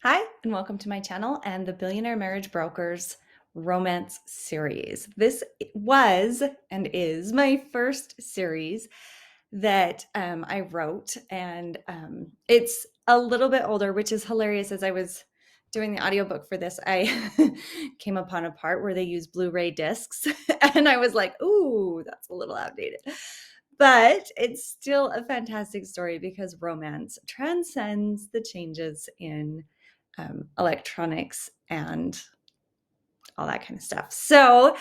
Hi, and welcome to my channel and the Billionaire Marriage Brokers romance series. This was and is my first series that I wrote, and it's a little bit older, which is hilarious. As I was doing the audiobook for this, I came upon a part where they use Blu-ray discs, and I was like, ooh, that's a little outdated. But it's still a fantastic story because romance transcends the changes in electronics and all that kind of stuff. So,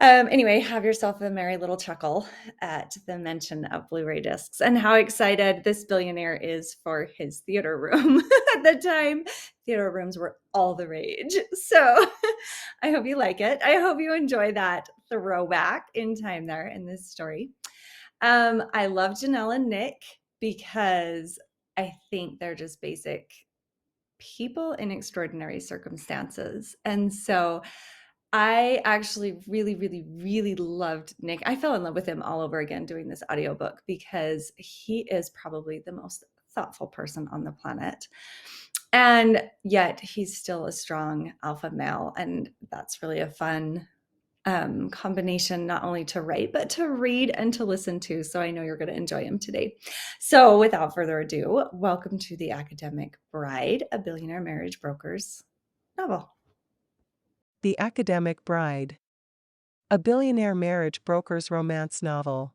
anyway, have yourself a merry little chuckle at the mention of Blu-ray discs and how excited this billionaire is for his theater room. At the time, theater rooms were all the rage. So, I hope you like it. I hope you enjoy that throwback in time there in this story. I love Janelle and Nick because I think they're just basic people in extraordinary circumstances. And so I actually really, really, really loved Nick. I fell in love with him all over again doing this audiobook because he is probably the most thoughtful person on the planet. And yet he's still a strong alpha male. And that's really a fun combination, not only to write, but to read and to listen to. So I know you're going to enjoy him today. So without further ado, welcome to The Academic Bride, a Billionaire Marriage Brokers novel. The Academic Bride. A Billionaire Marriage Brokers romance novel.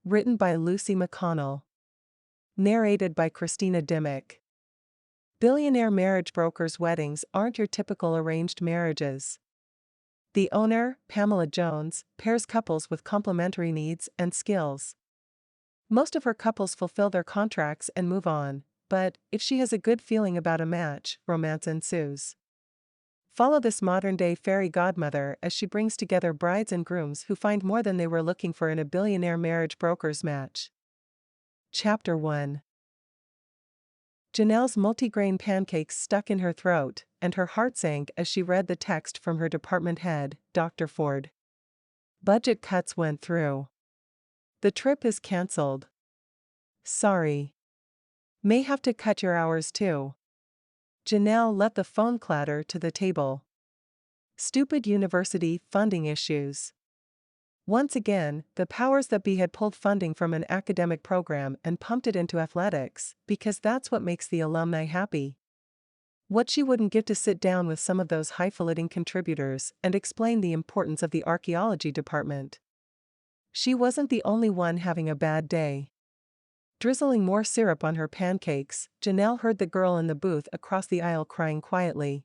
Written by Lucy McConnell. Narrated by Christina Dimmick. Billionaire Marriage Brokers weddings aren't your typical arranged marriages. The owner, Pamela Jones, pairs couples with complementary needs and skills. Most of her couples fulfill their contracts and move on, but if she has a good feeling about a match, romance ensues. Follow this modern-day fairy godmother as she brings together brides and grooms who find more than they were looking for in a billionaire marriage broker's match. Chapter 1. Janelle's multigrain pancakes stuck in her throat, and her heart sank as she read the text from her department head, Dr. Ford. Budget cuts went through. The trip is cancelled. Sorry. May have to cut your hours too. Janelle let the phone clatter to the table. Stupid university funding issues. Once again, the powers that be had pulled funding from an academic program and pumped it into athletics, because that's what makes the alumni happy. What she wouldn't give to sit down with some of those highfalutin contributors and explain the importance of the archaeology department. She wasn't the only one having a bad day. Drizzling more syrup on her pancakes, Janelle heard the girl in the booth across the aisle crying quietly.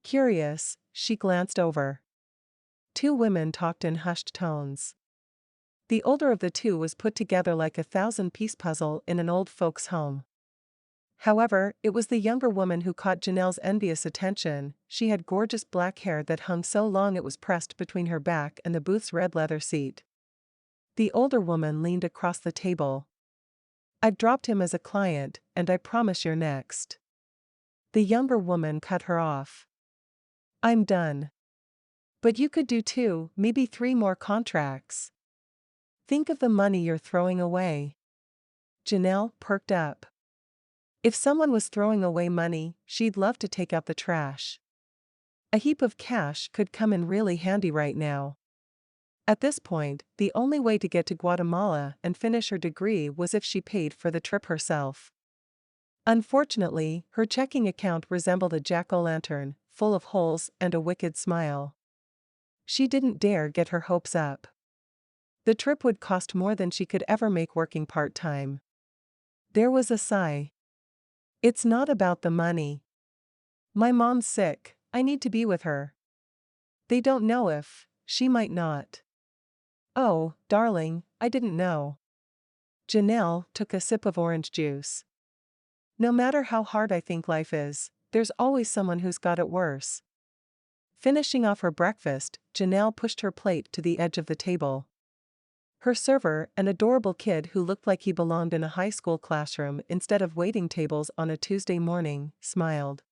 Curious, she glanced over. Two women talked in hushed tones. The older of the two was put together like a 1,000-piece puzzle in an old folks' home. However, it was the younger woman who caught Janelle's envious attention. She had gorgeous black hair that hung so long it was pressed between her back and the booth's red leather seat. The older woman leaned across the table. I've dropped him as a client, and I promise you're next. The younger woman cut her off. I'm done. But you could do 2, maybe 3 more contracts. Think of the money you're throwing away. Janelle perked up. If someone was throwing away money, she'd love to take out the trash. A heap of cash could come in really handy right now. At this point, the only way to get to Guatemala and finish her degree was if she paid for the trip herself. Unfortunately, her checking account resembled a jack-o'-lantern, full of holes and a wicked smile. She didn't dare get her hopes up. The trip would cost more than she could ever make working part-time. There was a sigh. It's not about the money. My mom's sick, I need to be with her. They don't know if, she might not. Oh, darling, I didn't know. Janelle took a sip of orange juice. No matter how hard I think life is, there's always someone who's got it worse. Finishing off her breakfast, Janelle pushed her plate to the edge of the table. Her server, an adorable kid who looked like he belonged in a high school classroom instead of waiting tables on a Tuesday morning, smiled.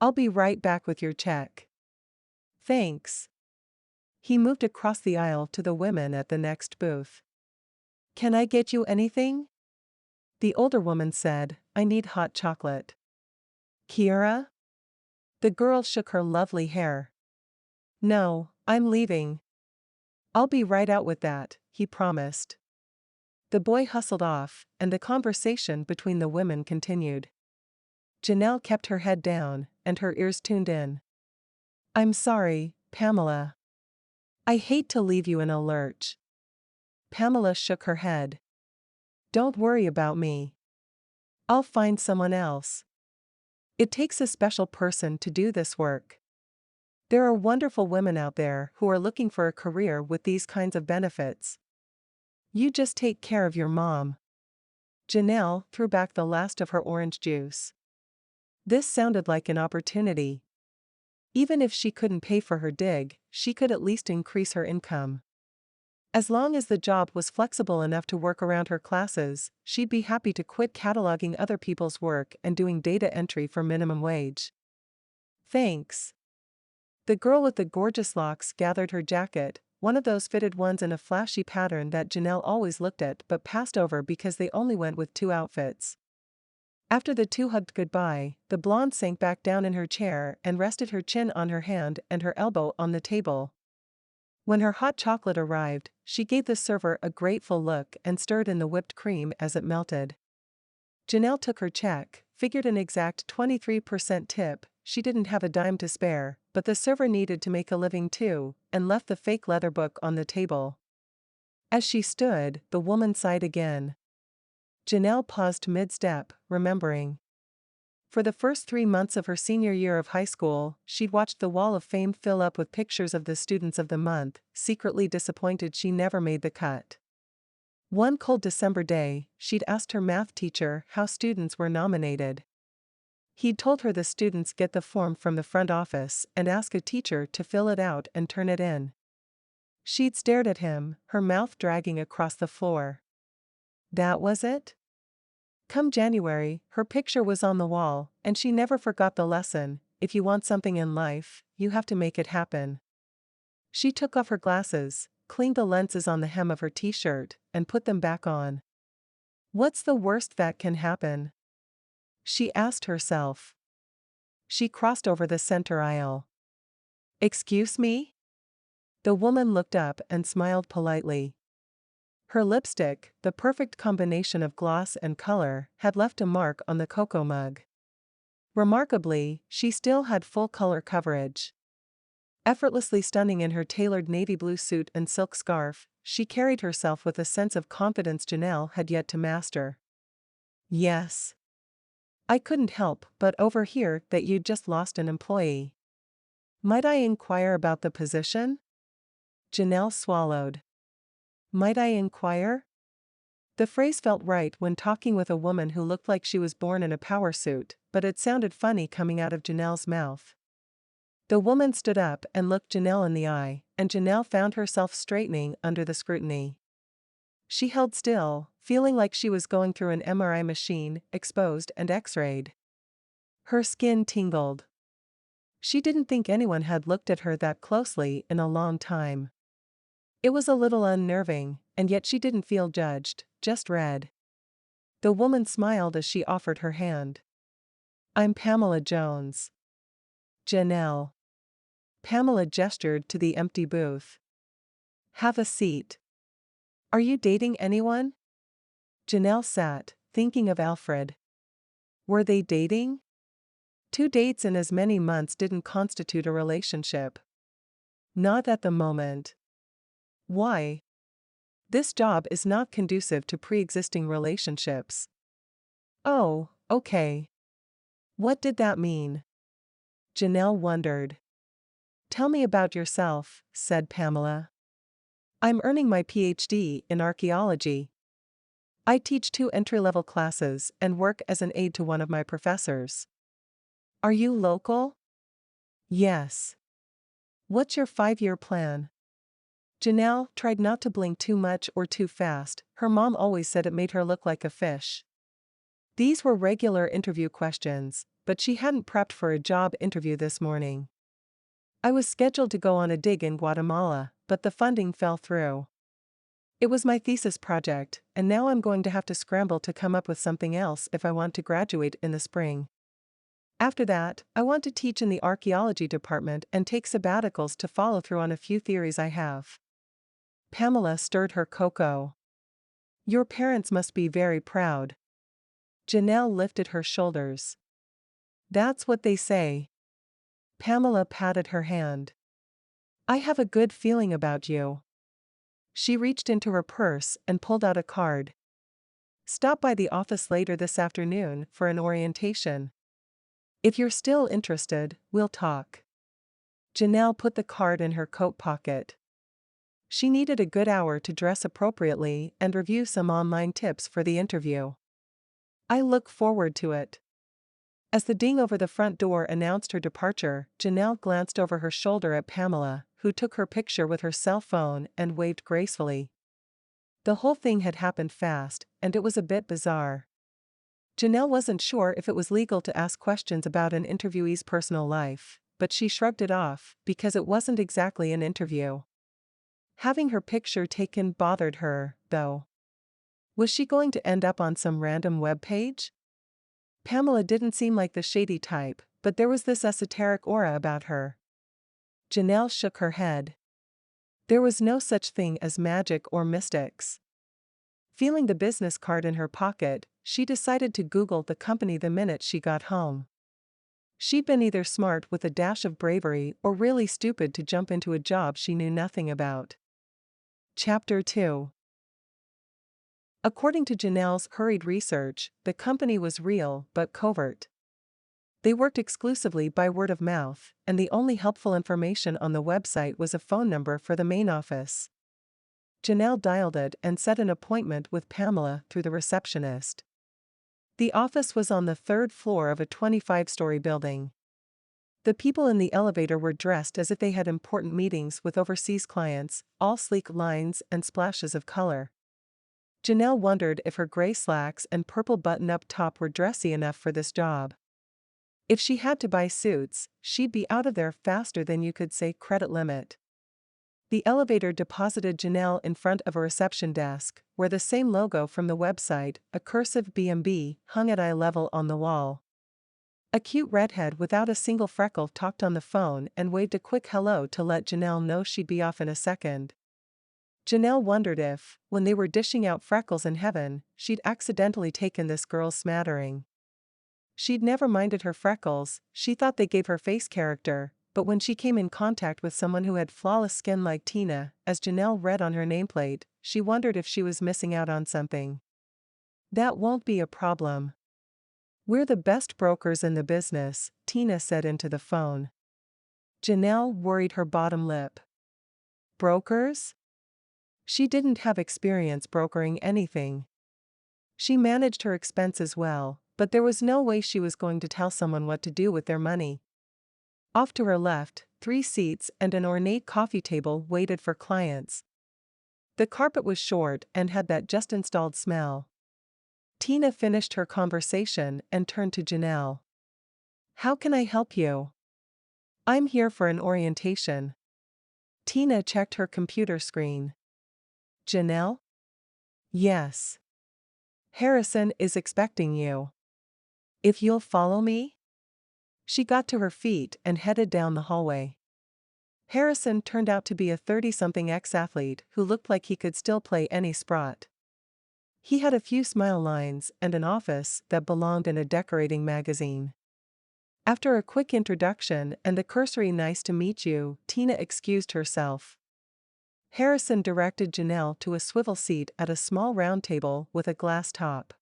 I'll be right back with your check. Thanks. He moved across the aisle to the women at the next booth. Can I get you anything? The older woman said, I need hot chocolate. Kiera? The girl shook her lovely hair. No, I'm leaving. I'll be right out with that, he promised. The boy hustled off, and the conversation between the women continued. Janelle kept her head down, and her ears tuned in. I'm sorry, Pamela. I hate to leave you in a lurch. Pamela shook her head. Don't worry about me. I'll find someone else. It takes a special person to do this work. There are wonderful women out there who are looking for a career with these kinds of benefits. You just take care of your mom. Janelle threw back the last of her orange juice. This sounded like an opportunity. Even if she couldn't pay for her dig, she could at least increase her income. As long as the job was flexible enough to work around her classes, she'd be happy to quit cataloging other people's work and doing data entry for minimum wage. Thanks. The girl with the gorgeous locks gathered her jacket, one of those fitted ones in a flashy pattern that Janelle always looked at but passed over because they only went with 2 outfits. After the two hugged goodbye, the blonde sank back down in her chair and rested her chin on her hand and her elbow on the table. When her hot chocolate arrived, she gave the server a grateful look and stirred in the whipped cream as it melted. Janelle took her check, figured an exact 23% tip. She didn't have a dime to spare, but the server needed to make a living too, and left the fake leather book on the table. As she stood, the woman sighed again. Janelle paused mid-step, remembering. For the first 3 months of her senior year of high school, she'd watched the wall of fame fill up with pictures of the students of the month, secretly disappointed she never made the cut. One cold December day, she'd asked her math teacher how students were nominated. He'd told her the students get the form from the front office and ask a teacher to fill it out and turn it in. She'd stared at him, her mouth dragging across the floor. That was it? Come January, her picture was on the wall, and she never forgot the lesson: if you want something in life, you have to make it happen. She took off her glasses, cleaned the lenses on the hem of her t-shirt, and put them back on. What's the worst that can happen? She asked herself. She crossed over the center aisle. Excuse me? The woman looked up and smiled politely. Her lipstick, the perfect combination of gloss and color, had left a mark on the cocoa mug. Remarkably, she still had full color coverage. Effortlessly stunning in her tailored navy blue suit and silk scarf, she carried herself with a sense of confidence Janelle had yet to master. Yes. I couldn't help but overhear that you'd just lost an employee. Might I inquire about the position? Janelle swallowed. Might I inquire? The phrase felt right when talking with a woman who looked like she was born in a power suit, but it sounded funny coming out of Janelle's mouth. The woman stood up and looked Janelle in the eye, and Janelle found herself straightening under the scrutiny. She held still, feeling like she was going through an MRI machine, exposed and x-rayed. Her skin tingled. She didn't think anyone had looked at her that closely in a long time. It was a little unnerving, and yet she didn't feel judged, just red. The woman smiled as she offered her hand. I'm Pamela Jones. Janelle. Pamela gestured to the empty booth. Have a seat. Are you dating anyone? Janelle sat, thinking of Alfred. Were they dating? 2 dates in as many months didn't constitute a relationship. Not at the moment. Why? This job is not conducive to pre-existing relationships. Oh, okay. What did that mean? Janelle wondered. Tell me about yourself, said Pamela. I'm earning my PhD in archaeology. I teach 2 entry-level classes and work as an aide to one of my professors. Are you local? Yes. What's your 5-year plan? Janelle tried not to blink too much or too fast. Her mom always said it made her look like a fish. These were regular interview questions, but she hadn't prepped for a job interview this morning. I was scheduled to go on a dig in Guatemala, but the funding fell through. It was my thesis project, and now I'm going to have to scramble to come up with something else if I want to graduate in the spring. After that, I want to teach in the archaeology department and take sabbaticals to follow through on a few theories I have. Pamela stirred her cocoa. Your parents must be very proud. Janelle lifted her shoulders. That's what they say. Pamela patted her hand. I have a good feeling about you. She reached into her purse and pulled out a card. Stop by the office later this afternoon for an orientation. If you're still interested, we'll talk. Janelle put the card in her coat pocket. She needed a good hour to dress appropriately and review some online tips for the interview. I look forward to it. As the ding over the front door announced her departure, Janelle glanced over her shoulder at Pamela, who took her picture with her cell phone and waved gracefully. The whole thing had happened fast, and it was a bit bizarre. Janelle wasn't sure if it was legal to ask questions about an interviewee's personal life, but she shrugged it off because it wasn't exactly an interview. Having her picture taken bothered her, though. Was she going to end up on some random web page? Pamela didn't seem like the shady type, but there was this esoteric aura about her. Janelle shook her head. There was no such thing as magic or mystics. Feeling the business card in her pocket, she decided to Google the company the minute she got home. She'd been either smart with a dash of bravery or really stupid to jump into a job she knew nothing about. Chapter 2. According to Janelle's hurried research, the company was real but covert. They worked exclusively by word of mouth, and the only helpful information on the website was a phone number for the main office. Janelle dialed it and set an appointment with Pamela through the receptionist. The office was on the third floor of a 25-story building. The people in the elevator were dressed as if they had important meetings with overseas clients, all sleek lines and splashes of color. Janelle wondered if her gray slacks and purple button-up top were dressy enough for this job. If she had to buy suits, she'd be out of there faster than you could say credit limit. The elevator deposited Janelle in front of a reception desk, where the same logo from the website, a cursive B&B, hung at eye level on the wall. A cute redhead without a single freckle talked on the phone and waved a quick hello to let Janelle know she'd be off in a second. Janelle wondered if, when they were dishing out freckles in heaven, she'd accidentally taken this girl's smattering. She'd never minded her freckles, she thought they gave her face character, but when she came in contact with someone who had flawless skin like Tina, as Janelle read on her nameplate, she wondered if she was missing out on something. That won't be a problem. We're the best brokers in the business, Tina said into the phone. Janelle worried her bottom lip. Brokers? She didn't have experience brokering anything. She managed her expenses well, but there was no way she was going to tell someone what to do with their money. Off to her left, 3 seats and an ornate coffee table waited for clients. The carpet was short and had that just-installed smell. Tina finished her conversation and turned to Janelle. How can I help you? I'm here for an orientation. Tina checked her computer screen. Janelle? Yes. Harrison is expecting you. If you'll follow me? She got to her feet and headed down the hallway. Harrison turned out to be a 30-something ex-athlete who looked like he could still play any sport. He had a few smile lines and an office that belonged in a decorating magazine. After a quick introduction and a cursory nice to meet you, Tina excused herself. Harrison directed Janelle to a swivel seat at a small round table with a glass top.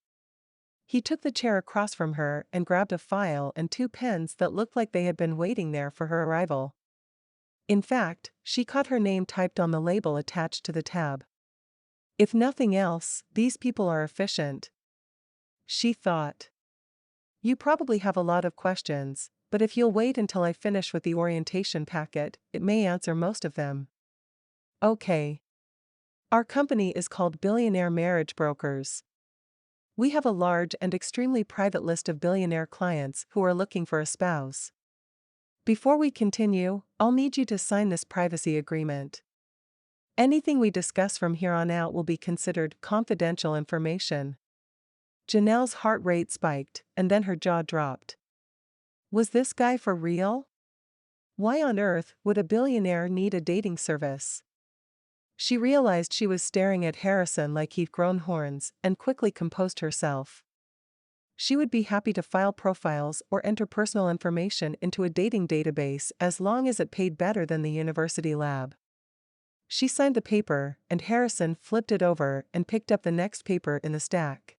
He took the chair across from her and grabbed a file and 2 pens that looked like they had been waiting there for her arrival. In fact, she caught her name typed on the label attached to the tab. If nothing else, these people are efficient. She thought. You probably have a lot of questions, but if you'll wait until I finish with the orientation packet, it may answer most of them. Okay. Our company is called Billionaire Marriage Brokers. We have a large and extremely private list of billionaire clients who are looking for a spouse. Before we continue, I'll need you to sign this privacy agreement. Anything we discuss from here on out will be considered confidential information. Janelle's heart rate spiked, and then her jaw dropped. Was this guy for real? Why on earth would a billionaire need a dating service? She realized she was staring at Harrison like he'd grown horns and quickly composed herself. She would be happy to file profiles or enter personal information into a dating database as long as it paid better than the university lab. She signed the paper, and Harrison flipped it over and picked up the next paper in the stack.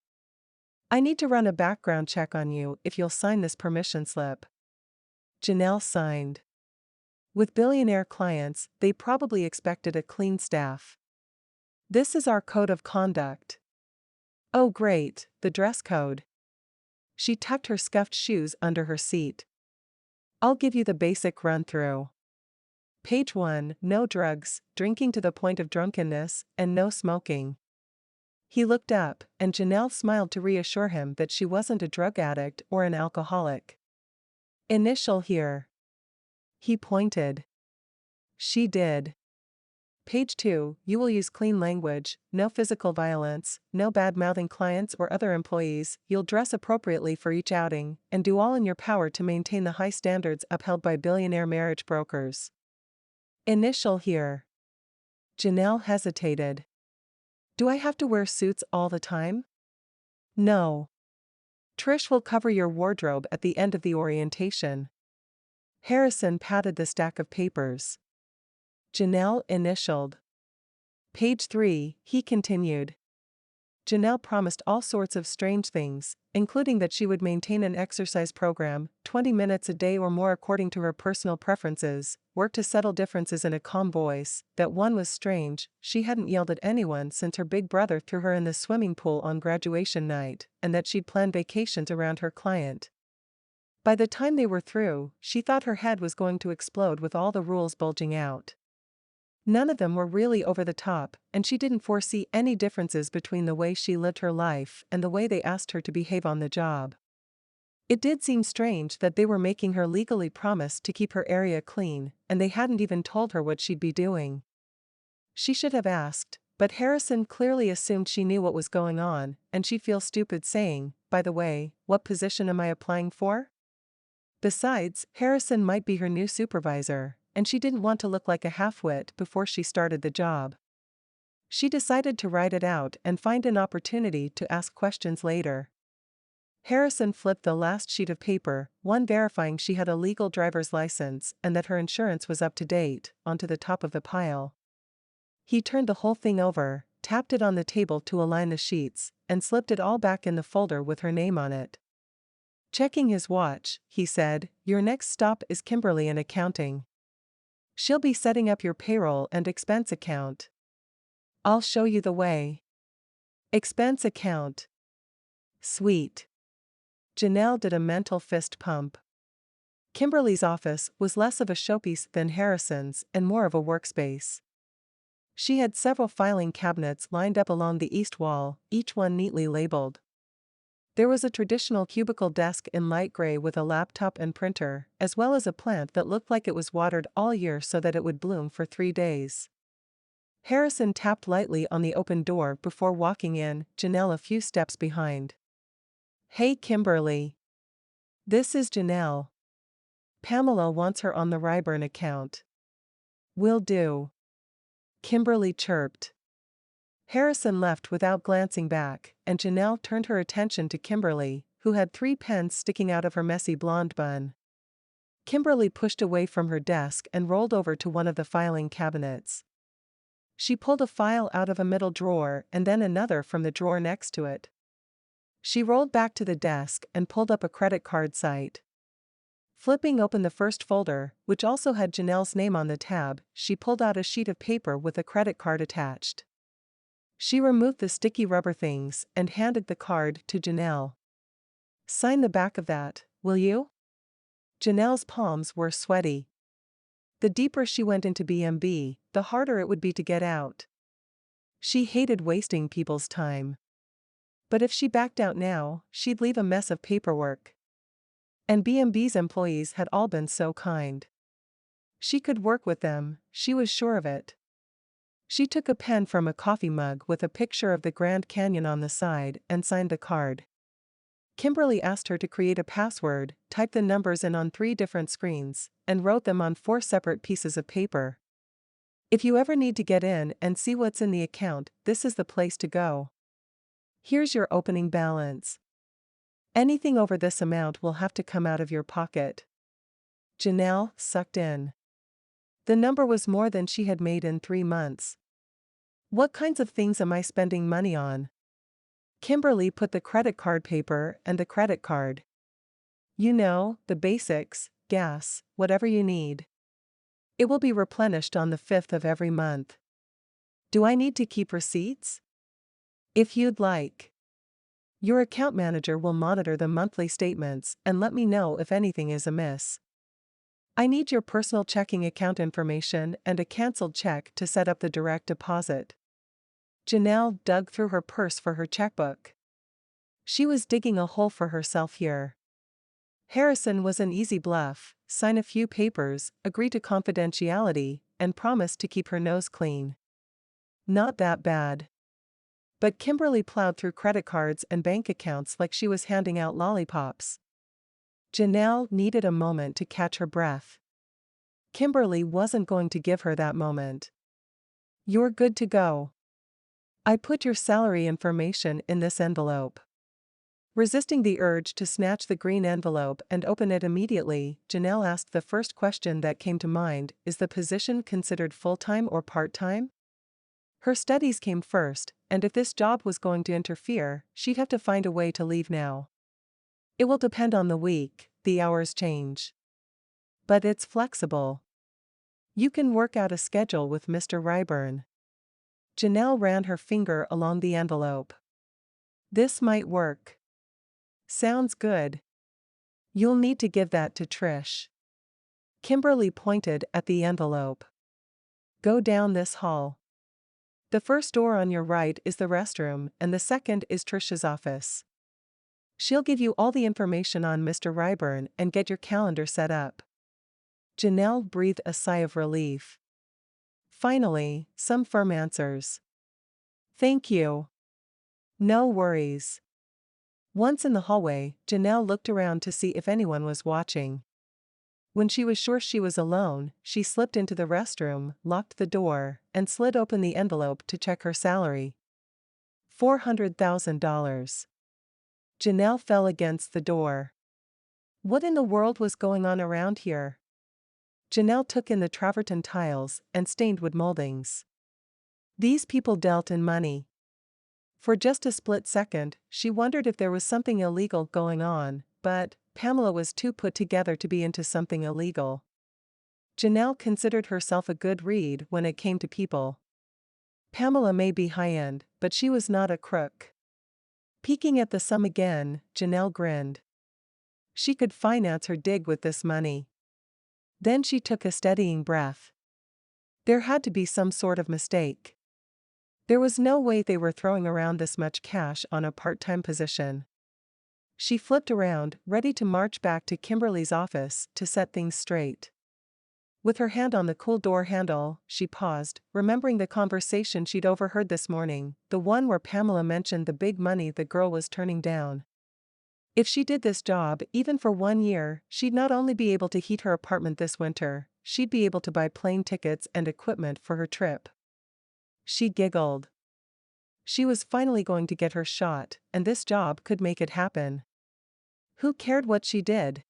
I need to run a background check on you if you'll sign this permission slip. Janelle signed. With billionaire clients, they probably expected a clean staff. This is our code of conduct. Oh great, the dress code. She tucked her scuffed shoes under her seat. I'll give you the basic run-through. Page 1, no drugs, drinking to the point of drunkenness, and no smoking. He looked up, and Janelle smiled to reassure him that she wasn't a drug addict or an alcoholic. Initial here. He pointed. She did. Page 2, you will use clean language, no physical violence, no bad-mouthing clients or other employees, you'll dress appropriately for each outing, and do all in your power to maintain the high standards upheld by Billionaire Marriage Brokers. Initial here. Janelle hesitated. Do I have to wear suits all the time? No. Trish will cover your wardrobe at the end of the orientation. Harrison patted the stack of papers. Janelle initialed. Page 3, he continued. Janelle promised all sorts of strange things, including that she would maintain an exercise program, 20 minutes a day or more according to her personal preferences, work to settle differences in a calm voice, that one was strange, she hadn't yelled at anyone since her big brother threw her in the swimming pool on graduation night, and that she'd planned vacations around her client. By the time they were through, she thought her head was going to explode with all the rules bulging out. None of them were really over the top, and she didn't foresee any differences between the way she lived her life and the way they asked her to behave on the job. It did seem strange that they were making her legally promise to keep her area clean, and they hadn't even told her what she'd be doing. She should have asked, but Harrison clearly assumed she knew what was going on, and she'd feel stupid saying, by the way, what position am I applying for? Besides, Harrison might be her new supervisor, and she didn't want to look like a half-wit before she started the job. She decided to write it out and find an opportunity to ask questions later. Harrison flipped the last sheet of paper, one verifying she had a legal driver's license and that her insurance was up to date, onto the top of the pile. He turned the whole thing over, tapped it on the table to align the sheets, and slipped it all back in the folder with her name on it. Checking his watch, he said, your next stop is Kimberly in accounting. She'll be setting up your payroll and expense account. I'll show you the way. Expense account. Sweet. Janelle did a mental fist pump. Kimberly's office was less of a showpiece than Harrison's and more of a workspace. She had several filing cabinets lined up along the east wall, each one neatly labeled. There was a traditional cubicle desk in light gray with a laptop and printer, as well as a plant that looked like it was watered all year so that it would bloom for 3 days. Harrison tapped lightly on the open door before walking in, Janelle a few steps behind. Hey Kimberly. This is Janelle. Pamela wants her on the Ryburn account. Will do. Kimberly chirped. Harrison left without glancing back, and Janelle turned her attention to Kimberly, who had 3 pens sticking out of her messy blonde bun. Kimberly pushed away from her desk and rolled over to one of the filing cabinets. She pulled a file out of a middle drawer and then another from the drawer next to it. She rolled back to the desk and pulled up a credit card site. Flipping open the first folder, which also had Janelle's name on the tab, she pulled out a sheet of paper with a credit card attached. She removed the sticky rubber things and handed the card to Janelle. Sign the back of that, will you? Janelle's palms were sweaty. The deeper she went into BMB, the harder it would be to get out. She hated wasting people's time. But if she backed out now, she'd leave a mess of paperwork. And BMB's employees had all been so kind. She could work with them, she was sure of it. She took a pen from a coffee mug with a picture of the Grand Canyon on the side and signed the card. Kimberly asked her to create a password, type the numbers in on 3 different screens, and wrote them on 4 separate pieces of paper. If you ever need to get in and see what's in the account, this is the place to go. Here's your opening balance. Anything over this amount will have to come out of your pocket. Janelle sucked in. The number was more than she had made in 3 months. What kinds of things am I spending money on? Kimberly put the credit card paper and the credit card. You know, the basics, gas, whatever you need. It will be replenished on the 5th of every month. Do I need to keep receipts? If you'd like. Your account manager will monitor the monthly statements and let me know if anything is amiss. I need your personal checking account information and a canceled check to set up the direct deposit. Janelle dug through her purse for her checkbook. She was digging a hole for herself here. Harrison was an easy bluff: sign a few papers, agree to confidentiality, and promise to keep her nose clean. Not that bad. But Kimberly plowed through credit cards and bank accounts like she was handing out lollipops. Janelle needed a moment to catch her breath. Kimberly wasn't going to give her that moment. You're good to go. I put your salary information in this envelope. Resisting the urge to snatch the green envelope and open it immediately, Janelle asked the first question that came to mind: is the position considered full-time or part-time? Her studies came first, and if this job was going to interfere, she'd have to find a way to leave now. It will depend on the week, the hours change. But it's flexible. You can work out a schedule with Mr. Ryburn. Janelle ran her finger along the envelope. This might work. Sounds good. You'll need to give that to Trish. Kimberly pointed at the envelope. Go down this hall. The first door on your right is the restroom, and the second is Trish's office. She'll give you all the information on Mr. Ryburn and get your calendar set up. Janelle breathed a sigh of relief. Finally, some firm answers. Thank you. No worries. Once in the hallway, Janelle looked around to see if anyone was watching. When she was sure she was alone, she slipped into the restroom, locked the door, and slid open the envelope to check her salary. $400,000. Janelle fell against the door. What in the world was going on around here? Janelle took in the travertine tiles and stained wood moldings. These people dealt in money. For just a split second, she wondered if there was something illegal going on, but Pamela was too put together to be into something illegal. Janelle considered herself a good read when it came to people. Pamela may be high-end, but she was not a crook. Peeking at the sum again, Janelle grinned. She could finance her dig with this money. Then she took a steadying breath. There had to be some sort of mistake. There was no way they were throwing around this much cash on a part-time position. She flipped around, ready to march back to Kimberly's office to set things straight. With her hand on the cool door handle, she paused, remembering the conversation she'd overheard this morning, the one where Pamela mentioned the big money the girl was turning down. If she did this job even for 1 year, she'd not only be able to heat her apartment this winter, she'd be able to buy plane tickets and equipment for her trip. She giggled. She was finally going to get her shot, and this job could make it happen. Who cared what she did?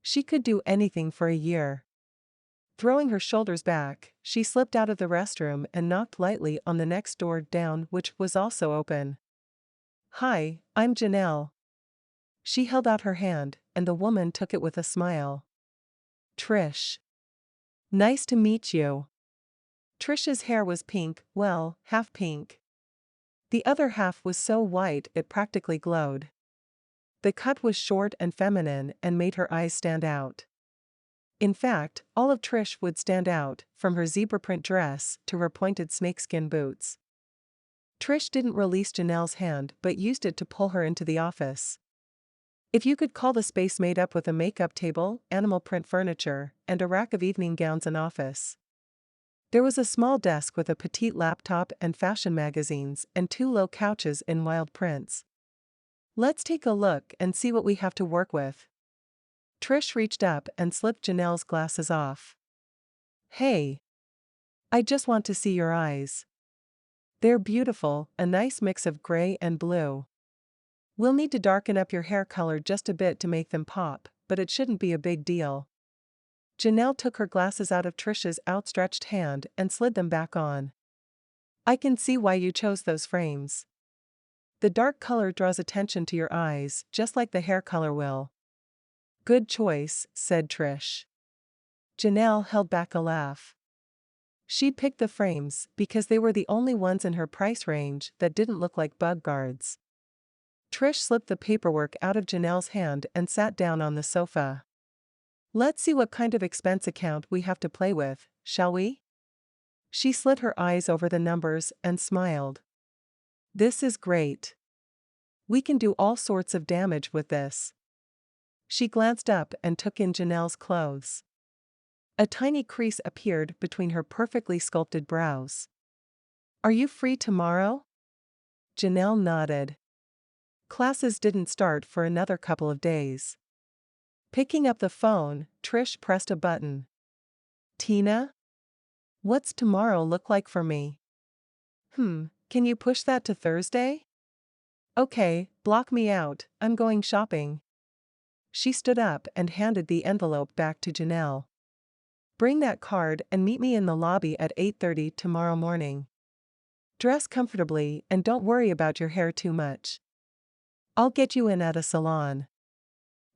She could do anything for a year. Throwing her shoulders back, she slipped out of the restroom and knocked lightly on the next door down, which was also open. Hi, I'm Janelle. She held out her hand, and the woman took it with a smile. Trish. Nice to meet you. Trish's hair was pink, well, half pink. The other half was so white it practically glowed. The cut was short and feminine and made her eyes stand out. In fact, all of Trish would stand out, from her zebra print dress to her pointed snakeskin boots. Trish didn't release Janelle's hand but used it to pull her into the office. If you could call the space made up with a makeup table, animal print furniture, and a rack of evening gowns an office. There was a small desk with a petite laptop and fashion magazines and 2 low couches in wild prints. Let's take a look and see what we have to work with. Trish reached up and slipped Janelle's glasses off. Hey. I just want to see your eyes. They're beautiful, a nice mix of gray and blue. We'll need to darken up your hair color just a bit to make them pop, but it shouldn't be a big deal. Janelle took her glasses out of Trish's outstretched hand and slid them back on. I can see why you chose those frames. The dark color draws attention to your eyes, just like the hair color will. Good choice, said Trish. Janelle held back a laugh. She'd picked the frames because they were the only ones in her price range that didn't look like bug guards. Trish slipped the paperwork out of Janelle's hand and sat down on the sofa. Let's see what kind of expense account we have to play with, shall we? She slid her eyes over the numbers and smiled. This is great. We can do all sorts of damage with this. She glanced up and took in Janelle's clothes. A tiny crease appeared between her perfectly sculpted brows. Are you free tomorrow? Janelle nodded. Classes didn't start for another couple of days. Picking up the phone, Trish pressed a button. Tina? What's tomorrow look like for me? Can you push that to Thursday? Okay, block me out, I'm going shopping. She stood up and handed the envelope back to Janelle. Bring that card and meet me in the lobby at 8:30 tomorrow morning. Dress comfortably and don't worry about your hair too much. I'll get you in at a salon.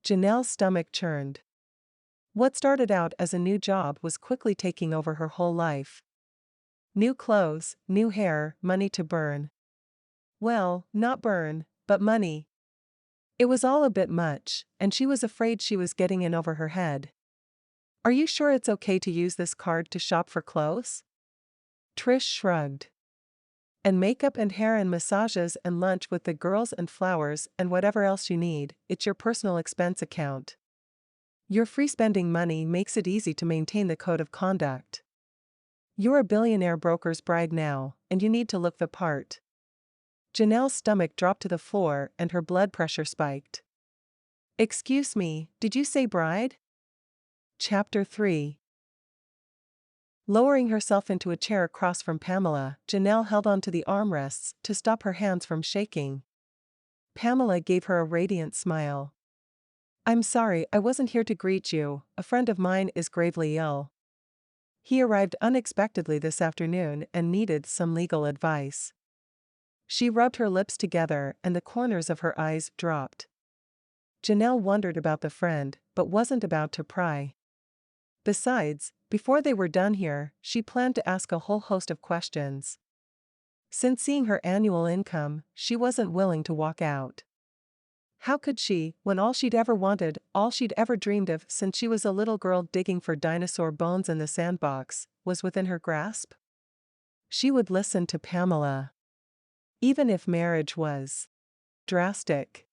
Janelle's stomach churned. What started out as a new job was quickly taking over her whole life. New clothes, new hair, money to burn. Well, not burn, but money. It was all a bit much, and she was afraid she was getting in over her head. Are you sure it's okay to use this card to shop for clothes? Trish shrugged. And makeup and hair and massages and lunch with the girls and flowers and whatever else you need, it's your personal expense account. Your free spending money makes it easy to maintain the code of conduct. You're a billionaire broker's bride now, and you need to look the part. Janelle's stomach dropped to the floor and her blood pressure spiked. Excuse me, did you say bride? Chapter 3. Lowering herself into a chair across from Pamela, Janelle held onto the armrests to stop her hands from shaking. Pamela gave her a radiant smile. I'm sorry, I wasn't here to greet you, a friend of mine is gravely ill. He arrived unexpectedly this afternoon and needed some legal advice. She rubbed her lips together and the corners of her eyes dropped. Janelle wondered about the friend, but wasn't about to pry. Besides, before they were done here, she planned to ask a whole host of questions. Since seeing her annual income, she wasn't willing to walk out. How could she, when all she'd ever wanted, all she'd ever dreamed of since she was a little girl digging for dinosaur bones in the sandbox, was within her grasp? She would listen to Pamela. Even if marriage was drastic.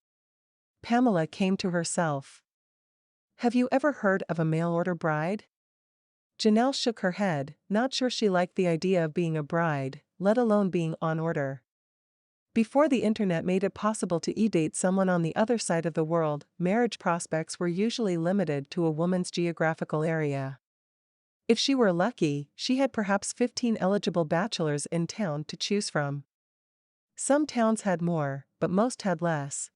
Pamela came to herself. Have you ever heard of a mail-order bride? Janelle shook her head, not sure she liked the idea of being a bride, let alone being on order. Before the internet made it possible to e-date someone on the other side of the world, marriage prospects were usually limited to a woman's geographical area. If she were lucky, she had perhaps 15 eligible bachelors in town to choose from. Some towns had more, but most had less.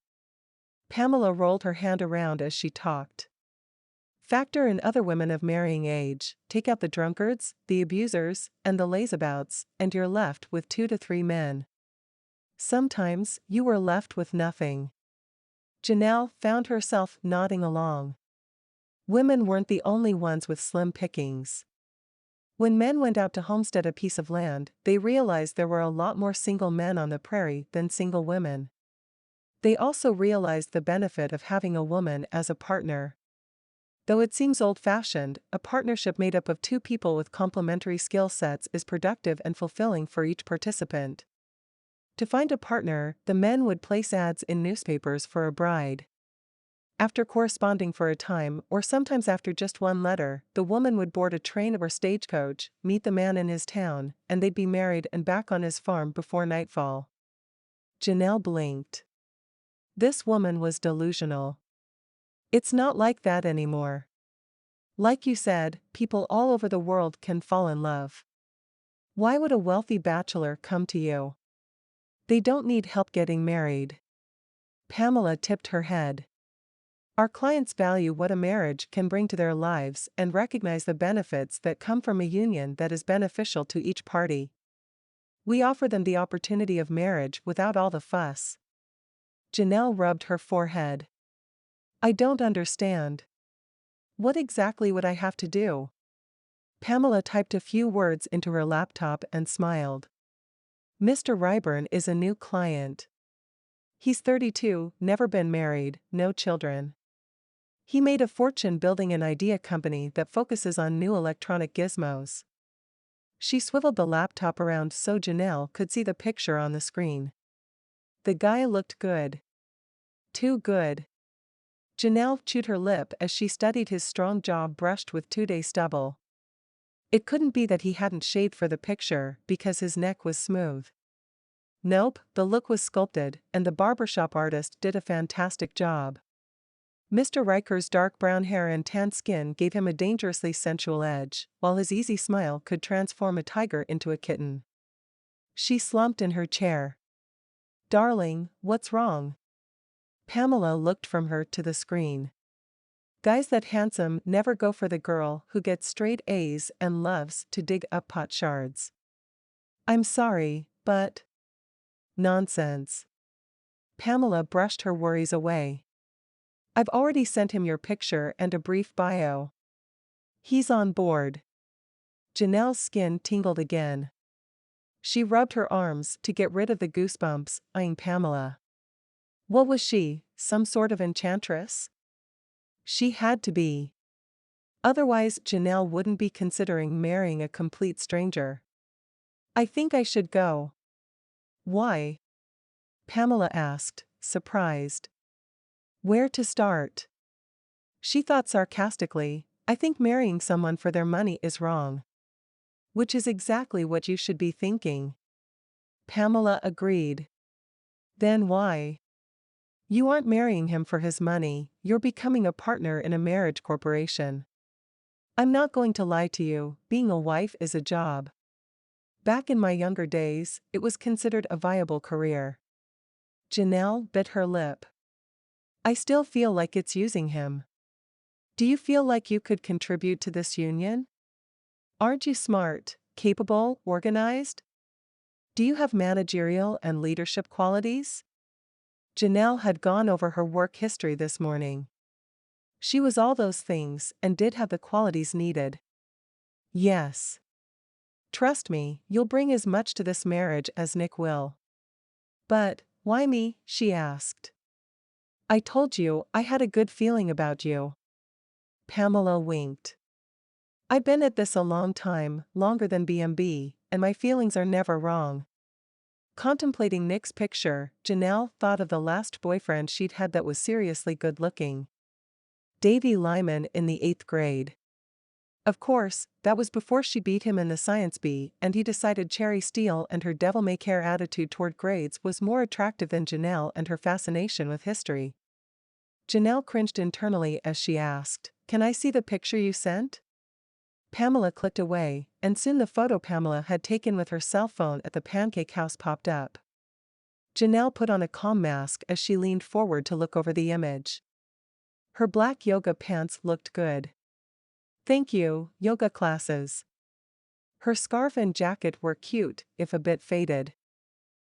Pamela rolled her hand around as she talked. Factor in other women of marrying age, take out the drunkards, the abusers, and the lazabouts, and you're left with 2 to 3 men. Sometimes, you were left with nothing. Janelle found herself nodding along. Women weren't the only ones with slim pickings. When men went out to homestead a piece of land, they realized there were a lot more single men on the prairie than single women. They also realized the benefit of having a woman as a partner. Though it seems old-fashioned, a partnership made up of 2 people with complementary skill sets is productive and fulfilling for each participant. To find a partner, the men would place ads in newspapers for a bride. After corresponding for a time, or sometimes after just one letter, the woman would board a train or stagecoach, meet the man in his town, and they'd be married and back on his farm before nightfall. Janelle blinked. This woman was delusional. It's not like that anymore. Like you said, people all over the world can fall in love. Why would a wealthy bachelor come to you? They don't need help getting married. Pamela tipped her head. Our clients value what a marriage can bring to their lives and recognize the benefits that come from a union that is beneficial to each party. We offer them the opportunity of marriage without all the fuss. Janelle rubbed her forehead. I don't understand. What exactly would I have to do? Pamela typed a few words into her laptop and smiled. Mr. Ryburn is a new client. He's 32, never been married, no children. He made a fortune building an idea company that focuses on new electronic gizmos. She swiveled the laptop around so Janelle could see the picture on the screen. The guy looked good. Too good. Janelle chewed her lip as she studied his strong jaw brushed with 2-day stubble. It couldn't be that he hadn't shaved for the picture because his neck was smooth. Nope, the look was sculpted, and the barbershop artist did a fantastic job. Mr. Riker's dark brown hair and tan skin gave him a dangerously sensual edge, while his easy smile could transform a tiger into a kitten. She slumped in her chair. Darling, what's wrong? Pamela looked from her to the screen. Guys that handsome never go for the girl who gets straight A's and loves to dig up pot shards. I'm sorry, but... Nonsense. Pamela brushed her worries away. I've already sent him your picture and a brief bio. He's on board. Janelle's skin tingled again. She rubbed her arms to get rid of the goosebumps, eyeing Pamela. What was she, some sort of enchantress? She had to be. Otherwise, Janelle wouldn't be considering marrying a complete stranger. I think I should go. Why? Pamela asked, surprised. Where to start? She thought sarcastically, I think marrying someone for their money is wrong. Which is exactly what you should be thinking. Pamela agreed. Then why? You aren't marrying him for his money, you're becoming a partner in a marriage corporation. I'm not going to lie to you, being a wife is a job. Back in my younger days, it was considered a viable career. Janelle bit her lip. I still feel like it's using him. Do you feel like you could contribute to this union? Aren't you smart, capable, organized? Do you have managerial and leadership qualities? Janelle had gone over her work history this morning. She was all those things and did have the qualities needed. Yes. Trust me, you'll bring as much to this marriage as Nick will. But, why me? She asked. I told you I had a good feeling about you. Pamela winked. I've been at this a long time, longer than BMB, and my feelings are never wrong. Contemplating Nick's picture, Janelle thought of the last boyfriend she'd had that was seriously good-looking. Davy Lyman in the 8th grade. Of course, that was before she beat him in the science bee and he decided Cherry Steele and her devil-may-care attitude toward grades was more attractive than Janelle and her fascination with history. Janelle cringed internally as she asked, Can I see the picture you sent? Pamela clicked away, and soon the photo Pamela had taken with her cell phone at the pancake house popped up. Janelle put on a calm mask as she leaned forward to look over the image. Her black yoga pants looked good. Thank you, yoga classes. Her scarf and jacket were cute, if a bit faded.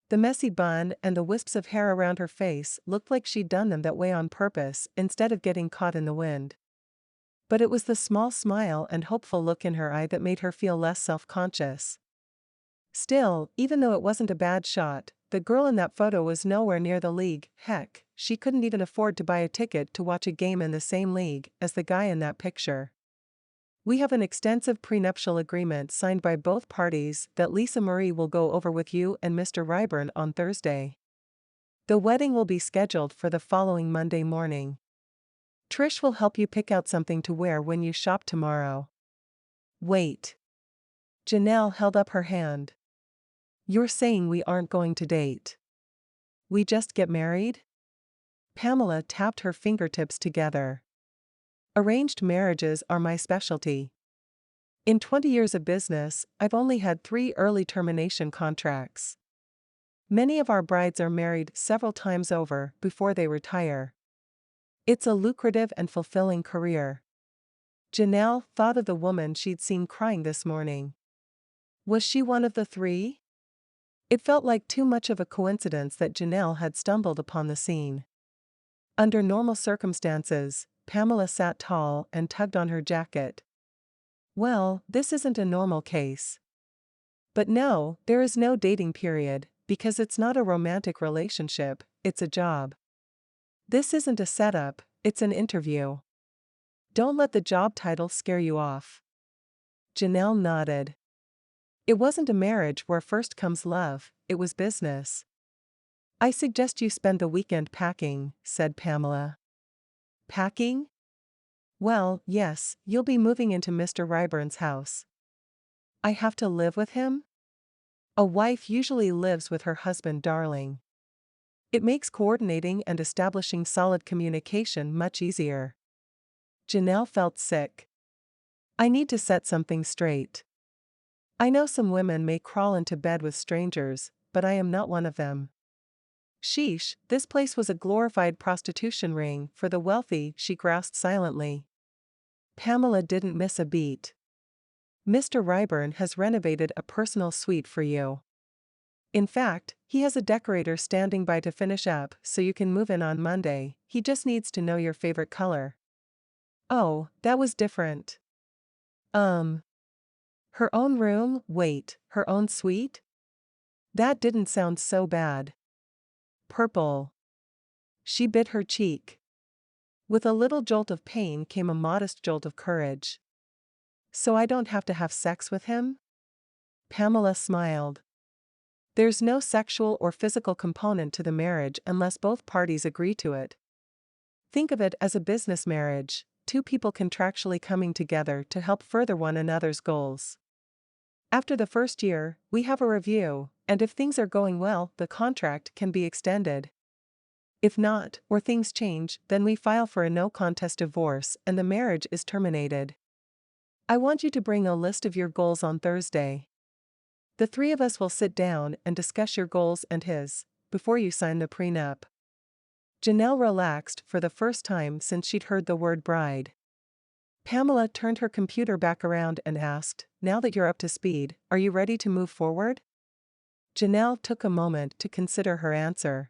The messy bun and the wisps of hair around her face looked like she'd done them that way on purpose instead of getting caught in the wind. But it was the small smile and hopeful look in her eye that made her feel less self-conscious. Still, even though it wasn't a bad shot, the girl in that photo was nowhere near the league. Heck, she couldn't even afford to buy a ticket to watch a game in the same league as the guy in that picture. We have an extensive prenuptial agreement signed by both parties that Lisa Marie will go over with you and Mr. Ryburn on Thursday. The wedding will be scheduled for the following Monday morning. Trish will help you pick out something to wear when you shop tomorrow. Wait. Janelle held up her hand. You're saying we aren't going to date? We just get married? Pamela tapped her fingertips together. Arranged marriages are my specialty. In 20 years of business, I've only had 3 early termination contracts. Many of our brides are married several times over before they retire. It's a lucrative and fulfilling career. Janelle thought of the woman she'd seen crying this morning. Was she one of the 3? It felt like too much of a coincidence that Janelle had stumbled upon the scene. Under normal circumstances, Pamela sat tall and tugged on her jacket. Well, this isn't a normal case. But no, there is no dating period, because it's not a romantic relationship, it's a job. This isn't a setup, it's an interview. Don't let the job title scare you off. Janelle nodded. It wasn't a marriage where first comes love, it was business. I suggest you spend the weekend packing, said Pamela. Packing? Well, yes, you'll be moving into Mr. Ryburn's house. I have to live with him? A wife usually lives with her husband, darling. It makes coordinating and establishing solid communication much easier. Janelle felt sick. I need to set something straight. I know some women may crawl into bed with strangers, but I am not one of them. Sheesh, this place was a glorified prostitution ring for the wealthy, she grasped silently. Pamela didn't miss a beat. Mr. Ryburn has renovated a personal suite for you. In fact, he has a decorator standing by to finish up so you can move in on Monday. He just needs to know your favorite color. Oh, that was different. Her own room? Wait, her own suite? That didn't sound so bad. Purple. She bit her cheek. With a little jolt of pain came a modest jolt of courage. So I don't have to have sex with him? Pamela smiled. There's no sexual or physical component to the marriage unless both parties agree to it. Think of it as a business marriage, 2 people contractually coming together to help further one another's goals. After the first year, we have a review, and if things are going well, the contract can be extended. If not, or things change, then we file for a no-contest divorce and the marriage is terminated. I want you to bring a list of your goals on Thursday. The 3 of us will sit down and discuss your goals and his, before you sign the prenup. Janelle relaxed for the first time since she'd heard the word bride. Pamela turned her computer back around and asked, now that you're up to speed, are you ready to move forward? Janelle took a moment to consider her answer.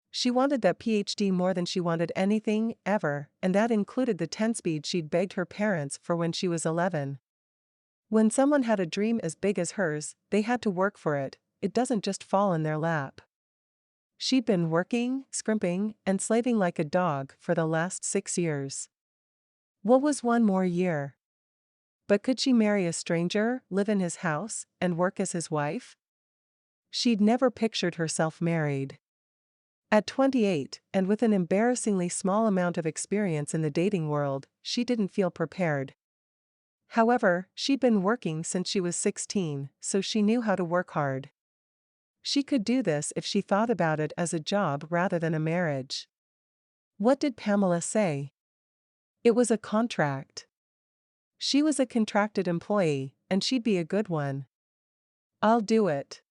She wanted that PhD more than she wanted anything, ever, and that included the 10-speed she'd begged her parents for when she was 11. When someone had a dream as big as hers, they had to work for it, it doesn't just fall in their lap. She'd been working, scrimping, and slaving like a dog for the last 6 years. What was one more year? But could she marry a stranger, live in his house, and work as his wife? She'd never pictured herself married. At 28, and with an embarrassingly small amount of experience in the dating world, she didn't feel prepared. However, she'd been working since she was 16, so she knew how to work hard. She could do this if she thought about it as a job rather than a marriage. What did Pamela say? It was a contract. She was a contracted employee, and she'd be a good one. I'll do it.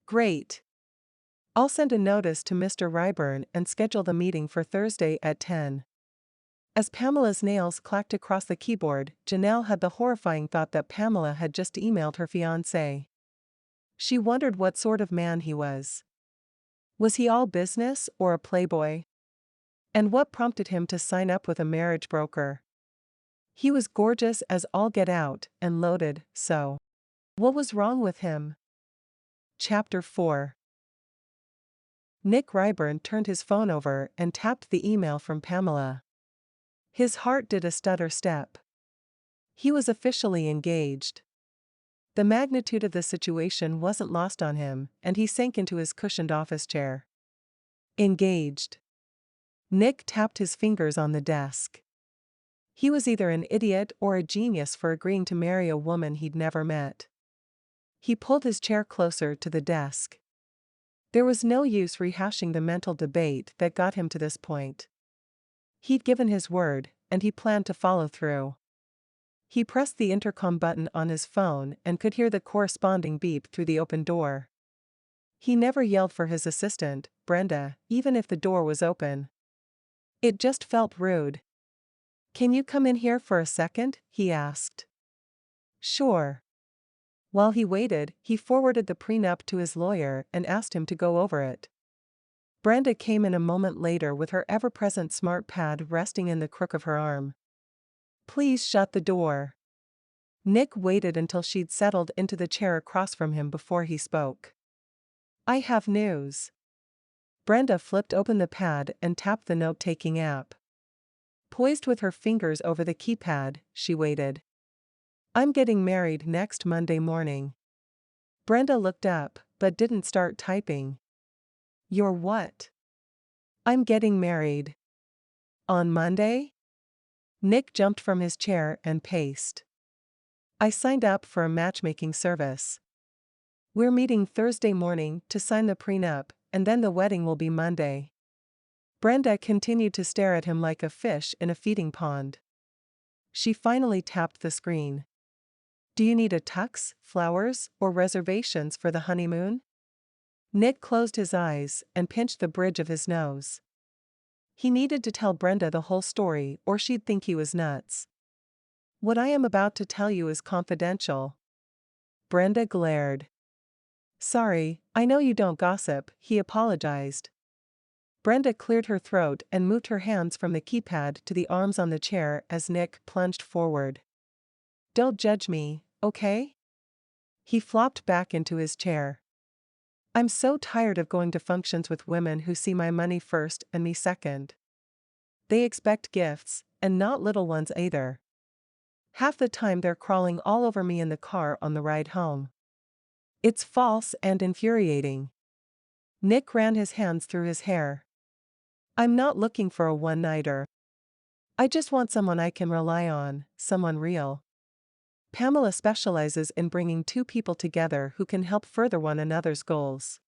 Great. I'll send a notice to Mr. Ryburn and schedule the meeting for Thursday at 10. As Pamela's nails clacked across the keyboard, Janelle had the horrifying thought that Pamela had just emailed her fiancé. She wondered what sort of man he was. Was he all business or a playboy? And what prompted him to sign up with a marriage broker? He was gorgeous as all get out and loaded, so. What was wrong with him? Chapter 4. Nick Ryburn turned his phone over and tapped the email from Pamela. His heart did a stutter step. He was officially engaged. The magnitude of the situation wasn't lost on him, and he sank into his cushioned office chair. Engaged. Nick tapped his fingers on the desk. He was either an idiot or a genius for agreeing to marry a woman he'd never met. He pulled his chair closer to the desk. There was no use rehashing the mental debate that got him to this point. He'd given his word, and he planned to follow through. He pressed the intercom button on his phone and could hear the corresponding beep through the open door. He never yelled for his assistant, Brenda, even if the door was open. It just felt rude. "Can you come in here for a second?" he asked. "Sure." While he waited, he forwarded the prenup to his lawyer and asked him to go over it. Brenda came in a moment later with her ever-present smart pad resting in the crook of her arm. "Please shut the door." Nick waited until she'd settled into the chair across from him before he spoke. "I have news." Brenda flipped open the pad and tapped the note-taking app. Poised with her fingers over the keypad, she waited. "I'm getting married next Monday morning." Brenda looked up, but didn't start typing. "You're what?" "I'm getting married." "On Monday?" Nick jumped from his chair and paced. "I signed up for a matchmaking service. We're meeting Thursday morning to sign the prenup, and then the wedding will be Monday." Brenda continued to stare at him like a fish in a feeding pond. She finally tapped the screen. "Do you need a tux, flowers, or reservations for the honeymoon?" Nick closed his eyes and pinched the bridge of his nose. He needed to tell Brenda the whole story or she'd think he was nuts. "What I am about to tell you is confidential." Brenda glared. "Sorry, I know you don't gossip," he apologized. Brenda cleared her throat and moved her hands from the keypad to the arms on the chair as Nick plunged forward. "Don't judge me, okay?" He flopped back into his chair. "I'm so tired of going to functions with women who see my money first and me second. They expect gifts, and not little ones either. Half the time they're crawling all over me in the car on the ride home. It's false and infuriating." Nick ran his hands through his hair. "I'm not looking for a one-nighter. I just want someone I can rely on, someone real. Pamela specializes in bringing two people together who can help further one another's goals."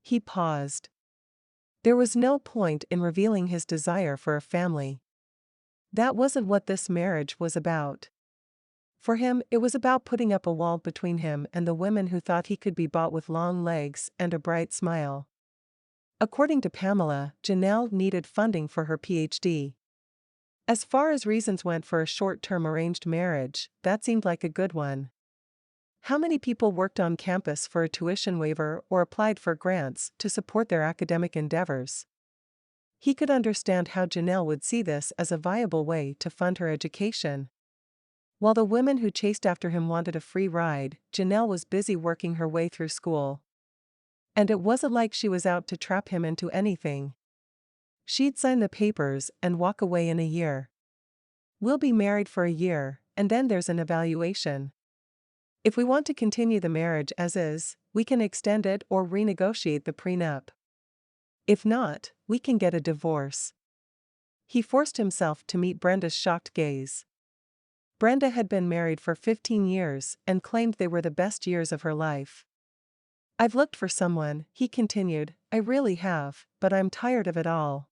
He paused. There was no point in revealing his desire for a family. That wasn't what this marriage was about. For him, it was about putting up a wall between him and the women who thought he could be bought with long legs and a bright smile. According to Pamela, Janelle needed funding for her PhD. As far as reasons went for a short-term arranged marriage, that seemed like a good one. How many people worked on campus for a tuition waiver or applied for grants to support their academic endeavors? He could understand how Janelle would see this as a viable way to fund her education. While the women who chased after him wanted a free ride, Janelle was busy working her way through school. And it wasn't like she was out to trap him into anything. She'd sign the papers and walk away in a year. "We'll be married for a year, and then there's an evaluation. If we want to continue the marriage as is, we can extend it or renegotiate the prenup. If not, we can get a divorce." He forced himself to meet Brenda's shocked gaze. Brenda had been married for 15 years and claimed they were the best years of her life. "I've looked for someone," he continued, "I really have, but I'm tired of it all.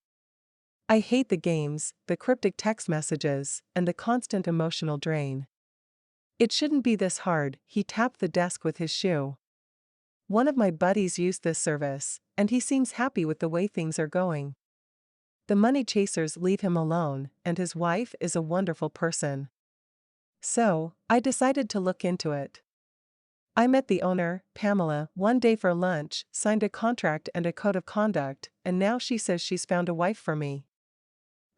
I hate the games, the cryptic text messages, and the constant emotional drain. It shouldn't be this hard." He tapped the desk with his shoe. "One of my buddies used this service, and he seems happy with the way things are going. The money chasers leave him alone, and his wife is a wonderful person. So, I decided to look into it. I met the owner, Pamela, one day for lunch, signed a contract and a code of conduct, and now she says she's found a wife for me."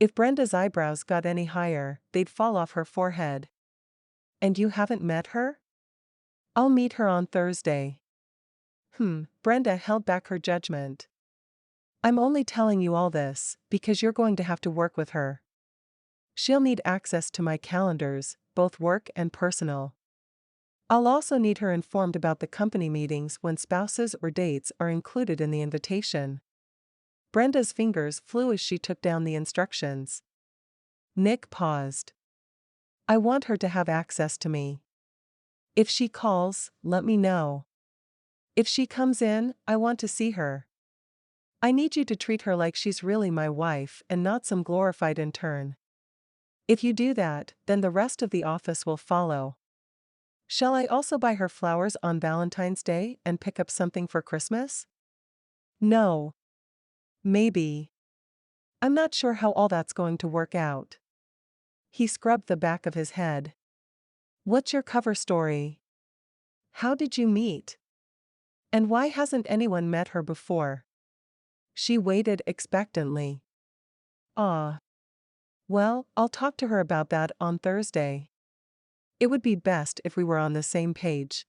If Brenda's eyebrows got any higher, they'd fall off her forehead. "And you haven't met her?" "I'll meet her on Thursday." Brenda held back her judgment. "I'm only telling you all this because you're going to have to work with her. She'll need access to my calendars, both work and personal. I'll also need her informed about the company meetings when spouses or dates are included in the invitation." Brenda's fingers flew as she took down the instructions. Nick paused. "I want her to have access to me. If she calls, let me know." If she comes in, I want to see her. I need you to treat her like she's really my wife and not some glorified intern. If you do that, then the rest of the office will follow. Shall I also buy her flowers on Valentine's Day and pick up something for Christmas? No. Maybe. I'm not sure how all that's going to work out. He scrubbed the back of his head. What's your cover story? How did you meet? And why hasn't anyone met her before? She waited expectantly. Ah. Well, I'll talk to her about that on Thursday. It would be best if we were on the same page.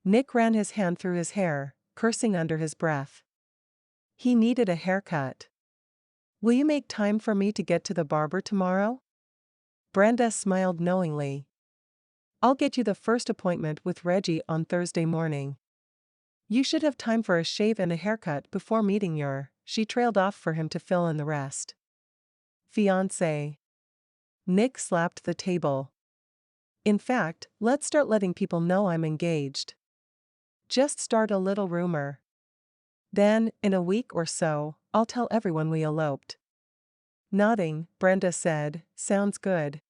Nick ran his hand through his hair, cursing under his breath. He needed a haircut. Will you make time for me to get to the barber tomorrow? Brenda smiled knowingly. I'll get you the first appointment with Reggie on Thursday morning. You should have time for a shave and a haircut before meeting your, she trailed off for him to fill in the rest. Fiancé. Nick slapped the table. In fact, let's start letting people know I'm engaged. Just start a little rumor. Then, in a week or so, I'll tell everyone we eloped. Nodding, Brenda said, sounds good.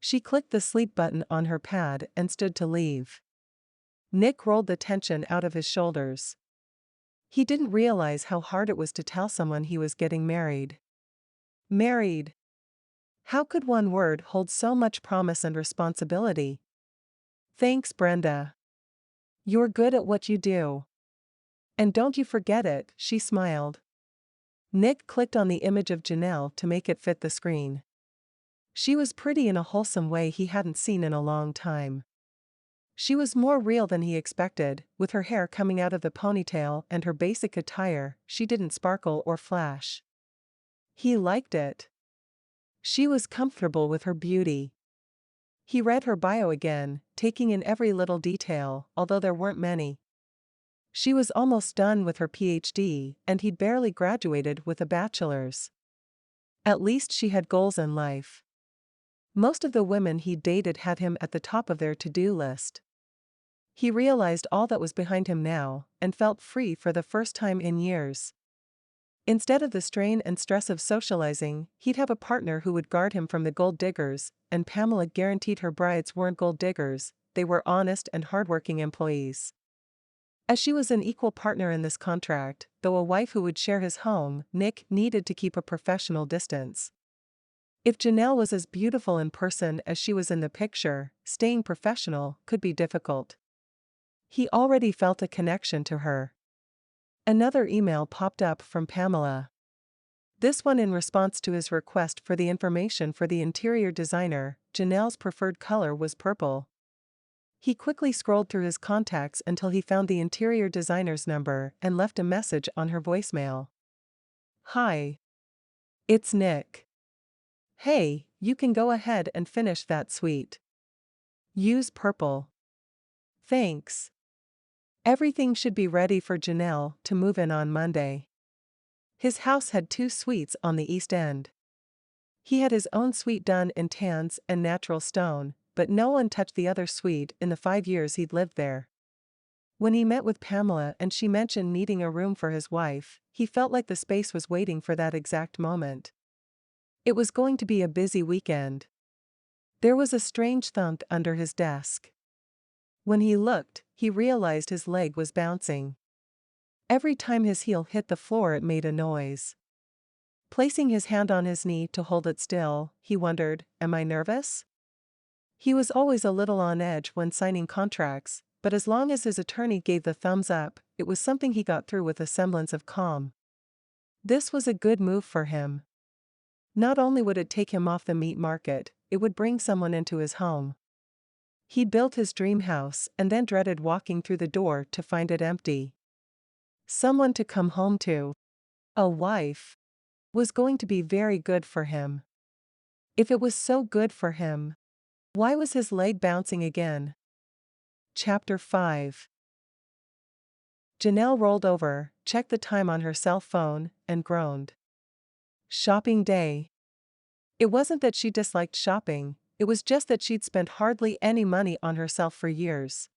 She clicked the sleep button on her pad and stood to leave. Nick rolled the tension out of his shoulders. He didn't realize how hard it was to tell someone he was getting married. Married. How could one word hold so much promise and responsibility? Thanks, Brenda. You're good at what you do. And don't you forget it, she smiled. Nick clicked on the image of Janelle to make it fit the screen. She was pretty in a wholesome way he hadn't seen in a long time. She was more real than he expected, with her hair coming out of the ponytail and her basic attire. She didn't sparkle or flash. He liked it. She was comfortable with her beauty. He read her bio again, taking in every little detail, although there weren't many. She was almost done with her PhD, and he'd barely graduated with a bachelor's. At least she had goals in life. Most of the women he dated had him at the top of their to-do list. He realized all that was behind him now, and felt free for the first time in years. Instead of the strain and stress of socializing, he'd have a partner who would guard him from the gold diggers, and Pamela guaranteed her brides weren't gold diggers, they were honest and hardworking employees. As she was an equal partner in this contract, though a wife who would share his home, Nick needed to keep a professional distance. If Janelle was as beautiful in person as she was in the picture, staying professional could be difficult. He already felt a connection to her. Another email popped up from Pamela. This one in response to his request for the information for the interior designer. Janelle's preferred color was purple. He quickly scrolled through his contacts until he found the interior designer's number and left a message on her voicemail. Hi. It's Nick. Hey, you can go ahead and finish that suite. Use purple. Thanks. Everything should be ready for Janelle to move in on Monday. His house had 2 suites on the East End. He had his own suite done in tans and natural stone, but no one touched the other suite in the 5 years he'd lived there. When he met with Pamela and she mentioned needing a room for his wife, he felt like the space was waiting for that exact moment. It was going to be a busy weekend. There was a strange thunk under his desk. When he looked, he realized his leg was bouncing. Every time his heel hit the floor it made a noise. Placing his hand on his knee to hold it still, he wondered, am I nervous? He was always a little on edge when signing contracts, but as long as his attorney gave the thumbs up, it was something he got through with a semblance of calm. This was a good move for him. Not only would it take him off the meat market, it would bring someone into his home. He'd built his dream house and then dreaded walking through the door to find it empty. Someone to come home to. A wife. Was going to be very good for him. If it was so good for him, why was his leg bouncing again? Chapter 5. Janelle rolled over, checked the time on her cell phone, and groaned. Shopping day. It wasn't that she disliked shopping, it was just that she'd spent hardly any money on herself for years.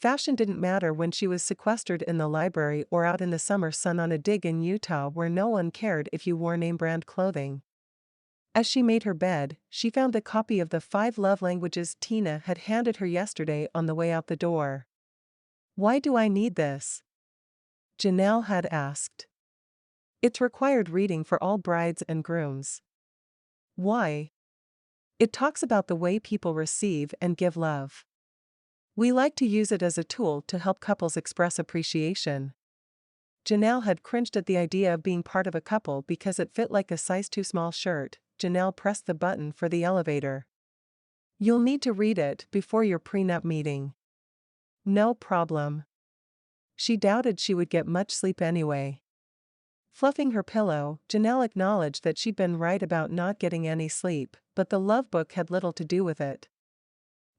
Fashion didn't matter when she was sequestered in the library or out in the summer sun on a dig in Utah where no one cared if you wore name-brand clothing. As she made her bed, she found the copy of the 5 love languages Tina had handed her yesterday on the way out the door. "Why do I need this?" Janelle had asked. "It's required reading for all brides and grooms." "Why?" "It talks about the way people receive and give love. We like to use it as a tool to help couples express appreciation." Janelle had cringed at the idea of being part of a couple because it fit like a size too small shirt. Janelle pressed the button for the elevator. "You'll need to read it before your prenup meeting." "No problem." She doubted she would get much sleep anyway. Fluffing her pillow, Janelle acknowledged that she'd been right about not getting any sleep, but the love book had little to do with it.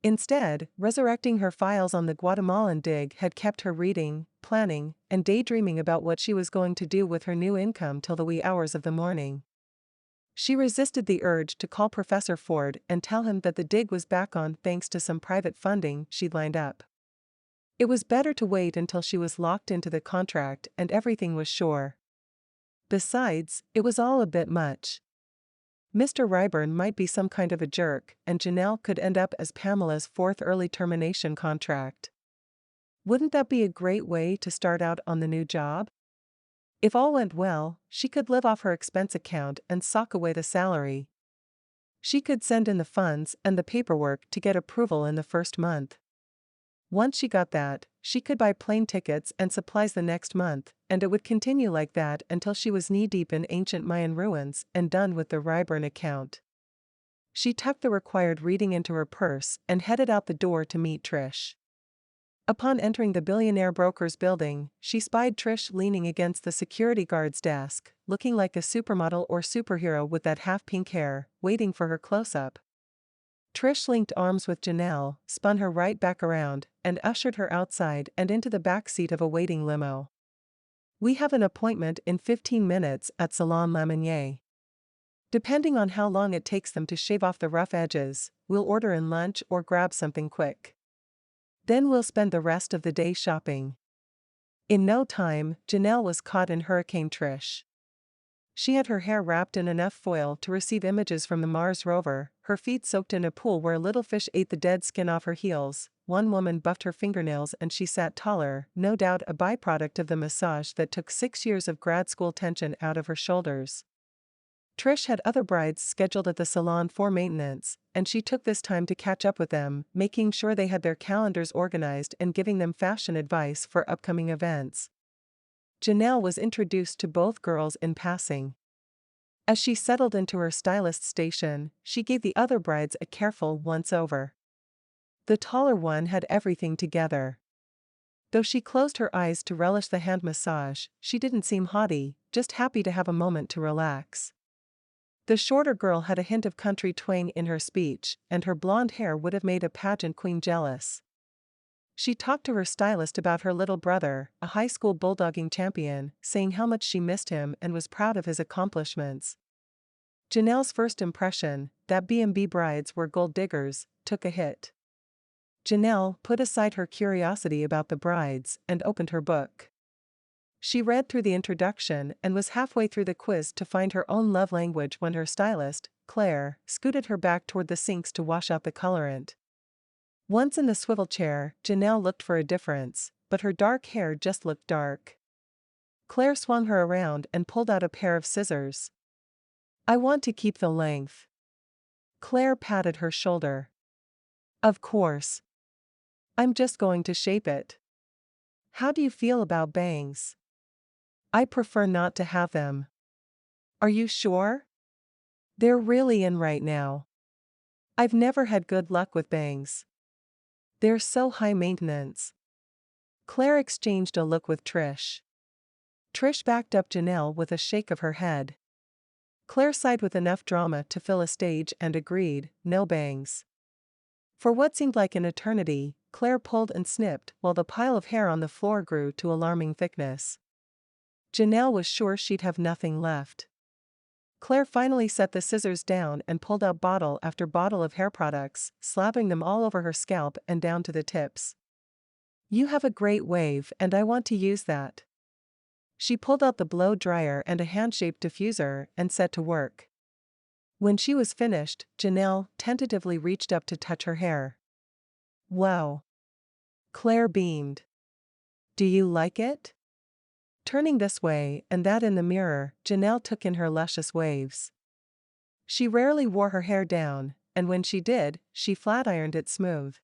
Instead, resurrecting her files on the Guatemalan dig had kept her reading, planning, and daydreaming about what she was going to do with her new income till the wee hours of the morning. She resisted the urge to call Professor Ford and tell him that the dig was back on thanks to some private funding she'd lined up. It was better to wait until she was locked into the contract and everything was sure. Besides, it was all a bit much. Mr. Ryburn might be some kind of a jerk, and Janelle could end up as Pamela's 4th early termination contract. Wouldn't that be a great way to start out on the new job? If all went well, she could live off her expense account and sock away the salary. She could send in the funds and the paperwork to get approval in the first month. Once she got that, she could buy plane tickets and supplies the next month, and it would continue like that until she was knee-deep in ancient Mayan ruins and done with the Ryburn account. She tucked the required reading into her purse and headed out the door to meet Trish. Upon entering the Billionaire Brokers building, she spied Trish leaning against the security guard's desk, looking like a supermodel or superhero with that half-pink hair, waiting for her close-up. Trish linked arms with Janelle, spun her right back around, and ushered her outside and into the back seat of a waiting limo. "We have an appointment in 15 minutes at Salon La Meunier. Depending on how long it takes them to shave off the rough edges, we'll order in lunch or grab something quick. Then we'll spend the rest of the day shopping." In no time, Janelle was caught in Hurricane Trish. She had her hair wrapped in enough foil to receive images from the Mars rover, her feet soaked in a pool where little fish ate the dead skin off her heels. One woman buffed her fingernails and she sat taller, no doubt a byproduct of the massage that took 6 years of grad school tension out of her shoulders. Trish had other brides scheduled at the salon for maintenance, and she took this time to catch up with them, making sure they had their calendars organized and giving them fashion advice for upcoming events. Janelle was introduced to both girls in passing. As she settled into her stylist's station, she gave the other brides a careful once-over. The taller one had everything together. Though she closed her eyes to relish the hand massage, she didn't seem haughty, just happy to have a moment to relax. The shorter girl had a hint of country twang in her speech, and her blonde hair would have made a pageant queen jealous. She talked to her stylist about her little brother, a high school bulldogging champion, saying how much she missed him and was proud of his accomplishments. Janelle's first impression, that B&B brides were gold diggers, took a hit. Janelle put aside her curiosity about the brides and opened her book. She read through the introduction and was halfway through the quiz to find her own love language when her stylist, Claire, scooted her back toward the sinks to wash out the colorant. Once in the swivel chair, Janelle looked for a difference, but her dark hair just looked dark. Claire swung her around and pulled out a pair of scissors. "I want to keep the length." Claire patted her shoulder. "Of course. I'm just going to shape it. How do you feel about bangs?" "I prefer not to have them." "Are you sure?" "They're really in right now. I've never had good luck with bangs. They're so high maintenance." Claire exchanged a look with Trish. Trish backed up Janelle with a shake of her head. Claire sighed with enough drama to fill a stage and agreed, "No bangs." For what seemed like an eternity, Claire pulled and snipped while the pile of hair on the floor grew to alarming thickness. Janelle was sure she'd have nothing left. Claire finally set the scissors down and pulled out bottle after bottle of hair products, slapping them all over her scalp and down to the tips. You have a great wave and I want to use that. She pulled out the blow dryer and a hand-shaped diffuser and set to work. When she was finished, Janelle tentatively reached up to touch her hair. Wow. Claire beamed. Do you like it? Turning this way and that in the mirror, Janelle took in her luscious waves. She rarely wore her hair down, and when she did, she flat-ironed it smooth.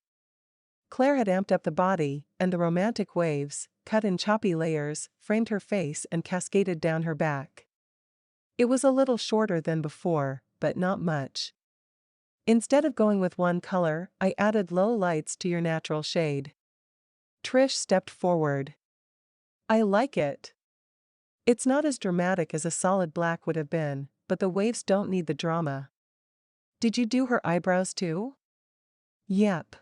Claire had amped up the body, and the romantic waves, cut in choppy layers, framed her face and cascaded down her back. It was a little shorter than before, but not much. Instead of going with one color, I added low lights to your natural shade. Trish stepped forward. I like it. It's not as dramatic as a solid black would have been, but the waves don't need the drama. Did you do her eyebrows too? Yep.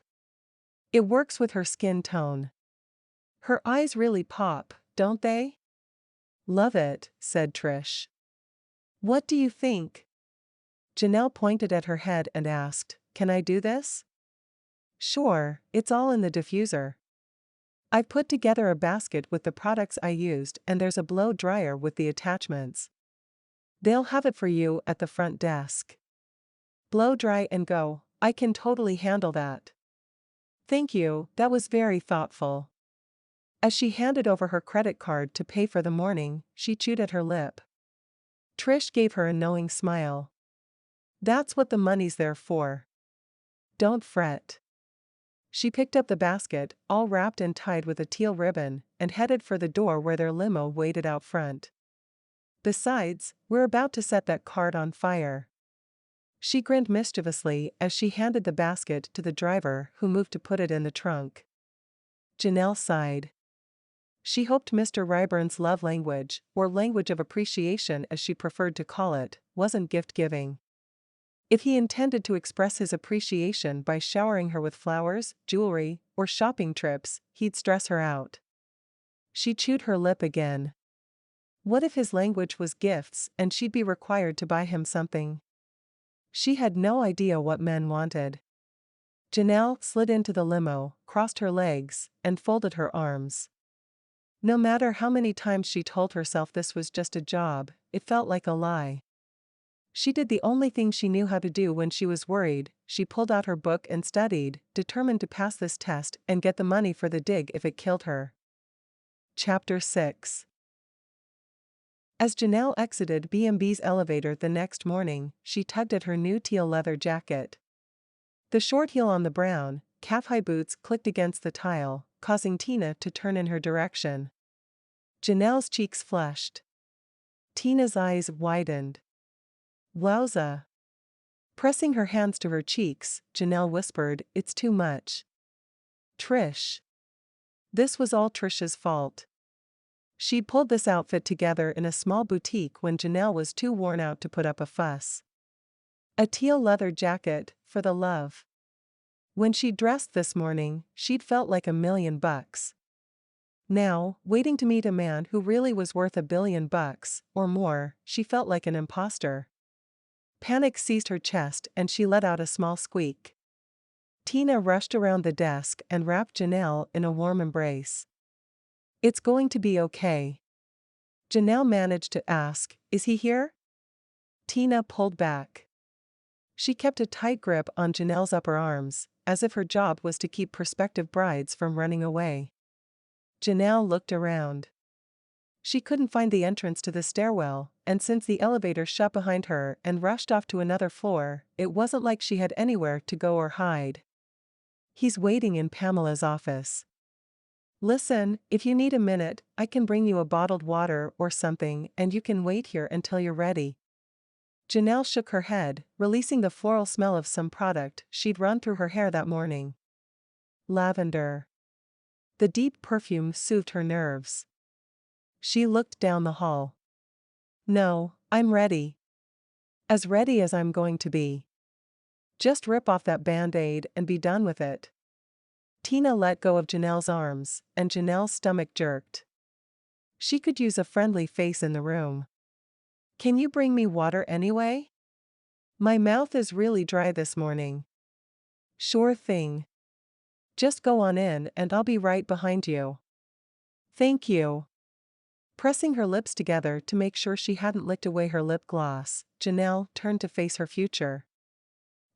It works with her skin tone. Her eyes really pop, don't they? Love it, said Trish. What do you think? Janelle pointed at her head and asked, Can I do this? Sure, it's all in the diffuser. I've put together a basket with the products I used and there's a blow dryer with the attachments. They'll have it for you at the front desk. Blow dry and go, I can totally handle that. Thank you, that was very thoughtful. As she handed over her credit card to pay for the morning, she chewed at her lip. Trish gave her a knowing smile. That's what the money's there for. Don't fret. She picked up the basket, all wrapped and tied with a teal ribbon, and headed for the door where their limo waited out front. Besides, we're about to set that card on fire. She grinned mischievously as she handed the basket to the driver who moved to put it in the trunk. Janelle sighed. She hoped Mr. Ryburn's love language, or language of appreciation as she preferred to call it, wasn't gift-giving. If he intended to express his appreciation by showering her with flowers, jewelry, or shopping trips, he'd stress her out. She chewed her lip again. What if his language was gifts and she'd be required to buy him something? She had no idea what men wanted. Janelle slid into the limo, crossed her legs, and folded her arms. No matter how many times she told herself this was just a job, it felt like a lie. She did the only thing she knew how to do when she was worried. She pulled out her book and studied, determined to pass this test and get the money for the dig if it killed her. Chapter 6. As Janelle exited B&B's elevator the next morning, she tugged at her new teal leather jacket. The short heel on the brown, calf-high boots clicked against the tile, causing Tina to turn in her direction. Janelle's cheeks flushed. Tina's eyes widened. Wowza. Pressing her hands to her cheeks, Janelle whispered, It's too much. Trish. This was all Trish's fault. She'd pulled this outfit together in a small boutique when Janelle was too worn out to put up a fuss. A teal leather jacket, for the love. When she dressed this morning, she'd felt like $1,000,000. Now, waiting to meet a man who really was worth $1,000,000,000, or more, she felt like an imposter. Panic seized her chest and she let out a small squeak. Tina rushed around the desk and wrapped Janelle in a warm embrace. It's going to be okay. Janelle managed to ask, Is he here? Tina pulled back. She kept a tight grip on Janelle's upper arms, as if her job was to keep prospective brides from running away. Janelle looked around. She couldn't find the entrance to the stairwell, and since the elevator shut behind her and rushed off to another floor, it wasn't like she had anywhere to go or hide. He's waiting in Pamela's office. Listen, if you need a minute, I can bring you a bottled water or something and you can wait here until you're ready. Janelle shook her head, releasing the floral smell of some product she'd run through her hair that morning. Lavender. The deep perfume soothed her nerves. She looked down the hall. No, I'm ready. As ready as I'm going to be. Just rip off that band-aid and be done with it. Tina let go of Janelle's arms, and Janelle's stomach jerked. She could use a friendly face in the room. Can you bring me water anyway? My mouth is really dry this morning. Sure thing. Just go on in and I'll be right behind you. Thank you. Pressing her lips together to make sure she hadn't licked away her lip gloss, Janelle turned to face her future.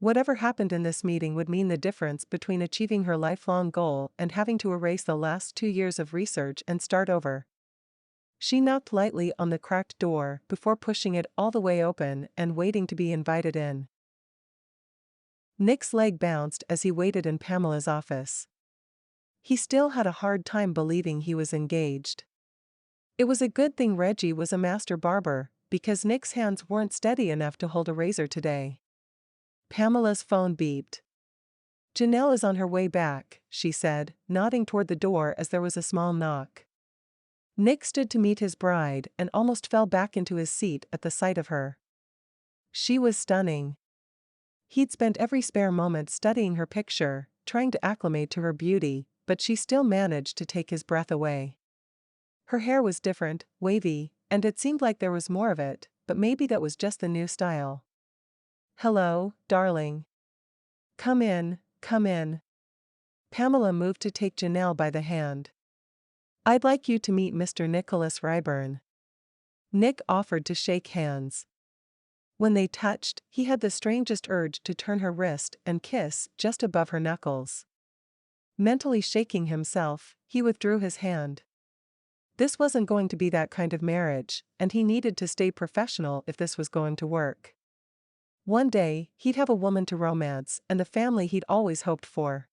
Whatever happened in this meeting would mean the difference between achieving her lifelong goal and having to erase the last 2 years of research and start over. She knocked lightly on the cracked door before pushing it all the way open and waiting to be invited in. Nick's leg bounced as he waited in Pamela's office. He still had a hard time believing he was engaged. It was a good thing Reggie was a master barber, because Nick's hands weren't steady enough to hold a razor today. Pamela's phone beeped. Janelle is on her way back, she said, nodding toward the door as there was a small knock. Nick stood to meet his bride and almost fell back into his seat at the sight of her. She was stunning. He'd spent every spare moment studying her picture, trying to acclimate to her beauty, but she still managed to take his breath away. Her hair was different, wavy, and it seemed like there was more of it, but maybe that was just the new style. "Hello, darling. Come in, come in." Pamela moved to take Janelle by the hand. "I'd like you to meet Mr. Nicholas Ryburn." Nick offered to shake hands. When they touched, he had the strangest urge to turn her wrist and kiss just above her knuckles. Mentally shaking himself, he withdrew his hand. This wasn't going to be that kind of marriage, and he needed to stay professional if this was going to work. One day, he'd have a woman to romance and the family he'd always hoped for.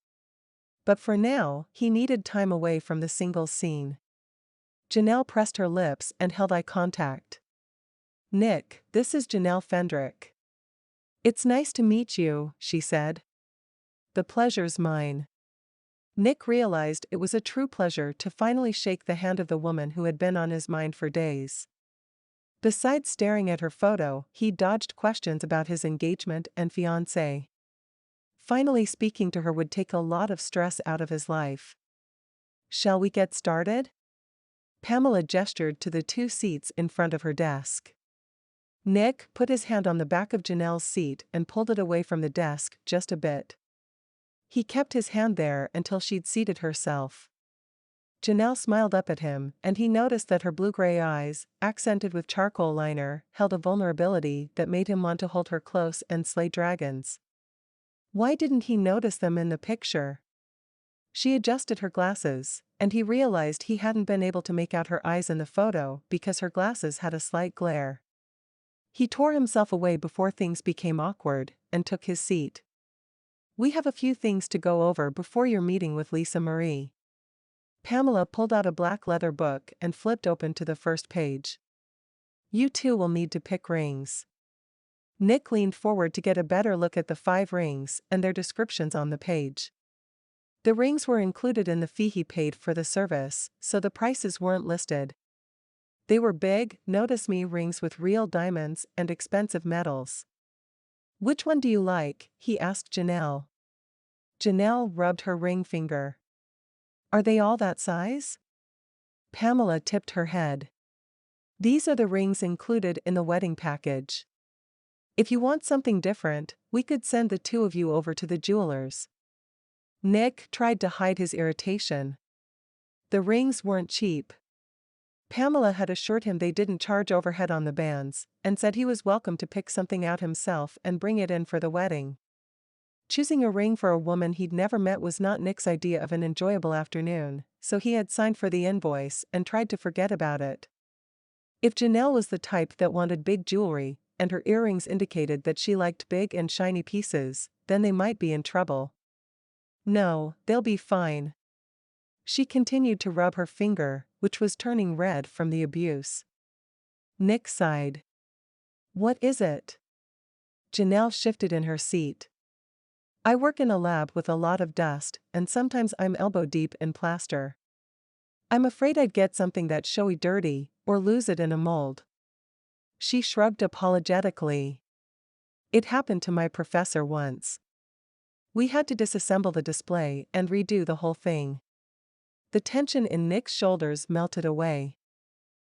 But for now, he needed time away from the singles scene. Janelle pressed her lips and held eye contact. "Nick, this is Janel Fendrick." "It's nice to meet you," she said. "The pleasure's mine." Nick realized it was a true pleasure to finally shake the hand of the woman who had been on his mind for days. Besides staring at her photo, he dodged questions about his engagement and fiancé. Finally speaking to her would take a lot of stress out of his life. "Shall we get started?" Pamela gestured to the 2 seats in front of her desk. Nick put his hand on the back of Janelle's seat and pulled it away from the desk just a bit. He kept his hand there until she'd seated herself. Janelle smiled up at him, and he noticed that her blue-gray eyes, accented with charcoal liner, held a vulnerability that made him want to hold her close and slay dragons. Why didn't he notice them in the picture? She adjusted her glasses, and he realized he hadn't been able to make out her eyes in the photo because her glasses had a slight glare. He tore himself away before things became awkward, and took his seat. "We have a few things to go over before your meeting with Lisa Marie." Pamela pulled out a black leather book and flipped open to the first page. "You two will need to pick rings." Nick leaned forward to get a better look at the 5 rings and their descriptions on the page. The rings were included in the fee he paid for the service, so the prices weren't listed. They were big, notice-me rings with real diamonds and expensive metals. "Which one do you like?" he asked Janelle. Janelle rubbed her ring finger. "Are they all that size?" Pamela tipped her head. "These are the rings included in the wedding package. If you want something different, we could send the 2 of you over to the jeweler's." Nick tried to hide his irritation. The rings weren't cheap. Pamela had assured him they didn't charge overhead on the bands, and said he was welcome to pick something out himself and bring it in for the wedding. Choosing a ring for a woman he'd never met was not Nick's idea of an enjoyable afternoon, so he had signed for the invoice and tried to forget about it. If Janelle was the type that wanted big jewelry, and her earrings indicated that she liked big and shiny pieces, then they might be in trouble. "No, they'll be fine." She continued to rub her finger, which was turning red from the abuse. Nick sighed. "What is it?" Janelle shifted in her seat. "I work in a lab with a lot of dust, and sometimes I'm elbow deep in plaster. I'm afraid I'd get something that's showy dirty, or lose it in a mold." She shrugged apologetically. "It happened to my professor once. We had to disassemble the display and redo the whole thing." The tension in Nick's shoulders melted away.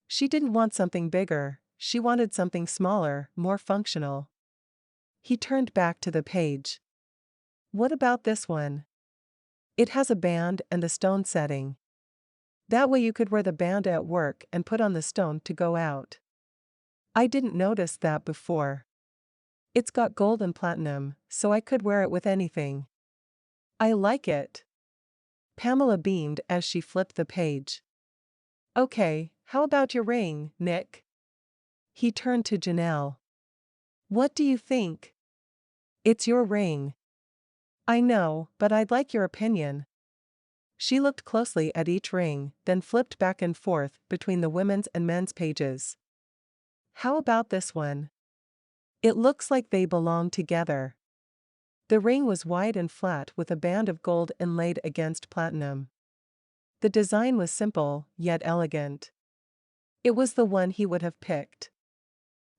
She didn't want something bigger, she wanted something smaller, more functional. He turned back to the page. "What about this one?" It has a band and the stone setting. That way you could wear the band at work and put on the stone to go out. I didn't notice that before. It's got gold and platinum, so I could wear it with anything. I like it. Pamela beamed as she flipped the page. Okay, how about your ring, Nick? He turned to Janelle. What do you think? It's your ring. I know, but I'd like your opinion. She looked closely at each ring, then flipped back and forth between the women's and men's pages. How about this one? It looks like they belong together. The ring was wide and flat with a band of gold inlaid against platinum. The design was simple, yet elegant. It was the one he would have picked.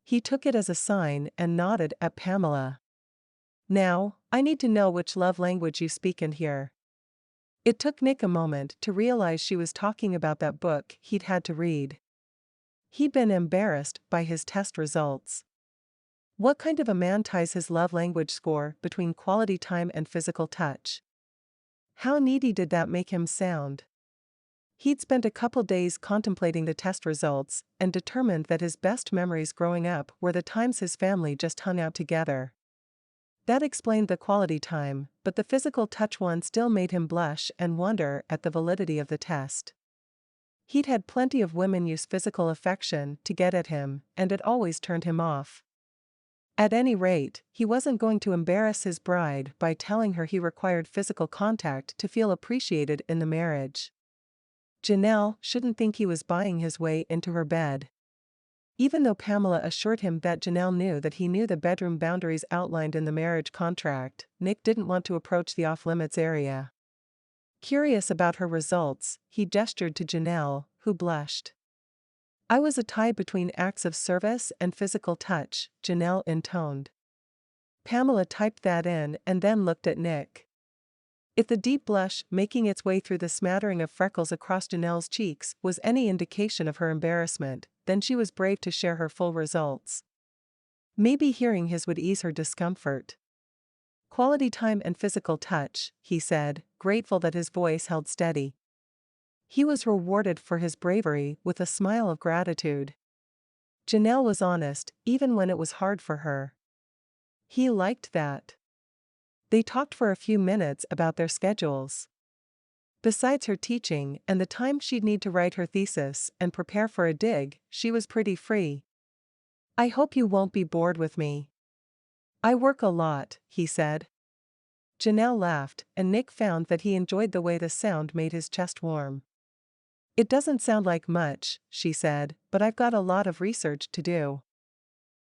He took it as a sign and nodded at Pamela. Now, I need to know which love language you speak in here. It took Nick a moment to realize she was talking about that book he'd had to read. He'd been embarrassed by his test results. What kind of a man ties his love language score between quality time and physical touch? How needy did that make him sound? He'd spent a couple days contemplating the test results and determined that his best memories growing up were the times his family just hung out together. That explained the quality time, but the physical touch one still made him blush and wonder at the validity of the test. He'd had plenty of women use physical affection to get at him, and it always turned him off. At any rate, he wasn't going to embarrass his bride by telling her he required physical contact to feel appreciated in the marriage. Janelle shouldn't think he was buying his way into her bed. Even though Pamela assured him that Janelle knew that he knew the bedroom boundaries outlined in the marriage contract, Nick didn't want to approach the off-limits area. Curious about her results, he gestured to Janelle, who blushed. I was a tie between acts of service and physical touch, Janelle intoned. Pamela typed that in and then looked at Nick. If the deep blush making its way through the smattering of freckles across Janelle's cheeks was any indication of her embarrassment, then she was brave to share her full results. Maybe hearing his would ease her discomfort. Quality time and physical touch, he said, grateful that his voice held steady. He was rewarded for his bravery with a smile of gratitude. Janelle was honest, even when it was hard for her. He liked that. They talked for a few minutes about their schedules. Besides her teaching and the time she'd need to write her thesis and prepare for a dig, she was pretty free. I hope you won't be bored with me. I work a lot, he said. Janelle laughed, and Nick found that he enjoyed the way the sound made his chest warm. It doesn't sound like much, she said, but I've got a lot of research to do.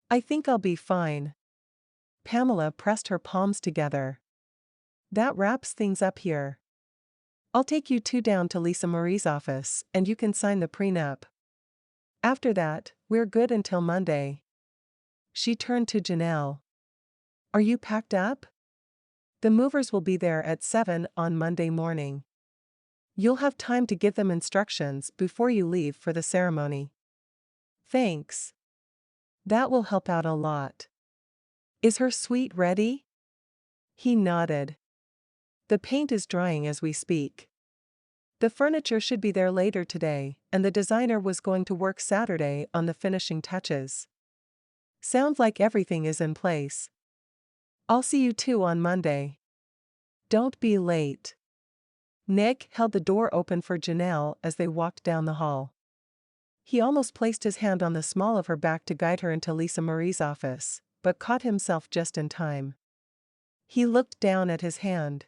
I think I'll be fine. Pamela pressed her palms together. That wraps things up here. I'll take you two down to Lisa Marie's office, and you can sign the prenup. After that, we're good until Monday. She turned to Janelle. Are you packed up? The movers will be there at 7 on Monday morning. You'll have time to give them instructions before you leave for the ceremony. Thanks. That will help out a lot. Is her suite ready? He nodded. The paint is drying as we speak. The furniture should be there later today, and the designer was going to work Saturday on the finishing touches. Sounds like everything is in place. I'll see you two on Monday. Don't be late. Nick held the door open for Janelle as they walked down the hall. He almost placed his hand on the small of her back to guide her into Lisa Marie's office, but caught himself just in time. He looked down at his hand.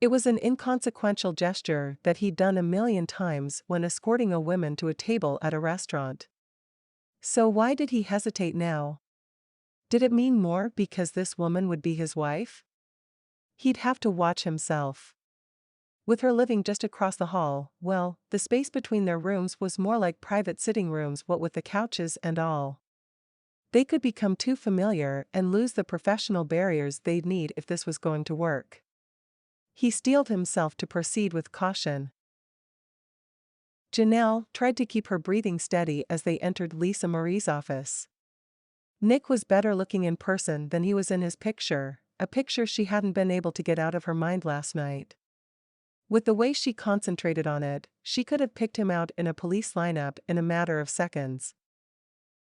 It was an inconsequential gesture that he'd done a million times when escorting a woman to a table at a restaurant. So why did he hesitate now? Did it mean more because this woman would be his wife? He'd have to watch himself. With her living just across the hall, well, the space between their rooms was more like private sitting rooms, what with the couches and all. They could become too familiar and lose the professional barriers they'd need if this was going to work. He steeled himself to proceed with caution. Janelle tried to keep her breathing steady as they entered Lisa Marie's office. Nick was better looking in person than he was in his picture, a picture she hadn't been able to get out of her mind last night. With the way she concentrated on it, she could have picked him out in a police lineup in a matter of seconds.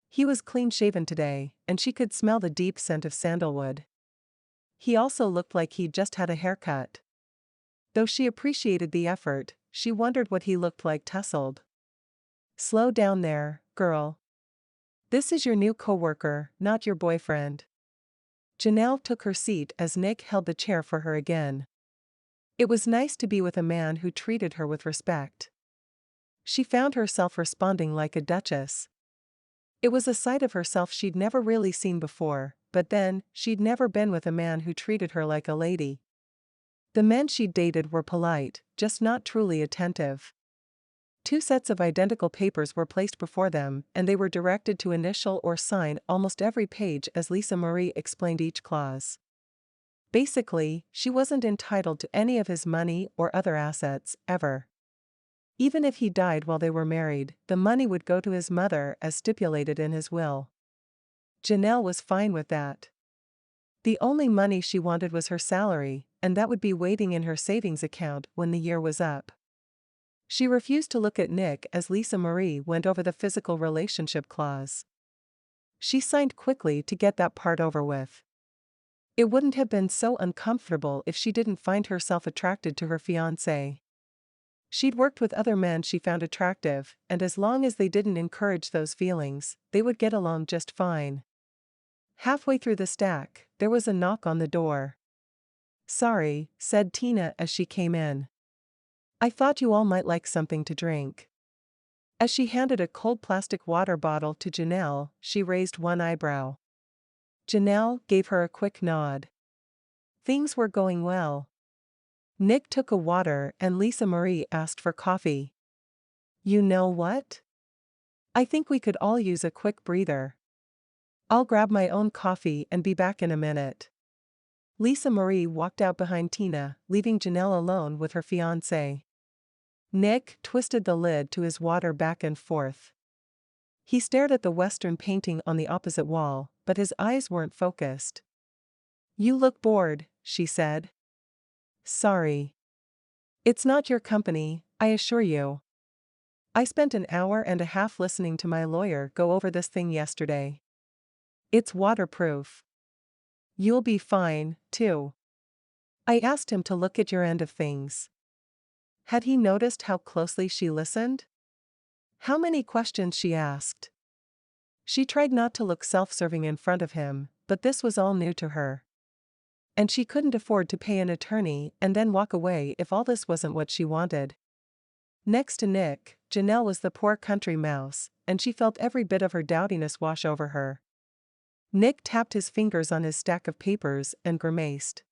He was clean-shaven today, and she could smell the deep scent of sandalwood. He also looked like he'd just had a haircut. Though she appreciated the effort, she wondered what he looked like tousled. "Slow down there, girl. This is your new coworker, not your boyfriend." Janelle took her seat as Nick held the chair for her again. It was nice to be with a man who treated her with respect. She found herself responding like a duchess. It was a side of herself she'd never really seen before, but then, she'd never been with a man who treated her like a lady. The men she'd dated were polite, just not truly attentive. 2 sets of identical papers were placed before them, and they were directed to initial or sign almost every page as Lisa Marie explained each clause. Basically, she wasn't entitled to any of his money or other assets, ever. Even if he died while they were married, the money would go to his mother as stipulated in his will. Janelle was fine with that. The only money she wanted was her salary, and that would be waiting in her savings account when the year was up. She refused to look at Nick as Lisa Marie went over the physical relationship clause. She signed quickly to get that part over with. It wouldn't have been so uncomfortable if she didn't find herself attracted to her fiancé. She'd worked with other men she found attractive, and as long as they didn't encourage those feelings, they would get along just fine. Halfway through the stack, there was a knock on the door. "Sorry," said Tina as she came in. "I thought you all might like something to drink." As she handed a cold plastic water bottle to Janelle, she raised one eyebrow. Janelle gave her a quick nod. Things were going well. Nick took a water and Lisa Marie asked for coffee. "You know what? I think we could all use a quick breather. I'll grab my own coffee and be back in a minute." Lisa Marie walked out behind Tina, leaving Janelle alone with her fiancé. Nick twisted the lid to his water back and forth. He stared at the Western painting on the opposite wall, but his eyes weren't focused. "You look bored," she said. "Sorry. It's not your company, I assure you. I spent an hour and a half listening to my lawyer go over this thing yesterday. It's waterproof. You'll be fine, too." I asked him to look at your end of things. Had he noticed how closely she listened? How many questions she asked? She tried not to look self-serving in front of him, but this was all new to her. And she couldn't afford to pay an attorney and then walk away if all this wasn't what she wanted. Next to Nick, Janelle was the poor country mouse, and she felt every bit of her dowdiness wash over her. Nick tapped his fingers on his stack of papers and grimaced.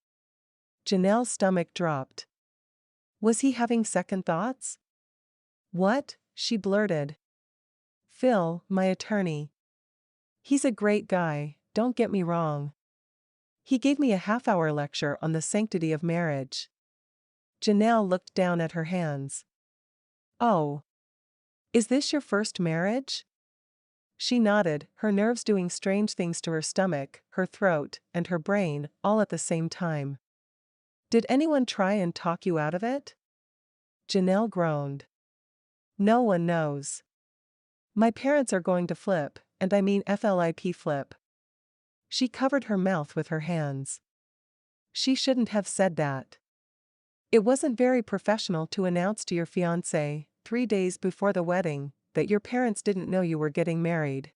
Janelle's stomach dropped. Was he having second thoughts? "What?" she blurted. "Phil, my attorney. He's a great guy, don't get me wrong. He gave me a half-hour lecture on the sanctity of marriage." Janelle looked down at her hands. "Oh. Is this your first marriage?" She nodded, her nerves doing strange things to her stomach, her throat, and her brain, all at the same time. "Did anyone try and talk you out of it?" Janelle groaned. "No one knows. My parents are going to flip, and I mean FLIP flip." She covered her mouth with her hands. She shouldn't have said that. It wasn't very professional to announce to your fiancé, 3 days before the wedding, that your parents didn't know you were getting married.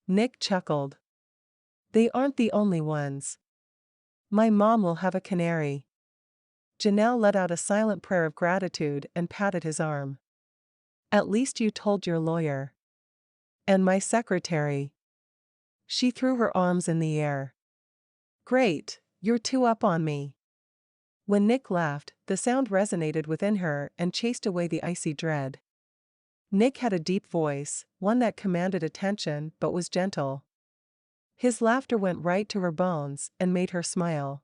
Nick chuckled. "They aren't the only ones. My mom will have a canary." Janelle let out a silent prayer of gratitude and patted his arm. "At least you told your lawyer. And my secretary." She threw her arms in the air. "Great, you're too up on me." When Nick laughed, the sound resonated within her and chased away the icy dread. Nick had a deep voice, one that commanded attention but was gentle. His laughter went right to her bones and made her smile.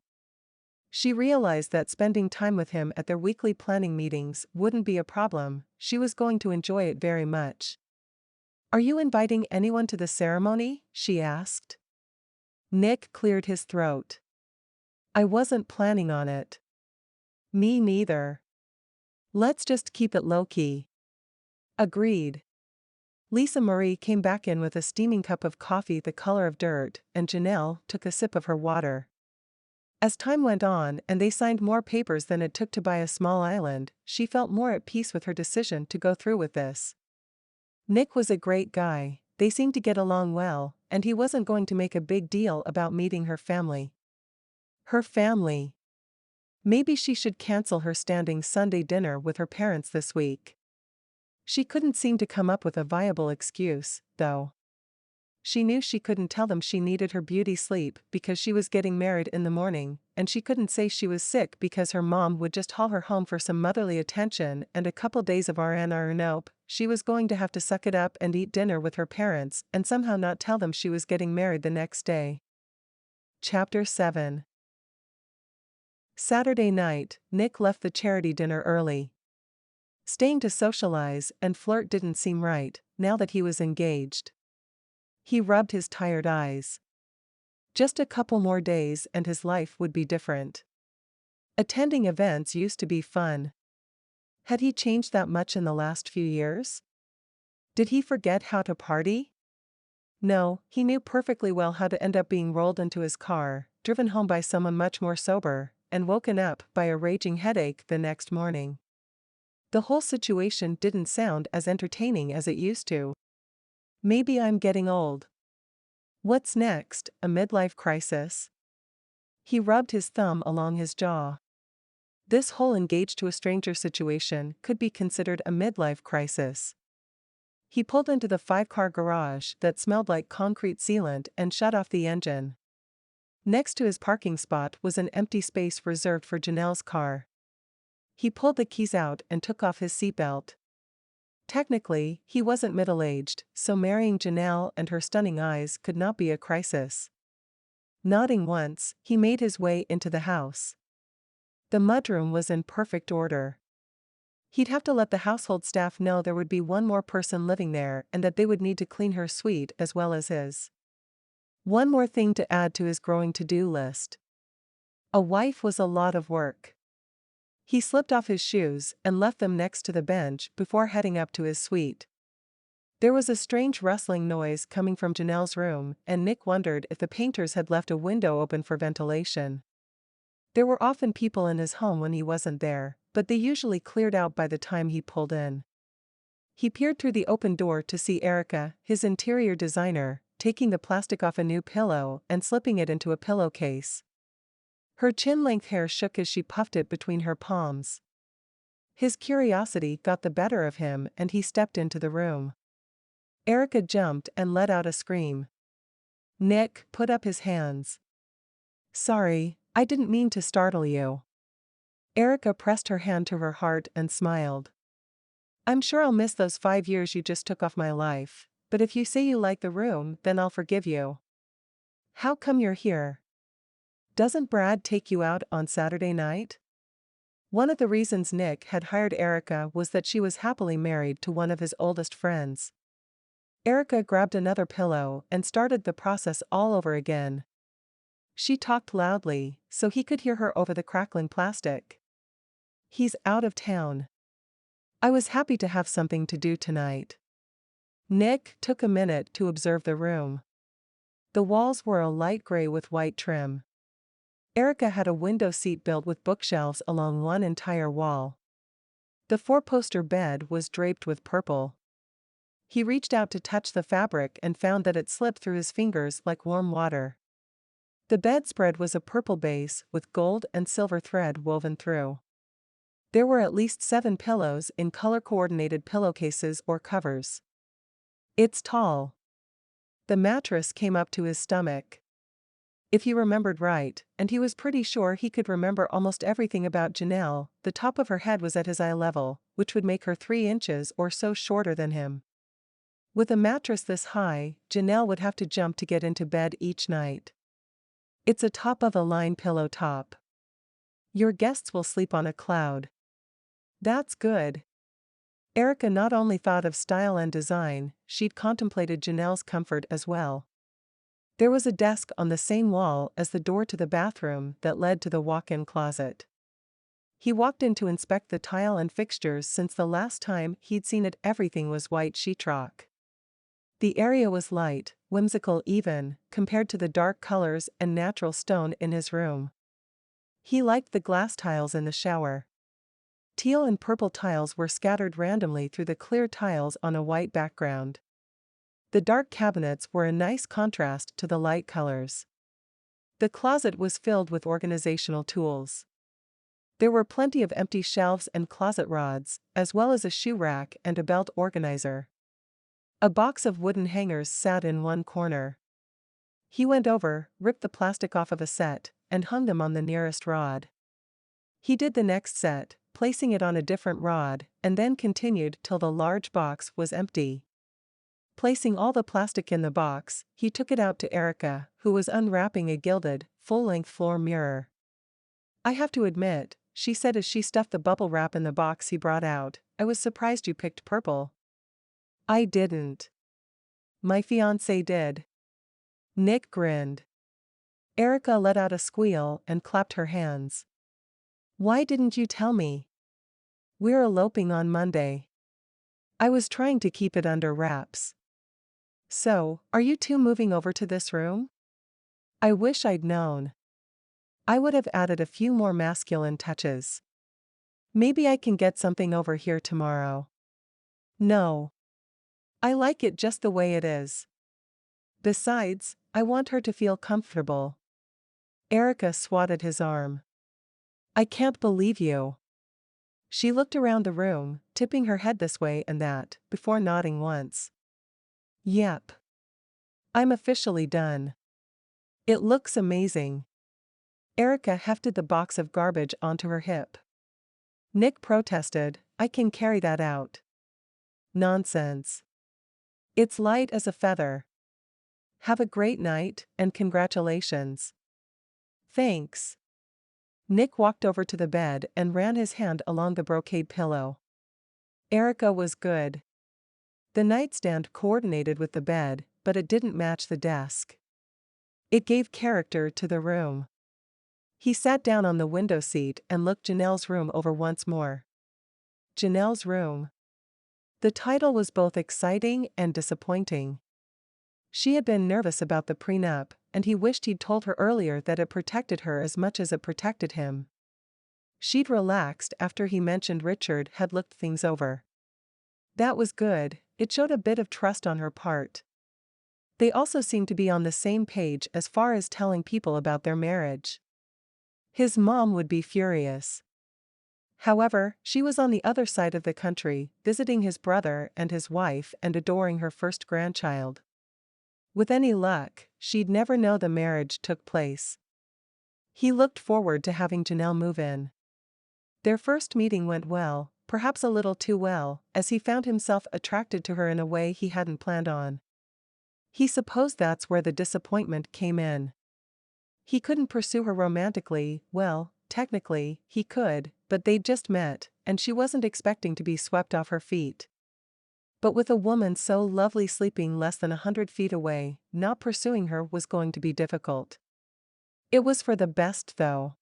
She realized that spending time with him at their weekly planning meetings wouldn't be a problem, she was going to enjoy it very much. "Are you inviting anyone to the ceremony?" she asked. Nick cleared his throat. "I wasn't planning on it." "Me neither. Let's just keep it low-key. Agreed. Lisa Marie came back in with a steaming cup of coffee the color of dirt, and Janelle took a sip of her water. As time went on and they signed more papers than it took to buy a small island, she felt more at peace with her decision to go through with this. Nick was a great guy, they seemed to get along well, and he wasn't going to make a big deal about meeting her family. Her family. Maybe she should cancel her standing Sunday dinner with her parents this week. She couldn't seem to come up with a viable excuse, though. She knew she couldn't tell them she needed her beauty sleep because she was getting married in the morning, and she couldn't say she was sick because her mom would just haul her home for some motherly attention and a couple days of R&R. Nope, she was going to have to suck it up and eat dinner with her parents and somehow not tell them she was getting married the next day. Chapter 7. Saturday night, Nick left the charity dinner early. Staying to socialize and flirt didn't seem right, now that he was engaged. He rubbed his tired eyes. Just a couple more days and his life would be different. Attending events used to be fun. Had he changed that much in the last few years? Did he forget how to party? No, he knew perfectly well how to end up being rolled into his car, driven home by someone much more sober, and woken up by a raging headache the next morning. The whole situation didn't sound as entertaining as it used to. Maybe I'm getting old. What's next, a midlife crisis? He rubbed his thumb along his jaw. This whole engaged to a stranger situation could be considered a midlife crisis. He pulled into the 5-car garage that smelled like concrete sealant and shut off the engine. Next to his parking spot was an empty space reserved for Janelle's car. He pulled the keys out and took off his seatbelt. Technically, he wasn't middle-aged, so marrying Janelle and her stunning eyes could not be a crisis. Nodding once, he made his way into the house. The mudroom was in perfect order. He'd have to let the household staff know there would be one more person living there and that they would need to clean her suite as well as his. One more thing to add to his growing to-do list. A wife was a lot of work. He slipped off his shoes and left them next to the bench before heading up to his suite. There was a strange rustling noise coming from Janelle's room, and Nick wondered if the painters had left a window open for ventilation. There were often people in his home when he wasn't there, but they usually cleared out by the time he pulled in. He peered through the open door to see Erica, his interior designer, taking the plastic off a new pillow and slipping it into a pillowcase. Her chin-length hair shook as she puffed it between her palms. His curiosity got the better of him and he stepped into the room. Erica jumped and let out a scream. Nick put up his hands. Sorry, I didn't mean to startle you. Erica pressed her hand to her heart and smiled. I'm sure I'll miss those 5 years you just took off my life, but if you say you like the room, then I'll forgive you. How come you're here? Doesn't Brad take you out on Saturday night? One of the reasons Nick had hired Erica was that she was happily married to one of his oldest friends. Erica grabbed another pillow and started the process all over again. She talked loudly, so he could hear her over the crackling plastic. He's out of town. I was happy to have something to do tonight. Nick took a minute to observe the room. The walls were a light gray with white trim. Erica had a window seat built with bookshelves along one entire wall. The 4-poster bed was draped with purple. He reached out to touch the fabric and found that it slipped through his fingers like warm water. The bedspread was a purple base with gold and silver thread woven through. There were at least 7 pillows in color-coordinated pillowcases or covers. It's tall. The mattress came up to his stomach. If he remembered right, and he was pretty sure he could remember almost everything about Janelle, the top of her head was at his eye level, which would make her 3 inches or so shorter than him. With a mattress this high, Janelle would have to jump to get into bed each night. It's a top-of-the-line pillow top. Your guests will sleep on a cloud. That's good. Erica not only thought of style and design, she'd contemplated Janelle's comfort as well. There was a desk on the same wall as the door to the bathroom that led to the walk-in closet. He walked in to inspect the tile and fixtures since the last time he'd seen it everything was white sheetrock. The area was light, whimsical even, compared to the dark colors and natural stone in his room. He liked the glass tiles in the shower. Teal and purple tiles were scattered randomly through the clear tiles on a white background. The dark cabinets were a nice contrast to the light colors. The closet was filled with organizational tools. There were plenty of empty shelves and closet rods, as well as a shoe rack and a belt organizer. A box of wooden hangers sat in one corner. He went over, ripped the plastic off of a set, and hung them on the nearest rod. He did the next set, placing it on a different rod, and then continued till the large box was empty. Placing all the plastic in the box, he took it out to Erica, who was unwrapping a gilded, full-length floor mirror. "I have to admit," she said as she stuffed the bubble wrap in the box he brought out, "I was surprised you picked purple." "I didn't. My fiancé did." Nick grinned. Erica let out a squeal and clapped her hands. "Why didn't you tell me? We're eloping on Monday." "I was trying to keep it under wraps." "So, are you two moving over to this room?" "I wish I'd known. I would have added a few more masculine touches. Maybe I can get something over here tomorrow." "No. I like it just the way it is. Besides, I want her to feel comfortable." Erica swatted his arm. "I can't believe you." She looked around the room, tipping her head this way and that, before nodding once. "Yep. I'm officially done. It looks amazing." Erica hefted the box of garbage onto her hip. Nick protested, "I can carry that out." "Nonsense. It's light as a feather. Have a great night, and congratulations." "Thanks." Nick walked over to the bed and ran his hand along the brocade pillow. Erica was good. The nightstand coordinated with the bed, but it didn't match the desk. It gave character to the room. He sat down on the window seat and looked Janelle's room over once more. Janelle's room. The title was both exciting and disappointing. She had been nervous about the prenup, and he wished he'd told her earlier that it protected her as much as it protected him. She'd relaxed after he mentioned Richard had looked things over. That was good, it showed a bit of trust on her part. They also seemed to be on the same page as far as telling people about their marriage. His mom would be furious. However, she was on the other side of the country, visiting his brother and his wife and adoring her first grandchild. With any luck, she'd never know the marriage took place. He looked forward to having Janelle move in. Their first meeting went well, perhaps a little too well, as he found himself attracted to her in a way he hadn't planned on. He supposed that's where the disappointment came in. He couldn't pursue her romantically. Well, technically, he could, but they'd just met, and she wasn't expecting to be swept off her feet. But with a woman so lovely sleeping less than 100 feet away, not pursuing her was going to be difficult. It was for the best though.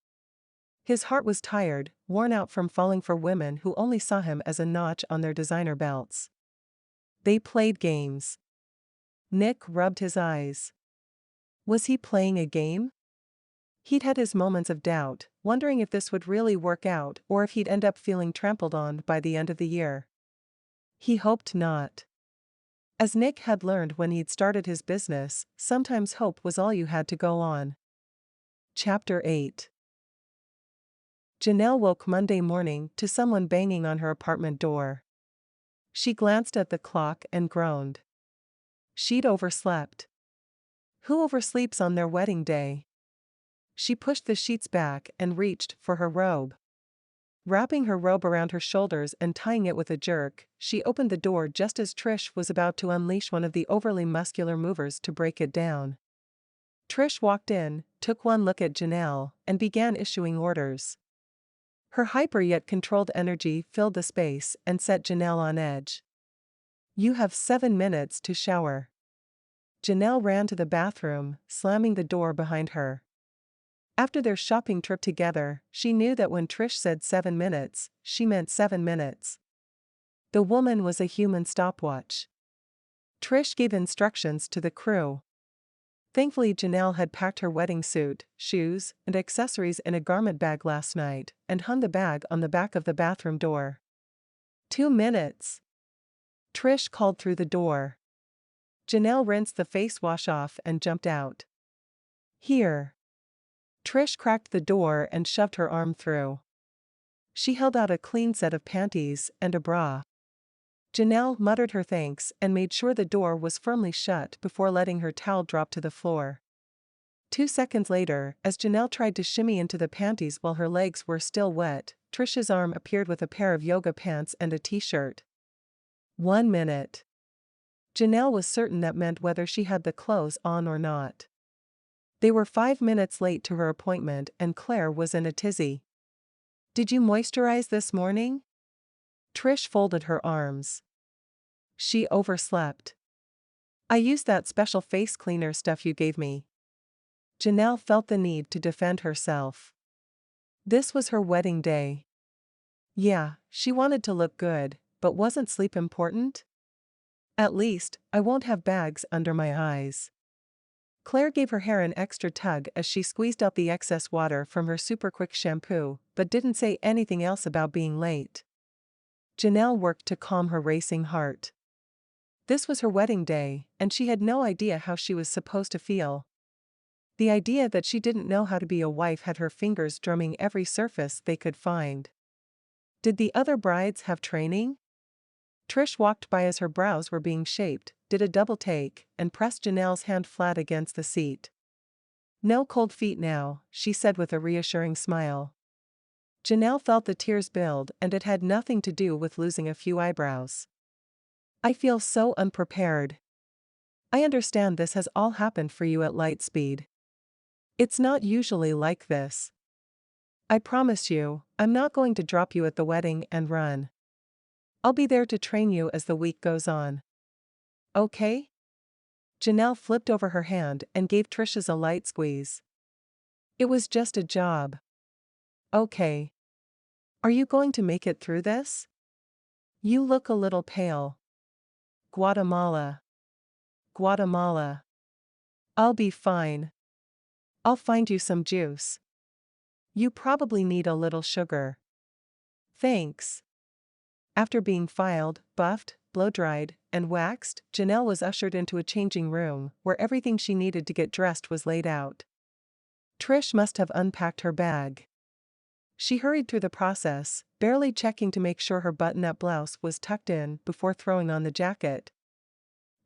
His heart was tired, worn out from falling for women who only saw him as a notch on their designer belts. They played games. Nick rubbed his eyes. Was he playing a game? He'd had his moments of doubt, wondering if this would really work out or if he'd end up feeling trampled on by the end of the year. He hoped not. As Nick had learned when he'd started his business, sometimes hope was all you had to go on. Chapter 8. Janelle woke Monday morning to someone banging on her apartment door. She glanced at the clock and groaned. She'd overslept. Who oversleeps on their wedding day? She pushed the sheets back and reached for her robe. Wrapping her robe around her shoulders and tying it with a jerk, she opened the door just as Trish was about to unleash one of the overly muscular movers to break it down. Trish walked in, took one look at Janelle, and began issuing orders. Her hyper yet controlled energy filled the space and set Janelle on edge. "You have 7 minutes to shower." Janelle ran to the bathroom, slamming the door behind her. After their shopping trip together, she knew that when Trish said 7 minutes, she meant 7 minutes. The woman was a human stopwatch. Trish gave instructions to the crew. Thankfully, Janelle had packed her wedding suit, shoes, and accessories in a garment bag last night and hung the bag on the back of the bathroom door. 2 minutes. Trish called through the door. Janelle rinsed the face wash off and jumped out. Here. Trish cracked the door and shoved her arm through. She held out a clean set of panties and a bra. Janelle muttered her thanks and made sure the door was firmly shut before letting her towel drop to the floor. 2 seconds later, as Janelle tried to shimmy into the panties while her legs were still wet, Trish's arm appeared with a pair of yoga pants and a t-shirt. 1 minute. Janelle was certain that meant whether she had the clothes on or not. They were 5 minutes late to her appointment and Claire was in a tizzy. Did you moisturize this morning? Trish folded her arms. She overslept. I used that special face cleaner stuff you gave me. Janelle felt the need to defend herself. This was her wedding day. Yeah, she wanted to look good, but wasn't sleep important? At least, I won't have bags under my eyes. Claire gave her hair an extra tug as she squeezed out the excess water from her super quick shampoo, but didn't say anything else about being late. Janelle worked to calm her racing heart. This was her wedding day, and she had no idea how she was supposed to feel. The idea that she didn't know how to be a wife had her fingers drumming every surface they could find. Did the other brides have training? Trish walked by as her brows were being shaped, did a double take, and pressed Janelle's hand flat against the seat. No cold feet now, she said with a reassuring smile. Janelle felt the tears build, and it had nothing to do with losing a few eyebrows. I feel so unprepared. I understand this has all happened for you at light speed. It's not usually like this. I promise you, I'm not going to drop you at the wedding and run. I'll be there to train you as the week goes on. Okay? Janelle flipped over her hand and gave Trish's a light squeeze. It was just a job. Okay. Are you going to make it through this? You look a little pale. Guatemala. Guatemala. I'll be fine. I'll find you some juice. You probably need a little sugar. Thanks. After being filed, buffed, blow-dried, and waxed, Janelle was ushered into a changing room, where everything she needed to get dressed was laid out. Trish must have unpacked her bag. She hurried through the process, barely checking to make sure her button-up blouse was tucked in before throwing on the jacket.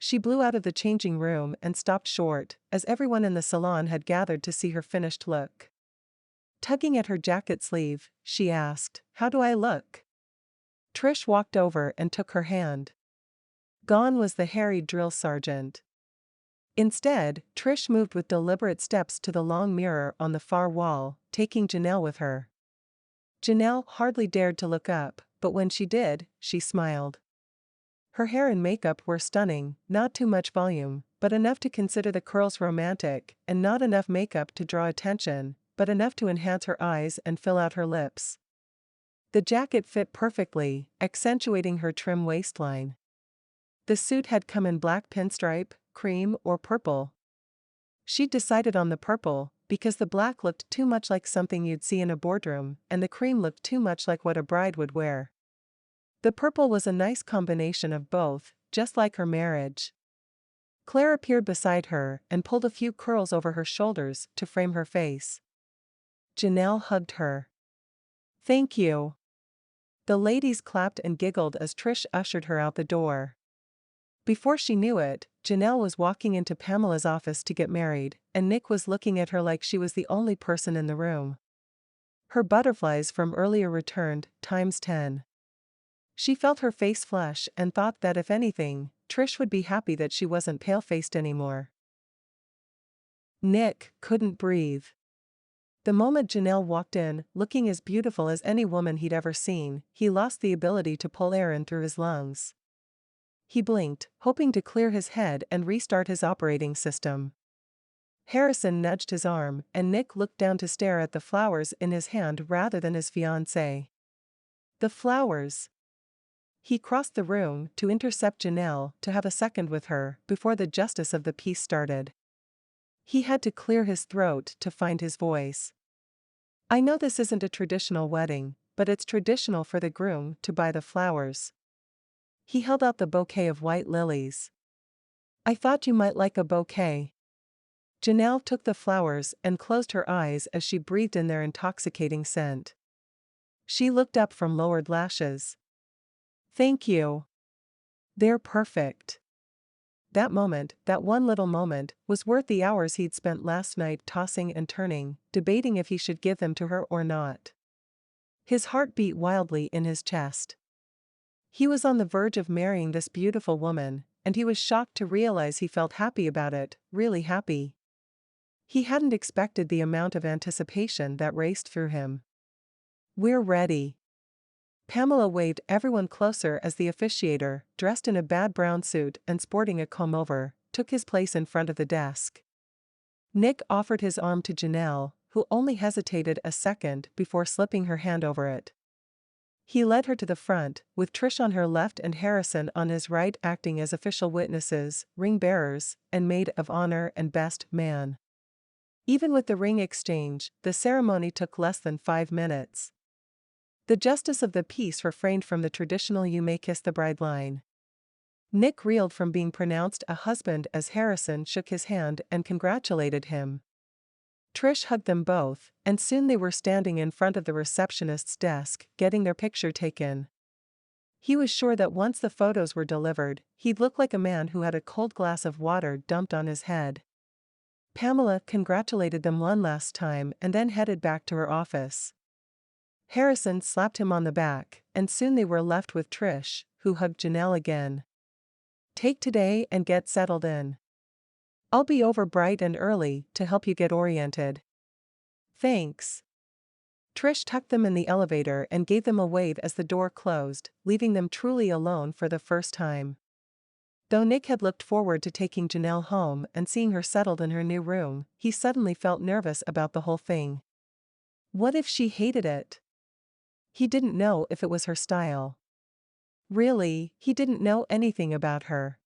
She blew out of the changing room and stopped short, as everyone in the salon had gathered to see her finished look. Tugging at her jacket sleeve, she asked, "How do I look?" Trish walked over and took her hand. Gone was the hairy drill sergeant. Instead, Trish moved with deliberate steps to the long mirror on the far wall, taking Janelle with her. Janelle hardly dared to look up, but when she did, she smiled. Her hair and makeup were stunning, not too much volume, but enough to consider the curls romantic, and not enough makeup to draw attention, but enough to enhance her eyes and fill out her lips. The jacket fit perfectly, accentuating her trim waistline. The suit had come in black pinstripe, cream, or purple. She'd decided on the purple, because the black looked too much like something you'd see in a boardroom, and the cream looked too much like what a bride would wear. The purple was a nice combination of both, just like her marriage. Claire appeared beside her and pulled a few curls over her shoulders to frame her face. Janelle hugged her. Thank you. The ladies clapped and giggled as Trish ushered her out the door. Before she knew it, Janelle was walking into Pamela's office to get married, and Nick was looking at her like she was the only person in the room. Her butterflies from earlier returned, times 10. She felt her face flush and thought that if anything, Trish would be happy that she wasn't pale-faced anymore. Nick couldn't breathe. The moment Janelle walked in, looking as beautiful as any woman he'd ever seen, he lost the ability to pull air in through his lungs. He blinked, hoping to clear his head and restart his operating system. Harrison nudged his arm, and Nick looked down to stare at the flowers in his hand rather than his fiancée. The flowers. He crossed the room to intercept Janelle to have a second with her before the justice of the peace started. He had to clear his throat to find his voice. I know this isn't a traditional wedding, but it's traditional for the groom to buy the flowers. He held out the bouquet of white lilies. I thought you might like a bouquet. Janelle took the flowers and closed her eyes as she breathed in their intoxicating scent. She looked up from lowered lashes. Thank you. They're perfect. That moment, that one little moment, was worth the hours he'd spent last night tossing and turning, debating if he should give them to her or not. His heart beat wildly in his chest. He was on the verge of marrying this beautiful woman, and he was shocked to realize he felt happy about it, really happy. He hadn't expected the amount of anticipation that raced through him. We're ready. Pamela waved everyone closer as the officiator, dressed in a bad brown suit and sporting a comb-over, took his place in front of the desk. Nick offered his arm to Janelle, who only hesitated a second before slipping her hand over it. He led her to the front, with Trish on her left and Harrison on his right acting as official witnesses, ring-bearers, and maid of honor and best man. Even with the ring exchange, the ceremony took less than 5 minutes. The justice of the peace refrained from the traditional "you may kiss the bride" line. Nick reeled from being pronounced a husband as Harrison shook his hand and congratulated him. Trish hugged them both, and soon they were standing in front of the receptionist's desk, getting their picture taken. He was sure that once the photos were delivered, he'd look like a man who had a cold glass of water dumped on his head. Pamela congratulated them one last time and then headed back to her office. Harrison slapped him on the back, and soon they were left with Trish, who hugged Janelle again. Take today and get settled in. I'll be over bright and early to help you get oriented. Thanks. Trish tucked them in the elevator and gave them a wave as the door closed, leaving them truly alone for the first time. Though Nick had looked forward to taking Janelle home and seeing her settled in her new room, he suddenly felt nervous about the whole thing. What if she hated it? He didn't know if it was her style. Really, he didn't know anything about her.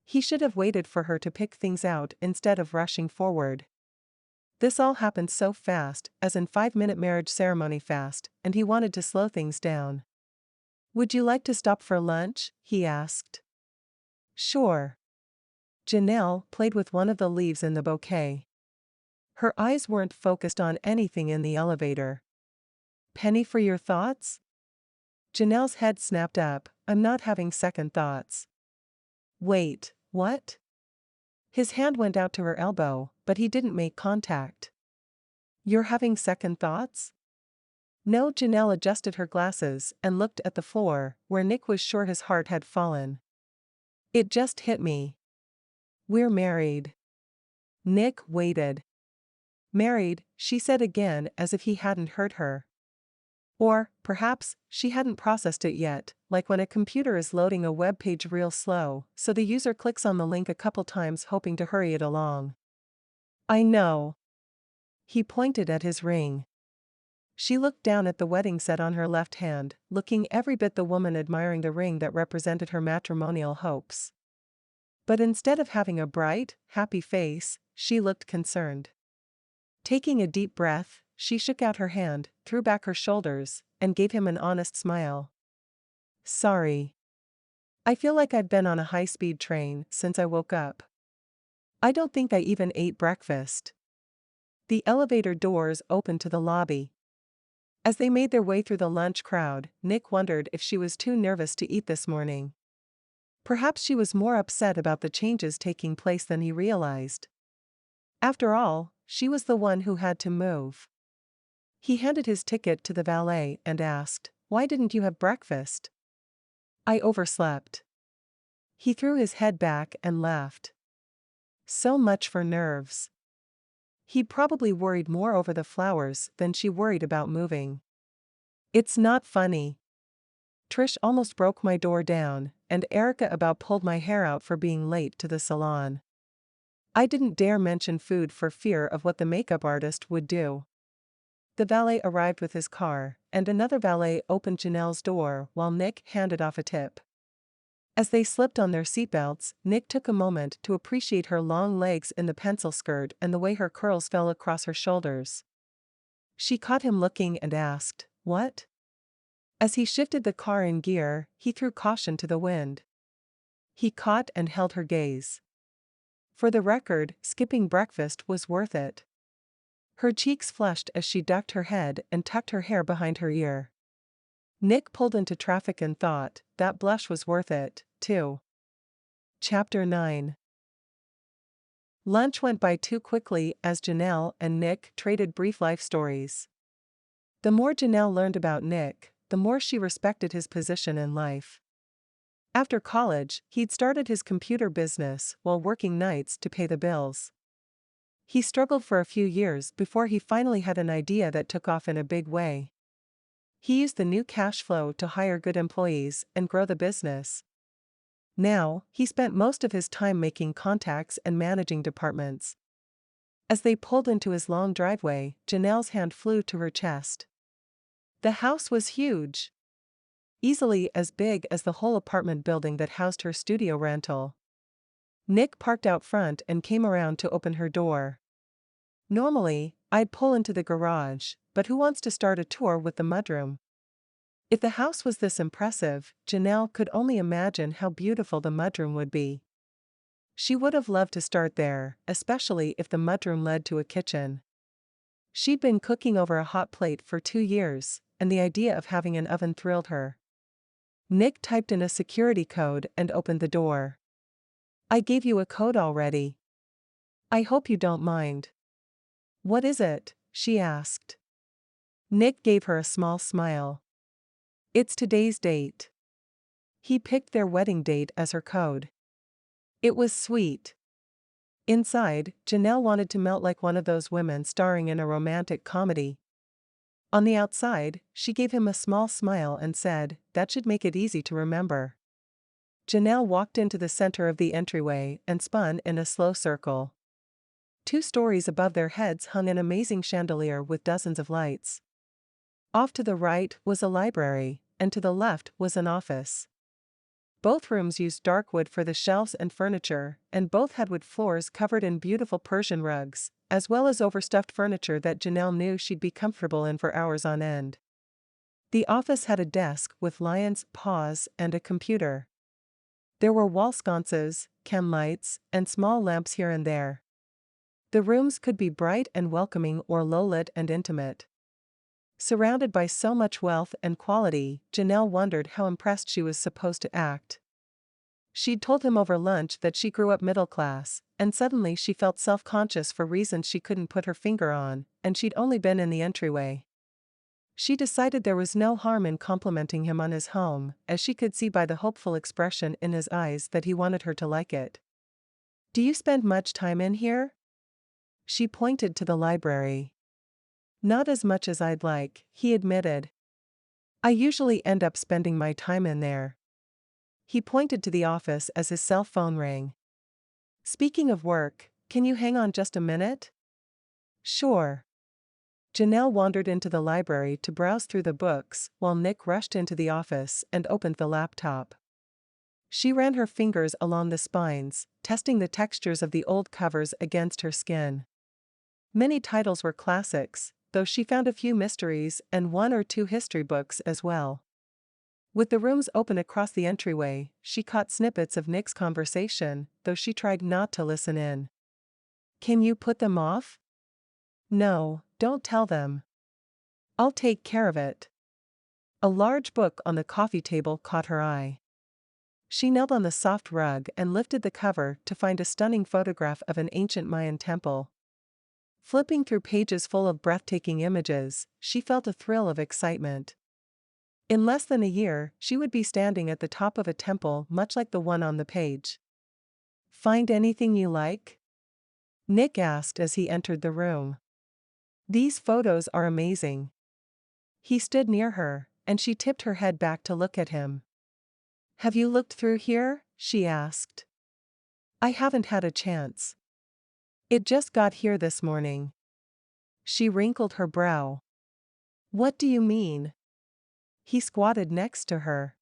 He should have waited for her to pick things out instead of rushing forward. This all happened so fast, as in 5-minute marriage ceremony fast, and he wanted to slow things down. Would you like to stop for lunch? He asked. Sure. Janelle played with one of the leaves in the bouquet. Her eyes weren't focused on anything in the elevator. Penny for your thoughts? Janelle's head snapped up. I'm not having second thoughts. Wait, what? His hand went out to her elbow, but he didn't make contact. You're having second thoughts? No. Janelle adjusted her glasses and looked at the floor, where Nick was sure his heart had fallen. It just hit me. We're married. Nick waited. Married, she said again as if he hadn't heard her. Or, perhaps, she hadn't processed it yet, like when a computer is loading a web page real slow, so the user clicks on the link a couple times hoping to hurry it along. I know. He pointed at his ring. She looked down at the wedding set on her left hand, looking every bit the woman admiring the ring that represented her matrimonial hopes. But instead of having a bright, happy face, she looked concerned. Taking a deep breath, she shook out her hand, threw back her shoulders, and gave him an honest smile. Sorry. I feel like I've been on a high-speed train since I woke up. I don't think I even ate breakfast. The elevator doors opened to the lobby. As they made their way through the lunch crowd, Nick wondered if she was too nervous to eat this morning. Perhaps she was more upset about the changes taking place than he realized. After all, she was the one who had to move. He handed his ticket to the valet and asked, "Why didn't you have breakfast?" I overslept. He threw his head back and laughed. So much for nerves. He'd probably worried more over the flowers than she worried about moving. It's not funny. Trish almost broke my door down, and Erica about pulled my hair out for being late to the salon. I didn't dare mention food for fear of what the makeup artist would do. The valet arrived with his car, and another valet opened Janelle's door while Nick handed off a tip. As they slipped on their seatbelts, Nick took a moment to appreciate her long legs in the pencil skirt and the way her curls fell across her shoulders. She caught him looking and asked, "What?" As he shifted the car in gear, he threw caution to the wind. He caught and held her gaze. For the record, skipping breakfast was worth it. Her cheeks flushed as she ducked her head and tucked her hair behind her ear. Nick pulled into traffic and thought, that blush was worth it, too. Chapter 9. Lunch went by too quickly as Janelle and Nick traded brief life stories. The more Janelle learned about Nick, the more she respected his position in life. After college, he'd started his computer business while working nights to pay the bills. He struggled for a few years before he finally had an idea that took off in a big way. He used the new cash flow to hire good employees and grow the business. Now, he spent most of his time making contacts and managing departments. As they pulled into his long driveway, Janelle's hand flew to her chest. The house was huge. Easily as big as the whole apartment building that housed her studio rental. Nick parked out front and came around to open her door. Normally, I'd pull into the garage, but who wants to start a tour with the mudroom? If the house was this impressive, Janelle could only imagine how beautiful the mudroom would be. She would have loved to start there, especially if the mudroom led to a kitchen. She'd been cooking over a hot plate for 2 years, and the idea of having an oven thrilled her. Nick typed in a security code and opened the door. "I gave you a code already. I hope you don't mind." "What is it?" she asked. Nick gave her a small smile. "It's today's date." He picked their wedding date as her code. It was sweet. Inside, Janelle wanted to melt like one of those women starring in a romantic comedy. On the outside, she gave him a small smile and said, "That should make it easy to remember." Janelle walked into the center of the entryway and spun in a slow circle. 2 stories above their heads hung an amazing chandelier with dozens of lights. Off to the right was a library, and to the left was an office. Both rooms used dark wood for the shelves and furniture, and both had wood floors covered in beautiful Persian rugs, as well as overstuffed furniture that Janelle knew she'd be comfortable in for hours on end. The office had a desk with lion's paws and a computer. There were wall sconces, cam lights, and small lamps here and there. The rooms could be bright and welcoming or low-lit and intimate. Surrounded by so much wealth and quality, Janelle wondered how impressed she was supposed to act. She'd told him over lunch that she grew up middle class, and suddenly she felt self-conscious for reasons she couldn't put her finger on, and she'd only been in the entryway. She decided there was no harm in complimenting him on his home, as she could see by the hopeful expression in his eyes that he wanted her to like it. "Do you spend much time in here?" She pointed to the library. "Not as much as I'd like," he admitted. "I usually end up spending my time in there." He pointed to the office as his cell phone rang. "Speaking of work, can you hang on just a minute?" "Sure." Janelle wandered into the library to browse through the books, while Nick rushed into the office and opened the laptop. She ran her fingers along the spines, testing the textures of the old covers against her skin. Many titles were classics, though she found a few mysteries and 1 or 2 history books as well. With the rooms open across the entryway, she caught snippets of Nick's conversation, though she tried not to listen in. "Can you put them off?" "No, don't tell them. I'll take care of it." A large book on the coffee table caught her eye. She knelt on the soft rug and lifted the cover to find a stunning photograph of an ancient Mayan temple. Flipping through pages full of breathtaking images, she felt a thrill of excitement. In less than a year, she would be standing at the top of a temple much like the one on the page. "Find anything you like?" Nick asked as he entered the room. "These photos are amazing." He stood near her, and she tipped her head back to look at him. "Have you looked through here?" she asked. "I haven't had a chance." It just got here this morning. She wrinkled her brow. What do you mean? He squatted next to her.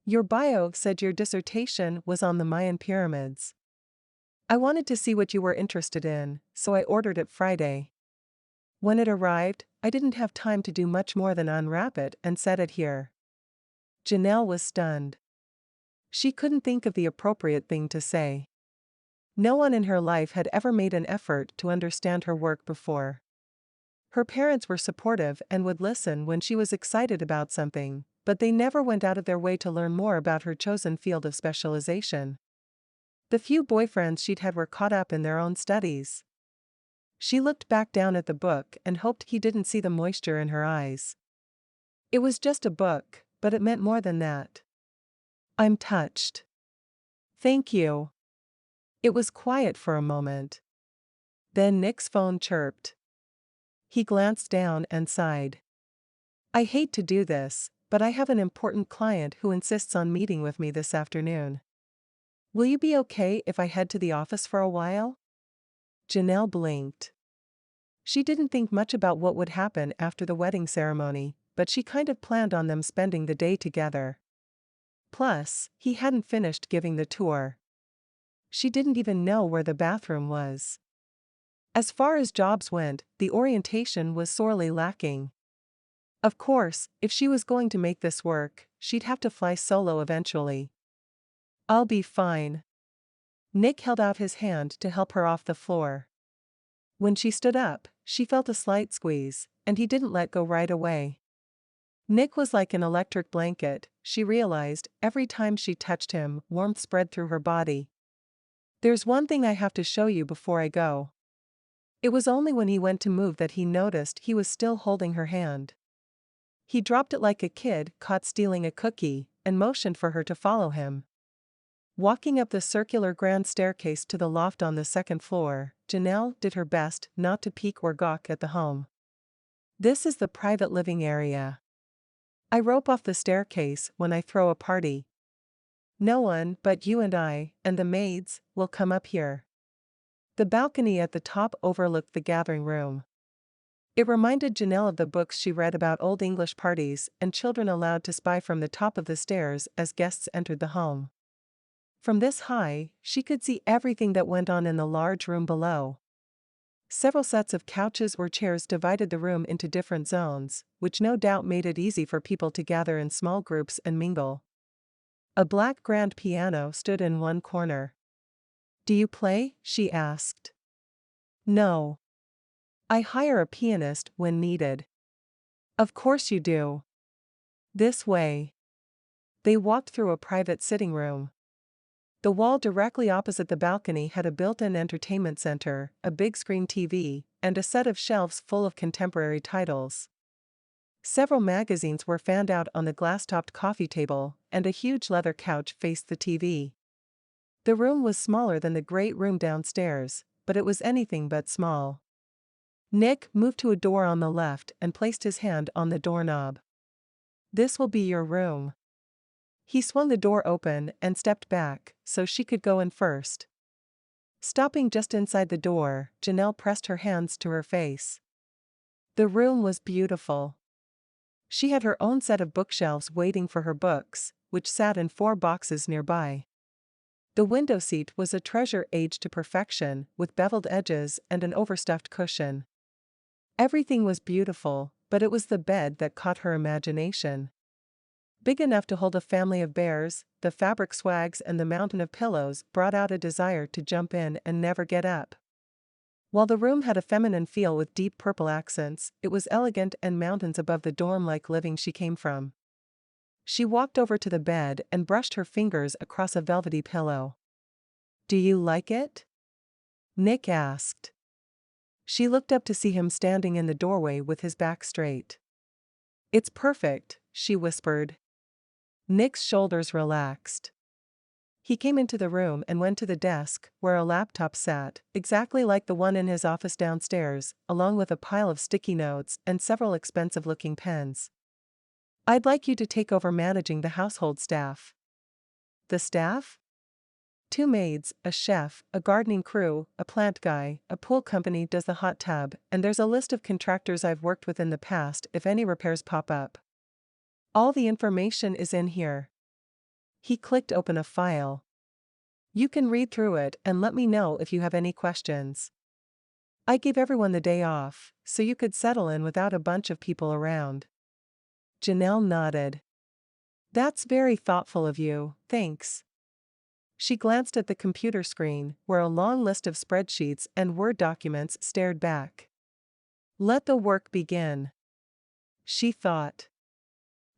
Your bio said your dissertation was on the Mayan pyramids. I wanted to see what you were interested in, so I ordered it Friday. When it arrived, I didn't have time to do much more than unwrap it and set it here. Janelle was stunned. She couldn't think of the appropriate thing to say. No one in her life had ever made an effort to understand her work before. Her parents were supportive and would listen when she was excited about something, but they never went out of their way to learn more about her chosen field of specialization. The few boyfriends she'd had were caught up in their own studies. She looked back down at the book and hoped he didn't see the moisture in her eyes. It was just a book, but it meant more than that. I'm touched. Thank you. It was quiet for a moment. Then Nick's phone chirped. He glanced down and sighed. I hate to do this, but I have an important client who insists on meeting with me this afternoon. Will you be okay if I head to the office for a while? Janelle blinked. She didn't think much about what would happen after the wedding ceremony, but she kind of planned on them spending the day together. Plus, he hadn't finished giving the tour. She didn't even know where the bathroom was. As far as jobs went, the orientation was sorely lacking. Of course, if she was going to make this work, she'd have to fly solo eventually. I'll be fine. Nick held out his hand to help her off the floor. When she stood up, she felt a slight squeeze, and he didn't let go right away. Nick was like an electric blanket, she realized. Every time she touched him, warmth spread through her body. There's one thing I have to show you before I go. It was only when he went to move that he noticed he was still holding her hand. He dropped it like a kid caught stealing a cookie, and motioned for her to follow him. Walking up the circular grand staircase to the loft on the second floor, Janelle did her best not to peek or gawk at the home. This is the private living area. I rope off the staircase when I throw a party. No one but you and I, and the maids, will come up here. The balcony at the top overlooked the gathering room. It reminded Janelle of the books she read about Old English parties and children allowed to spy from the top of the stairs as guests entered the home. From this high, she could see everything that went on in the large room below. Several sets of couches or chairs divided the room into different zones, which no doubt made it easy for people to gather in small groups and mingle. A black grand piano stood in one corner. Do you play? She asked. No. I hire a pianist when needed. Of course you do. This way. They walked through a private sitting room. The wall directly opposite the balcony had a built-in entertainment center, a big screen TV, and a set of shelves full of contemporary titles. Several magazines were fanned out on the glass-topped coffee table, and a huge leather couch faced the TV. The room was smaller than the great room downstairs, but it was anything but small. Nick moved to a door on the left and placed his hand on the doorknob. This will be your room. He swung the door open and stepped back, so she could go in first. Stopping just inside the door, Janelle pressed her hands to her face. The room was beautiful. She had her own set of bookshelves waiting for her books, which sat in 4 boxes nearby. The window seat was a treasure aged to perfection, with beveled edges and an overstuffed cushion. Everything was beautiful, but it was the bed that caught her imagination. Big enough to hold a family of bears, the fabric swags and the mountain of pillows brought out a desire to jump in and never get up. While the room had a feminine feel with deep purple accents, it was elegant and mountains above the dorm-like living she came from. She walked over to the bed and brushed her fingers across a velvety pillow. Do you like it? Nick asked. She looked up to see him standing in the doorway with his back straight. It's perfect, she whispered. Nick's shoulders relaxed. He came into the room and went to the desk, where a laptop sat, exactly like the one in his office downstairs, along with a pile of sticky notes and several expensive-looking pens. I'd like you to take over managing the household staff. The staff? 2 maids, a chef, a gardening crew, a plant guy, a pool company does the hot tub, and there's a list of contractors I've worked with in the past if any repairs pop up. All the information is in here. He clicked open a file. You can read through it and let me know if you have any questions. I gave everyone the day off, so you could settle in without a bunch of people around. Janelle nodded. That's very thoughtful of you, thanks. She glanced at the computer screen, where a long list of spreadsheets and Word documents stared back. Let the work begin, she thought.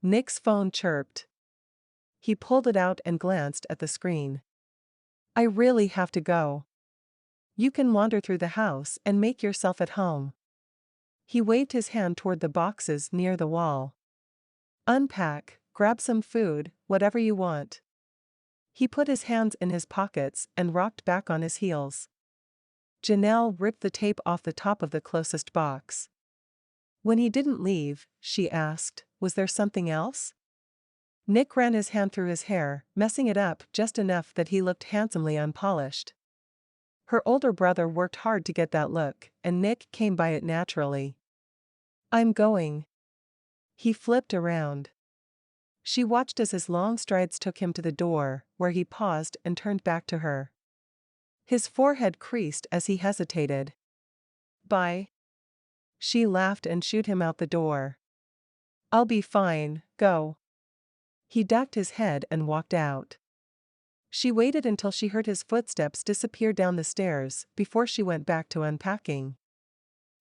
Nick's phone chirped. He pulled it out and glanced at the screen. I really have to go. You can wander through the house and make yourself at home. He waved his hand toward the boxes near the wall. Unpack, grab some food, whatever you want. He put his hands in his pockets and rocked back on his heels. Janelle ripped the tape off the top of the closest box. When he didn't leave, she asked, was there something else? Nick ran his hand through his hair, messing it up just enough that he looked handsomely unpolished. Her older brother worked hard to get that look, and Nick came by it naturally. I'm going. He flipped around. She watched as his long strides took him to the door, where he paused and turned back to her. His forehead creased as he hesitated. Bye. She laughed and shooed him out the door. I'll be fine, go. He ducked his head and walked out. She waited until she heard his footsteps disappear down the stairs before she went back to unpacking.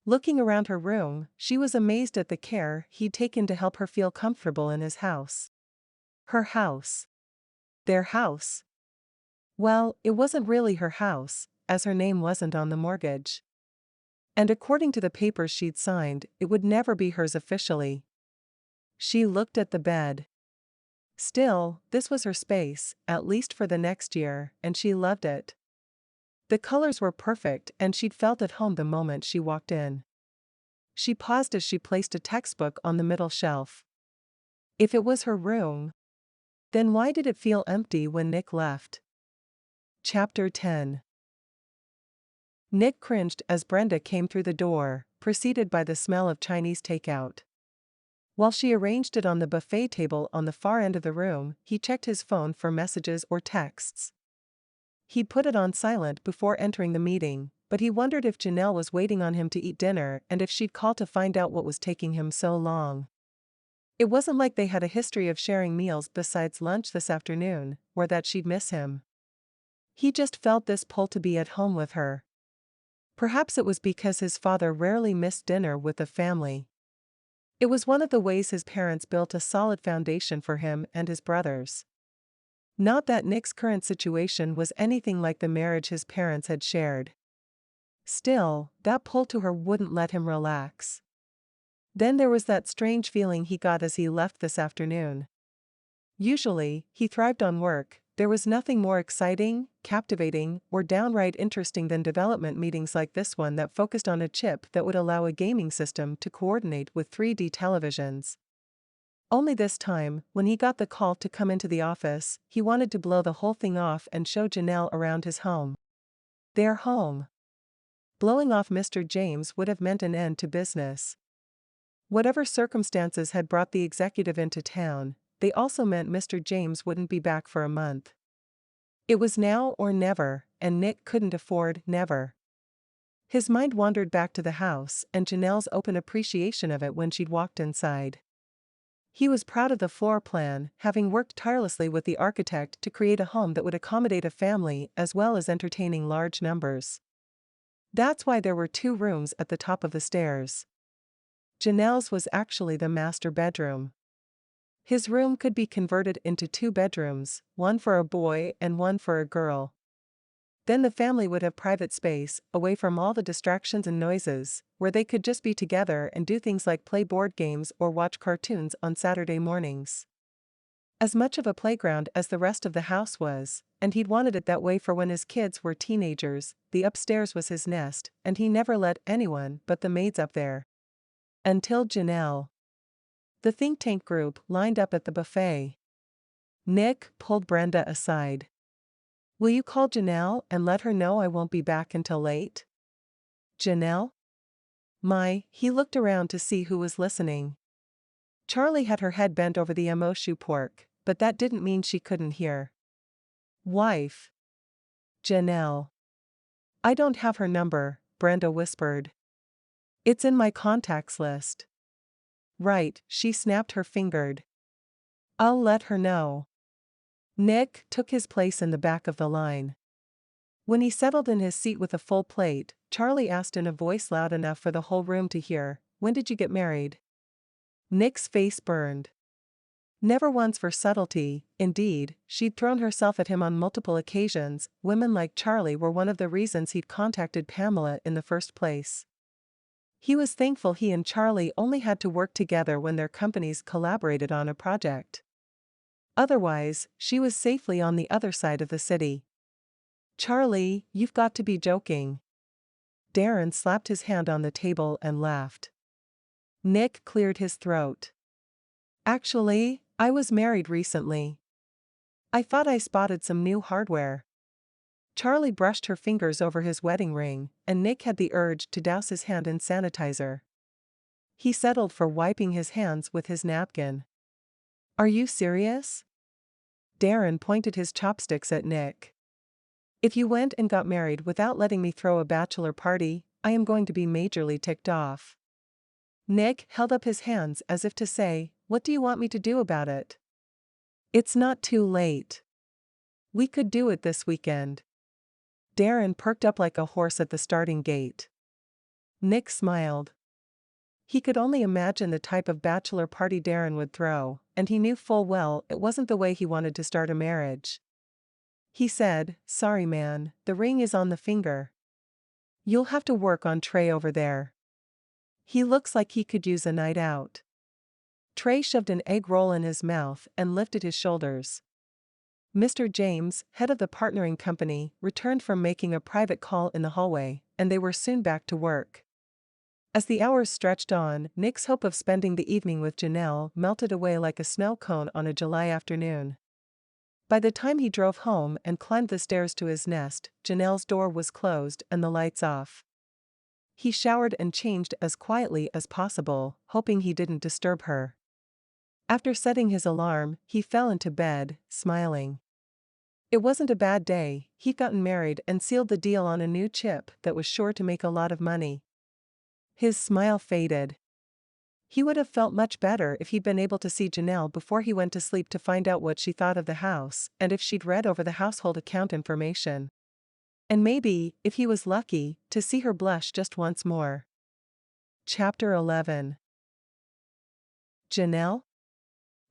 Looking around her room, she was amazed at the care he'd taken to help her feel comfortable in his house. Her house. Their house. Well, it wasn't really her house, as her name wasn't on the mortgage. And according to the papers she'd signed, it would never be hers officially. She looked at the bed. Still, this was her space, at least for the next year, and she loved it. The colors were perfect and she'd felt at home the moment she walked in. She paused as she placed a textbook on the middle shelf. If it was her room, then why did it feel empty when Nick left? Chapter 10. Nick cringed as Brenda came through the door, preceded by the smell of Chinese takeout. While she arranged it on the buffet table on the far end of the room, he checked his phone for messages or texts. He'd put it on silent before entering the meeting, but he wondered if Janelle was waiting on him to eat dinner and if she'd call to find out what was taking him so long. It wasn't like they had a history of sharing meals besides lunch this afternoon, or that she'd miss him. He just felt this pull to be at home with her. Perhaps it was because his father rarely missed dinner with the family. It was one of the ways his parents built a solid foundation for him and his brothers. Not that Nick's current situation was anything like the marriage his parents had shared. Still, that pull to her wouldn't let him relax. Then there was that strange feeling he got as he left this afternoon. Usually, he thrived on work. There was nothing more exciting, captivating, or downright interesting than development meetings like this one that focused on a chip that would allow a gaming system to coordinate with 3D televisions. Only this time, when he got the call to come into the office, he wanted to blow the whole thing off and show Janelle around his home. Their home. Blowing off Mr. James would have meant an end to business. Whatever circumstances had brought the executive into town, they also meant Mr. James wouldn't be back for a month. It was now or never, and Nick couldn't afford never. His mind wandered back to the house and Janelle's open appreciation of it when she'd walked inside. He was proud of the floor plan, having worked tirelessly with the architect to create a home that would accommodate a family as well as entertaining large numbers. That's why there were 2 rooms at the top of the stairs. Janelle's was actually the master bedroom. His room could be converted into 2 bedrooms, one for a boy and one for a girl. Then the family would have private space, away from all the distractions and noises, where they could just be together and do things like play board games or watch cartoons on Saturday mornings. As much of a playground as the rest of the house was, and he'd wanted it that way for when his kids were teenagers, the upstairs was his nest, and he never let anyone but the maids up there. Until Janelle. The think tank group lined up at the buffet. Nick pulled Brenda aside. Will you call Janelle and let her know I won't be back until late? Janelle? He looked around to see who was listening. Charlie had her head bent over the MO pork, but that didn't mean she couldn't hear. Wife. Janelle. I don't have her number, Brenda whispered. It's in my contacts list. Right, she snapped her fingered. I'll let her know. Nick took his place in the back of the line. When he settled in his seat with a full plate, Charlie asked in a voice loud enough for the whole room to hear, "When did you get married?" Nick's face burned. Never once for subtlety, indeed, she'd thrown herself at him on multiple occasions. Women like Charlie were one of the reasons he'd contacted Pamela in the first place. He was thankful he and Charlie only had to work together when their companies collaborated on a project. Otherwise, she was safely on the other side of the city. Charlie, you've got to be joking. Darren slapped his hand on the table and laughed. Nick cleared his throat. Actually, I was married recently. I thought I spotted some new hardware. Charlie brushed her fingers over his wedding ring, and Nick had the urge to douse his hand in sanitizer. He settled for wiping his hands with his napkin. Are you serious? Darren pointed his chopsticks at Nick. If you went and got married without letting me throw a bachelor party, I am going to be majorly ticked off. Nick held up his hands as if to say, what do you want me to do about it? It's not too late. We could do it this weekend. Darren perked up like a horse at the starting gate. Nick smiled. He could only imagine the type of bachelor party Darren would throw, and he knew full well it wasn't the way he wanted to start a marriage. He said, sorry man, the ring is on the finger. You'll have to work on Trey over there. He looks like he could use a night out. Trey shoved an egg roll in his mouth and lifted his shoulders. Mr. James, head of the partnering company, returned from making a private call in the hallway, and they were soon back to work. As the hours stretched on, Nick's hope of spending the evening with Janelle melted away like a snow cone on a July afternoon. By the time he drove home and climbed the stairs to his nest, Janelle's door was closed and the lights off. He showered and changed as quietly as possible, hoping he didn't disturb her. After setting his alarm, he fell into bed, smiling. It wasn't a bad day. He'd gotten married and sealed the deal on a new chip that was sure to make a lot of money. His smile faded. He would have felt much better if he'd been able to see Janelle before he went to sleep to find out what she thought of the house, and if she'd read over the household account information. And maybe, if he was lucky, to see her blush just once more. Chapter 11. Janelle?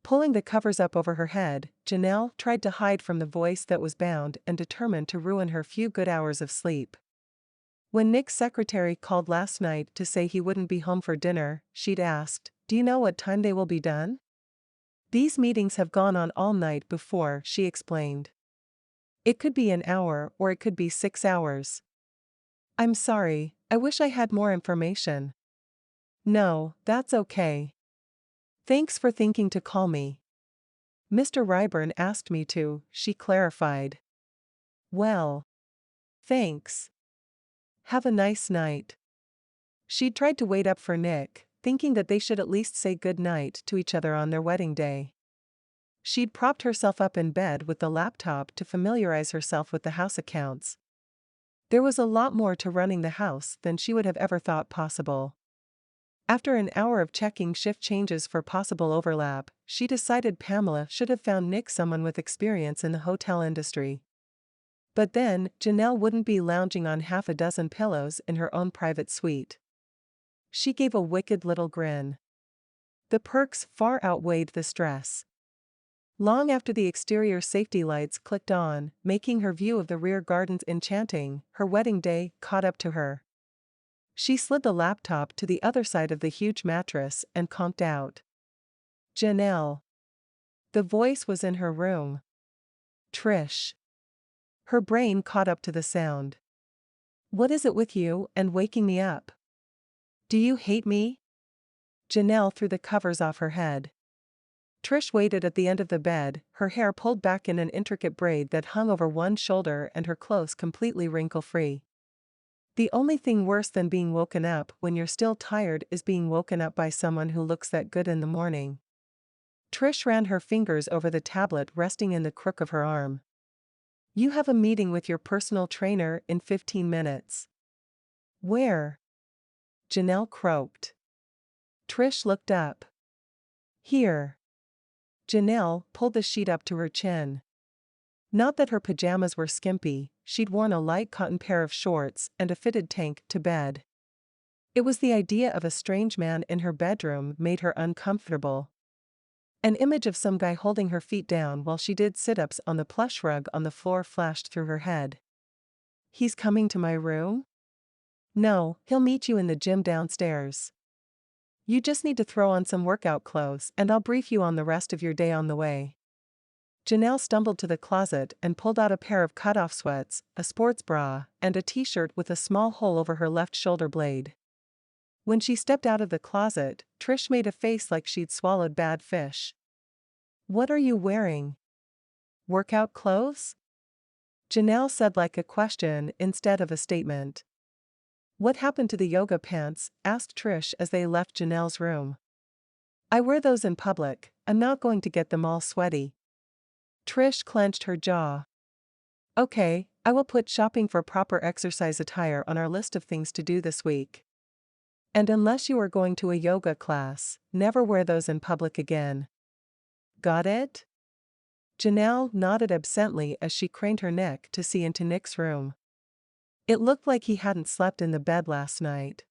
Pulling the covers up over her head, Janelle tried to hide from the voice that was bound and determined to ruin her few good hours of sleep. When Nick's secretary called last night to say he wouldn't be home for dinner, she'd asked, "Do you know what time they will be done?" "These meetings have gone on all night before," she explained. "It could be an hour or it could be 6 hours. I'm sorry, I wish I had more information." "No, that's okay. Thanks for thinking to call me. Mr. Ryburn asked me to," she clarified. "Well, thanks. Have a nice night." She'd tried to wait up for Nick, thinking that they should at least say good night to each other on their wedding day. She'd propped herself up in bed with the laptop to familiarize herself with the house accounts. There was a lot more to running the house than she would have ever thought possible. After an hour of checking shift changes for possible overlap, she decided Pamela should have found Nick someone with experience in the hotel industry. But then, Janelle wouldn't be lounging on half a dozen pillows in her own private suite. She gave a wicked little grin. The perks far outweighed the stress. Long after the exterior safety lights clicked on, making her view of the rear gardens enchanting, her wedding day caught up to her. She slid the laptop to the other side of the huge mattress and conked out. Janelle. The voice was in her room. Trish. Her brain caught up to the sound. What is it with you and waking me up? Do you hate me? Janelle threw the covers off her head. Trish waited at the end of the bed, her hair pulled back in an intricate braid that hung over one shoulder and her clothes completely wrinkle-free. The only thing worse than being woken up when you're still tired is being woken up by someone who looks that good in the morning. Trish ran her fingers over the tablet resting in the crook of her arm. You have a meeting with your personal trainer in 15 minutes. Where? Janelle croaked. Trish looked up. Here. Janelle pulled the sheet up to her chin. Not that her pajamas were skimpy, she'd worn a light cotton pair of shorts and a fitted tank to bed. It was the idea of a strange man in her bedroom made her uncomfortable. An image of some guy holding her feet down while she did sit-ups on the plush rug on the floor flashed through her head. He's coming to my room? No, he'll meet you in the gym downstairs. You just need to throw on some workout clothes and I'll brief you on the rest of your day on the way. Janelle stumbled to the closet and pulled out a pair of cut-off sweats, a sports bra, and a t-shirt with a small hole over her left shoulder blade. When she stepped out of the closet, Trish made a face like she'd swallowed bad fish. What are you wearing? Workout clothes? Janelle said like a question instead of a statement. What happened to the yoga pants? Asked Trish as they left Janelle's room. I wear those in public, I'm not going to get them all sweaty. Trish clenched her jaw. Okay, I will put shopping for proper exercise attire on our list of things to do this week. And unless you are going to a yoga class, never wear those in public again. Got it? Janelle nodded absently as she craned her neck to see into Nick's room. It looked like he hadn't slept in the bed last night.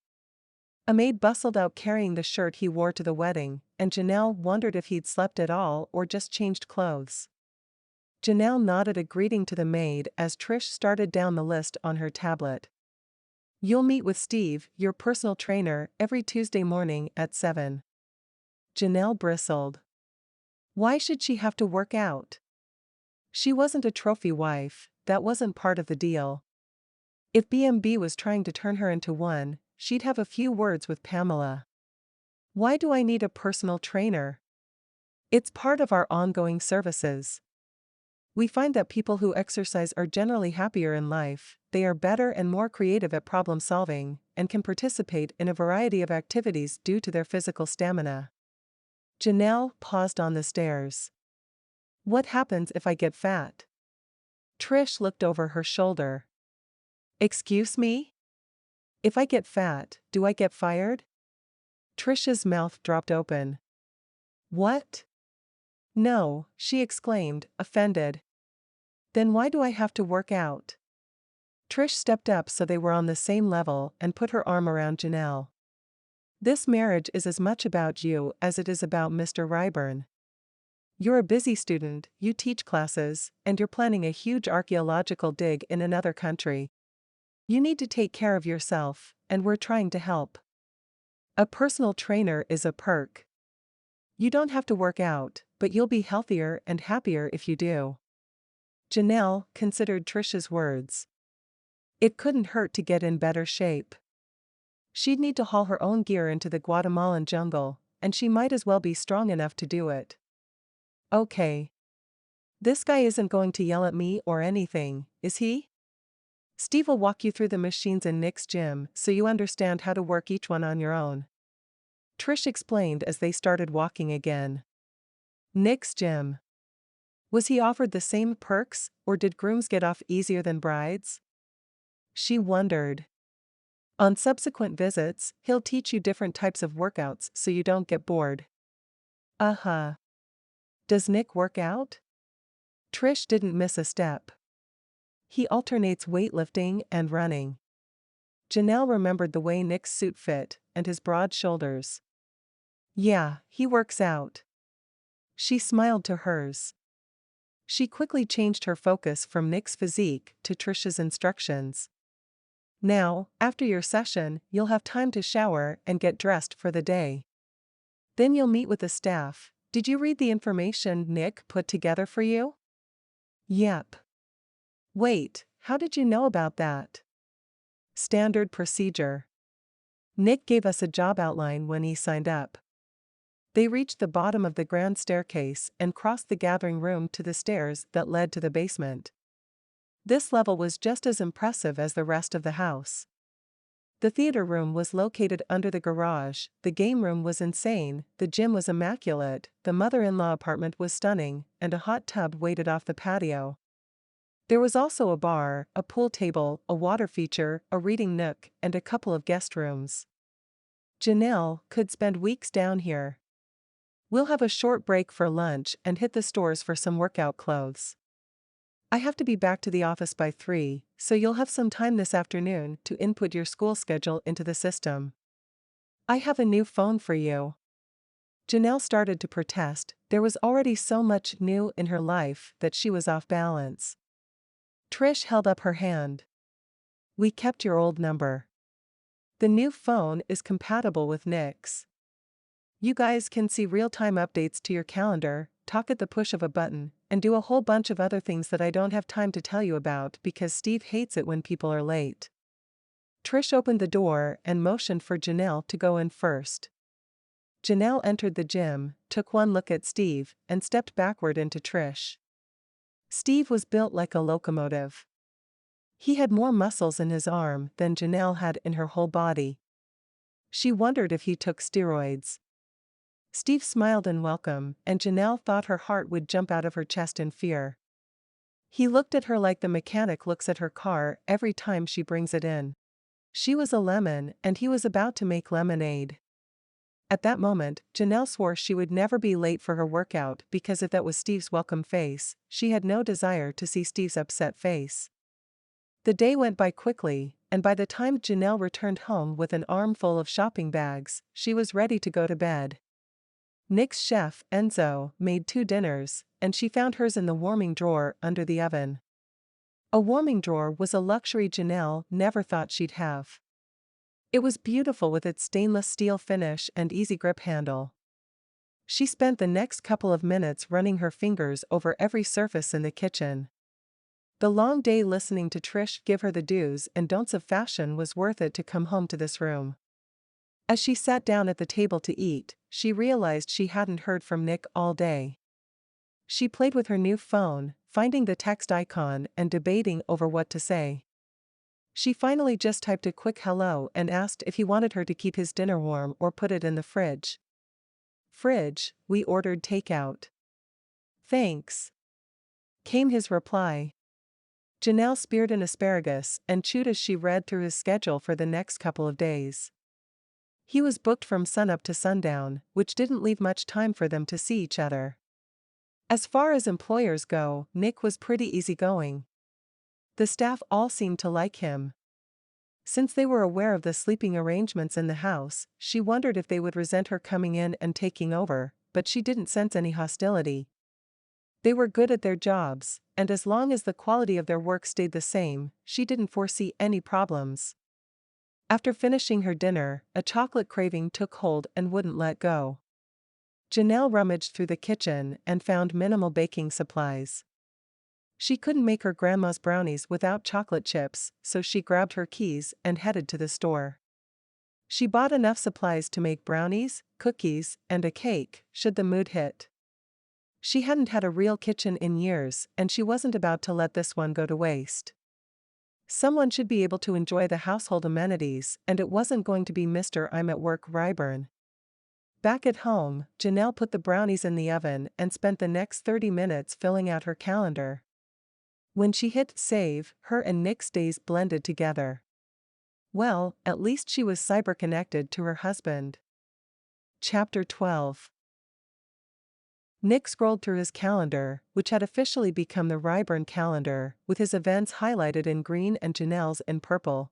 A maid bustled out carrying the shirt he wore to the wedding, and Janelle wondered if he'd slept at all or just changed clothes. Janelle nodded a greeting to the maid as Trish started down the list on her tablet. You'll meet with Steve, your personal trainer, every Tuesday morning at 7. Janelle bristled. Why should she have to work out? She wasn't a trophy wife, that wasn't part of the deal. If B&B was trying to turn her into one, she'd have a few words with Pamela. Why do I need a personal trainer? It's part of our ongoing services. We find that people who exercise are generally happier in life, they are better and more creative at problem solving, and can participate in a variety of activities due to their physical stamina. Janelle paused on the stairs. What happens if I get fat? Trish looked over her shoulder. Excuse me? If I get fat, do I get fired? Trish's mouth dropped open. What? No, she exclaimed, offended. Then why do I have to work out? Trish stepped up so they were on the same level and put her arm around Janelle. This marriage is as much about you as it is about Mr. Ryburn. You're a busy student, you teach classes, and you're planning a huge archaeological dig in another country. You need to take care of yourself, and we're trying to help. A personal trainer is a perk. You don't have to work out, but you'll be healthier and happier if you do. Janelle considered Trish's words. It couldn't hurt to get in better shape. She'd need to haul her own gear into the Guatemalan jungle, and she might as well be strong enough to do it. Okay. This guy isn't going to yell at me or anything, is he? Steve will walk you through the machines in Nick's gym so you understand how to work each one on your own. Trish explained as they started walking again. Nick's gym. Was he offered the same perks, or did grooms get off easier than brides? She wondered. On subsequent visits, he'll teach you different types of workouts so you don't get bored. Uh-huh. Does Nick work out? Trish didn't miss a step. He alternates weightlifting and running. Janelle remembered the way Nick's suit fit and his broad shoulders. Yeah, he works out. She smiled to hers. She quickly changed her focus from Nick's physique to Trish's instructions. Now, after your session, you'll have time to shower and get dressed for the day. Then you'll meet with the staff. Did you read the information Nick put together for you? Yep. Wait, how did you know about that? Standard procedure. Nick gave us a job outline when he signed up. They reached the bottom of the grand staircase and crossed the gathering room to the stairs that led to the basement. This level was just as impressive as the rest of the house. The theater room was located under the garage, the game room was insane, the gym was immaculate, the mother-in-law apartment was stunning, and a hot tub waited off the patio. There was also a bar, a pool table, a water feature, a reading nook, and a couple of guest rooms. Janelle could spend weeks down here. We'll have a short break for lunch and hit the stores for some workout clothes. I have to be back to the office by 3, so you'll have some time this afternoon to input your school schedule into the system. I have a new phone for you. Janelle started to protest. There was already so much new in her life that she was off balance. Trish held up her hand. We kept your old number. The new phone is compatible with Nick's. You guys can see real-time updates to your calendar, talk at the push of a button, and do a whole bunch of other things that I don't have time to tell you about because Steve hates it when people are late. Trish opened the door and motioned for Janelle to go in first. Janelle entered the gym, took one look at Steve, and stepped backward into Trish. Steve was built like a locomotive. He had more muscles in his arm than Janelle had in her whole body. She wondered if he took steroids. Steve smiled in welcome, and Janelle thought her heart would jump out of her chest in fear. He looked at her like the mechanic looks at her car every time she brings it in. She was a lemon, and he was about to make lemonade. At that moment, Janelle swore she would never be late for her workout because if that was Steve's welcome face, she had no desire to see Steve's upset face. The day went by quickly, and by the time Janelle returned home with an armful of shopping bags, she was ready to go to bed. Nick's chef, Enzo, made 2 dinners, and she found hers in the warming drawer under the oven. A warming drawer was a luxury Janelle never thought she'd have. It was beautiful with its stainless steel finish and easy grip handle. She spent the next couple of minutes running her fingers over every surface in the kitchen. The long day listening to Trish give her the do's and don'ts of fashion was worth it to come home to this room. As she sat down at the table to eat, she realized she hadn't heard from Nick all day. She played with her new phone, finding the text icon and debating over what to say. She finally just typed a quick hello and asked if he wanted her to keep his dinner warm or put it in the fridge. Fridge, we ordered takeout. Thanks, came his reply. Janelle speared an asparagus and chewed as she read through his schedule for the next couple of days. He was booked from sunup to sundown, which didn't leave much time for them to see each other. As far as employers go, Nick was pretty easygoing. The staff all seemed to like him. Since they were aware of the sleeping arrangements in the house, she wondered if they would resent her coming in and taking over, but she didn't sense any hostility. They were good at their jobs, and as long as the quality of their work stayed the same, she didn't foresee any problems. After finishing her dinner, a chocolate craving took hold and wouldn't let go. Janelle rummaged through the kitchen and found minimal baking supplies. She couldn't make her grandma's brownies without chocolate chips, so she grabbed her keys and headed to the store. She bought enough supplies to make brownies, cookies, and a cake, should the mood hit. She hadn't had a real kitchen in years, and she wasn't about to let this one go to waste. Someone should be able to enjoy the household amenities, and it wasn't going to be Mr. I'm at work Ryburn. Back at home, Janelle put the brownies in the oven and spent the next 30 minutes filling out her calendar. When she hit save, her and Nick's days blended together. Well, at least she was cyber-connected to her husband. Chapter 12. Nick scrolled through his calendar, which had officially become the Ryburn calendar, with his events highlighted in green and Janelle's in purple.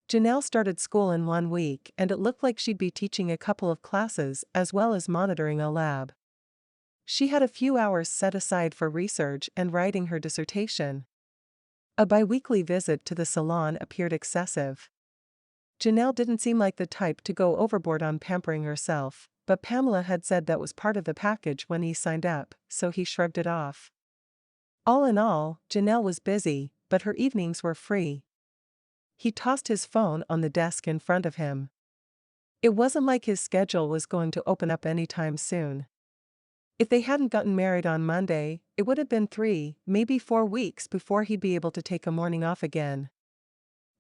Janelle started school in 1 week, and it looked like she'd be teaching a couple of classes as well as monitoring a lab. She had a few hours set aside for research and writing her dissertation. A bi-weekly visit to the salon appeared excessive. Janelle didn't seem like the type to go overboard on pampering herself, but Pamela had said that was part of the package when he signed up, so he shrugged it off. All in all, Janelle was busy, but her evenings were free. He tossed his phone on the desk in front of him. It wasn't like his schedule was going to open up anytime soon. If they hadn't gotten married on Monday, it would have been 3, maybe 4 weeks before he'd be able to take a morning off again.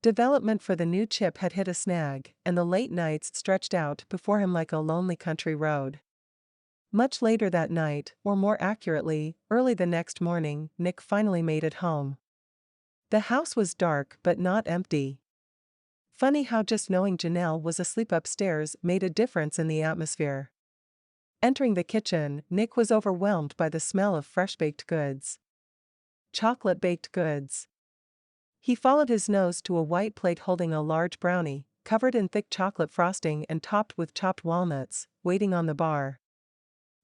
Development for the new chip had hit a snag, and the late nights stretched out before him like a lonely country road. Much later that night, or more accurately, early the next morning, Nick finally made it home. The house was dark but not empty. Funny how just knowing Janelle was asleep upstairs made a difference in the atmosphere. Entering the kitchen, Nick was overwhelmed by the smell of fresh-baked goods. Chocolate-baked goods. He followed his nose to a white plate holding a large brownie, covered in thick chocolate frosting and topped with chopped walnuts, waiting on the bar.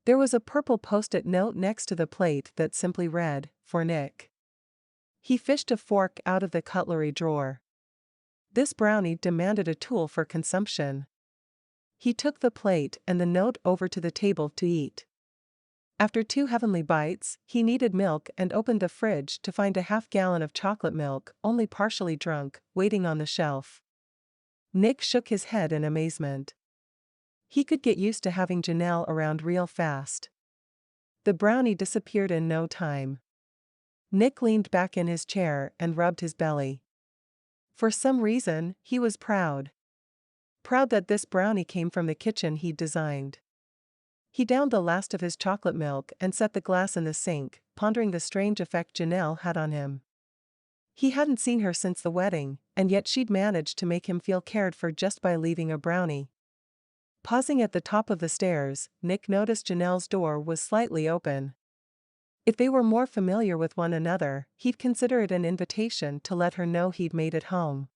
There was a purple post-it note next to the plate that simply read, "For Nick." He fished a fork out of the cutlery drawer. This brownie demanded a tool for consumption. He took the plate and the note over to the table to eat. After 2 heavenly bites, he needed milk and opened the fridge to find a half-gallon of chocolate milk, only partially drunk, waiting on the shelf. Nick shook his head in amazement. He could get used to having Janelle around real fast. The brownie disappeared in no time. Nick leaned back in his chair and rubbed his belly. For some reason, he was proud. Proud that this brownie came from the kitchen he'd designed. He downed the last of his chocolate milk and set the glass in the sink, pondering the strange effect Janelle had on him. He hadn't seen her since the wedding, and yet she'd managed to make him feel cared for just by leaving a brownie. Pausing at the top of the stairs, Nick noticed Janelle's door was slightly open. If they were more familiar with one another, he'd consider it an invitation to let her know he'd made it home.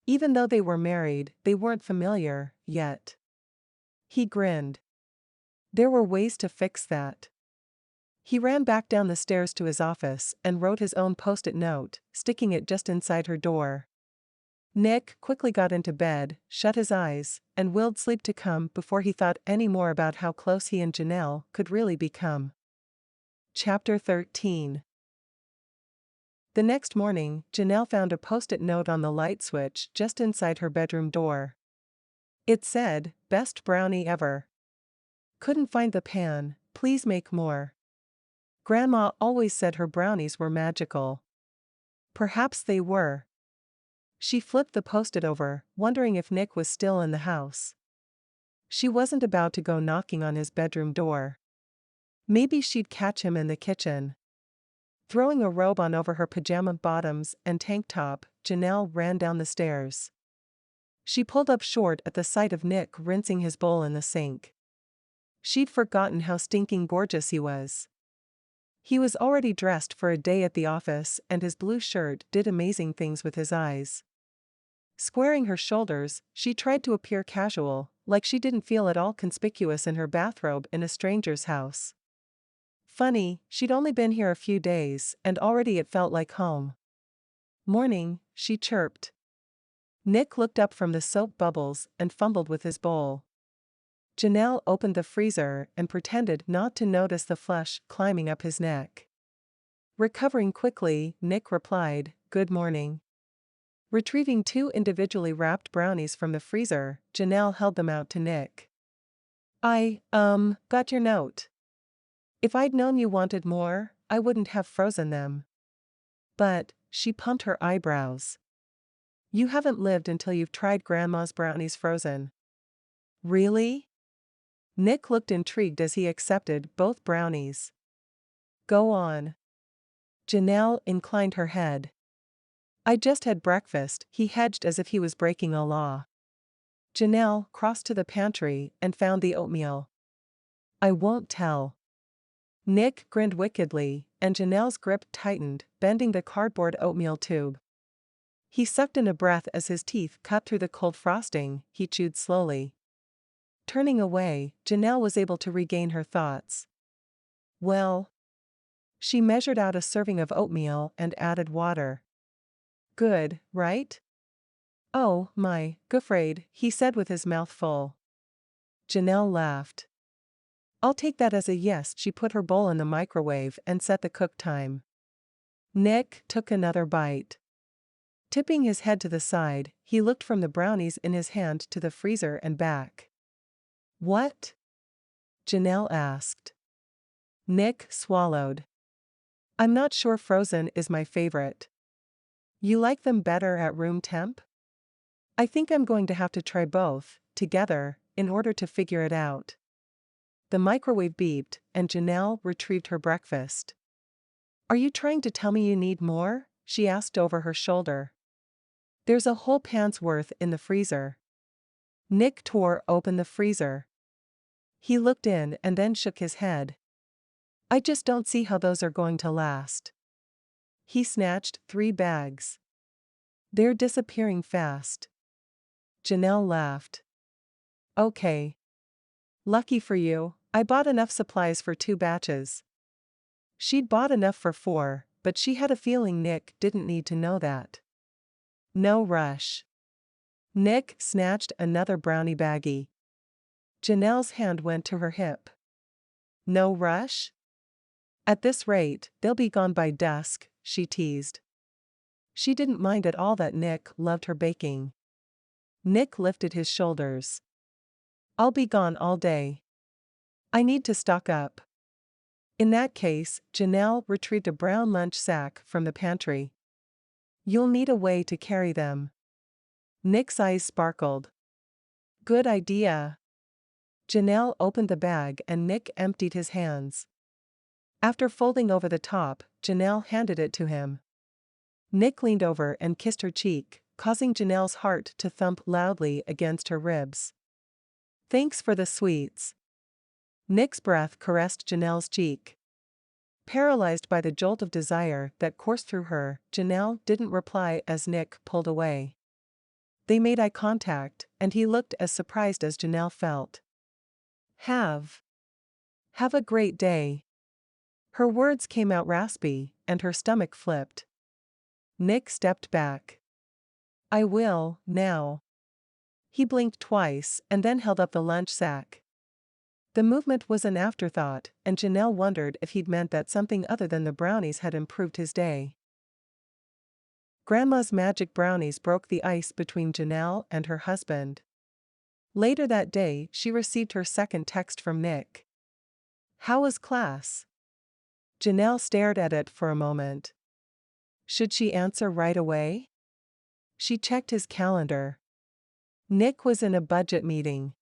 Even though they were married, they weren't familiar, yet. He grinned. There were ways to fix that. He ran back down the stairs to his office and wrote his own post-it note, sticking it just inside her door. Nick quickly got into bed, shut his eyes, and willed sleep to come before he thought any more about how close he and Janelle could really become. Chapter 13. The next morning, Janelle found a post-it note on the light switch just inside her bedroom door. It said, "Best brownie ever. Couldn't find the pan, please make more. Grandma always said her brownies were magical." Perhaps they were. She flipped the post-it over, wondering if Nick was still in the house. She wasn't about to go knocking on his bedroom door. Maybe she'd catch him in the kitchen. Throwing a robe on over her pajama bottoms and tank top, Janelle ran down the stairs. She pulled up short at the sight of Nick rinsing his bowl in the sink. She'd forgotten how stinking gorgeous he was. He was already dressed for a day at the office, and his blue shirt did amazing things with his eyes. Squaring her shoulders, she tried to appear casual, like she didn't feel at all conspicuous in her bathrobe in a stranger's house. Funny, she'd only been here a few days, and already it felt like home. "Morning," she chirped. Nick looked up from the soap bubbles and fumbled with his bowl. Janelle opened the freezer and pretended not to notice the flush climbing up his neck. Recovering quickly, Nick replied, "Good morning." Retrieving 2 individually wrapped brownies from the freezer, Janelle held them out to Nick. "I, got your note. If I'd known you wanted more, I wouldn't have frozen them." But, she pumped her eyebrows. "You haven't lived until you've tried Grandma's brownies frozen." "Really?" Nick looked intrigued as he accepted both brownies. "Go on." Janelle inclined her head. "I just had breakfast," he hedged as if he was breaking a law. Janelle crossed to the pantry and found the oatmeal. "I won't tell." Nick grinned wickedly, and Janelle's grip tightened, bending the cardboard oatmeal tube. He sucked in a breath as his teeth cut through the cold frosting. He chewed slowly. Turning away, Janelle was able to regain her thoughts. "Well." She measured out a serving of oatmeal and added water. "Good, right?" "Oh, my, gafraid," he said with his mouth full. Janelle laughed. "I'll take that as a yes." She put her bowl in the microwave and set the cook time. Nick took another bite. Tipping his head to the side, he looked from the brownies in his hand to the freezer and back. "What?" Janelle asked. Nick swallowed. "I'm not sure frozen is my favorite. You like them better at room temp? I think I'm going to have to try both, together, in order to figure it out." The microwave beeped, and Janelle retrieved her breakfast. "Are you trying to tell me you need more?" she asked over her shoulder. "There's a whole pan's worth in the freezer." Nick tore open the freezer. He looked in and then shook his head. "I just don't see how those are going to last." He snatched 3 bags. "They're disappearing fast." Janelle laughed. "Okay. Lucky for you, I bought enough supplies for 2 batches." She'd bought enough for 4, but she had a feeling Nick didn't need to know that. "No rush." Nick snatched another brownie baggie. Janelle's hand went to her hip. "No rush? At this rate, they'll be gone by dusk," she teased. She didn't mind at all that Nick loved her baking. Nick lifted his shoulders. "I'll be gone all day. I need to stock up." In that case, Janelle retrieved a brown lunch sack from the pantry. "You'll need a way to carry them." Nick's eyes sparkled. "Good idea." Janelle opened the bag and Nick emptied his hands. After folding over the top, Janelle handed it to him. Nick leaned over and kissed her cheek, causing Janelle's heart to thump loudly against her ribs. "Thanks for the sweets." Nick's breath caressed Janelle's cheek. Paralyzed by the jolt of desire that coursed through her, Janelle didn't reply as Nick pulled away. They made eye contact, and he looked as surprised as Janelle felt. Have a great day." Her words came out raspy, and her stomach flipped. Nick stepped back. "I will, now." He blinked twice and then held up the lunch sack. The movement was an afterthought, and Janelle wondered if he'd meant that something other than the brownies had improved his day. Grandma's magic brownies broke the ice between Janelle and her husband. Later that day, she received her second text from Nick. "How was class?" Janelle stared at it for a moment. Should she answer right away? She checked his calendar. Nick was in a budget meeting.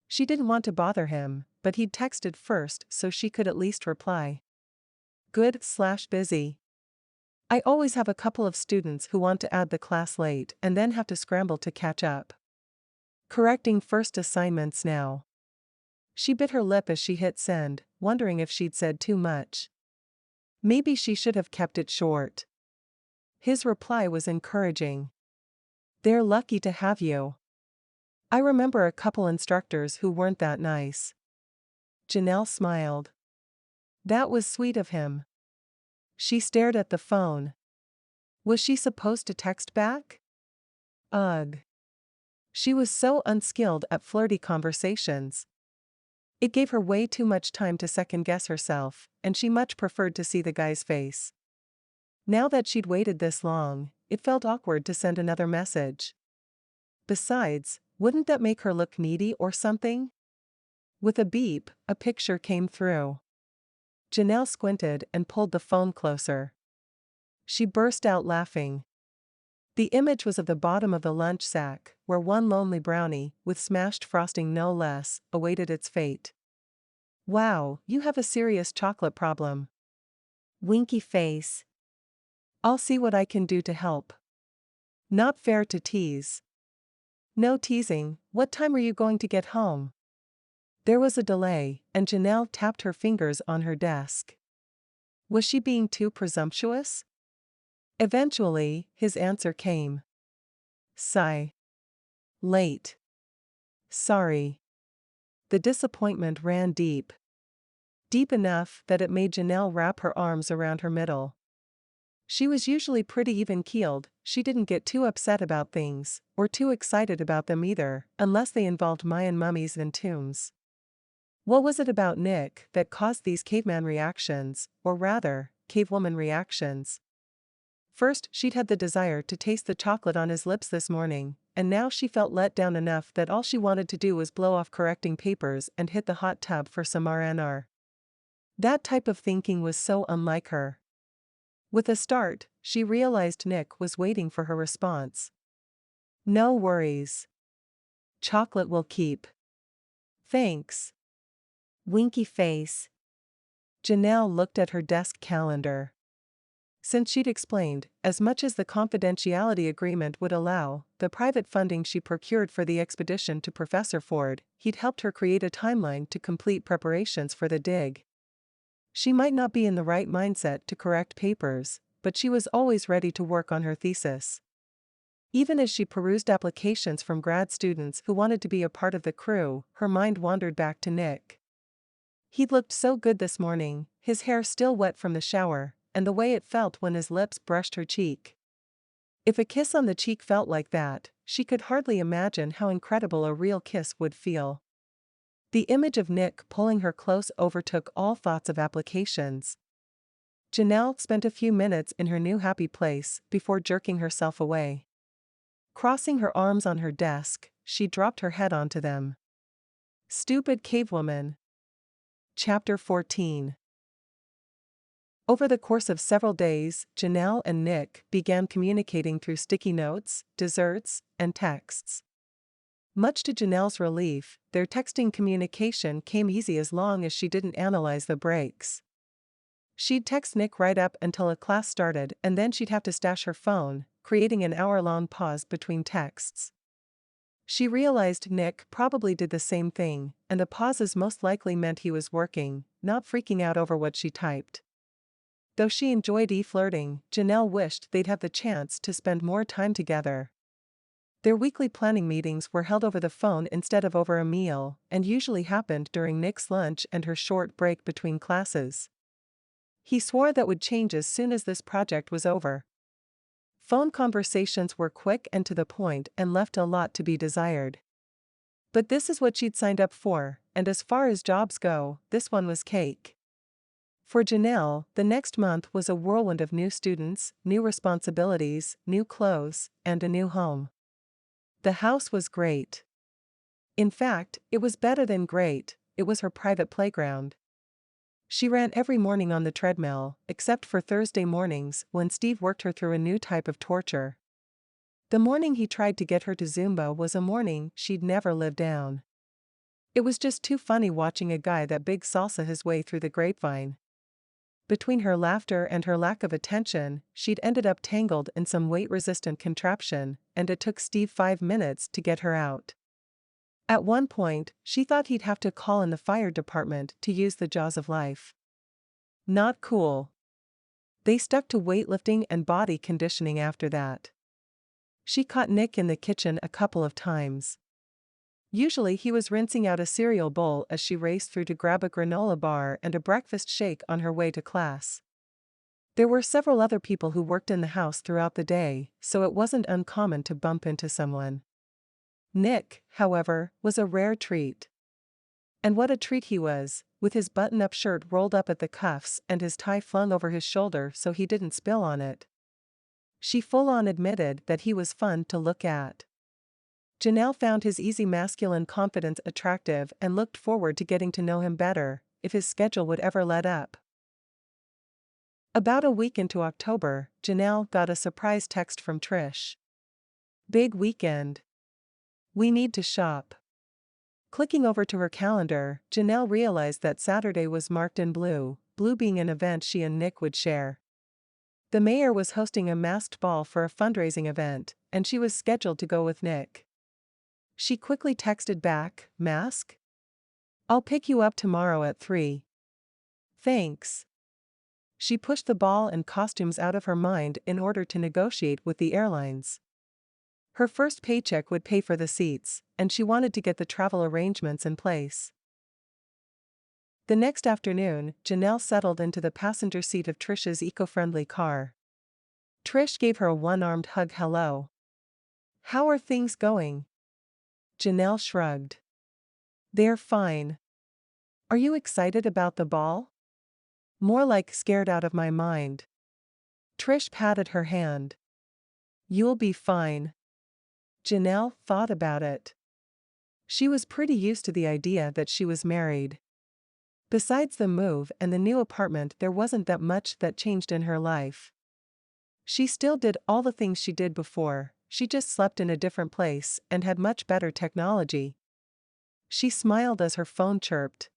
She didn't want to bother him, but he'd texted first so she could at least reply. "Good/busy. I always have a couple of students who want to add the class late and then have to scramble to catch up. Correcting first assignments now." She bit her lip as she hit send, wondering if she'd said too much. Maybe she should have kept it short. His reply was encouraging. "They're lucky to have you. I remember a couple instructors who weren't that nice." Janelle smiled. That was sweet of him. She stared at the phone. Was she supposed to text back? Ugh. She was so unskilled at flirty conversations. It gave her way too much time to second-guess herself, and she much preferred to see the guy's face. Now that she'd waited this long, it felt awkward to send another message. Besides, wouldn't that make her look needy or something? With a beep, a picture came through. Janelle squinted and pulled the phone closer. She burst out laughing. The image was of the bottom of the lunch sack, where one lonely brownie, with smashed frosting no less, awaited its fate. "Wow, you have a serious chocolate problem." Winky face. "I'll see what I can do to help." Not fair to tease. "No teasing, what time are you going to get home?" There was a delay, and Janelle tapped her fingers on her desk. Was she being too presumptuous? Eventually, his answer came. Sigh. "Late. Sorry." The disappointment ran deep. Deep enough that it made Janelle wrap her arms around her middle. She was usually pretty even-keeled, she didn't get too upset about things, or too excited about them either, unless they involved Mayan mummies and tombs. What was it about Nick that caused these caveman reactions, or rather, cavewoman reactions? First, she'd had the desire to taste the chocolate on his lips this morning, and now she felt let down enough that all she wanted to do was blow off correcting papers and hit the hot tub for some R&R. That type of thinking was so unlike her. With a start, she realized Nick was waiting for her response. No worries. Chocolate will keep. Thanks. Winky face. Janelle looked at her desk calendar. Since she'd explained, as much as the confidentiality agreement would allow, the private funding she procured for the expedition to Professor Ford, he'd helped her create a timeline to complete preparations for the dig. She might not be in the right mindset to correct papers, but she was always ready to work on her thesis. Even as she perused applications from grad students who wanted to be a part of the crew, her mind wandered back to Nick. He'd looked so good this morning, his hair still wet from the shower, and the way it felt when his lips brushed her cheek. If a kiss on the cheek felt like that, she could hardly imagine how incredible a real kiss would feel. The image of Nick pulling her close overtook all thoughts of applications. Janelle spent a few minutes in her new happy place before jerking herself away. Crossing her arms on her desk, she dropped her head onto them. Stupid cavewoman. Chapter 14. Over the course of several days, Janelle and Nick began communicating through sticky notes, desserts, and texts. Much to Janelle's relief, their texting communication came easy as long as she didn't analyze the breaks. She'd text Nick right up until a class started, and then she'd have to stash her phone, creating an hour-long pause between texts. She realized Nick probably did the same thing, and the pauses most likely meant he was working, not freaking out over what she typed. Though she enjoyed flirting, Janelle wished they'd have the chance to spend more time together. Their weekly planning meetings were held over the phone instead of over a meal, and usually happened during Nick's lunch and her short break between classes. He swore that would change as soon as this project was over. Phone conversations were quick and to the point and left a lot to be desired. But this is what she'd signed up for, and as far as jobs go, this one was cake. For Janelle, the next month was a whirlwind of new students, new responsibilities, new clothes, and a new home. The house was great. In fact, it was better than great, it was her private playground. She ran every morning on the treadmill, except for Thursday mornings when Steve worked her through a new type of torture. The morning he tried to get her to Zumba was a morning she'd never live down. It was just too funny watching a guy that big salsa his way through the grapevine. Between her laughter and her lack of attention, she'd ended up tangled in some weight-resistant contraption, and it took Steve 5 minutes to get her out. At one point, she thought he'd have to call in the fire department to use the jaws of life. Not cool. They stuck to weightlifting and body conditioning after that. She caught Nick in the kitchen a couple of times. Usually he was rinsing out a cereal bowl as she raced through to grab a granola bar and a breakfast shake on her way to class. There were several other people who worked in the house throughout the day, so it wasn't uncommon to bump into someone. Nick, however, was a rare treat. And what a treat he was, with his button-up shirt rolled up at the cuffs and his tie flung over his shoulder so he didn't spill on it. She full-on admitted that he was fun to look at. Janelle found his easy masculine confidence attractive and looked forward to getting to know him better, if his schedule would ever let up. About a week into October, Janelle got a surprise text from Trish. Big weekend. We need to shop. Clicking over to her calendar, Janelle realized that Saturday was marked in blue, blue being an event she and Nick would share. The mayor was hosting a masked ball for a fundraising event, and she was scheduled to go with Nick. She quickly texted back, "Mask? I'll pick you up tomorrow at 3. Thanks." She pushed the ball and costumes out of her mind in order to negotiate with the airlines. Her first paycheck would pay for the seats, and she wanted to get the travel arrangements in place. The next afternoon, Janelle settled into the passenger seat of Trish's eco-friendly car. Trish gave her a one-armed hug. "Hello. How are things going?" Janelle shrugged. "They're fine. Are you excited about the ball?" "More like scared out of my mind." Trish patted her hand. You'll be fine. Janelle thought about it. She was pretty used to the idea that she was married. Besides the move and the new apartment, there wasn't that much that changed in her life. She still did all the things she did before, she just slept in a different place and had much better technology. She smiled as her phone chirped.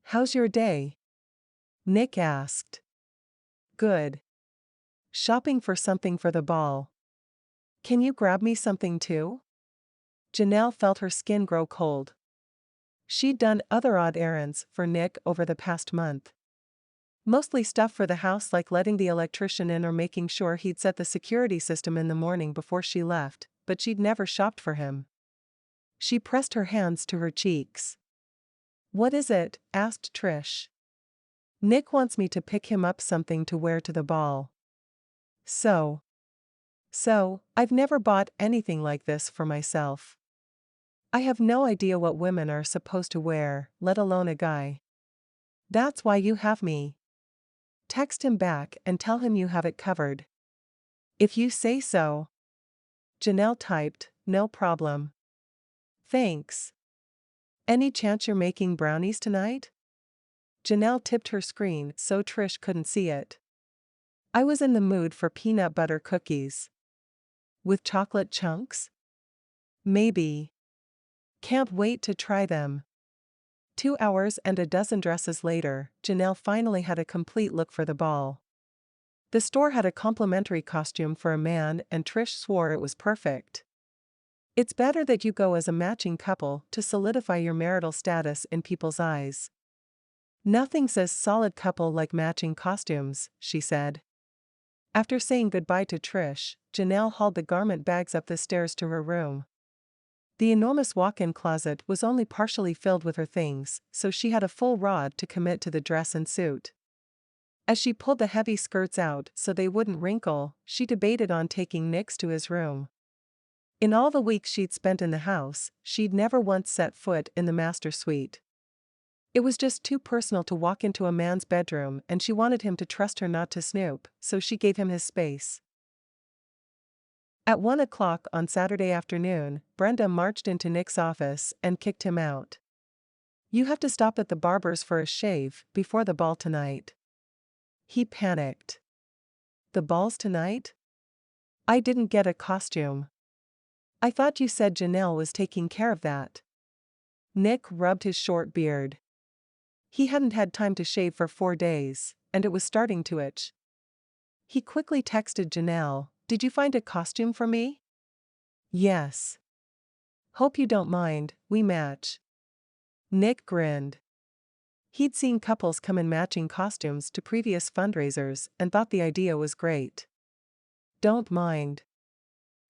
How's your day? Nick asked. Good. Shopping for something for the ball. Can you grab me something too? Janelle felt her skin grow cold. She'd done other odd errands for Nick over the past month. Mostly stuff for the house, like letting the electrician in or making sure he'd set the security system in the morning before she left, but she'd never shopped for him. She pressed her hands to her cheeks. What is it? Asked Trish. Nick wants me to pick him up something to wear to the ball. So, I've never bought anything like this for myself. I have no idea what women are supposed to wear, let alone a guy. That's why you have me. Text him back and tell him you have it covered. If you say so. Janelle typed, no problem. Thanks. Any chance you're making brownies tonight? Janelle tipped her screen so Trish couldn't see it. I was in the mood for peanut butter cookies. With chocolate chunks? Maybe. Can't wait to try them. 2 hours and a dozen dresses later, Janelle finally had a complete look for the ball. The store had a complimentary costume for a man and Trish swore it was perfect. It's better that you go as a matching couple to solidify your marital status in people's eyes. Nothing says solid couple like matching costumes, she said. After saying goodbye to Trish, Janelle hauled the garment bags up the stairs to her room. The enormous walk-in closet was only partially filled with her things, so she had a full rod to commit to the dress and suit. As she pulled the heavy skirts out so they wouldn't wrinkle, she debated on taking Nick's to his room. In all the weeks she'd spent in the house, she'd never once set foot in the master suite. It was just too personal to walk into a man's bedroom, and she wanted him to trust her not to snoop, so she gave him his space. At 1 o'clock on Saturday afternoon, Brenda marched into Nick's office and kicked him out. You have to stop at the barber's for a shave before the ball tonight. He panicked. The ball's tonight? I didn't get a costume. I thought you said Janelle was taking care of that. Nick rubbed his short beard. He hadn't had time to shave for 4 days, and it was starting to itch. He quickly texted Janelle, did you find a costume for me? Yes. Hope you don't mind, we match. Nick grinned. He'd seen couples come in matching costumes to previous fundraisers and thought the idea was great. Don't mind.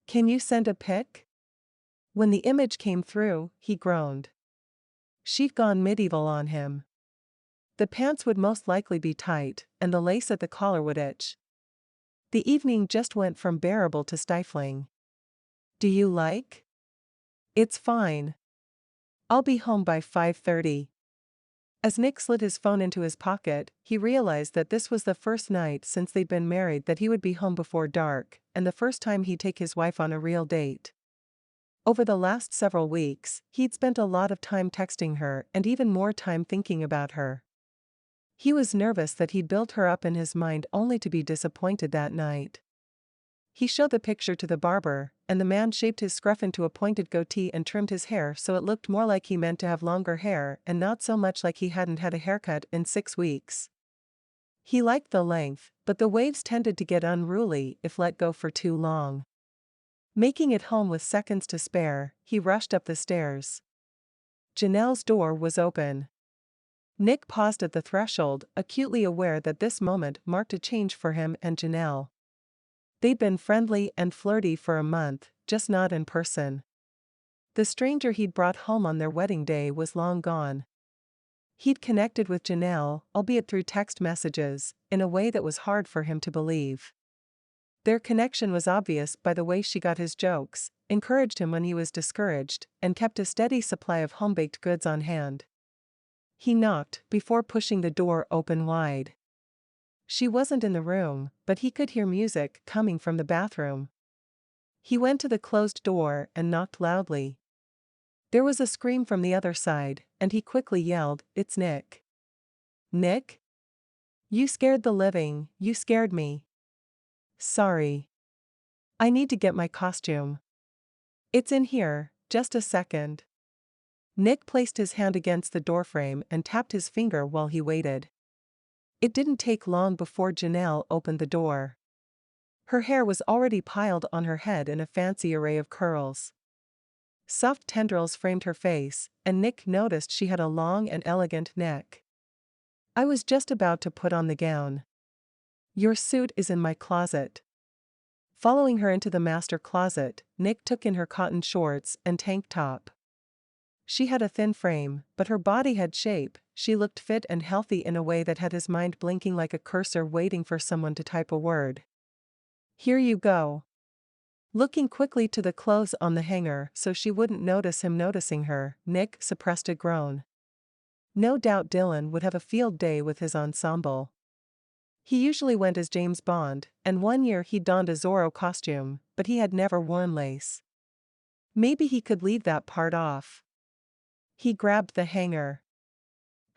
Can you send a pic? When the image came through, he groaned. She'd gone medieval on him. The pants would most likely be tight, and the lace at the collar would itch. The evening just went from bearable to stifling. Do you like? It's fine. I'll be home by 5:30. As Nick slid his phone into his pocket, he realized that this was the first night since they'd been married that he would be home before dark, and the first time he'd take his wife on a real date. Over the last several weeks, he'd spent a lot of time texting her and even more time thinking about her. He was nervous that he'd built her up in his mind only to be disappointed that night. He showed the picture to the barber, and the man shaped his scruff into a pointed goatee and trimmed his hair so it looked more like he meant to have longer hair and not so much like he hadn't had a haircut in 6 weeks. He liked the length, but the waves tended to get unruly if let go for too long. Making it home with seconds to spare, he rushed up the stairs. Janelle's door was open. Nick paused at the threshold, acutely aware that this moment marked a change for him and Janelle. They'd been friendly and flirty for a month, just not in person. The stranger he'd brought home on their wedding day was long gone. He'd connected with Janelle, albeit through text messages, in a way that was hard for him to believe. Their connection was obvious by the way she got his jokes, encouraged him when he was discouraged, and kept a steady supply of home-baked goods on hand. He knocked before pushing the door open wide. She wasn't in the room, but he could hear music coming from the bathroom. He went to the closed door and knocked loudly. There was a scream from the other side, and he quickly yelled, "It's Nick." "Nick? You scared me. Sorry. I need to get my costume. It's in here, just a second." Nick placed his hand against the doorframe and tapped his finger while he waited. It didn't take long before Janelle opened the door. Her hair was already piled on her head in a fancy array of curls. Soft tendrils framed her face, and Nick noticed she had a long and elegant neck. "I was just about to put on the gown. Your suit is in my closet." Following her into the master closet, Nick took in her cotton shorts and tank top. She had a thin frame, but her body had shape. She looked fit and healthy in a way that had his mind blinking like a cursor waiting for someone to type a word. "Here you go." Looking quickly to the clothes on the hanger so she wouldn't notice him noticing her, Nick suppressed a groan. No doubt Dylan would have a field day with his ensemble. He usually went as James Bond, and one year he donned a Zorro costume, but he had never worn lace. Maybe he could leave that part off. He grabbed the hanger.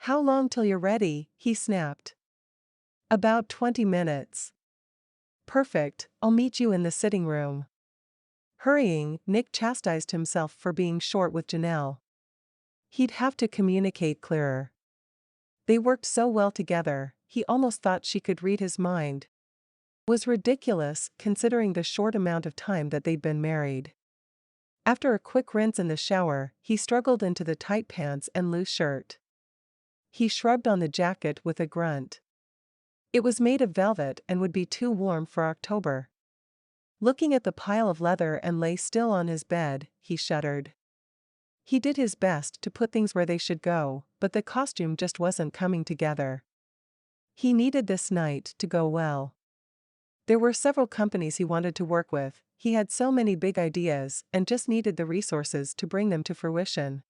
"How long till you're ready?" he snapped. "About 20 minutes. "Perfect, I'll meet you in the sitting room." Hurrying, Nick chastised himself for being short with Janelle. He'd have to communicate clearer. They worked so well together, he almost thought she could read his mind. It was ridiculous, considering the short amount of time that they'd been married. After a quick rinse in the shower, he struggled into the tight pants and loose shirt. He shrugged on the jacket with a grunt. It was made of velvet and would be too warm for October. Looking at the pile of leather and lace still on his bed, he shuddered. He did his best to put things where they should go, but the costume just wasn't coming together. He needed this night to go well. There were several companies he wanted to work with. He had so many big ideas and just needed the resources to bring them to fruition.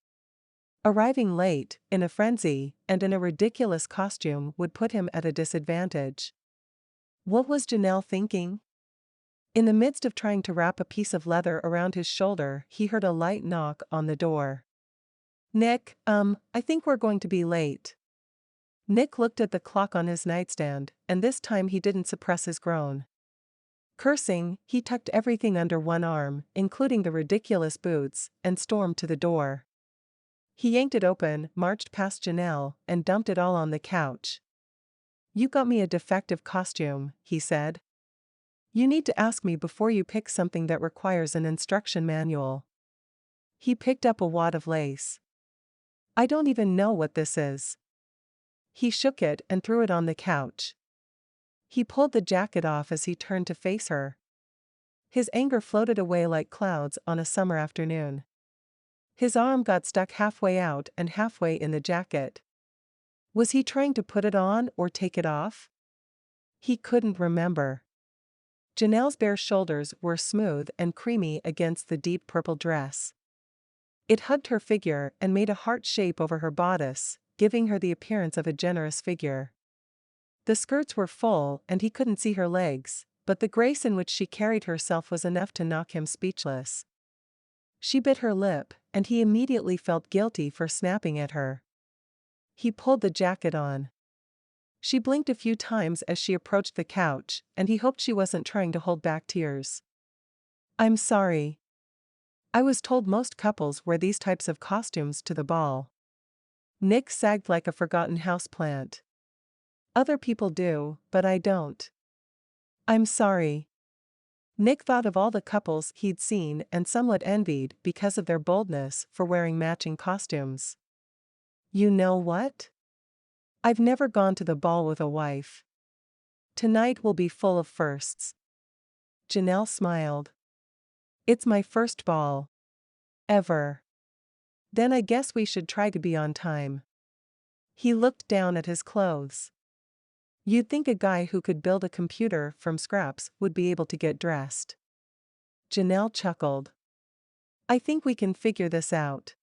Arriving late, in a frenzy, and in a ridiculous costume would put him at a disadvantage. What was Janelle thinking? In the midst of trying to wrap a piece of leather around his shoulder, he heard a light knock on the door. "Nick, I think we're going to be late." Nick looked at the clock on his nightstand, and this time he didn't suppress his groan. Cursing, he tucked everything under one arm, including the ridiculous boots, and stormed to the door. He yanked it open, marched past Janelle, and dumped it all on the couch. "You got me a defective costume," he said. "You need to ask me before you pick something that requires an instruction manual." He picked up a wad of lace. "I don't even know what this is." He shook it and threw it on the couch. He pulled the jacket off as he turned to face her. His anger floated away like clouds on a summer afternoon. His arm got stuck halfway out and halfway in the jacket. Was he trying to put it on or take it off? He couldn't remember. Janelle's bare shoulders were smooth and creamy against the deep purple dress. It hugged her figure and made a heart shape over her bodice, giving her the appearance of a generous figure. The skirts were full and he couldn't see her legs, but the grace in which she carried herself was enough to knock him speechless. She bit her lip, and he immediately felt guilty for snapping at her. He pulled the jacket on. She blinked a few times as she approached the couch, and he hoped she wasn't trying to hold back tears. "I'm sorry. I was told most couples wear these types of costumes to the ball." Nick sagged like a forgotten houseplant. "Other people do, but I don't." "I'm sorry." Nick thought of all the couples he'd seen and somewhat envied because of their boldness for wearing matching costumes. "You know what? I've never gone to the ball with a wife. Tonight will be full of firsts." Janelle smiled. "It's my first ball. Ever. Then I guess we should try to be on time." He looked down at his clothes. You'd think a guy who could build a computer from scraps would be able to get dressed. Janelle chuckled. "I think we can figure this out."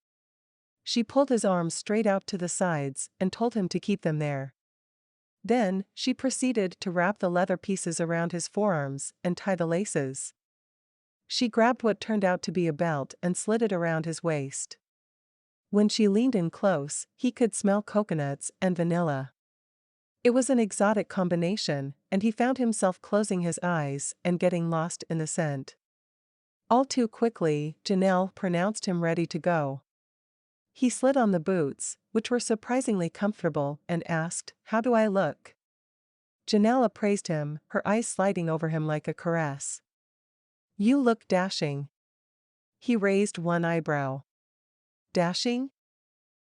She pulled his arms straight out to the sides and told him to keep them there. Then, she proceeded to wrap the leather pieces around his forearms and tie the laces. She grabbed what turned out to be a belt and slid it around his waist. When she leaned in close, he could smell coconuts and vanilla. It was an exotic combination, and he found himself closing his eyes and getting lost in the scent. All too quickly, Janelle pronounced him ready to go. He slid on the boots, which were surprisingly comfortable, and asked, "How do I look?" Janelle appraised him, her eyes sliding over him like a caress. "You look dashing." He raised one eyebrow. "Dashing?"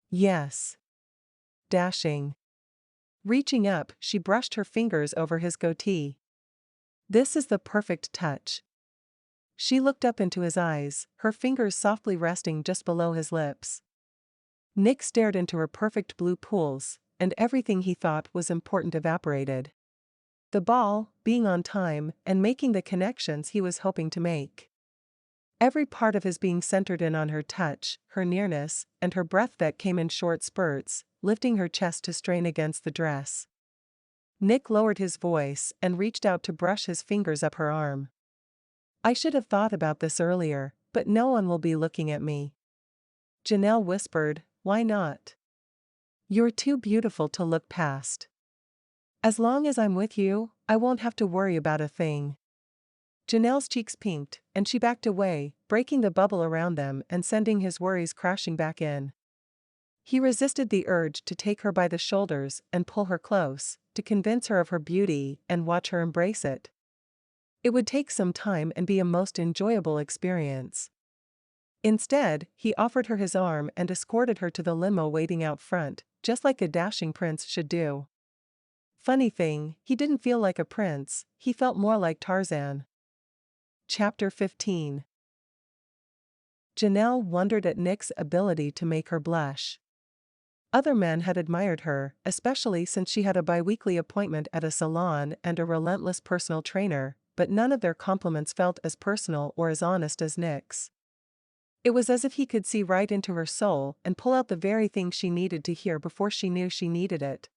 "Yes. Dashing." Reaching up, she brushed her fingers over his goatee. "This is the perfect touch." She looked up into his eyes, her fingers softly resting just below his lips. Nick stared into her perfect blue pools, and everything he thought was important evaporated. The ball, being on time, and making the connections he was hoping to make. Every part of his being centered in on her touch, her nearness, and her breath that came in short spurts, lifting her chest to strain against the dress. Nick lowered his voice and reached out to brush his fingers up her arm. "I should have thought about this earlier, but no one will be looking at me." Janelle whispered, "Why not? You're too beautiful to look past. As long as I'm with you, I won't have to worry about a thing." Janelle's cheeks pinked, and she backed away, breaking the bubble around them and sending his worries crashing back in. He resisted the urge to take her by the shoulders and pull her close, to convince her of her beauty and watch her embrace it. It would take some time and be a most enjoyable experience. Instead, he offered her his arm and escorted her to the limo waiting out front, just like a dashing prince should do. Funny thing, he didn't feel like a prince, he felt more like Tarzan. Chapter 15. Janelle wondered at Nick's ability to make her blush. Other men had admired her, especially since she had a biweekly appointment at a salon and a relentless personal trainer, but none of their compliments felt as personal or as honest as Nick's. It was as if he could see right into her soul and pull out the very thing she needed to hear before she knew she needed it.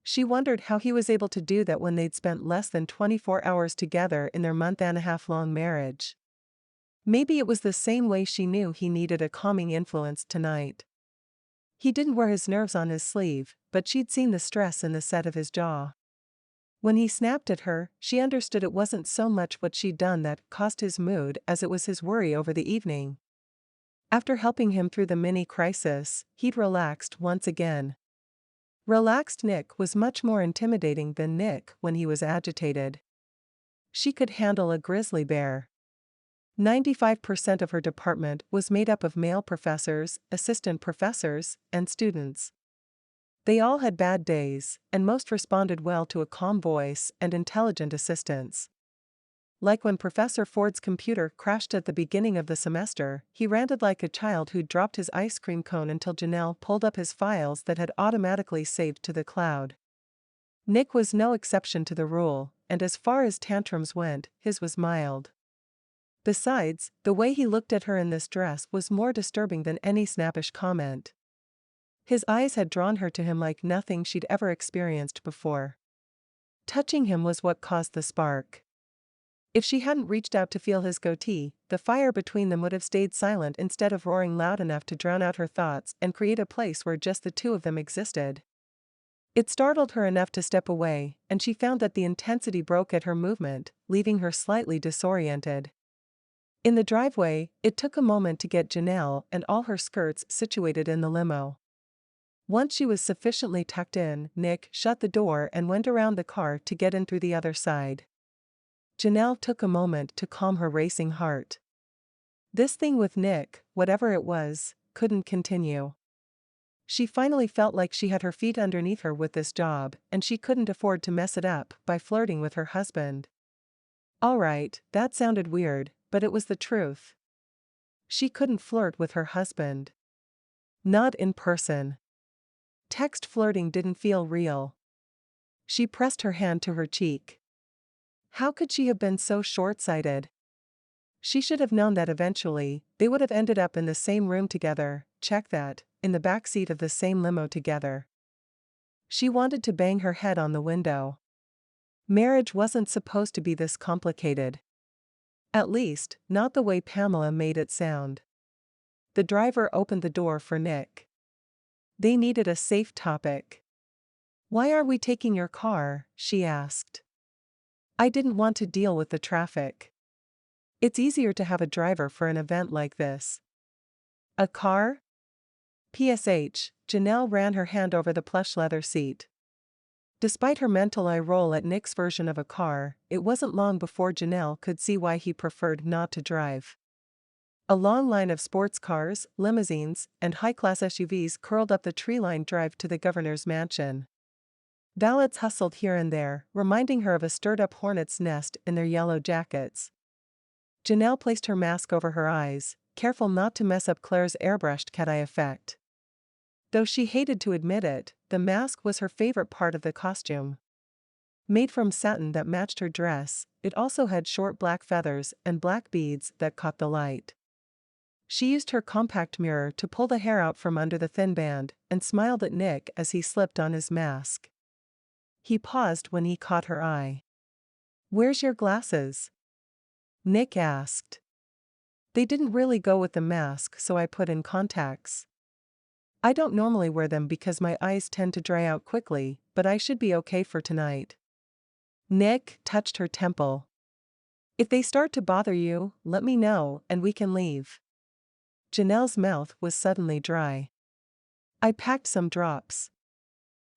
She wondered how he was able to do that when they'd spent less than 24 hours together in their month-and-a-half-long marriage. Maybe it was the same way she knew he needed a calming influence tonight. He didn't wear his nerves on his sleeve, but she'd seen the stress in the set of his jaw. When he snapped at her, she understood it wasn't so much what she'd done that caused his mood as it was his worry over the evening. After helping him through the mini-crisis, he'd relaxed once again. Relaxed Nick was much more intimidating than Nick when he was agitated. She could handle a grizzly bear. 95% of her department was made up of male professors, assistant professors, and students. They all had bad days, and most responded well to a calm voice and intelligent assistance. Like when Professor Ford's computer crashed at the beginning of the semester, he ranted like a child who'd dropped his ice cream cone until Janelle pulled up his files that had automatically saved to the cloud. Nick was no exception to the rule, and as far as tantrums went, his was mild. Besides, the way he looked at her in this dress was more disturbing than any snappish comment. His eyes had drawn her to him like nothing she'd ever experienced before. Touching him was what caused the spark. If she hadn't reached out to feel his goatee, the fire between them would have stayed silent instead of roaring loud enough to drown out her thoughts and create a place where just the two of them existed. It startled her enough to step away, and she found that the intensity broke at her movement, leaving her slightly disoriented. In the driveway, it took a moment to get Janelle and all her skirts situated in the limo. Once she was sufficiently tucked in, Nick shut the door and went around the car to get in through the other side. Janelle took a moment to calm her racing heart. This thing with Nick, whatever it was, couldn't continue. She finally felt like she had her feet underneath her with this job, and she couldn't afford to mess it up by flirting with her husband. Alright, that sounded weird, but it was the truth. She couldn't flirt with her husband. Not in person. Text flirting didn't feel real. She pressed her hand to her cheek. How could she have been so short-sighted? She should have known that eventually, they would have ended up in the same room together, check that, in the back seat of the same limo together. She wanted to bang her head on the window. Marriage wasn't supposed to be this complicated. At least, not the way Pamela made it sound. The driver opened the door for Nick. They needed a safe topic. "Why are we taking your car?" she asked. "I didn't want to deal with the traffic. It's easier to have a driver for an event like this." "A car?" PSH, Janelle ran her hand over the plush leather seat. Despite her mental eye roll at Nick's version of a car, it wasn't long before Janelle could see why he preferred not to drive. A long line of sports cars, limousines, and high-class SUVs curled up the tree-lined drive to the governor's mansion. Valets hustled here and there, reminding her of a stirred-up hornet's nest in their yellow jackets. Janelle placed her mask over her eyes, careful not to mess up Claire's airbrushed cat-eye effect. Though she hated to admit it, the mask was her favorite part of the costume. Made from satin that matched her dress, it also had short black feathers and black beads that caught the light. She used her compact mirror to pull the hair out from under the thin band and smiled at Nick as he slipped on his mask. He paused when he caught her eye. "Where's your glasses?" Nick asked. "They didn't really go with the mask, so I put in contacts. I don't normally wear them because my eyes tend to dry out quickly, but I should be okay for tonight." Nick touched her temple. "If they start to bother you, let me know and we can leave." Janelle's mouth was suddenly dry. "I packed some drops."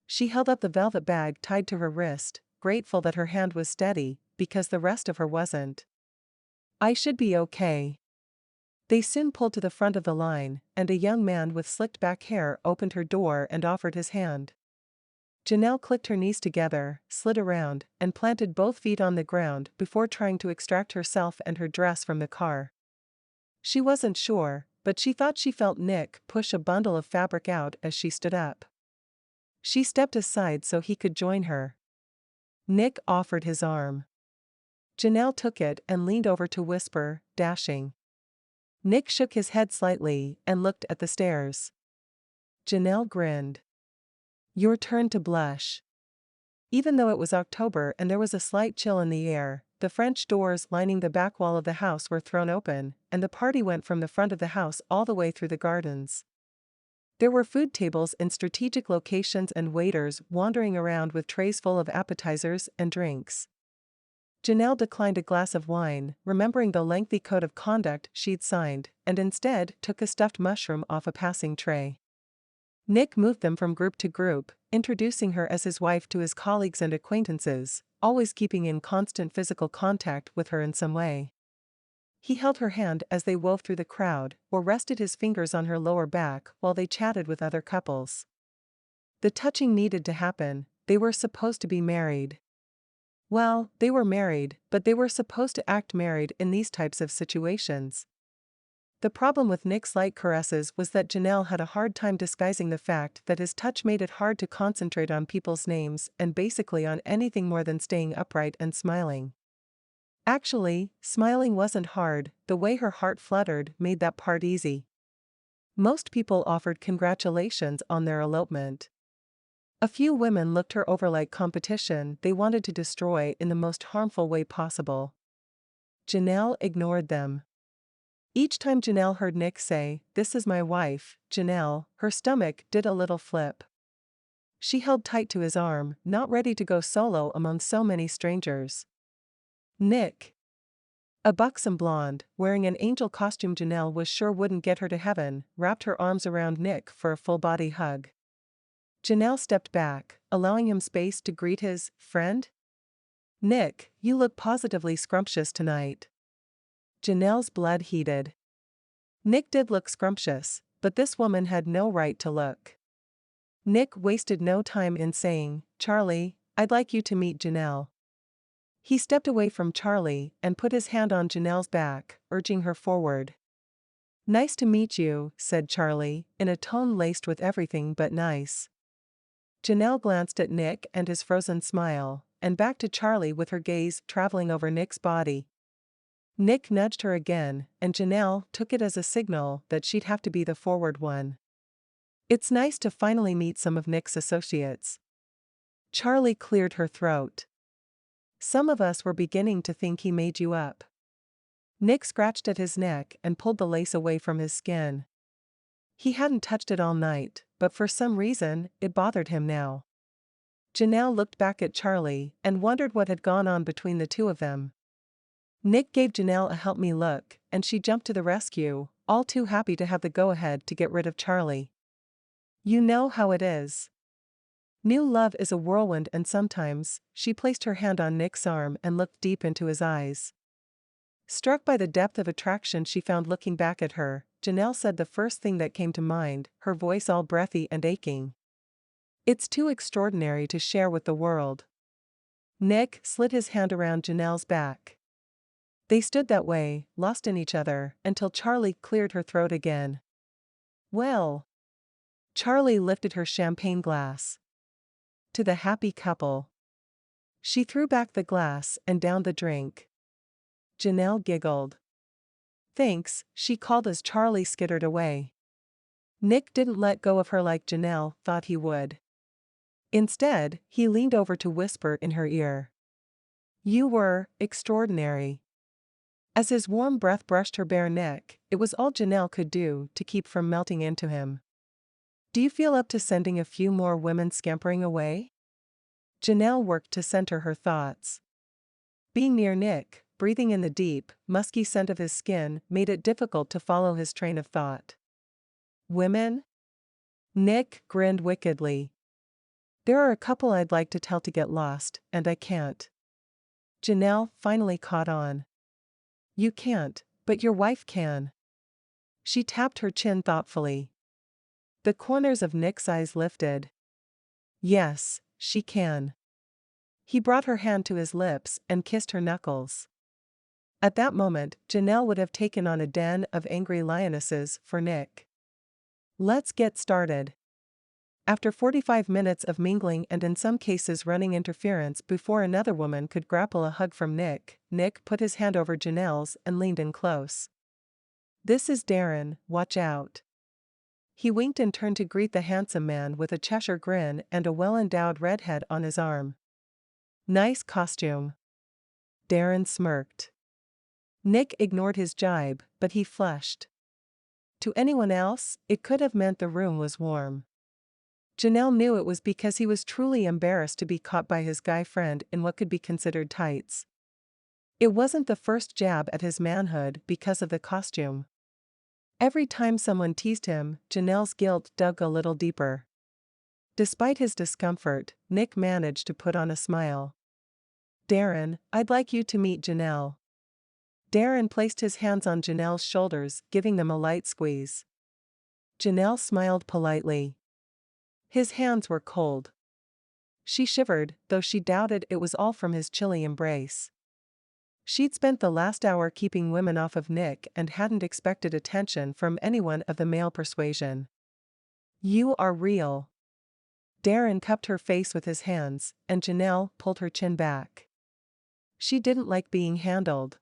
She held up the velvet bag tied to her wrist, grateful that her hand was steady, because the rest of her wasn't. "I should be okay." They soon pulled to the front of the line, and a young man with slicked back hair opened her door and offered his hand. Janelle clicked her knees together, slid around, and planted both feet on the ground before trying to extract herself and her dress from the car. She wasn't sure, but she thought she felt Nick push a bundle of fabric out as she stood up. She stepped aside so he could join her. Nick offered his arm. Janelle took it and leaned over to whisper, "Dashing." Nick shook his head slightly and looked at the stairs. Janelle grinned. "Your turn to blush." Even though it was October and there was a slight chill in the air, the French doors lining the back wall of the house were thrown open, and the party went from the front of the house all the way through the gardens. There were food tables in strategic locations and waiters wandering around with trays full of appetizers and drinks. Janelle declined a glass of wine, remembering the lengthy code of conduct she'd signed, and instead took a stuffed mushroom off a passing tray. Nick moved them from group to group, introducing her as his wife to his colleagues and acquaintances, always keeping in constant physical contact with her in some way. He held her hand as they wove through the crowd, or rested his fingers on her lower back while they chatted with other couples. The touching needed to happen. They were supposed to be married. Well, they were married, but they were supposed to act married in these types of situations. The problem with Nick's light caresses was that Janelle had a hard time disguising the fact that his touch made it hard to concentrate on people's names and basically on anything more than staying upright and smiling. Actually, smiling wasn't hard, the way her heart fluttered made that part easy. Most people offered congratulations on their elopement. A few women looked her over like competition they wanted to destroy in the most harmful way possible. Janelle ignored them. Each time Janelle heard Nick say, "This is my wife, Janelle," her stomach did a little flip. She held tight to his arm, not ready to go solo among so many strangers. Nick. A buxom blonde, wearing an angel costume Janelle was sure wouldn't get her to heaven, wrapped her arms around Nick for a full-body hug. Janelle stepped back, allowing him space to greet his friend. "Nick, you look positively scrumptious tonight." Janelle's blood heated. Nick did look scrumptious, but this woman had no right to look. Nick wasted no time in saying, "Charlie, I'd like you to meet Janelle." He stepped away from Charlie and put his hand on Janelle's back, urging her forward. "Nice to meet you," said Charlie, in a tone laced with everything but nice. Janelle glanced at Nick and his frozen smile, and back to Charlie with her gaze traveling over Nick's body. Nick nudged her again, and Janelle took it as a signal that she'd have to be the forward one. "It's nice to finally meet some of Nick's associates." Charlie cleared her throat. Some of us were beginning to think he made you up. Nick scratched at his neck and pulled the lace away from his skin. He hadn't touched it all night, but for some reason, it bothered him now. Janelle looked back at Charlie and wondered what had gone on between the two of them. Nick gave Janelle a help me look, and she jumped to the rescue, all too happy to have the go-ahead to get rid of Charlie. You know how it is. New love is a whirlwind, and sometimes, she placed her hand on Nick's arm and looked deep into his eyes. Struck by the depth of attraction she found looking back at her, Janelle said the first thing that came to mind, her voice all breathy and aching. It's too extraordinary to share with the world. Nick slid his hand around Janelle's back. They stood that way, lost in each other, until Charlie cleared her throat again. Well. Charlie lifted her champagne glass. To the happy couple. She threw back the glass and downed the drink. Janelle giggled. Thanks, she called as Charlie skittered away. Nick didn't let go of her like Janelle thought he would. Instead, he leaned over to whisper in her ear. You were extraordinary. As his warm breath brushed her bare neck, it was all Janelle could do to keep from melting into him. Do you feel up to sending a few more women scampering away? Janelle worked to center her thoughts. Being near Nick, breathing in the deep, musky scent of his skin, made it difficult to follow his train of thought. Women? Nick grinned wickedly. There are a couple I'd like to tell to get lost, and I can't. Janelle finally caught on. You can't, but your wife can. She tapped her chin thoughtfully. The corners of Nick's eyes lifted. Yes, she can. He brought her hand to his lips and kissed her knuckles. At that moment, Janelle would have taken on a den of angry lionesses for Nick. Let's get started. After 45 minutes of mingling and in some cases running interference before another woman could grapple a hug from Nick, Nick put his hand over Janelle's and leaned in close. This is Darren, watch out. He winked and turned to greet the handsome man with a Cheshire grin and a well-endowed redhead on his arm. Nice costume. Darren smirked. Nick ignored his jibe, but he flushed. To anyone else, it could have meant the room was warm. Janelle knew it was because he was truly embarrassed to be caught by his guy friend in what could be considered tights. It wasn't the first jab at his manhood because of the costume. Every time someone teased him, Janelle's guilt dug a little deeper. Despite his discomfort, Nick managed to put on a smile. Darren, I'd like you to meet Janelle. Darren placed his hands on Janelle's shoulders, giving them a light squeeze. Janelle smiled politely. His hands were cold. She shivered, though she doubted it was all from his chilly embrace. She'd spent the last hour keeping women off of Nick and hadn't expected attention from anyone of the male persuasion. You are real. Darren cupped her face with his hands, and Janelle pulled her chin back. She didn't like being handled.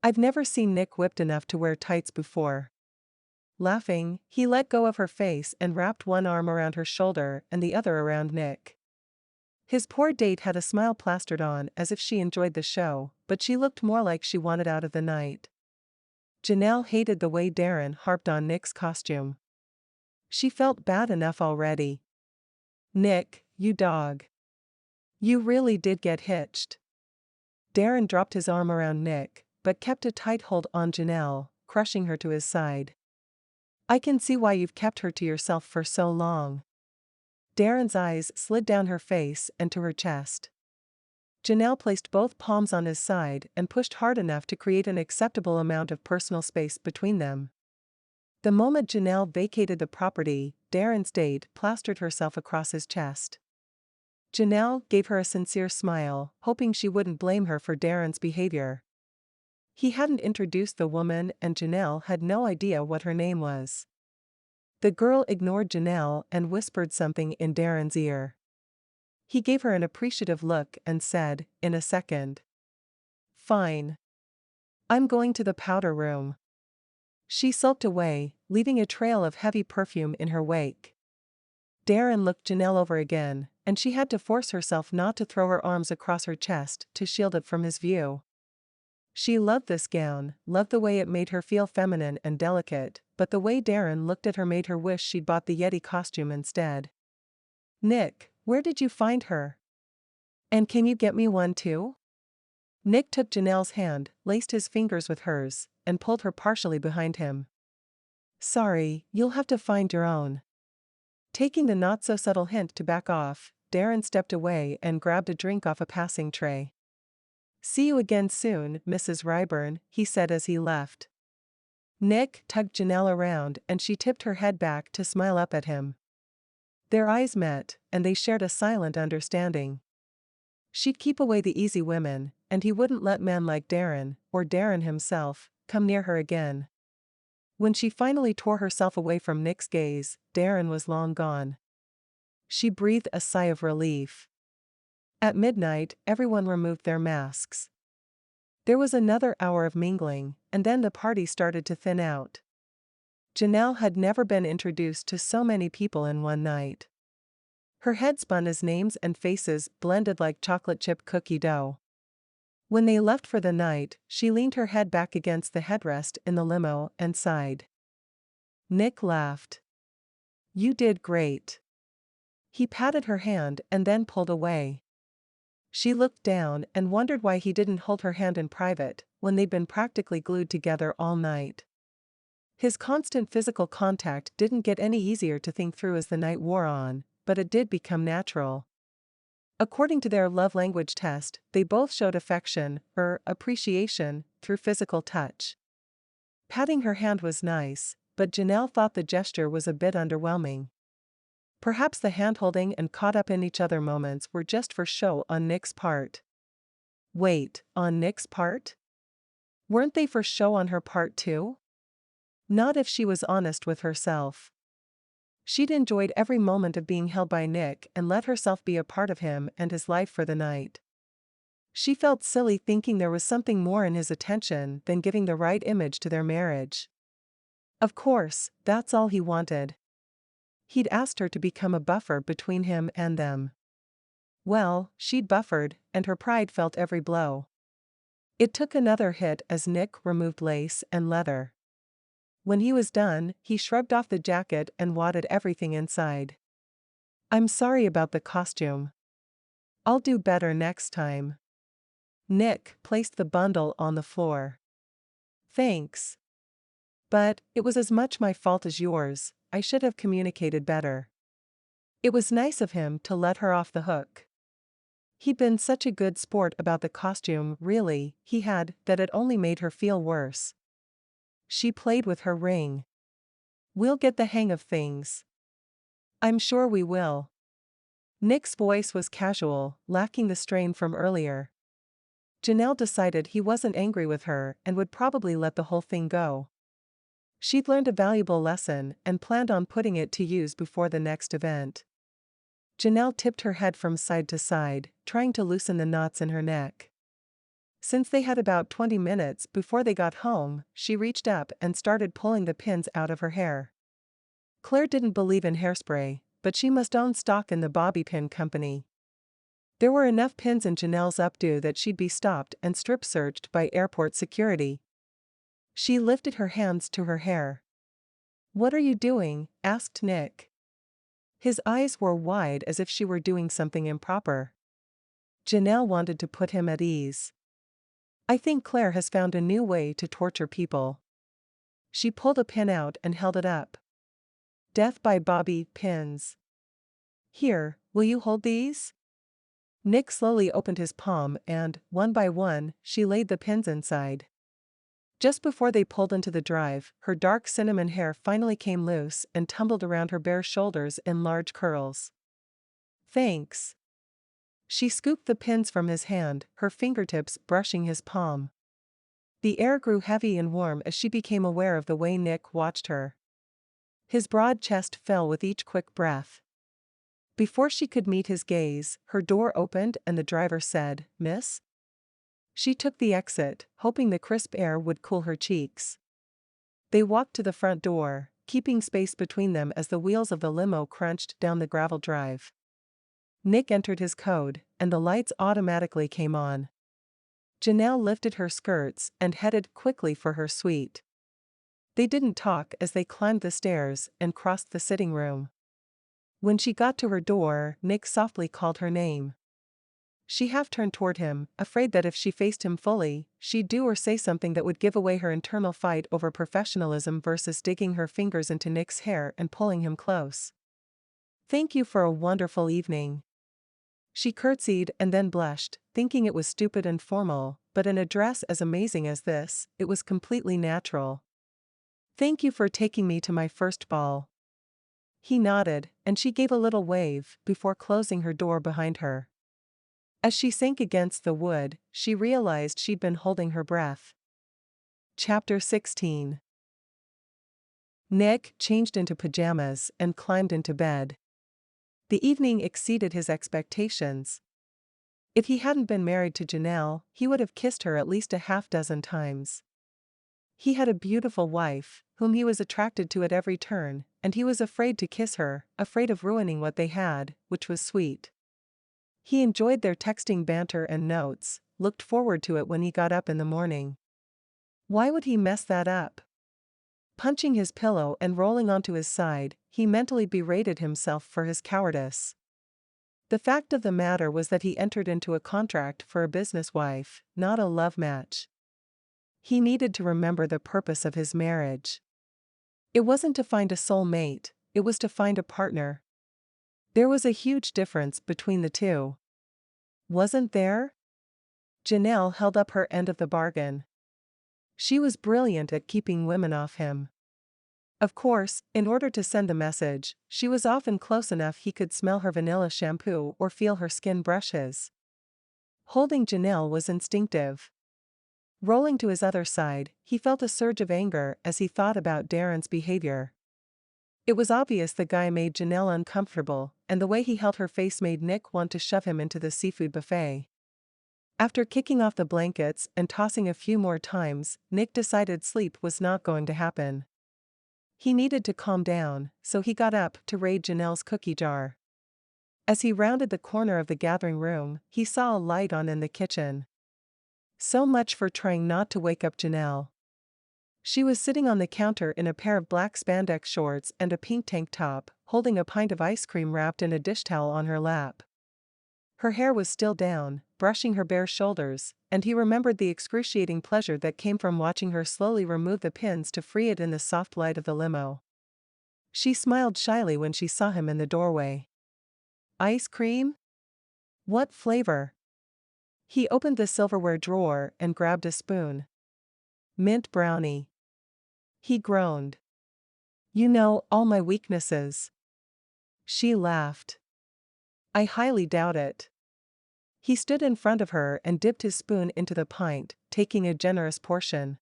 I've never seen Nick whipped enough to wear tights before. Laughing, he let go of her face and wrapped one arm around her shoulder and the other around Nick. His poor date had a smile plastered on as if she enjoyed the show, but she looked more like she wanted out of the night. Janelle hated the way Darren harped on Nick's costume. She felt bad enough already. Nick, you dog. You really did get hitched. Darren dropped his arm around Nick, but kept a tight hold on Janelle, crushing her to his side. I can see why you've kept her to yourself for so long. Darren's eyes slid down her face and to her chest. Janelle placed both palms on his side and pushed hard enough to create an acceptable amount of personal space between them. The moment Janelle vacated the property, Darren stayed, plastered herself across his chest. Janelle gave her a sincere smile, hoping she wouldn't blame her for Darren's behavior. He hadn't introduced the woman and Janelle had no idea what her name was. The girl ignored Janelle and whispered something in Darren's ear. He gave her an appreciative look and said, in a second. Fine. I'm going to the powder room. She sulked away, leaving a trail of heavy perfume in her wake. Darren looked Janelle over again, and she had to force herself not to throw her arms across her chest to shield it from his view. She loved this gown, loved the way it made her feel feminine and delicate, but the way Darren looked at her made her wish she'd bought the Yeti costume instead. "Nick, where did you find her? And can you get me one too?" Nick took Janelle's hand, laced his fingers with hers, and pulled her partially behind him. "Sorry, you'll have to find your own." Taking the not-so-subtle hint to back off, Darren stepped away and grabbed a drink off a passing tray. "See you again soon, Mrs. Ryburn," he said as he left. Nick tugged Janelle around and she tipped her head back to smile up at him. Their eyes met, and they shared a silent understanding. She'd keep away the easy women, and he wouldn't let men like Darren, or Darren himself, come near her again. When she finally tore herself away from Nick's gaze, Darren was long gone. She breathed a sigh of relief. At midnight, everyone removed their masks. There was another hour of mingling, and then the party started to thin out. Janelle had never been introduced to so many people in one night. Her head spun as names and faces blended like chocolate chip cookie dough. When they left for the night, she leaned her head back against the headrest in the limo and sighed. Nick laughed. "You did great." He patted her hand and then pulled away. She looked down and wondered why he didn't hold her hand in private, when they'd been practically glued together all night. His constant physical contact didn't get any easier to think through as the night wore on, but it did become natural. According to their love language test, they both showed affection, or appreciation, through physical touch. Patting her hand was nice, but Janelle thought the gesture was a bit underwhelming. Perhaps the hand-holding and caught-up-in-each-other moments were just for show on Nick's part. Wait, on Nick's part? Weren't they for show on her part too? Not if she was honest with herself. She'd enjoyed every moment of being held by Nick and let herself be a part of him and his life for the night. She felt silly thinking there was something more in his attention than giving the right image to their marriage. Of course, that's all he wanted. He'd asked her to become a buffer between him and them. Well, she'd buffered, and her pride felt every blow. It took another hit as Nick removed lace and leather. When he was done, he shrugged off the jacket and wadded everything inside. "I'm sorry about the costume. I'll do better next time." Nick placed the bundle on the floor. "Thanks. But it was as much my fault as yours. I should have communicated better." It was nice of him to let her off the hook. He'd been such a good sport about the costume, really, he had, that it only made her feel worse. She played with her ring. "We'll get the hang of things." "I'm sure we will." Nick's voice was casual, lacking the strain from earlier. Janelle decided he wasn't angry with her and would probably let the whole thing go. She'd learned a valuable lesson and planned on putting it to use before the next event. Janelle tipped her head from side to side, trying to loosen the knots in her neck. Since they had about 20 minutes before they got home, she reached up and started pulling the pins out of her hair. Claire didn't believe in hairspray, but she must own stock in the bobby pin company. There were enough pins in Janelle's updo that she'd be stopped and strip-searched by airport security. She lifted her hands to her hair. "What are you doing?" asked Nick. His eyes were wide as if she were doing something improper. Janelle wanted to put him at ease. "I think Claire has found a new way to torture people." She pulled a pin out and held it up. "Death by bobby pins. Here, will you hold these?" Nick slowly opened his palm and, one by one, she laid the pins inside. Just before they pulled into the drive, her dark cinnamon hair finally came loose and tumbled around her bare shoulders in large curls. "Thanks." She scooped the pins from his hand, her fingertips brushing his palm. The air grew heavy and warm as she became aware of the way Nick watched her. His broad chest fell with each quick breath. Before she could meet his gaze, her door opened and the driver said, "Miss?" She took the exit, hoping the crisp air would cool her cheeks. They walked to the front door, keeping space between them as the wheels of the limo crunched down the gravel drive. Nick entered his code, and the lights automatically came on. Janelle lifted her skirts and headed quickly for her suite. They didn't talk as they climbed the stairs and crossed the sitting room. When she got to her door, Nick softly called her name. She half turned toward him, afraid that if she faced him fully, she'd do or say something that would give away her internal fight over professionalism versus digging her fingers into Nick's hair and pulling him close. "Thank you for a wonderful evening." She curtsied and then blushed, thinking it was stupid and formal, but in a dress as amazing as this, it was completely natural. "Thank you for taking me to my first ball." He nodded, and she gave a little wave before closing her door behind her. As she sank against the wood, she realized she'd been holding her breath. Chapter 16. Nick changed into pajamas and climbed into bed. The evening exceeded his expectations. If he hadn't been married to Janelle, he would have kissed her at least a half-dozen times. He had a beautiful wife, whom he was attracted to at every turn, and he was afraid to kiss her, afraid of ruining what they had, which was sweet. He enjoyed their texting banter and notes, looked forward to it when he got up in the morning. Why would he mess that up? Punching his pillow and rolling onto his side, he mentally berated himself for his cowardice. The fact of the matter was that he entered into a contract for a business wife, not a love match. He needed to remember the purpose of his marriage. It wasn't to find a soul mate, it was to find a partner. There was a huge difference between the two. Wasn't there? Janelle held up her end of the bargain. She was brilliant at keeping women off him. Of course, in order to send the message, she was often close enough he could smell her vanilla shampoo or feel her skin brush his. Holding Janelle was instinctive. Rolling to his other side, he felt a surge of anger as he thought about Darren's behavior. It was obvious the guy made Janelle uncomfortable, and the way he held her face made Nick want to shove him into the seafood buffet. After kicking off the blankets and tossing a few more times, Nick decided sleep was not going to happen. He needed to calm down, so he got up to raid Janelle's cookie jar. As he rounded the corner of the gathering room, he saw a light on in the kitchen. So much for trying not to wake up Janelle. She was sitting on the counter in a pair of black spandex shorts and a pink tank top, holding a pint of ice cream wrapped in a dish towel on her lap. Her hair was still down, brushing her bare shoulders, and he remembered the excruciating pleasure that came from watching her slowly remove the pins to free it in the soft light of the limo. She smiled shyly when she saw him in the doorway. "Ice cream? What flavor?" He opened the silverware drawer and grabbed a spoon. "Mint brownie." He groaned. "You know all my weaknesses." She laughed. "I highly doubt it." He stood in front of her and dipped his spoon into the pint, taking a generous portion.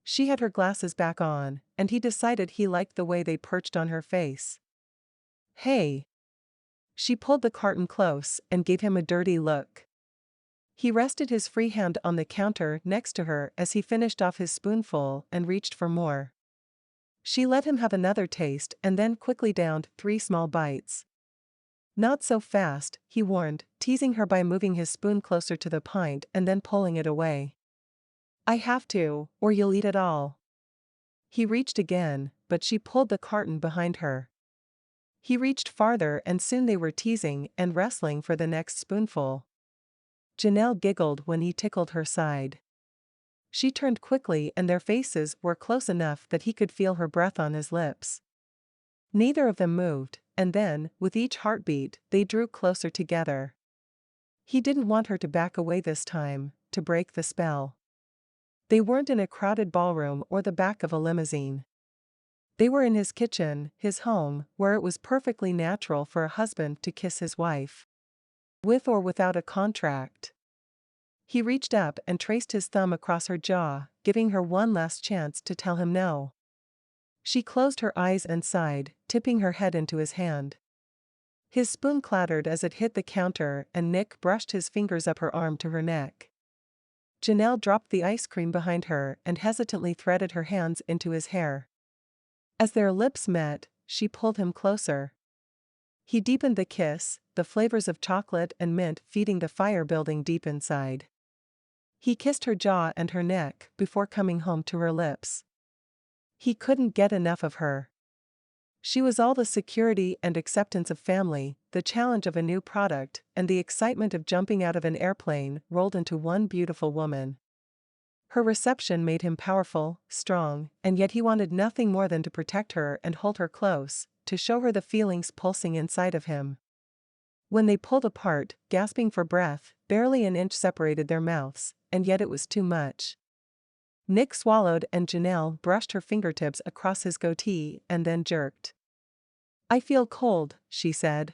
She had her glasses back on, and he decided he liked the way they perched on her face. "Hey." She pulled the carton close and gave him a dirty look. He rested his free hand on the counter next to her as he finished off his spoonful and reached for more. She let him have another taste and then quickly downed 3 small bites. "Not so fast," he warned, teasing her by moving his spoon closer to the pint and then pulling it away. "I have to, or you'll eat it all." He reached again, but she pulled the carton behind her. He reached farther and soon they were teasing and wrestling for the next spoonful. Janelle giggled when he tickled her side. She turned quickly and their faces were close enough that he could feel her breath on his lips. Neither of them moved, and then, with each heartbeat, they drew closer together. He didn't want her to back away this time, to break the spell. They weren't in a crowded ballroom or the back of a limousine. They were in his kitchen, his home, where it was perfectly natural for a husband to kiss his wife. With or without a contract. He reached up and traced his thumb across her jaw, giving her one last chance to tell him no. She closed her eyes and sighed, tipping her head into his hand. His spoon clattered as it hit the counter and Nick brushed his fingers up her arm to her neck. Janelle dropped the ice cream behind her and hesitantly threaded her hands into his hair. As their lips met, she pulled him closer. He deepened the kiss, the flavors of chocolate and mint feeding the fire building deep inside. He kissed her jaw and her neck before coming home to her lips. He couldn't get enough of her. She was all the security and acceptance of family, the challenge of a new product, and the excitement of jumping out of an airplane rolled into one beautiful woman. Her reception made him powerful, strong, and yet he wanted nothing more than to protect her and hold her close, to show her the feelings pulsing inside of him. When they pulled apart, gasping for breath, barely an inch separated their mouths, and yet it was too much. Nick swallowed and Janelle brushed her fingertips across his goatee and then jerked. "I feel cold," she said.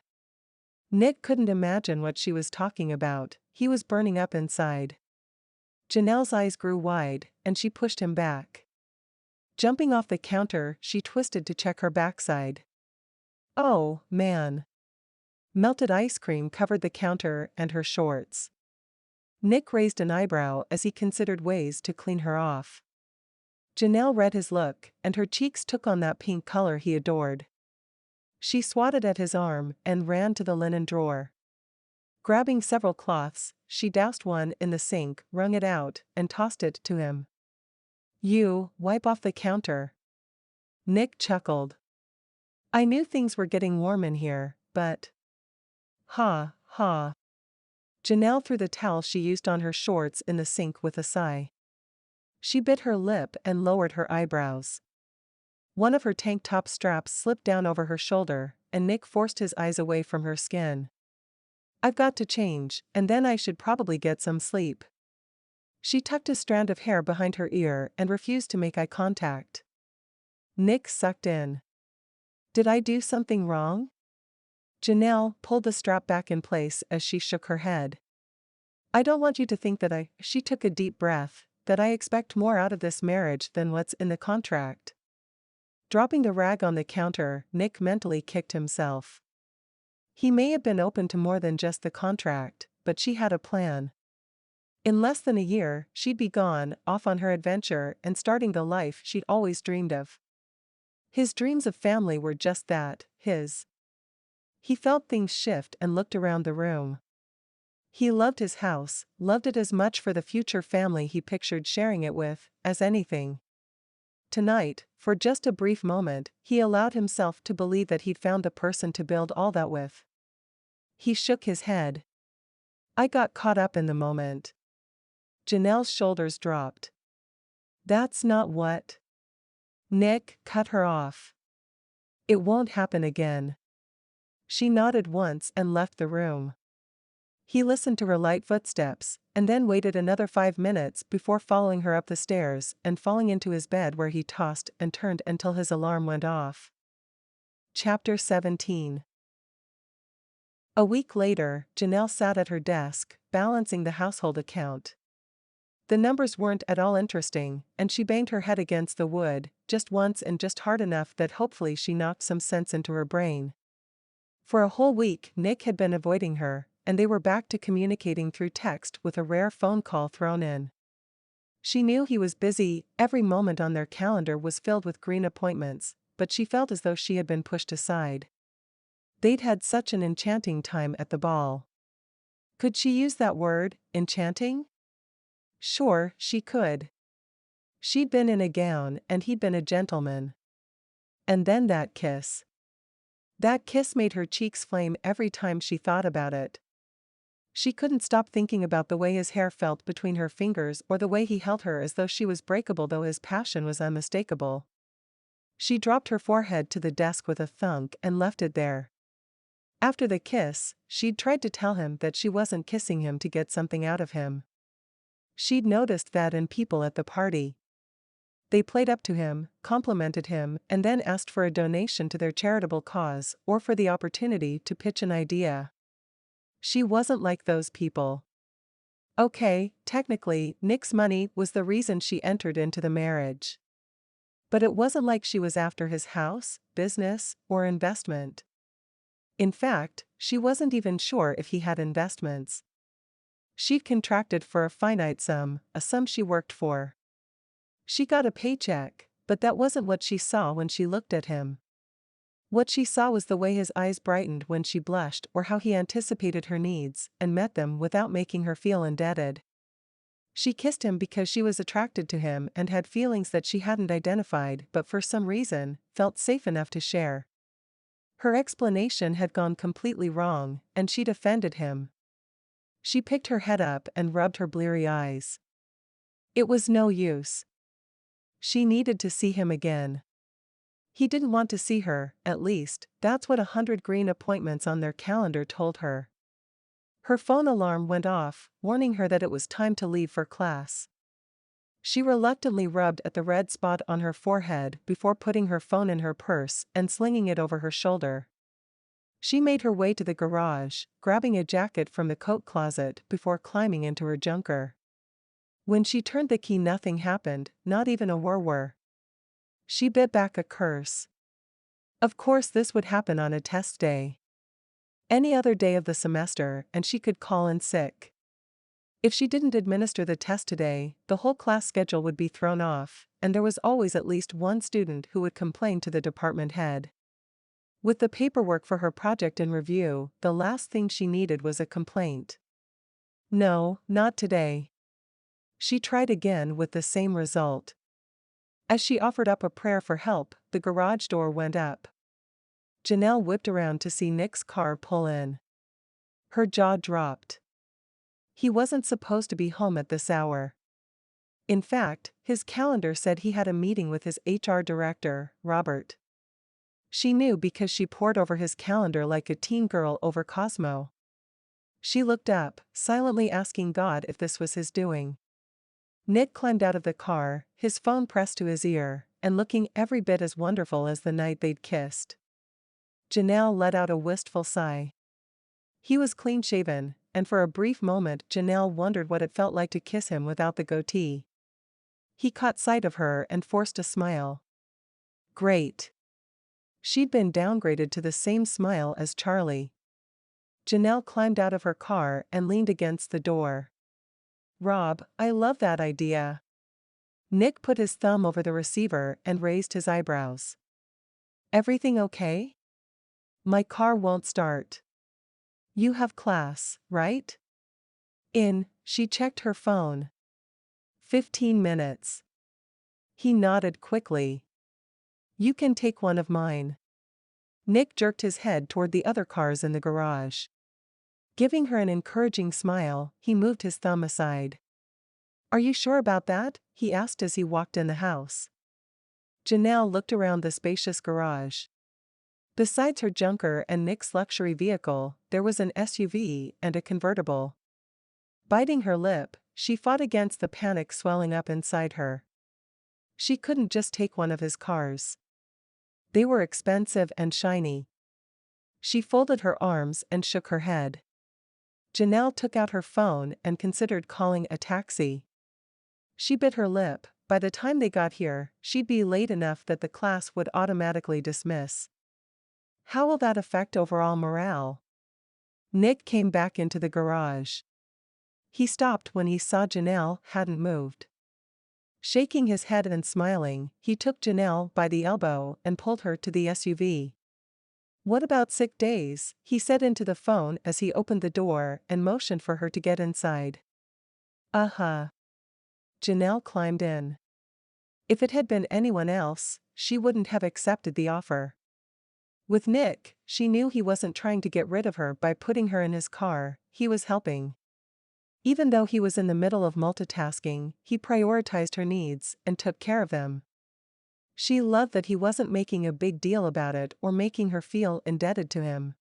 Nick couldn't imagine what she was talking about, he was burning up inside. Janelle's eyes grew wide, and she pushed him back. Jumping off the counter, she twisted to check her backside. Oh, man. Melted ice cream covered the counter and her shorts. Nick raised an eyebrow as he considered ways to clean her off. Janelle read his look, and her cheeks took on that pink color he adored. She swatted at his arm and ran to the linen drawer. Grabbing several cloths, she doused one in the sink, wrung it out, and tossed it to him. "You, wipe off the counter." Nick chuckled. "I knew things were getting warm in here, but..." "Ha, ha." Janelle threw the towel she used on her shorts in the sink with a sigh. She bit her lip and lowered her eyebrows. One of her tank top straps slipped down over her shoulder, and Nick forced his eyes away from her skin. "I've got to change, and then I should probably get some sleep." She tucked a strand of hair behind her ear and refused to make eye contact. Nick sucked in. "Did I do something wrong?" Janelle pulled the strap back in place as she shook her head. "I don't want you to think that she took a deep breath, that I expect more out of this marriage than what's in the contract." Dropping the rag on the counter, Nick mentally kicked himself. He may have been open to more than just the contract, but she had a plan. In less than a year, she'd be gone, off on her adventure and starting the life she'd always dreamed of. His dreams of family were just that, his. He felt things shift and looked around the room. He loved his house, loved it as much for the future family he pictured sharing it with, as anything. Tonight, for just a brief moment, he allowed himself to believe that he'd found the person to build all that with. He shook his head. "I got caught up in the moment." Janelle's shoulders dropped. "That's not what..." Nick cut her off. "It won't happen again." She nodded once and left the room. He listened to her light footsteps, and then waited another 5 minutes before following her up the stairs and falling into his bed where he tossed and turned until his alarm went off. Chapter 17. A week later, Janelle sat at her desk, balancing the household account. The numbers weren't at all interesting, and she banged her head against the wood, just once and just hard enough that hopefully she knocked some sense into her brain. For a whole week, Nick had been avoiding her, and they were back to communicating through text with a rare phone call thrown in. She knew he was busy, every moment on their calendar was filled with green appointments, but she felt as though she had been pushed aside. They'd had such an enchanting time at the ball. Could she use that word, enchanting? Sure, she could. She'd been in a gown and he'd been a gentleman. And then that kiss. That kiss made her cheeks flame every time she thought about it. She couldn't stop thinking about the way his hair felt between her fingers or the way he held her as though she was breakable though his passion was unmistakable. She dropped her forehead to the desk with a thunk and left it there. After the kiss, she'd tried to tell him that she wasn't kissing him to get something out of him. She'd noticed that in people at the party. They played up to him, complimented him, and then asked for a donation to their charitable cause or for the opportunity to pitch an idea. She wasn't like those people. Okay, technically, Nick's money was the reason she entered into the marriage. But it wasn't like she was after his house, business, or investment. In fact, she wasn't even sure if he had investments. She'd contracted for a finite sum, a sum she worked for. She got a paycheck, but that wasn't what she saw when she looked at him. What she saw was the way his eyes brightened when she blushed, or how he anticipated her needs and met them without making her feel indebted. She kissed him because she was attracted to him and had feelings that she hadn't identified but for some reason felt safe enough to share. Her explanation had gone completely wrong, and she'd offended him. She picked her head up and rubbed her bleary eyes. It was no use. She needed to see him again. He didn't want to see her, at least, that's what 100 green appointments on their calendar told her. Her phone alarm went off, warning her that it was time to leave for class. She reluctantly rubbed at the red spot on her forehead before putting her phone in her purse and slinging it over her shoulder. She made her way to the garage, grabbing a jacket from the coat closet before climbing into her junker. When she turned the key, nothing happened, not even a whir-whir. She bit back a curse. Of course this would happen on a test day. Any other day of the semester, and she could call in sick. If she didn't administer the test today, the whole class schedule would be thrown off, and there was always at least one student who would complain to the department head. With the paperwork for her project in review, the last thing she needed was a complaint. No, not today. She tried again with the same result. As she offered up a prayer for help, the garage door went up. Janelle whipped around to see Nick's car pull in. Her jaw dropped. He wasn't supposed to be home at this hour. In fact, his calendar said he had a meeting with his HR director, Robert. She knew because she pored over his calendar like a teen girl over Cosmo. She looked up, silently asking God if this was his doing. Nick climbed out of the car, his phone pressed to his ear, and looking every bit as wonderful as the night they'd kissed. Janelle let out a wistful sigh. He was clean-shaven, and for a brief moment Janelle wondered what it felt like to kiss him without the goatee. He caught sight of her and forced a smile. Great. She'd been downgraded to the same smile as Charlie. Janelle climbed out of her car and leaned against the door. Rob, I love that idea. Nick put his thumb over the receiver and raised his eyebrows. Everything okay? My car won't start. You have class, right? She checked her phone. 15 minutes. He nodded quickly. You can take one of mine. Nick jerked his head toward the other cars in the garage. Giving her an encouraging smile, he moved his thumb aside. Are you sure about that? He asked as he walked in the house. Janelle looked around the spacious garage. Besides her junker and Nick's luxury vehicle, there was an SUV and a convertible. Biting her lip, she fought against the panic swelling up inside her. She couldn't just take one of his cars. They were expensive and shiny. She folded her arms and shook her head. Janelle took out her phone and considered calling a taxi. She bit her lip. By the time they got here, she'd be late enough that the class would automatically dismiss. How will that affect overall morale? Nick came back into the garage. He stopped when he saw Janelle hadn't moved. Shaking his head and smiling, he took Janelle by the elbow and pulled her to the SUV. What about sick days? He said into the phone as he opened the door and motioned for her to get inside. Uh-huh. Janelle climbed in. If it had been anyone else, she wouldn't have accepted the offer. With Nick, she knew he wasn't trying to get rid of her by putting her in his car, he was helping. Even though he was in the middle of multitasking, he prioritized her needs and took care of them. She loved that he wasn't making a big deal about it or making her feel indebted to him.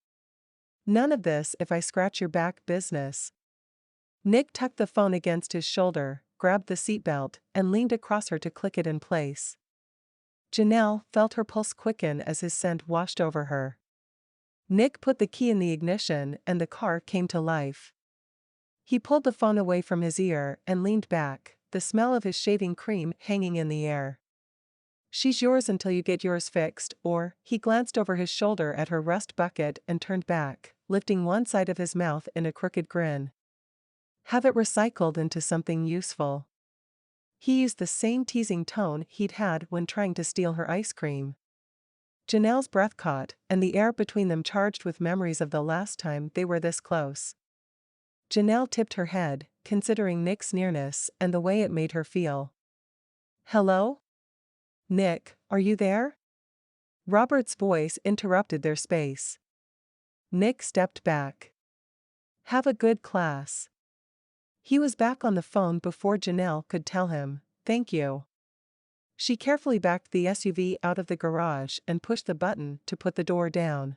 None of this if I scratch your back business. Nick tucked the phone against his shoulder, grabbed the seatbelt, and leaned across her to click it in place. Janelle felt her pulse quicken as his scent washed over her. Nick put the key in the ignition and the car came to life. He pulled the phone away from his ear and leaned back, the smell of his shaving cream hanging in the air. She's yours until you get yours fixed, or, he glanced over his shoulder at her rust bucket and turned back, lifting one side of his mouth in a crooked grin. Have it recycled into something useful. He used the same teasing tone he'd had when trying to steal her ice cream. Janelle's breath caught, and the air between them charged with memories of the last time they were this close. Janelle tipped her head, considering Nick's nearness and the way it made her feel. "Hello? Nick, are you there?" Robert's voice interrupted their space. Nick stepped back. "Have a good class." He was back on the phone before Janelle could tell him, "Thank you." She carefully backed the SUV out of the garage and pushed the button to put the door down.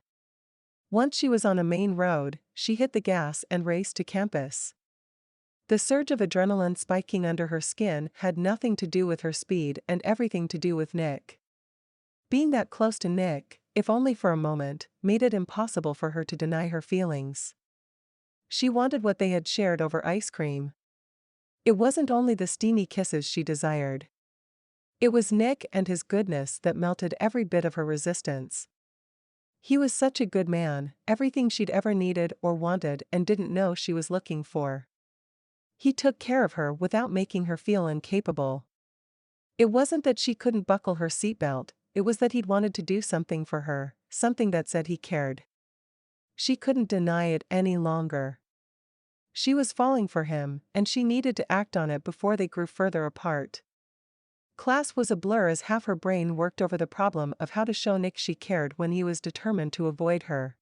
Once she was on a main road, she hit the gas and raced to campus. The surge of adrenaline spiking under her skin had nothing to do with her speed and everything to do with Nick. Being that close to Nick, if only for a moment, made it impossible for her to deny her feelings. She wanted what they had shared over ice cream. It wasn't only the steamy kisses she desired. It was Nick and his goodness that melted every bit of her resistance. He was such a good man, everything she'd ever needed or wanted and didn't know she was looking for. He took care of her without making her feel incapable. It wasn't that she couldn't buckle her seatbelt, it was that he'd wanted to do something for her, something that said he cared. She couldn't deny it any longer. She was falling for him, and she needed to act on it before they grew further apart. Class was a blur as half her brain worked over the problem of how to show Nick she cared when he was determined to avoid her.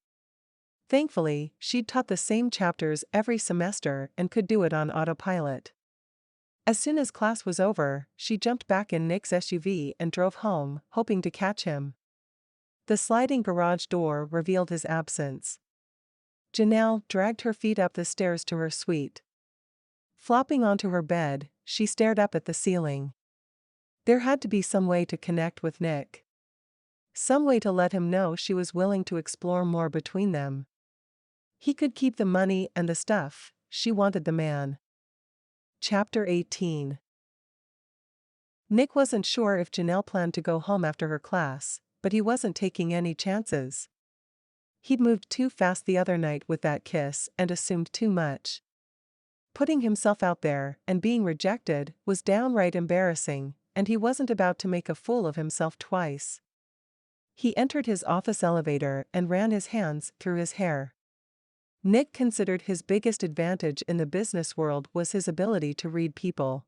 Thankfully, she'd taught the same chapters every semester and could do it on autopilot. As soon as class was over, she jumped back in Nick's SUV and drove home, hoping to catch him. The sliding garage door revealed his absence. Janelle dragged her feet up the stairs to her suite. Flopping onto her bed, she stared up at the ceiling. There had to be some way to connect with Nick. Some way to let him know she was willing to explore more between them. He could keep the money and the stuff, she wanted the man. Chapter 18. Nick wasn't sure if Janelle planned to go home after her class, but he wasn't taking any chances. He'd moved too fast the other night with that kiss and assumed too much. Putting himself out there and being rejected was downright embarrassing, and he wasn't about to make a fool of himself twice. He entered his office elevator and ran his hands through his hair. Nick considered his biggest advantage in the business world was his ability to read people.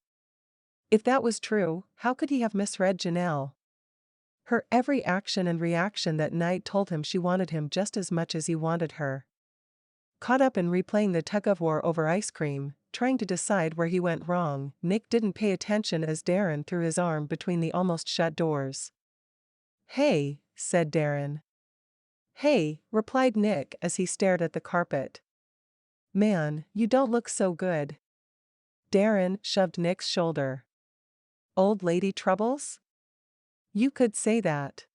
If that was true, how could he have misread Janelle? Her every action and reaction that night told him she wanted him just as much as he wanted her. Caught up in replaying the tug-of-war over ice cream, trying to decide where he went wrong, Nick didn't pay attention as Darren threw his arm between the almost shut doors. "Hey," said Darren. "Hey," replied Nick as he stared at the carpet. "Man, you don't look so good." Darren shoved Nick's shoulder. "Old lady troubles?" "You could say that."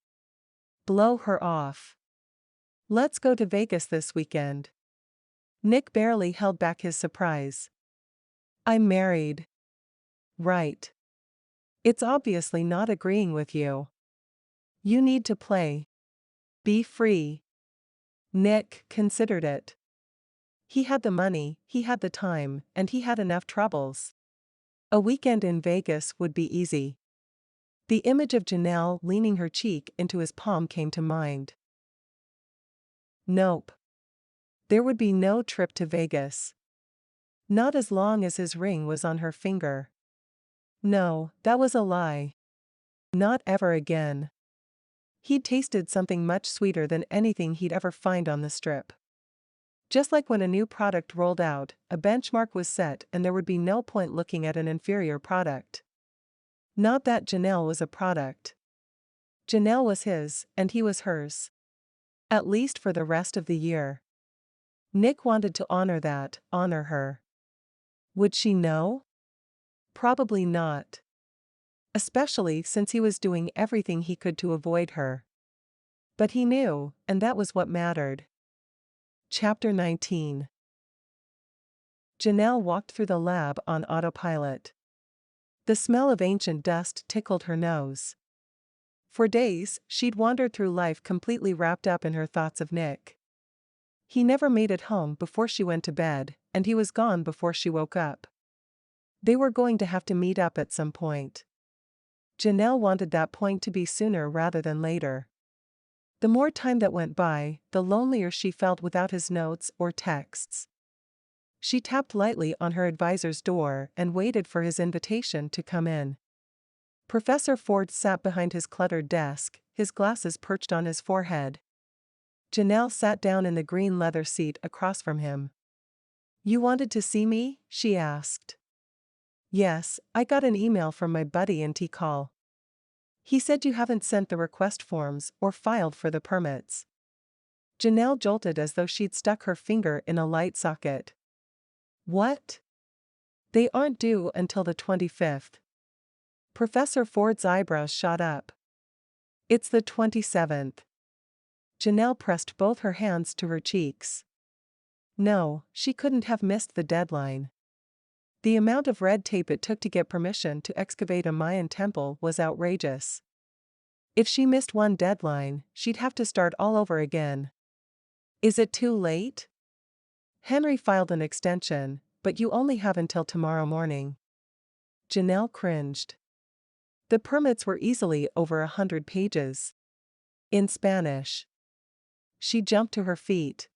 "Blow her off. Let's go to Vegas this weekend." Nick barely held back his surprise. "I'm married." "Right. It's obviously not agreeing with you. You need to play. Be free." Nick considered it. He had the money, he had the time, and he had enough troubles. A weekend in Vegas would be easy. The image of Janelle leaning her cheek into his palm came to mind. Nope. There would be no trip to Vegas. Not as long as his ring was on her finger. No, that was a lie. Not ever again. He'd tasted something much sweeter than anything he'd ever find on the strip. Just like when a new product rolled out, a benchmark was set and there would be no point looking at an inferior product. Not that Janelle was a product. Janelle was his, and he was hers. At least for the rest of the year. Nick wanted to honor that, honor her. Would she know? Probably not. Especially since he was doing everything he could to avoid her. But he knew, and that was what mattered. Chapter 19. Janelle walked through the lab on autopilot. The smell of ancient dust tickled her nose. For days, she'd wandered through life completely wrapped up in her thoughts of Nick. He never made it home before she went to bed, and he was gone before she woke up. They were going to have to meet up at some point. Janelle wanted that point to be sooner rather than later. The more time that went by, the lonelier she felt without his notes or texts. She tapped lightly on her advisor's door and waited for his invitation to come in. Professor Ford sat behind his cluttered desk, his glasses perched on his forehead. Janelle sat down in the green leather seat across from him. "You wanted to see me?" she asked. "Yes, I got an email from my buddy in T-Call. He said you haven't sent the request forms or filed for the permits." Janelle jolted as though she'd stuck her finger in a light socket. "What? They aren't due until the 25th. Professor Ford's eyebrows shot up. "It's the 27th. Janelle pressed both her hands to her cheeks. No, she couldn't have missed the deadline. The amount of red tape it took to get permission to excavate a Mayan temple was outrageous. If she missed one deadline, she'd have to start all over again. "Is it too late?" "Henry filed an extension, but you only have until tomorrow morning." Janelle cringed. The permits were easily over 100 pages. In Spanish. She jumped to her feet.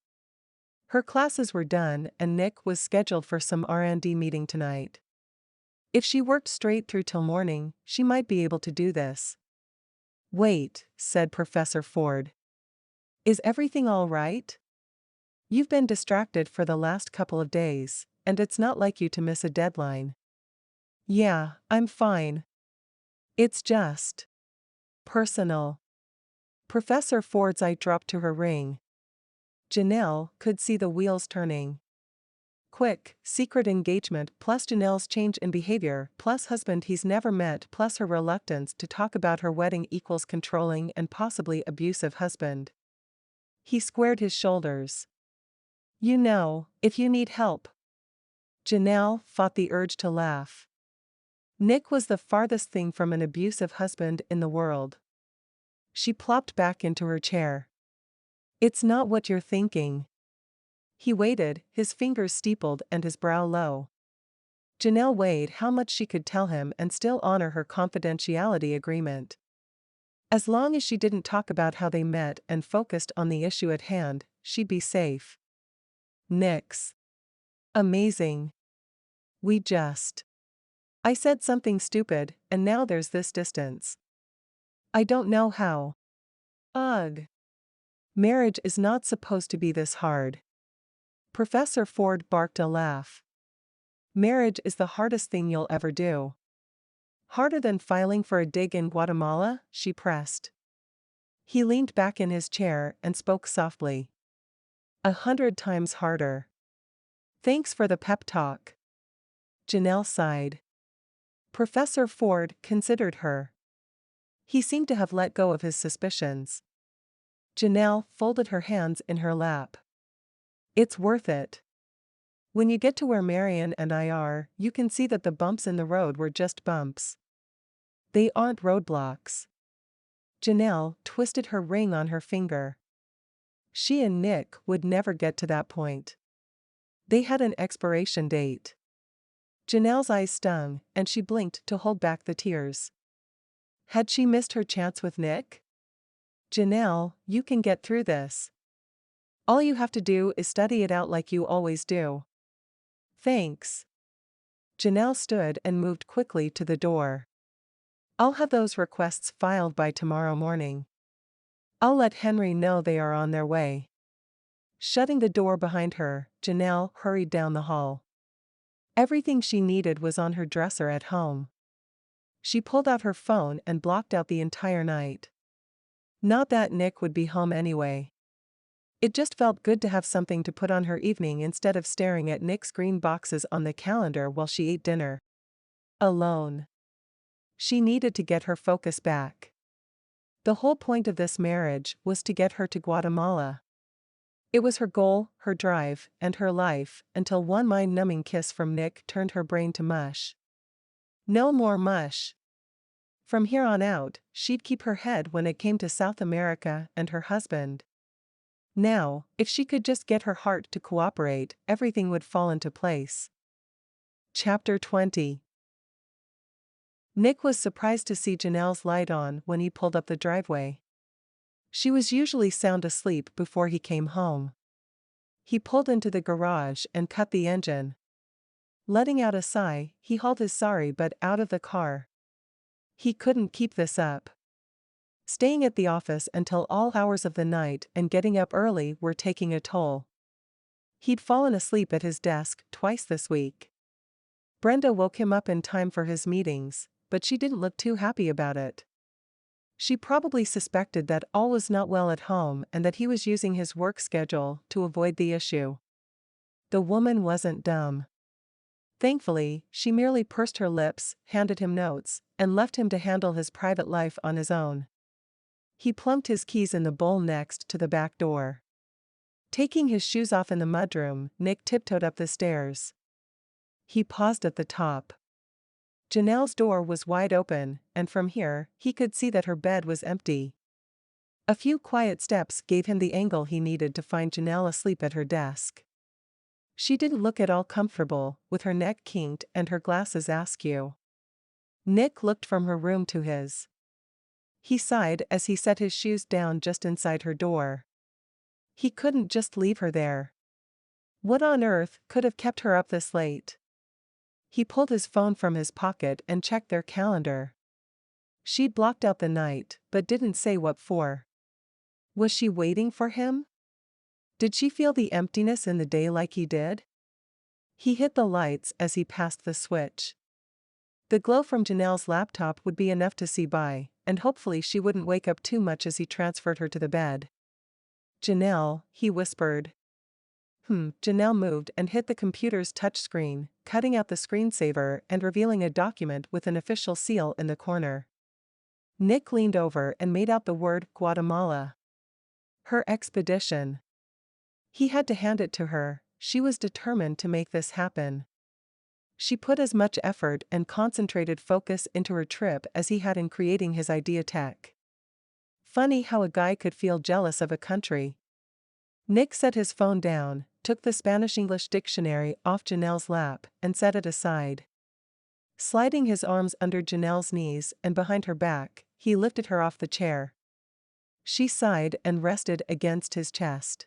Her classes were done and Nick was scheduled for some R&D meeting tonight. If she worked straight through till morning, she might be able to do this. "Wait," said Professor Ford. "Is everything all right? You've been distracted for the last couple of days, and it's not like you to miss a deadline." "Yeah, I'm fine. It's just personal." Professor Ford's eye dropped to her ring. Janelle could see the wheels turning. Quick, secret engagement plus Janelle's change in behavior plus husband he's never met plus her reluctance to talk about her wedding equals controlling and possibly abusive husband. He squared his shoulders. "You know, if you need help." Janelle fought the urge to laugh. Nick was the farthest thing from an abusive husband in the world. She plopped back into her chair. "It's not what you're thinking." He waited, his fingers steepled and his brow low. Janelle weighed how much she could tell him and still honor her confidentiality agreement. As long as she didn't talk about how they met and focused on the issue at hand, she'd be safe. "Nick's amazing. We just. I said something stupid, and now there's this distance. I don't know how. Ugh. Marriage is not supposed to be this hard." Professor Ford barked a laugh. "Marriage is the hardest thing you'll ever do." "Harder than filing for a dig in Guatemala?" she pressed. He leaned back in his chair and spoke softly. 100 times harder. "Thanks for the pep talk." Janelle sighed. Professor Ford considered her. He seemed to have let go of his suspicions. Janelle folded her hands in her lap. "It's worth it. When you get to where Marion and I are, you can see that the bumps in the road were just bumps. They aren't roadblocks." Janelle twisted her ring on her finger. She and Nick would never get to that point. They had an expiration date. Janelle's eyes stung, and she blinked to hold back the tears. Had she missed her chance with Nick? "Janelle, you can get through this. All you have to do is study it out like you always do." "Thanks." Janelle stood and moved quickly to the door. "I'll have those requests filed by tomorrow morning. I'll let Henry know they are on their way." Shutting the door behind her, Janelle hurried down the hall. Everything she needed was on her dresser at home. She pulled out her phone and blocked out the entire night. Not that Nick would be home anyway. It just felt good to have something to put on her evening instead of staring at Nick's green boxes on the calendar while she ate dinner. Alone. She needed to get her focus back. The whole point of this marriage was to get her to Guatemala. It was her goal, her drive, and her life, until one mind-numbing kiss from Nick turned her brain to mush. No more mush. From here on out, she'd keep her head when it came to South America and her husband. Now, if she could just get her heart to cooperate, everything would fall into place. Chapter 20. Nick was surprised to see Janelle's light on when he pulled up the driveway. She was usually sound asleep before he came home. He pulled into the garage and cut the engine. Letting out a sigh, he hauled his sorry butt out of the car. He couldn't keep this up. Staying at the office until all hours of the night and getting up early were taking a toll. He'd fallen asleep at his desk twice this week. Brenda woke him up in time for his meetings, but she didn't look too happy about it. She probably suspected that all was not well at home and that he was using his work schedule to avoid the issue. The woman wasn't dumb. Thankfully, she merely pursed her lips, handed him notes, and left him to handle his private life on his own. He plumped his keys in the bowl next to the back door. Taking his shoes off in the mudroom, Nick tiptoed up the stairs. He paused at the top. Janelle's door was wide open, and from here, he could see that her bed was empty. A few quiet steps gave him the angle he needed to find Janelle asleep at her desk. She didn't look at all comfortable, with her neck kinked and her glasses askew. Nick looked from her room to his. He sighed as he set his shoes down just inside her door. He couldn't just leave her there. What on earth could have kept her up this late? He pulled his phone from his pocket and checked their calendar. She'd blocked out the night, but didn't say what for. Was she waiting for him? Did she feel the emptiness in the day like he did? He hit the lights as he passed the switch. The glow from Janelle's laptop would be enough to see by, and hopefully she wouldn't wake up too much as he transferred her to the bed. "Janelle," he whispered. Janelle moved and hit the computer's touchscreen, cutting out the screensaver and revealing a document with an official seal in the corner. Nick leaned over and made out the word Guatemala. Her expedition. He had to hand it to her. She was determined to make this happen. She put as much effort and concentrated focus into her trip as he had in creating his idea tech. Funny how a guy could feel jealous of a country. Nick set his phone down, took the Spanish-English dictionary off Janelle's lap, and set it aside. Sliding his arms under Janelle's knees and behind her back, he lifted her off the chair. She sighed and rested against his chest.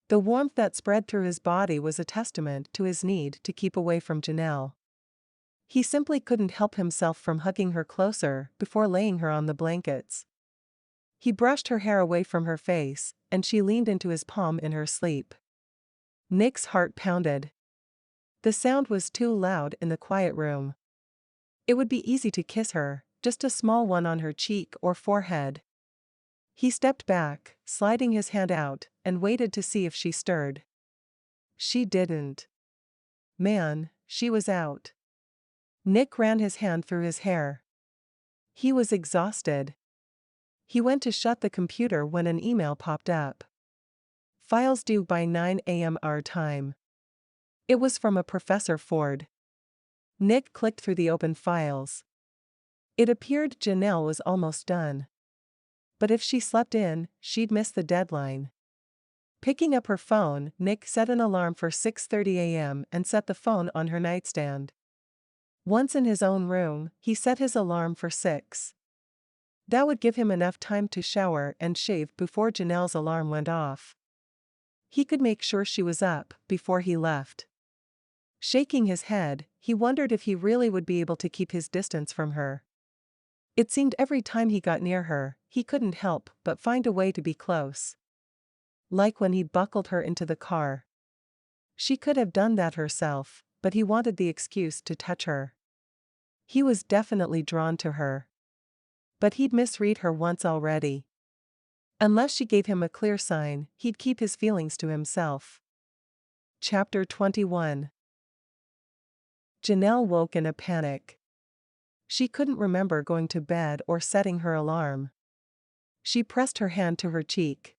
The warmth that spread through his body was a testament to his need to keep away from Janelle. He simply couldn't help himself from hugging her closer before laying her on the blankets. He brushed her hair away from her face, and she leaned into his palm in her sleep. Nick's heart pounded. The sound was too loud in the quiet room. It would be easy to kiss her, just a small one on her cheek or forehead. He stepped back, sliding his hand out, and waited to see if she stirred. She didn't. Man, she was out. Nick ran his hand through his hair. He was exhausted. He went to shut the computer when an email popped up. Files due by 9 a.m. our time. It was from a Professor Ford. Nick clicked through the open files. It appeared Janelle was almost done. But if she slept in, she'd miss the deadline. Picking up her phone, Nick set an alarm for 6:30 a.m. and set the phone on her nightstand. Once in his own room, he set his alarm for 6. That would give him enough time to shower and shave before Janelle's alarm went off. He could make sure she was up before he left. Shaking his head, he wondered if he really would be able to keep his distance from her. It seemed every time he got near her, he couldn't help but find a way to be close. Like when he buckled her into the car. She could have done that herself, but he wanted the excuse to touch her. He was definitely drawn to her. But he'd misread her once already. Unless she gave him a clear sign, he'd keep his feelings to himself. Chapter 21. Janelle woke in a panic. She couldn't remember going to bed or setting her alarm. She pressed her hand to her cheek.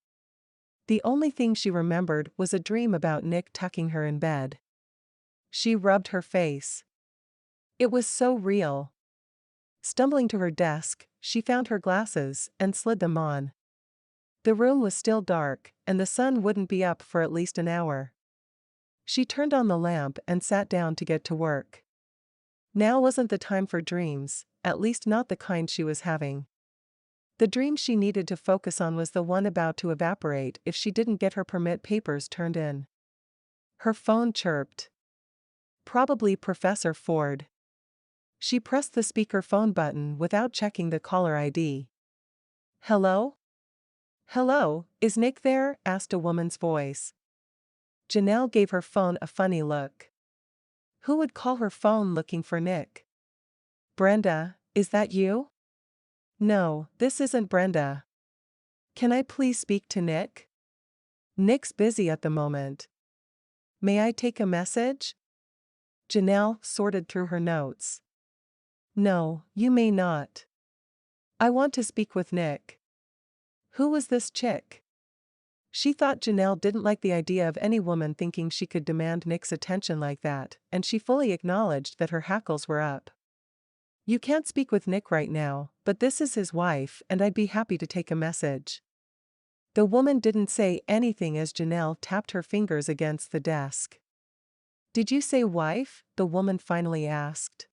The only thing she remembered was a dream about Nick tucking her in bed. She rubbed her face. It was so real. Stumbling to her desk, she found her glasses and slid them on. The room was still dark, and the sun wouldn't be up for at least an hour. She turned on the lamp and sat down to get to work. Now wasn't the time for dreams, at least not the kind she was having. The dream she needed to focus on was the one about to evaporate if she didn't get her permit papers turned in. Her phone chirped. Probably Professor Ford. She pressed the speakerphone button without checking the caller ID. Hello? Hello, is Nick there? Asked a woman's voice. Janelle gave her phone a funny look. Who would call her phone looking for Nick? Brenda, is that you? No, this isn't Brenda. Can I please speak to Nick? Nick's busy at the moment. May I take a message? Janelle sorted through her notes. No, you may not. I want to speak with Nick. Who was this chick? She thought Janelle didn't like the idea of any woman thinking she could demand Nick's attention like that, and she fully acknowledged that her hackles were up. You can't speak with Nick right now, but this is his wife and I'd be happy to take a message. The woman didn't say anything as Janelle tapped her fingers against the desk. Did you say wife? The woman finally asked.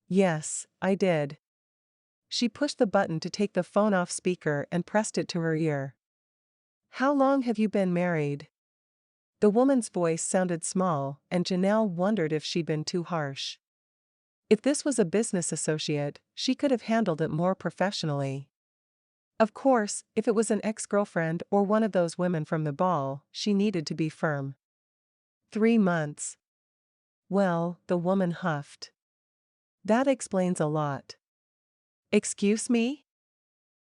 Yes, I did. She pushed the button to take the phone off speaker and pressed it to her ear. How long have you been married? The woman's voice sounded small, and Janelle wondered if she'd been too harsh. If this was a business associate, she could have handled it more professionally. Of course, if it was an ex-girlfriend or one of those women from the ball, she needed to be firm. 3 months. Well, the woman huffed. That explains a lot. Excuse me?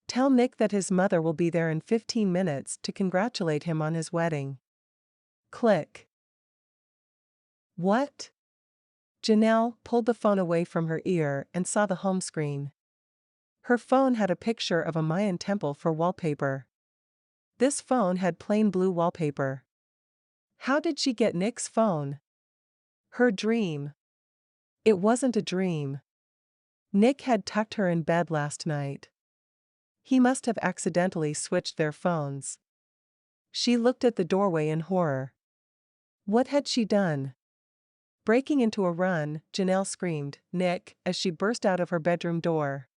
Tell Nick that his mother will be there in 15 minutes to congratulate him on his wedding. Click. What? Janelle pulled the phone away from her ear and saw the home screen. Her phone had a picture of a Mayan temple for wallpaper. This phone had plain blue wallpaper. How did she get Nick's phone? Her dream. It wasn't a dream. Nick had tucked her in bed last night. He must have accidentally switched their phones. She looked at the doorway in horror. What had she done? Breaking into a run, Janelle screamed, Nick, as she burst out of her bedroom door.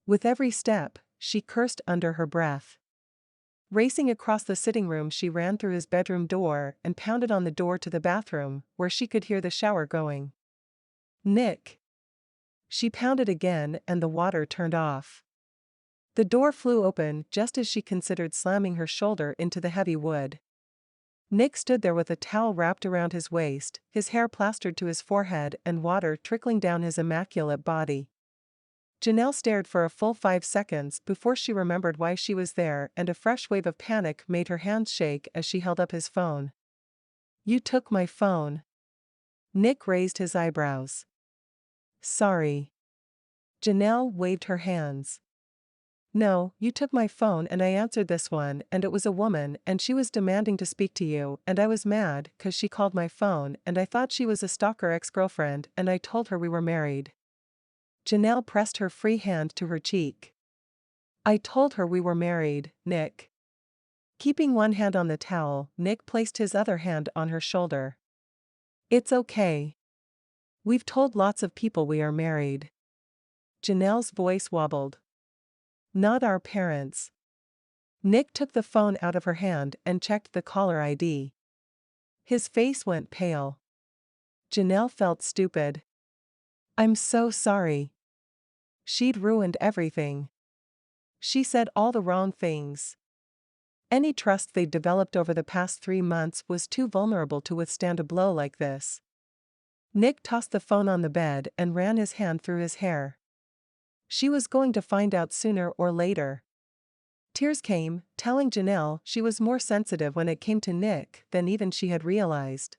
With every step, she cursed under her breath. Racing across the sitting room, she ran through his bedroom door and pounded on the door to the bathroom, where she could hear the shower going. Nick. She pounded again and the water turned off. The door flew open just as she considered slamming her shoulder into the heavy wood. Nick stood there with a towel wrapped around his waist, his hair plastered to his forehead and water trickling down his immaculate body. Janelle stared for a full 5 seconds before she remembered why she was there, and a fresh wave of panic made her hands shake as she held up his phone. You took my phone. Nick raised his eyebrows. Sorry. Janelle waved her hands. No, you took my phone and I answered this one, and it was a woman and she was demanding to speak to you, and I was mad 'cause she called my phone and I thought she was a stalker ex-girlfriend and I told her we were married. Janelle pressed her free hand to her cheek. I told her we were married, Nick. Keeping one hand on the towel, Nick placed his other hand on her shoulder. It's okay. We've told lots of people we are married. Janelle's voice wobbled. Not our parents. Nick took the phone out of her hand and checked the caller ID. His face went pale. Janelle felt stupid. I'm so sorry. She'd ruined everything. She said all the wrong things. Any trust they'd developed over the past 3 months was too vulnerable to withstand a blow like this. Nick tossed the phone on the bed and ran his hand through his hair. She was going to find out sooner or later. Tears came, telling Janelle she was more sensitive when it came to Nick than even she had realized.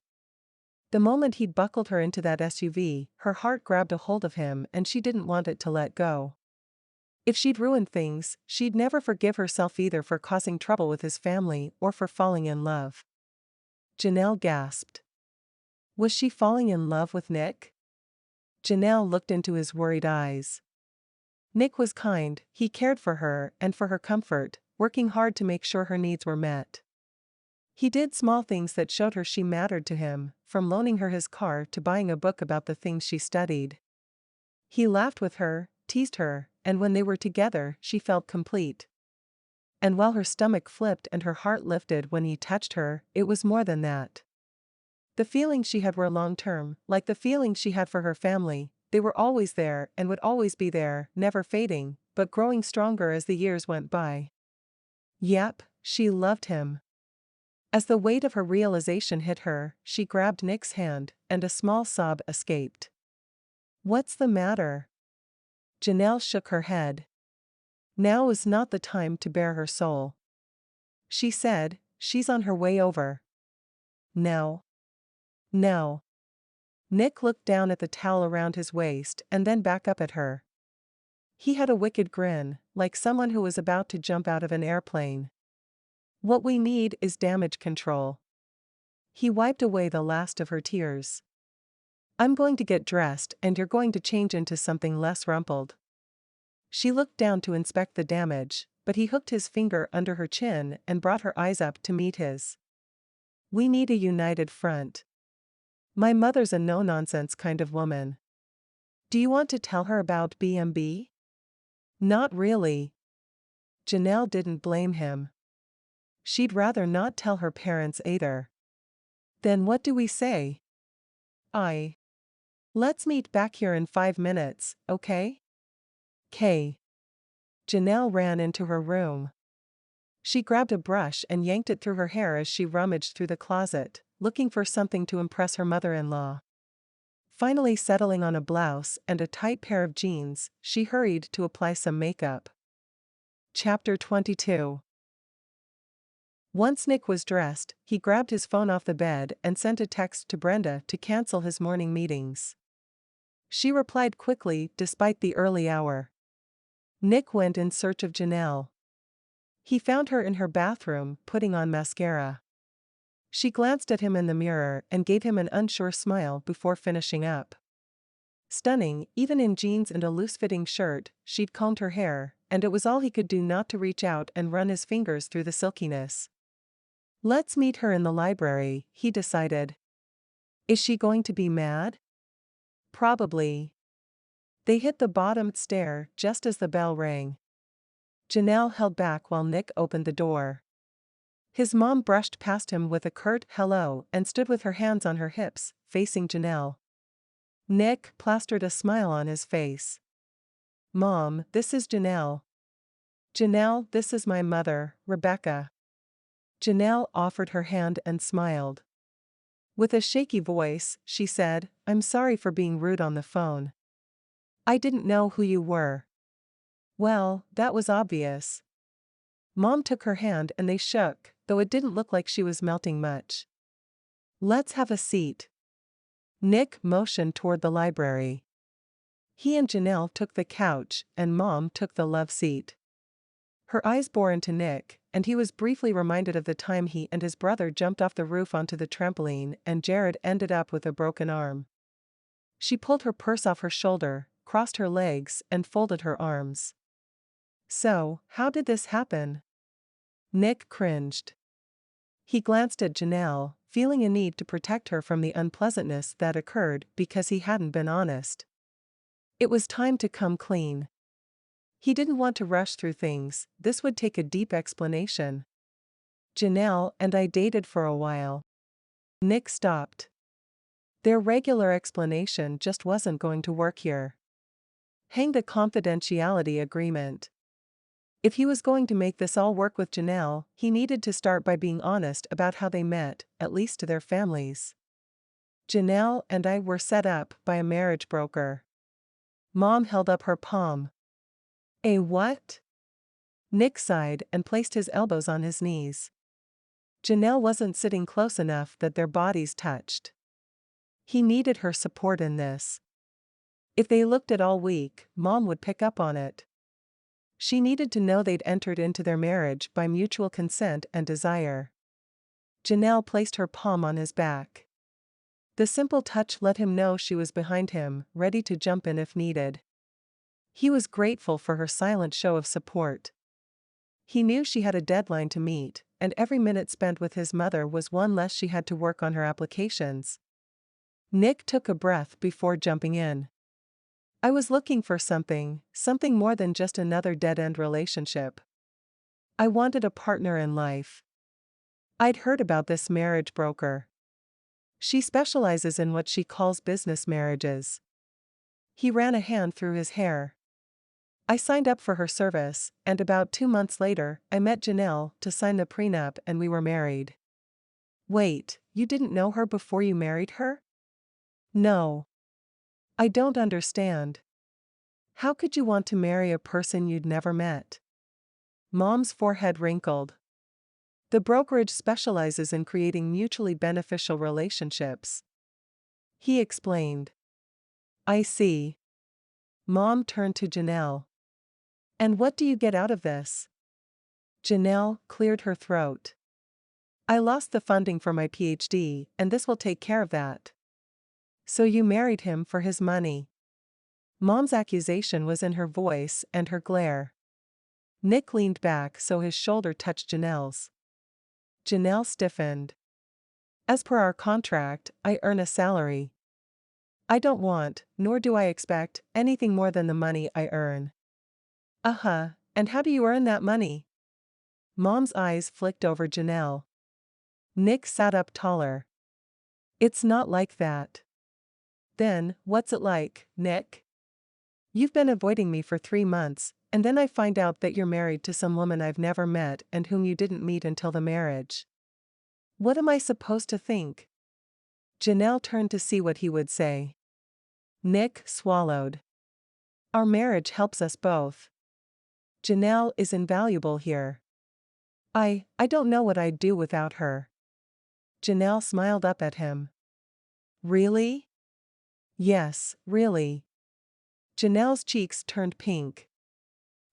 The moment he'd buckled her into that SUV, her heart grabbed a hold of him and she didn't want it to let go. If she'd ruined things, she'd never forgive herself either for causing trouble with his family or for falling in love. Janelle gasped. Was she falling in love with Nick? Janelle looked into his worried eyes. Nick was kind, he cared for her and for her comfort, working hard to make sure her needs were met. He did small things that showed her she mattered to him, from loaning her his car to buying a book about the things she studied. He laughed with her, teased her, and when they were together, she felt complete. And while her stomach flipped and her heart lifted when he touched her, it was more than that. The feelings she had were long-term, like the feelings she had for her family. They were always there and would always be there, never fading, but growing stronger as the years went by. Yep, she loved him. As the weight of her realization hit her, she grabbed Nick's hand, and a small sob escaped. "What's the matter?" Janelle shook her head. Now is not the time to bare her soul. She said, "She's on her way over." "No. No." Nick looked down at the towel around his waist and then back up at her. He had a wicked grin, like someone who was about to jump out of an airplane. "What we need is damage control." He wiped away the last of her tears. "I'm going to get dressed and you're going to change into something less rumpled." She looked down to inspect the damage, but he hooked his finger under her chin and brought her eyes up to meet his. "We need a united front. My mother's a no-nonsense kind of woman. Do you want to tell her about B&B?" "Not really." Janelle didn't blame him. She'd rather not tell her parents either. "Then what do we say?" Let's meet back here in 5 minutes, okay?" "'Kay." Janelle ran into her room. She grabbed a brush and yanked it through her hair as she rummaged through the closet, looking for something to impress her mother-in-law. Finally settling on a blouse and a tight pair of jeans, she hurried to apply some makeup. Chapter 22. Once Nick was dressed, he grabbed his phone off the bed and sent a text to Brenda to cancel his morning meetings. She replied quickly despite the early hour. Nick went in search of Janelle. He found her in her bathroom, putting on mascara. She glanced at him in the mirror and gave him an unsure smile before finishing up. Stunning, even in jeans and a loose-fitting shirt, she'd combed her hair, and it was all he could do not to reach out and run his fingers through the silkiness. "Let's meet her in the library," he decided. Is she going to be mad? Probably. They hit the bottom stair just as the bell rang. Janelle held back while Nick opened the door. His mom brushed past him with a curt hello and stood with her hands on her hips, facing Janelle. Nick plastered a smile on his face. "Mom, this is Janelle." "Janelle, this is my mother, Rebecca." Janelle offered her hand and smiled. With a shaky voice, she said, "I'm sorry for being rude on the phone. I didn't know who you were." "Well, that was obvious." Mom took her hand and they shook, though it didn't look like she was melting much. "Let's have a seat." Nick motioned toward the library. He and Janelle took the couch, and Mom took the love seat. Her eyes bore into Nick, and he was briefly reminded of the time he and his brother jumped off the roof onto the trampoline and Jared ended up with a broken arm. She pulled her purse off her shoulder, crossed her legs, and folded her arms. "So, how did this happen?" Nick cringed. He glanced at Janelle, feeling a need to protect her from the unpleasantness that occurred because he hadn't been honest. It was time to come clean. He didn't want to rush through things, this would take a deep explanation. "Janelle and I dated for a while." Nick stopped. Their regular explanation just wasn't going to work here. Hang the confidentiality agreement. If he was going to make this all work with Janelle, he needed to start by being honest about how they met, at least to their families. "Janelle and I were set up by a marriage broker." Mom held up her palm. "A what?" Nick sighed and placed his elbows on his knees. Janelle wasn't sitting close enough that their bodies touched. He needed her support in this. If they looked at all weak, Mom would pick up on it. She needed to know they'd entered into their marriage by mutual consent and desire. Janelle placed her palm on his back. The simple touch let him know she was behind him, ready to jump in if needed. He was grateful for her silent show of support. He knew she had a deadline to meet, and every minute spent with his mother was one less she had to work on her applications. Nick took a breath before jumping in. I was looking for something more than just another dead-end relationship. I wanted a partner in life. I'd heard about this marriage broker. She specializes in what she calls business marriages. He ran a hand through his hair. I signed up for her service, and about 2 months later, I met Janelle to sign the prenup and we were married. Wait, you didn't know her before you married her? No. I don't understand. How could you want to marry a person you'd never met? Mom's forehead wrinkled. The brokerage specializes in creating mutually beneficial relationships. He explained. I see. Mom turned to Janelle. And what do you get out of this? Janelle cleared her throat. I lost the funding for my PhD, and this will take care of that. So you married him for his money. Mom's accusation was in her voice and her glare. Nick leaned back so his shoulder touched Janelle's. Janelle stiffened. As per our contract, I earn a salary. I don't want, nor do I expect, anything more than the money I earn. Uh-huh, and how do you earn that money? Mom's eyes flicked over Janelle. Nick sat up taller. It's not like that. Then, what's it like, Nick? You've been avoiding me for 3 months, and then I find out that you're married to some woman I've never met and whom you didn't meet until the marriage. What am I supposed to think? Janelle turned to see what he would say. Nick swallowed. Our marriage helps us both. Janelle is invaluable here. I don't know what I'd do without her. Janelle smiled up at him. Really? Yes, really. Janelle's cheeks turned pink.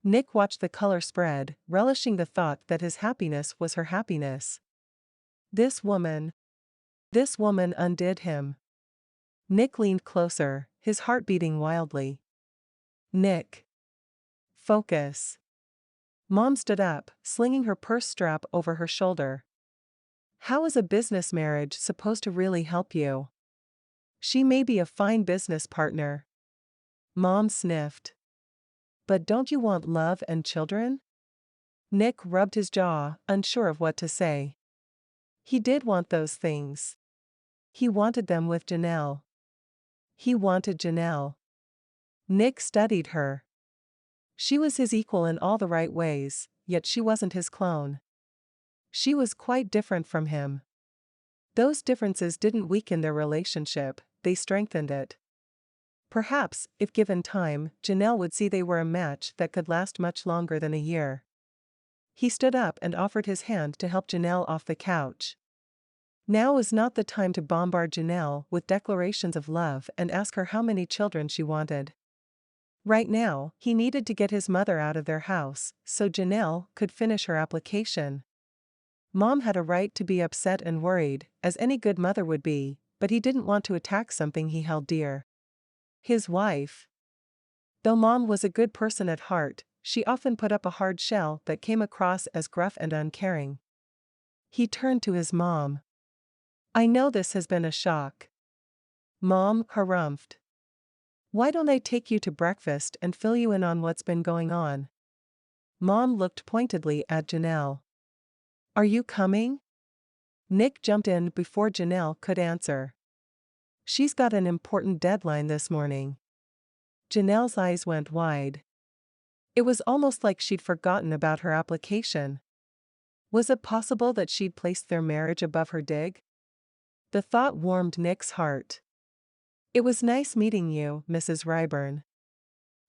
Nick watched the color spread, relishing the thought that his happiness was her happiness. This woman undid him. Nick leaned closer, his heart beating wildly. Nick. Focus. Mom stood up, slinging her purse strap over her shoulder. How is a business marriage supposed to really help you? She may be a fine business partner. Mom sniffed. But don't you want love and children? Nick rubbed his jaw, unsure of what to say. He did want those things. He wanted them with Janelle. He wanted Janelle. Nick studied her. She was his equal in all the right ways, yet she wasn't his clone. She was quite different from him. Those differences didn't weaken their relationship, they strengthened it. Perhaps, if given time, Janelle would see they were a match that could last much longer than a year. He stood up and offered his hand to help Janelle off the couch. Now was not the time to bombard Janelle with declarations of love and ask her how many children she wanted. Right now, he needed to get his mother out of their house, so Janelle could finish her application. Mom had a right to be upset and worried, as any good mother would be, but he didn't want to attack something he held dear. His wife. Though Mom was a good person at heart, she often put up a hard shell that came across as gruff and uncaring. He turned to his mom. I know this has been a shock. Mom harumphed. Why don't I take you to breakfast and fill you in on what's been going on? Mom looked pointedly at Janelle. Are you coming? Nick jumped in before Janelle could answer. She's got an important deadline this morning. Janelle's eyes went wide. It was almost like she'd forgotten about her application. Was it possible that she'd placed their marriage above her dig? The thought warmed Nick's heart. It was nice meeting you, Mrs. Ryburn.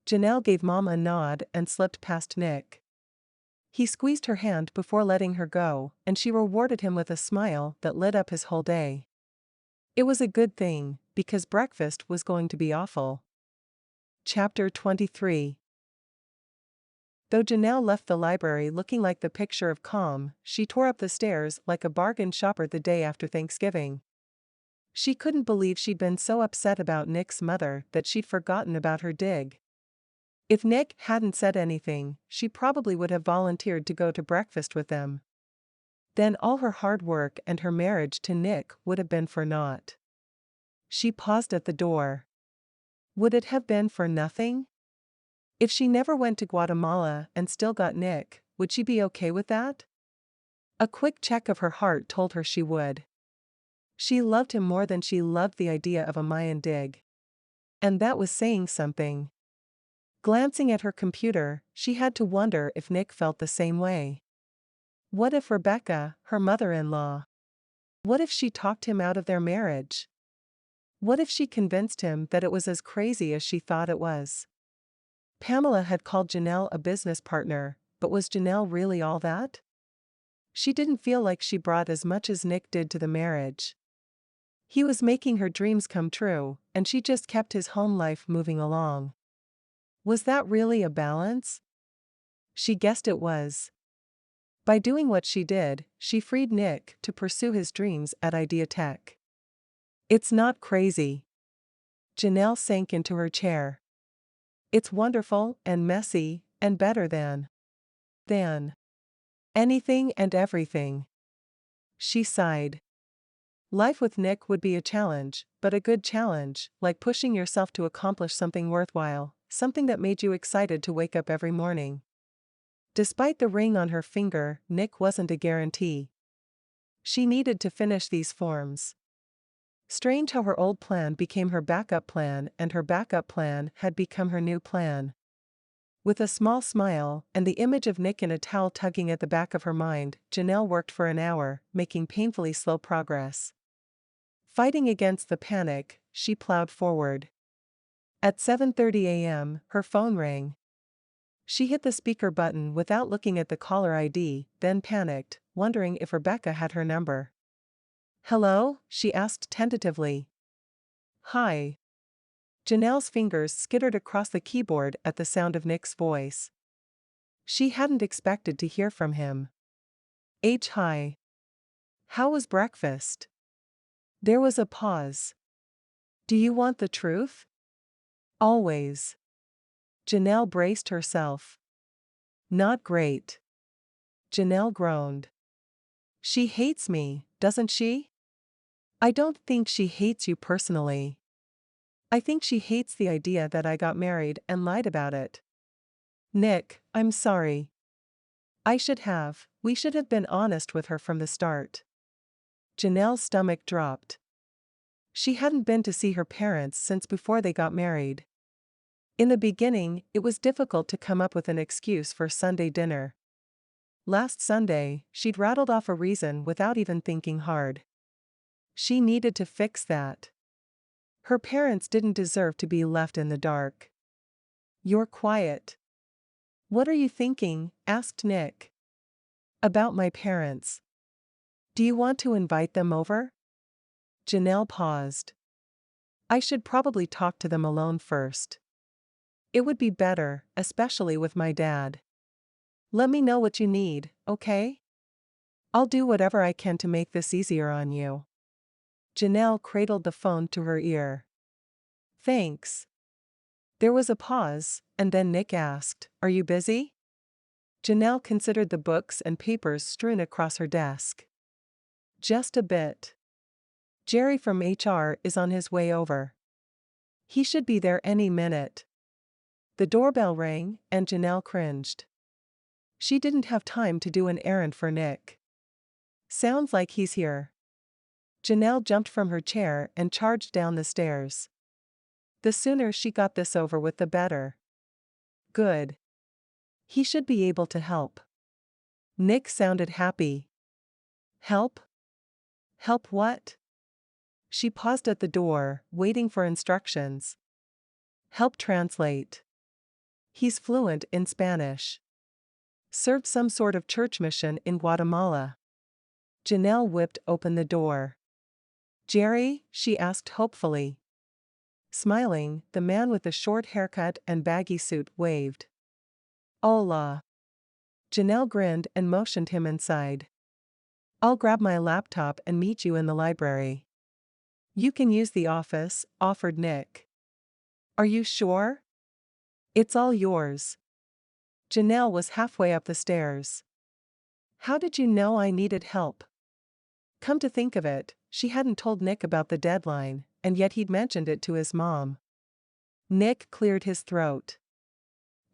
Janelle gave Mom a nod and slipped past Nick. He squeezed her hand before letting her go, and she rewarded him with a smile that lit up his whole day. It was a good thing, because breakfast was going to be awful. Chapter 23. Though Janelle left the library looking like the picture of calm, she tore up the stairs like a bargain shopper the day after Thanksgiving. She couldn't believe she'd been so upset about Nick's mother that she'd forgotten about her dig. If Nick hadn't said anything, she probably would have volunteered to go to breakfast with them. Then all her hard work and her marriage to Nick would have been for naught. She paused at the door. Would it have been for nothing? If she never went to Guatemala and still got Nick, would she be okay with that? A quick check of her heart told her she would. She loved him more than she loved the idea of a Mayan dig. And that was saying something. Glancing at her computer, she had to wonder if Nick felt the same way. What if Rebecca, her mother-in-law? What if she talked him out of their marriage? What if she convinced him that it was as crazy as she thought it was? Pamela had called Janelle a business partner, but was Janelle really all that? She didn't feel like she brought as much as Nick did to the marriage. He was making her dreams come true, and she just kept his home life moving along. Was that really a balance? She guessed it was. By doing what she did, she freed Nick to pursue his dreams at Idea Tech. It's not crazy. Janelle sank into her chair. It's wonderful and messy and better than anything and everything. She sighed. Life with Nick would be a challenge, but a good challenge, like pushing yourself to accomplish something worthwhile, something that made you excited to wake up every morning. Despite the ring on her finger, Nick wasn't a guarantee. She needed to finish these forms. Strange how her old plan became her backup plan, and her backup plan had become her new plan. With a small smile, and the image of Nick in a towel tugging at the back of her mind, Janelle worked for an hour, making painfully slow progress. Fighting against the panic, she plowed forward. At 7:30 a.m., her phone rang. She hit the speaker button without looking at the caller ID, then panicked, wondering if Rebecca had her number. "Hello?" she asked tentatively. "Hi." Janelle's fingers skittered across the keyboard at the sound of Nick's voice. She hadn't expected to hear from him. Hi. How was breakfast? There was a pause. Do you want the truth? Always. Janelle braced herself. Not great. Janelle groaned. She hates me, doesn't she? I don't think she hates you personally. I think she hates the idea that I got married and lied about it. Nick, I'm sorry. We should have been honest with her from the start. Janelle's stomach dropped. She hadn't been to see her parents since before they got married. In the beginning, it was difficult to come up with an excuse for Sunday dinner. Last Sunday, she'd rattled off a reason without even thinking hard. She needed to fix that. Her parents didn't deserve to be left in the dark. You're quiet. What are you thinking? Asked Nick. About my parents. Do you want to invite them over? Janelle paused. I should probably talk to them alone first. It would be better, especially with my dad. Let me know what you need, okay? I'll do whatever I can to make this easier on you. Janelle cradled the phone to her ear. Thanks. There was a pause, and then Nick asked, Are you busy? Janelle considered the books and papers strewn across her desk. Just a bit. Jerry from HR is on his way over. He should be there any minute. The doorbell rang, and Janelle cringed. She didn't have time to do an errand for Nick. Sounds like he's here. Janelle jumped from her chair and charged down the stairs. The sooner she got this over with, the better. Good. He should be able to help. Nick sounded happy. Help? Help what? She paused at the door, waiting for instructions. Help translate. He's fluent in Spanish. Served some sort of church mission in Guatemala. Janelle whipped open the door. Jerry? She asked hopefully. Smiling, the man with the short haircut and baggy suit waved. Hola. Janelle grinned and motioned him inside. I'll grab my laptop and meet you in the library. You can use the office, offered Nick. Are you sure? It's all yours. Janelle was halfway up the stairs. How did you know I needed help? Come to think of it, she hadn't told Nick about the deadline, and yet he'd mentioned it to his mom. Nick cleared his throat.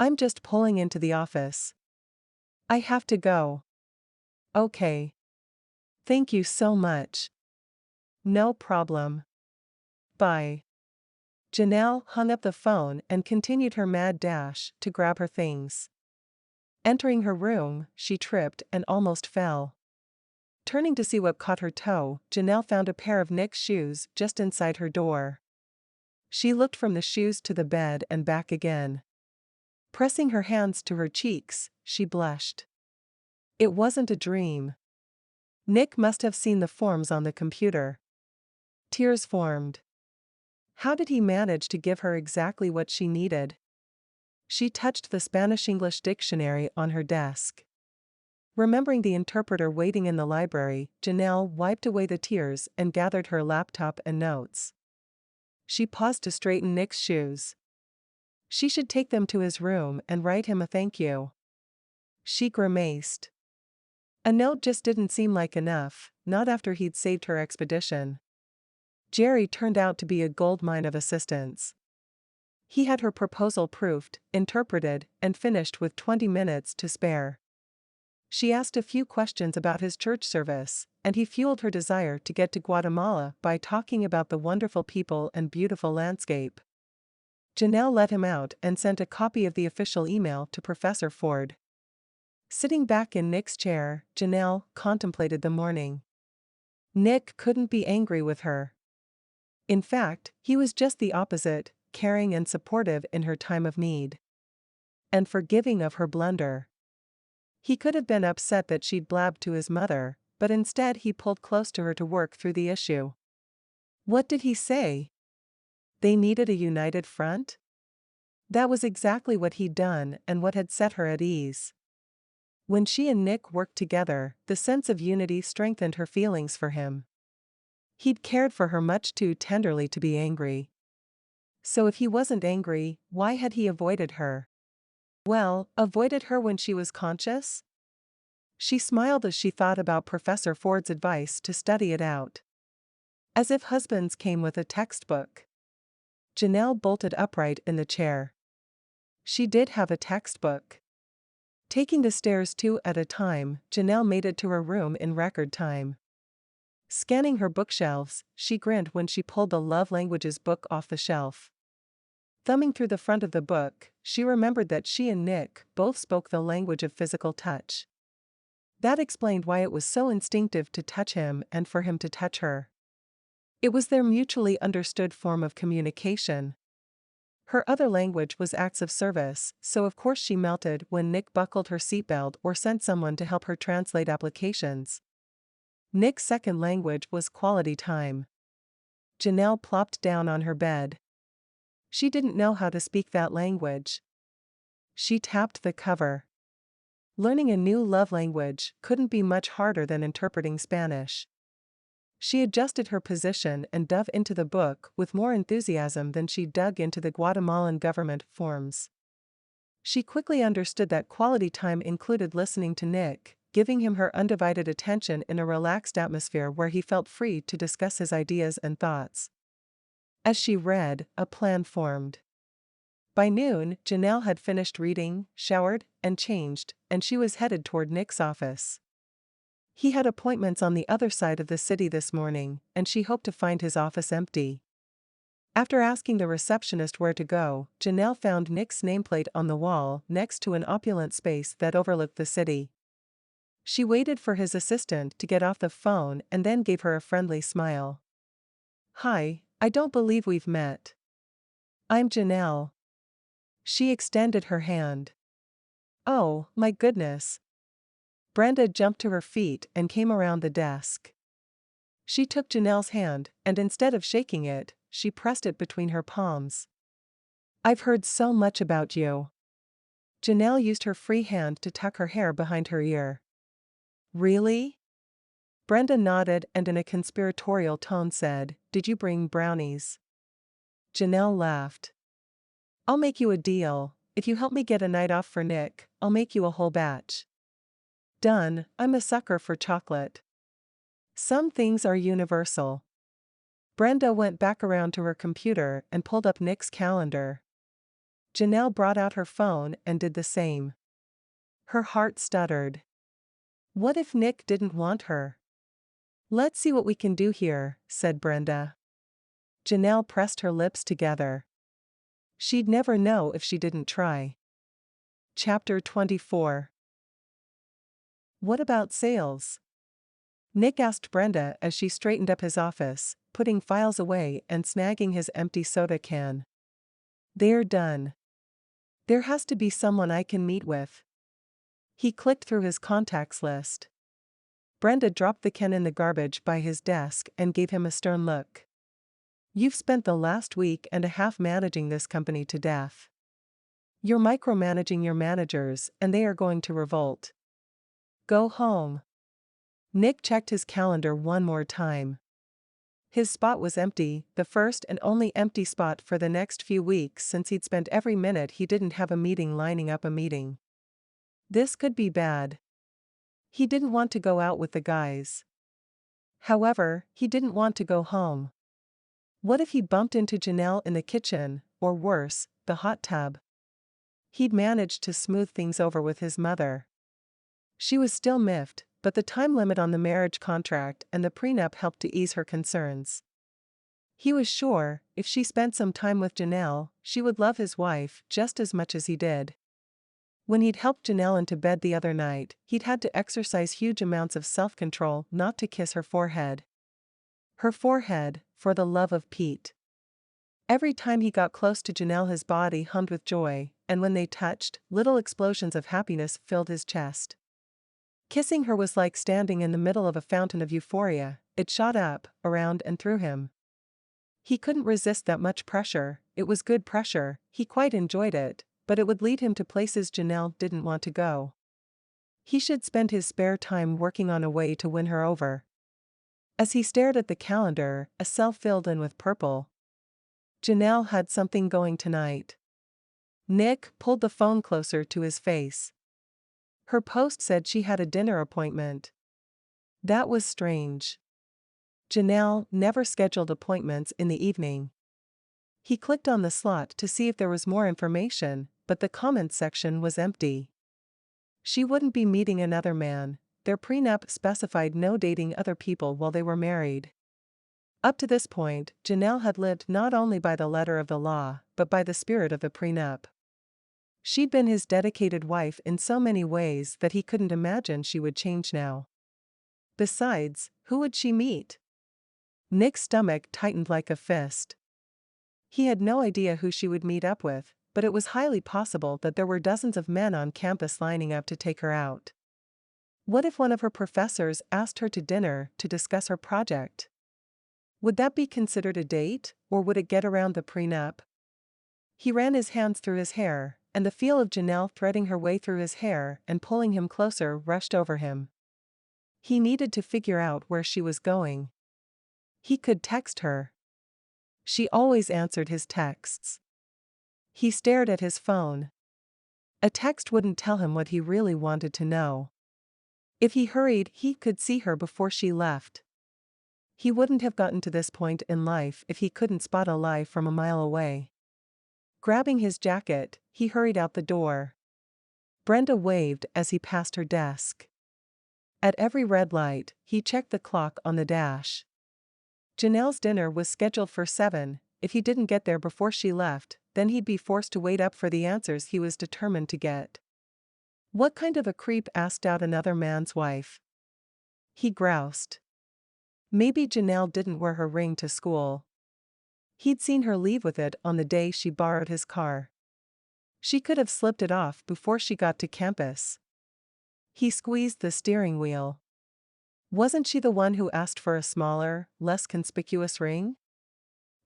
I'm just pulling into the office. I have to go. Okay. Thank you so much. No problem. Bye. Janelle hung up the phone and continued her mad dash to grab her things. Entering her room, she tripped and almost fell. Turning to see what caught her toe, Janelle found a pair of Nick's shoes just inside her door. She looked from the shoes to the bed and back again. Pressing her hands to her cheeks, she blushed. It wasn't a dream. Nick must have seen the forms on the computer. Tears formed. How did he manage to give her exactly what she needed? She touched the Spanish-English dictionary on her desk. Remembering the interpreter waiting in the library, Janelle wiped away the tears and gathered her laptop and notes. She paused to straighten Nick's shoes. She should take them to his room and write him a thank you. She grimaced. A note just didn't seem like enough, not after he'd saved her expedition. Jerry turned out to be a goldmine of assistants. He had her proposal proofed, interpreted, and finished with 20 minutes to spare. She asked a few questions about his church service, and he fueled her desire to get to Guatemala by talking about the wonderful people and beautiful landscape. Janelle let him out and sent a copy of the official email to Professor Ford. Sitting back in Nick's chair, Janelle contemplated the morning. Nick couldn't be angry with her. In fact, he was just the opposite, caring and supportive in her time of need. And forgiving of her blunder. He could have been upset that she'd blabbed to his mother, but instead he pulled close to her to work through the issue. What did he say? They needed a united front? That was exactly what he'd done and what had set her at ease. When she and Nick worked together, the sense of unity strengthened her feelings for him. He'd cared for her much too tenderly to be angry. So if he wasn't angry, why had he avoided her? Well, avoided her when she was conscious? She smiled as she thought about Professor Ford's advice to study it out. As if husbands came with a textbook. Janelle bolted upright in the chair. She did have a textbook. Taking the stairs 2 at a time, Janelle made it to her room in record time. Scanning her bookshelves, she grinned when she pulled the Love Languages book off the shelf. Thumbing through the front of the book, she remembered that she and Nick both spoke the language of physical touch. That explained why it was so instinctive to touch him and for him to touch her. It was their mutually understood form of communication. Her other language was acts of service, so of course she melted when Nick buckled her seatbelt or sent someone to help her translate applications. Nick's second language was quality time. Janelle plopped down on her bed. She didn't know how to speak that language. She tapped the cover. Learning a new love language couldn't be much harder than interpreting Spanish. She adjusted her position and dove into the book with more enthusiasm than she dug into the Guatemalan government forms. She quickly understood that quality time included listening to Nick, giving him her undivided attention in a relaxed atmosphere where he felt free to discuss his ideas and thoughts. As she read, a plan formed. By noon, Janelle had finished reading, showered, and changed, and she was headed toward Nick's office. He had appointments on the other side of the city this morning, and she hoped to find his office empty. After asking the receptionist where to go, Janelle found Nick's nameplate on the wall next to an opulent space that overlooked the city. She waited for his assistant to get off the phone and then gave her a friendly smile. "Hi, I don't believe we've met. I'm Janelle." She extended her hand. "Oh, my goodness." Brenda jumped to her feet and came around the desk. She took Janelle's hand, and instead of shaking it, she pressed it between her palms. "I've heard so much about you." Janelle used her free hand to tuck her hair behind her ear. "Really?" Brenda nodded and in a conspiratorial tone said, "Did you bring brownies?" Janelle laughed. "I'll make you a deal. If you help me get a night off for Nick, I'll make you a whole batch." "Done, I'm a sucker for chocolate." Some things are universal. Brenda went back around to her computer and pulled up Nick's calendar. Janelle brought out her phone and did the same. Her heart stuttered. What if Nick didn't want her? Let's see what we can do here, said Brenda. Janelle pressed her lips together. She'd never know if she didn't try. Chapter 24. What about sales? Nick asked Brenda as she straightened up his office, putting files away and snagging his empty soda can. They're done. There has to be someone I can meet with. He clicked through his contacts list. Brenda dropped the can in the garbage by his desk and gave him a stern look. You've spent the last week and a half managing this company to death. You're micromanaging your managers and they are going to revolt. Go home. Nick checked his calendar one more time. His spot was empty, the first and only empty spot for the next few weeks since he'd spent every minute he didn't have a meeting lining up a meeting. This could be bad. He didn't want to go out with the guys. However, he didn't want to go home. What if he bumped into Janelle in the kitchen, or worse, the hot tub? He'd managed to smooth things over with his mother. She was still miffed, but the time limit on the marriage contract and the prenup helped to ease her concerns. He was sure, if she spent some time with Janelle, she would love his wife just as much as he did. When he'd helped Janelle into bed the other night, he'd had to exercise huge amounts of self-control not to kiss her forehead. Her forehead, for the love of Pete. Every time he got close to Janelle his body hummed with joy, and when they touched, little explosions of happiness filled his chest. Kissing her was like standing in the middle of a fountain of euphoria, it shot up, around and through him. He couldn't resist that much pressure, it was good pressure, he quite enjoyed it, but it would lead him to places Janelle didn't want to go. He should spend his spare time working on a way to win her over. As he stared at the calendar, a cell filled in with purple. Janelle had something going tonight. Nick pulled the phone closer to his face. Her post said she had a dinner appointment. That was strange. Janelle never scheduled appointments in the evening. He clicked on the slot to see if there was more information, but the comments section was empty. She wouldn't be meeting another man. Their prenup specified no dating other people while they were married. Up to this point, Janelle had lived not only by the letter of the law, but by the spirit of the prenup. She'd been his dedicated wife in so many ways that he couldn't imagine she would change now. Besides, who would she meet? Nick's stomach tightened like a fist. He had no idea who she would meet up with, but it was highly possible that there were dozens of men on campus lining up to take her out. What if one of her professors asked her to dinner to discuss her project? Would that be considered a date, or would it get around the prenup? He ran his hands through his hair, and the feel of Janelle threading her way through his hair and pulling him closer rushed over him. He needed to figure out where she was going. He could text her. She always answered his texts. He stared at his phone. A text wouldn't tell him what he really wanted to know. If he hurried, he could see her before she left. He wouldn't have gotten to this point in life if he couldn't spot a lie from a mile away. Grabbing his jacket, he hurried out the door. Brenda waved as he passed her desk. At every red light, he checked the clock on the dash. Janelle's dinner was scheduled for 7, if he didn't get there before she left, then he'd be forced to wait up for the answers he was determined to get. What kind of a creep asked out another man's wife? He groused. Maybe Janelle didn't wear her ring to school. He'd seen her leave with it on the day she borrowed his car. She could have slipped it off before she got to campus. He squeezed the steering wheel. Wasn't she the one who asked for a smaller, less conspicuous ring?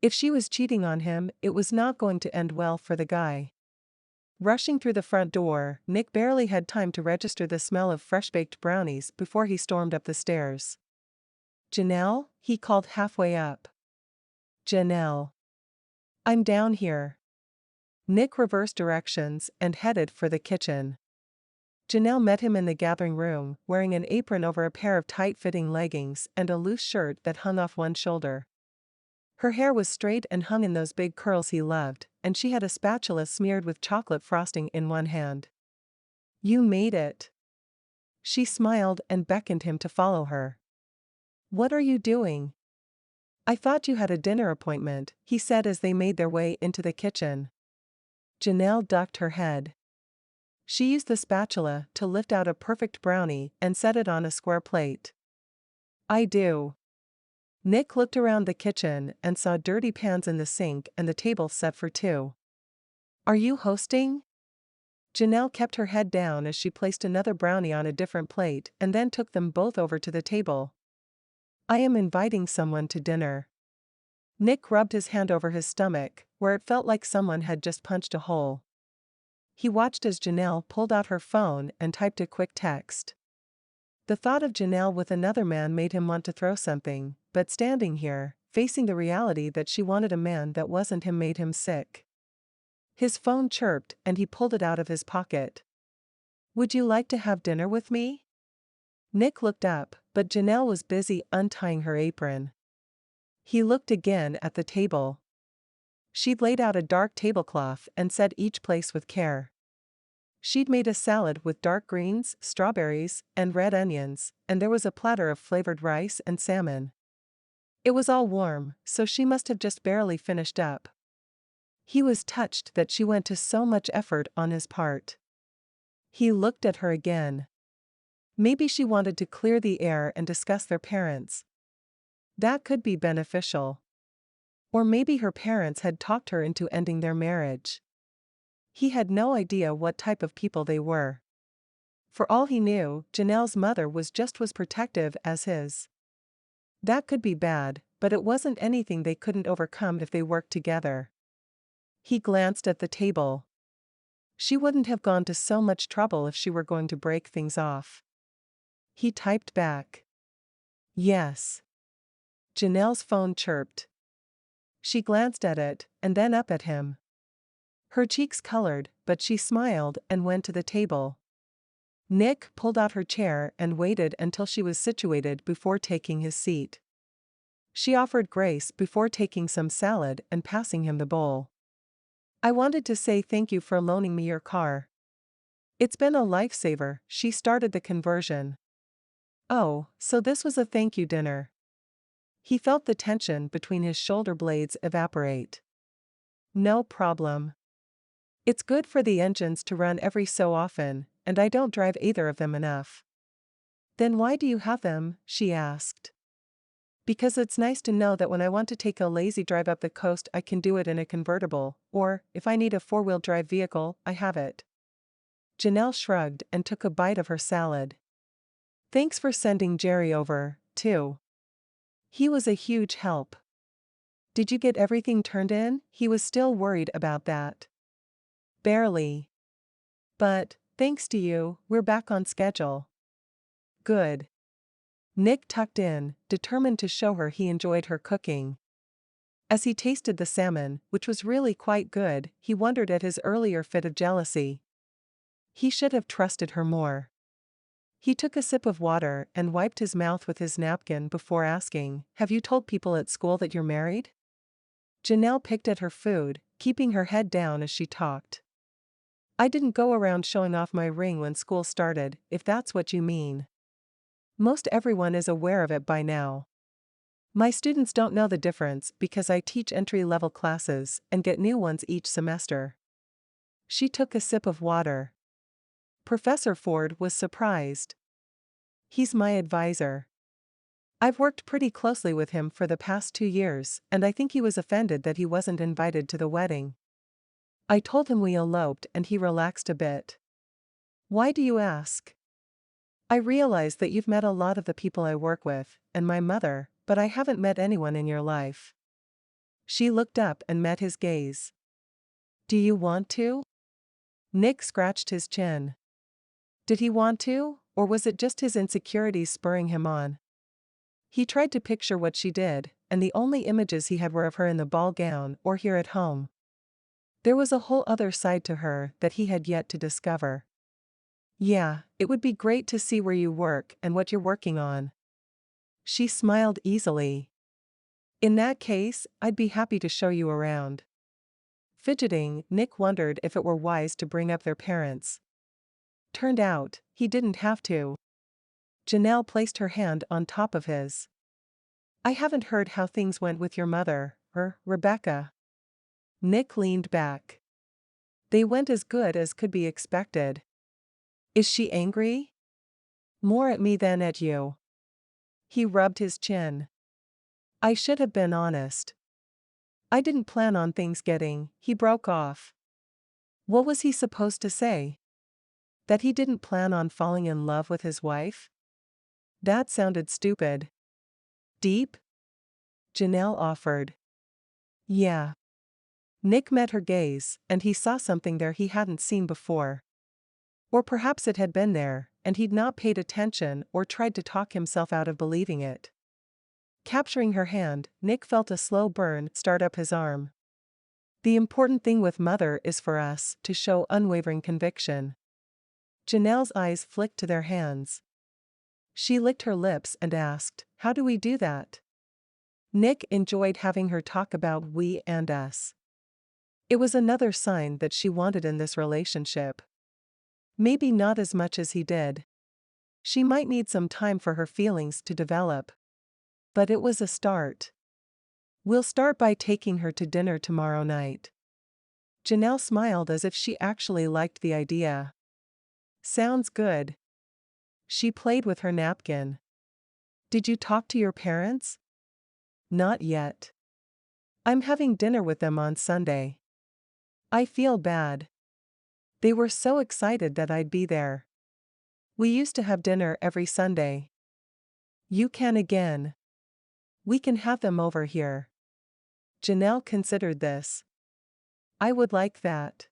If she was cheating on him, it was not going to end well for the guy. Rushing through the front door, Nick barely had time to register the smell of fresh-baked brownies before he stormed up the stairs. Janelle, he called halfway up. Janelle. I'm down here. Nick reversed directions and headed for the kitchen. Janelle met him in the gathering room, wearing an apron over a pair of tight-fitting leggings and a loose shirt that hung off one shoulder. Her hair was straight and hung in those big curls he loved, and she had a spatula smeared with chocolate frosting in one hand. "You made it." She smiled and beckoned him to follow her. "What are you doing?" "I thought you had a dinner appointment," he said as they made their way into the kitchen. Janelle ducked her head. She used the spatula to lift out a perfect brownie and set it on a square plate. "I do." Nick looked around the kitchen and saw dirty pans in the sink and the table set for two. "Are you hosting?" Janelle kept her head down as she placed another brownie on a different plate and then took them both over to the table. "I am inviting someone to dinner." Nick rubbed his hand over his stomach, where it felt like someone had just punched a hole. He watched as Janelle pulled out her phone and typed a quick text. The thought of Janelle with another man made him want to throw something, but standing here, facing the reality that she wanted a man that wasn't him made him sick. His phone chirped and he pulled it out of his pocket. "Would you like to have dinner with me?" Nick looked up, but Janelle was busy untying her apron. He looked again at the table. She'd laid out a dark tablecloth and set each place with care. She'd made a salad with dark greens, strawberries, and red onions, and there was a platter of flavored rice and salmon. It was all warm, so she must have just barely finished up. He was touched that she went to so much effort on his part. He looked at her again. Maybe she wanted to clear the air and discuss their parents. That could be beneficial. Or maybe her parents had talked her into ending their marriage. He had no idea what type of people they were. For all he knew, Janelle's mother was just as protective as his. That could be bad, but it wasn't anything they couldn't overcome if they worked together. He glanced at the table. She wouldn't have gone to so much trouble if she were going to break things off. He typed back. "Yes." Janelle's phone chirped. She glanced at it, and then up at him. Her cheeks colored, but she smiled and went to the table. Nick pulled out her chair and waited until she was situated before taking his seat. She offered grace before taking some salad and passing him the bowl. "I wanted to say thank you for loaning me your car. It's been a lifesaver." She started the conversion. "Oh, so this was a thank you dinner." He felt the tension between his shoulder blades evaporate. "No problem. It's good for the engines to run every so often, and I don't drive either of them enough." "Then why do you have them?" she asked. "Because it's nice to know that when I want to take a lazy drive up the coast I can do it in a convertible, or, if I need a four-wheel drive vehicle, I have it." Janelle shrugged and took a bite of her salad. "Thanks for sending Jerry over, too. He was a huge help." "Did you get everything turned in?" He was still worried about that. "Barely. But, thanks to you, we're back on schedule." "Good." Nick tucked in, determined to show her he enjoyed her cooking. As he tasted the salmon, which was really quite good, he wondered at his earlier fit of jealousy. He should have trusted her more. He took a sip of water and wiped his mouth with his napkin before asking, "Have you told people at school that you're married?" Janelle picked at her food, keeping her head down as she talked. "I didn't go around showing off my ring when school started, if that's what you mean. Most everyone is aware of it by now. My students don't know the difference because I teach entry-level classes and get new ones each semester." She took a sip of water. Professor Ford was surprised. "He's my advisor. I've worked pretty closely with him for the past 2 years, and I think he was offended that he wasn't invited to the wedding. I told him we eloped and he relaxed a bit." "Why do you ask?" "I realize that you've met a lot of the people I work with, and my mother, but I haven't met anyone in your life." She looked up and met his gaze. "Do you want to?" Nick scratched his chin. Did he want to, or was it just his insecurities spurring him on? He tried to picture what she did, and the only images he had were of her in the ball gown or here at home. There was a whole other side to her that he had yet to discover. "Yeah, it would be great to see where you work and what you're working on." She smiled easily. In that case, I'd be happy to show you around. Fidgeting, Nick wondered if it were wise to bring up their parents. Turned out, he didn't have to. Janelle placed her hand on top of his. I haven't heard how things went with your mother, Rebecca. Nick leaned back. They went as good as could be expected. Is she angry? More at me than at you. He rubbed his chin. I should have been honest. I didn't plan on things getting, he broke off. What was he supposed to say? That he didn't plan on falling in love with his wife? That sounded stupid. Deep? Janelle offered. Yeah. Nick met her gaze, and he saw something there he hadn't seen before. Or perhaps it had been there, and he'd not paid attention or tried to talk himself out of believing it. Capturing her hand, Nick felt a slow burn start up his arm. The important thing with Mother is for us to show unwavering conviction. Janelle's eyes flicked to their hands. She licked her lips and asked, how do we do that? Nick enjoyed having her talk about we and us. It was another sign that she wanted in this relationship. Maybe not as much as he did. She might need some time for her feelings to develop. But it was a start. We'll start by taking her to dinner tomorrow night. Janelle smiled as if she actually liked the idea. Sounds good. She played with her napkin. Did you talk to your parents? Not yet. I'm having dinner with them on Sunday. I feel bad. They were so excited that I'd be there. We used to have dinner every Sunday. You can again. We can have them over here. Janelle considered this. I would like that.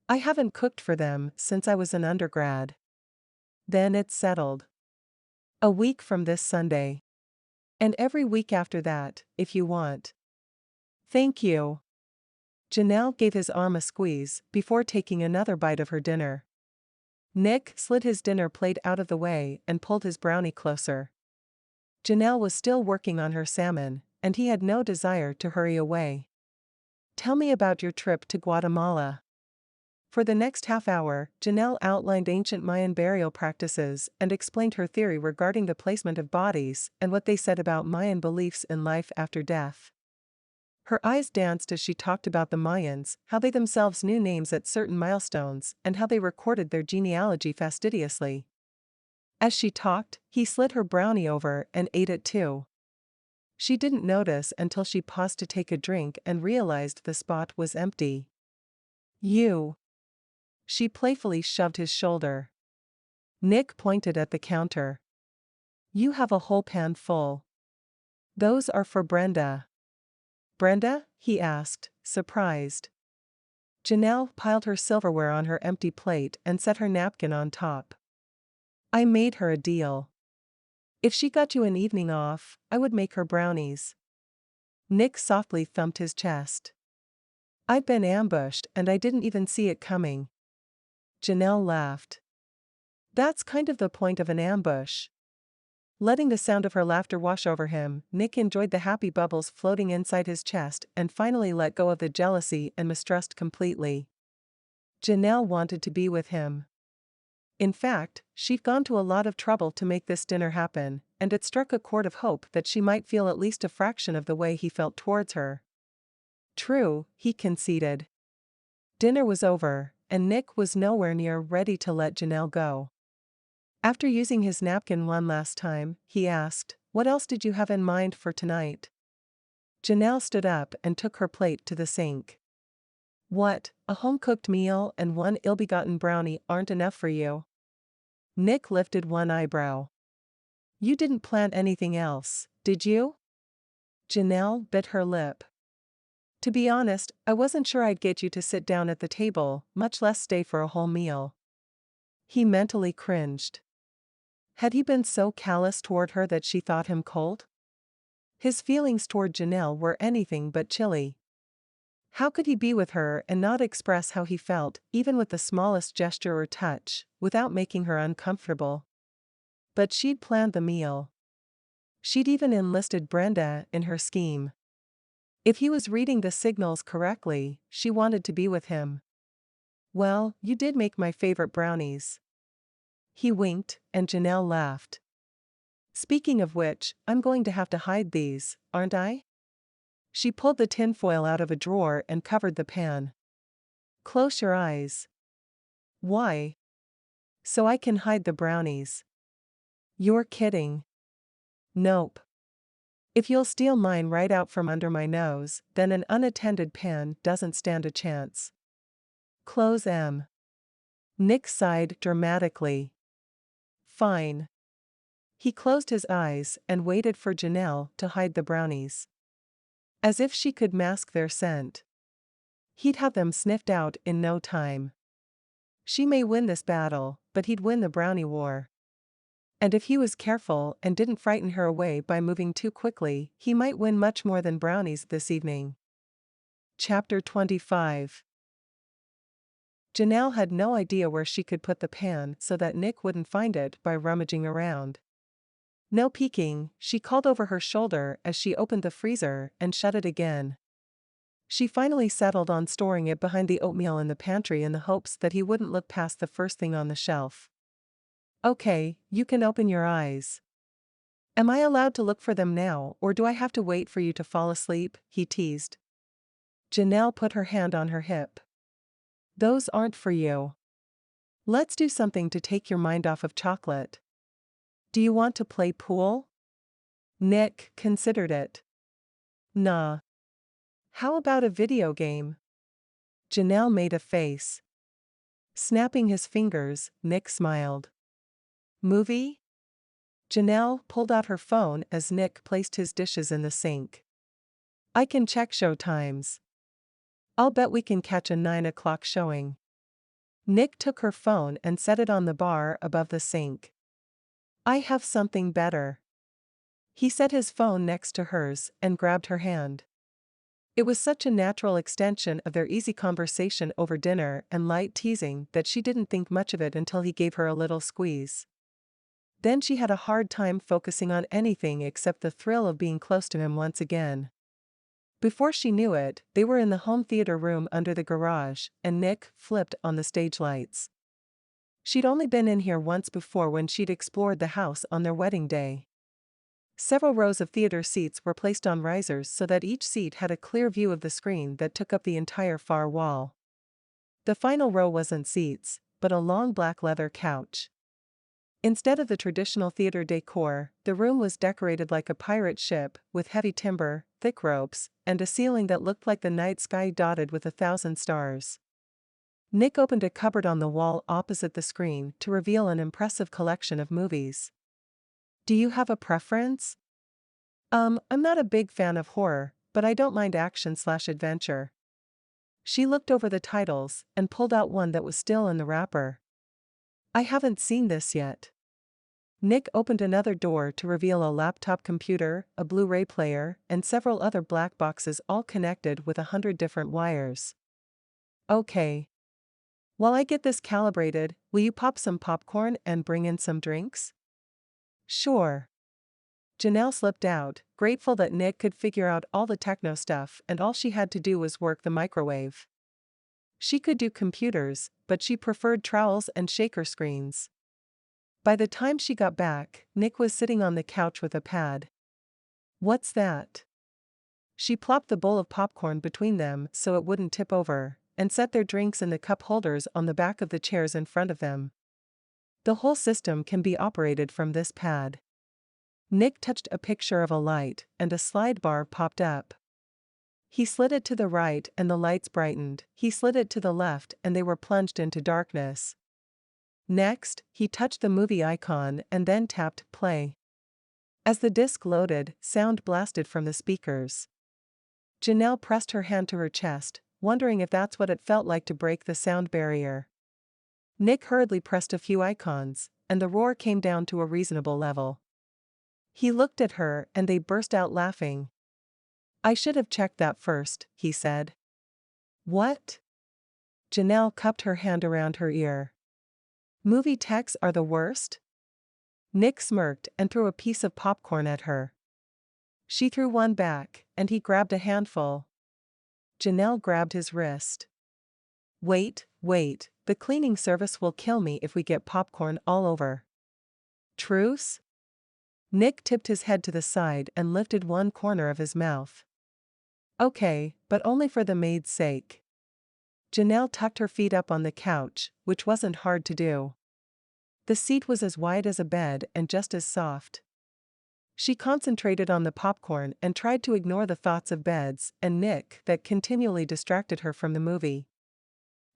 I haven't cooked for them since I was an undergrad. Then it's settled. A week from this Sunday. And every week after that, if you want. Thank you. Janelle gave his arm a squeeze before taking another bite of her dinner. Nick slid his dinner plate out of the way and pulled his brownie closer. Janelle was still working on her salmon, and he had no desire to hurry away. Tell me about your trip to Guatemala. For the next half hour, Janelle outlined ancient Mayan burial practices and explained her theory regarding the placement of bodies and what they said about Mayan beliefs in life after death. Her eyes danced as she talked about the Mayans, how they themselves knew names at certain milestones, and how they recorded their genealogy fastidiously. As she talked, he slid her brownie over and ate it too. She didn't notice until she paused to take a drink and realized the spot was empty. You. She playfully shoved his shoulder. Nick pointed at the counter. You have a whole pan full. Those are for Brenda. Brenda? He asked, surprised. Janelle piled her silverware on her empty plate and set her napkin on top. I made her a deal. If she got you an evening off, I would make her brownies. Nick softly thumped his chest. I'd been ambushed and I didn't even see it coming. Janelle laughed. That's kind of the point of an ambush. Letting the sound of her laughter wash over him, Nick enjoyed the happy bubbles floating inside his chest and finally let go of the jealousy and mistrust completely. Janelle wanted to be with him. In fact, she'd gone to a lot of trouble to make this dinner happen, and it struck a chord of hope that she might feel at least a fraction of the way he felt towards her. True, he conceded. Dinner was over, and Nick was nowhere near ready to let Janelle go. After using his napkin one last time, he asked, what else did you have in mind for tonight? Janelle stood up and took her plate to the sink. What, a home-cooked meal and one ill-begotten brownie aren't enough for you? Nick lifted one eyebrow. You didn't plan anything else, did you? Janelle bit her lip. To be honest, I wasn't sure I'd get you to sit down at the table, much less stay for a whole meal. He mentally cringed. Had he been so callous toward her that she thought him cold? His feelings toward Janelle were anything but chilly. How could he be with her and not express how he felt, even with the smallest gesture or touch, without making her uncomfortable? But she'd planned the meal. She'd even enlisted Brenda in her scheme. If he was reading the signals correctly, she wanted to be with him. "Well, you did make my favorite brownies." He winked, and Janelle laughed. "Speaking of which, I'm going to have to hide these, aren't I?" She pulled the tinfoil out of a drawer and covered the pan. "Close your eyes." "Why?" "So I can hide the brownies." "You're kidding." "Nope. If you'll steal mine right out from under my nose, then an unattended pan doesn't stand a chance." "Close 'em." Nick sighed dramatically. "Fine." He closed his eyes and waited for Janelle to hide the brownies. As if she could mask their scent. He'd have them sniffed out in no time. She may win this battle, but he'd win the brownie war. And if he was careful and didn't frighten her away by moving too quickly, he might win much more than brownies this evening. Chapter 25. Janelle had no idea where she could put the pan so that Nick wouldn't find it by rummaging around. "No peeking," she called over her shoulder as she opened the freezer and shut it again. She finally settled on storing it behind the oatmeal in the pantry in the hopes that he wouldn't look past the first thing on the shelf. "Okay, you can open your eyes." "Am I allowed to look for them now, or do I have to wait for you to fall asleep?" he teased. Janelle put her hand on her hip. "Those aren't for you. Let's do something to take your mind off of chocolate. Do you want to play pool?" Nick considered it. "Nah. How about a video game?" Janelle made a face. Snapping his fingers, Nick smiled. "Movie?" Janelle pulled out her phone as Nick placed his dishes in the sink. "I can check show times. I'll bet we can catch a 9 o'clock showing." Nick took her phone and set it on the bar above the sink. "I have something better." He set his phone next to hers and grabbed her hand. It was such a natural extension of their easy conversation over dinner and light teasing that she didn't think much of it until he gave her a little squeeze. Then she had a hard time focusing on anything except the thrill of being close to him once again. Before she knew it, they were in the home theater room under the garage, and Nick flipped on the stage lights. She'd only been in here once before when she'd explored the house on their wedding day. Several rows of theater seats were placed on risers so that each seat had a clear view of the screen that took up the entire far wall. The final row wasn't seats, but a long black leather couch. Instead of the traditional theater decor, the room was decorated like a pirate ship, with heavy timber, thick ropes, and a ceiling that looked like the night sky dotted with 1,000 stars. Nick opened a cupboard on the wall opposite the screen to reveal an impressive collection of movies. "Do you have a preference?" I'm not a big fan of horror, but I don't mind action/adventure." She looked over the titles and pulled out one that was still in the wrapper. "I haven't seen this yet." Nick opened another door to reveal a laptop computer, a Blu-ray player, and several other black boxes all connected with 100 different wires. "Okay. While I get this calibrated, will you pop some popcorn and bring in some drinks?" "Sure." Janelle slipped out, grateful that Nick could figure out all the techno stuff and all she had to do was work the microwave. She could do computers, but she preferred trowels and shaker screens. By the time she got back, Nick was sitting on the couch with a pad. "What's that?" She plopped the bowl of popcorn between them so it wouldn't tip over, and set their drinks in the cup holders on the back of the chairs in front of them. "The whole system can be operated from this pad." Nick touched a picture of a light, and a slide bar popped up. He slid it to the right and the lights brightened, he slid it to the left and they were plunged into darkness. Next, he touched the movie icon and then tapped play. As the disc loaded, sound blasted from the speakers. Janelle pressed her hand to her chest, wondering if that's what it felt like to break the sound barrier. Nick hurriedly pressed a few icons, and the roar came down to a reasonable level. He looked at her and they burst out laughing. "I should have checked that first," he said. "What?" Janelle cupped her hand around her ear. "Movie techs are the worst?" Nick smirked and threw a piece of popcorn at her. She threw one back, and he grabbed a handful. Janelle grabbed his wrist. Wait, the cleaning service will kill me if we get popcorn all over. Truce? Nick tipped his head to the side and lifted one corner of his mouth. Okay, but only for the maid's sake. Janelle tucked her feet up on the couch, which wasn't hard to do. The seat was as wide as a bed and just as soft. She concentrated on the popcorn and tried to ignore the thoughts of beds and Nick that continually distracted her from the movie.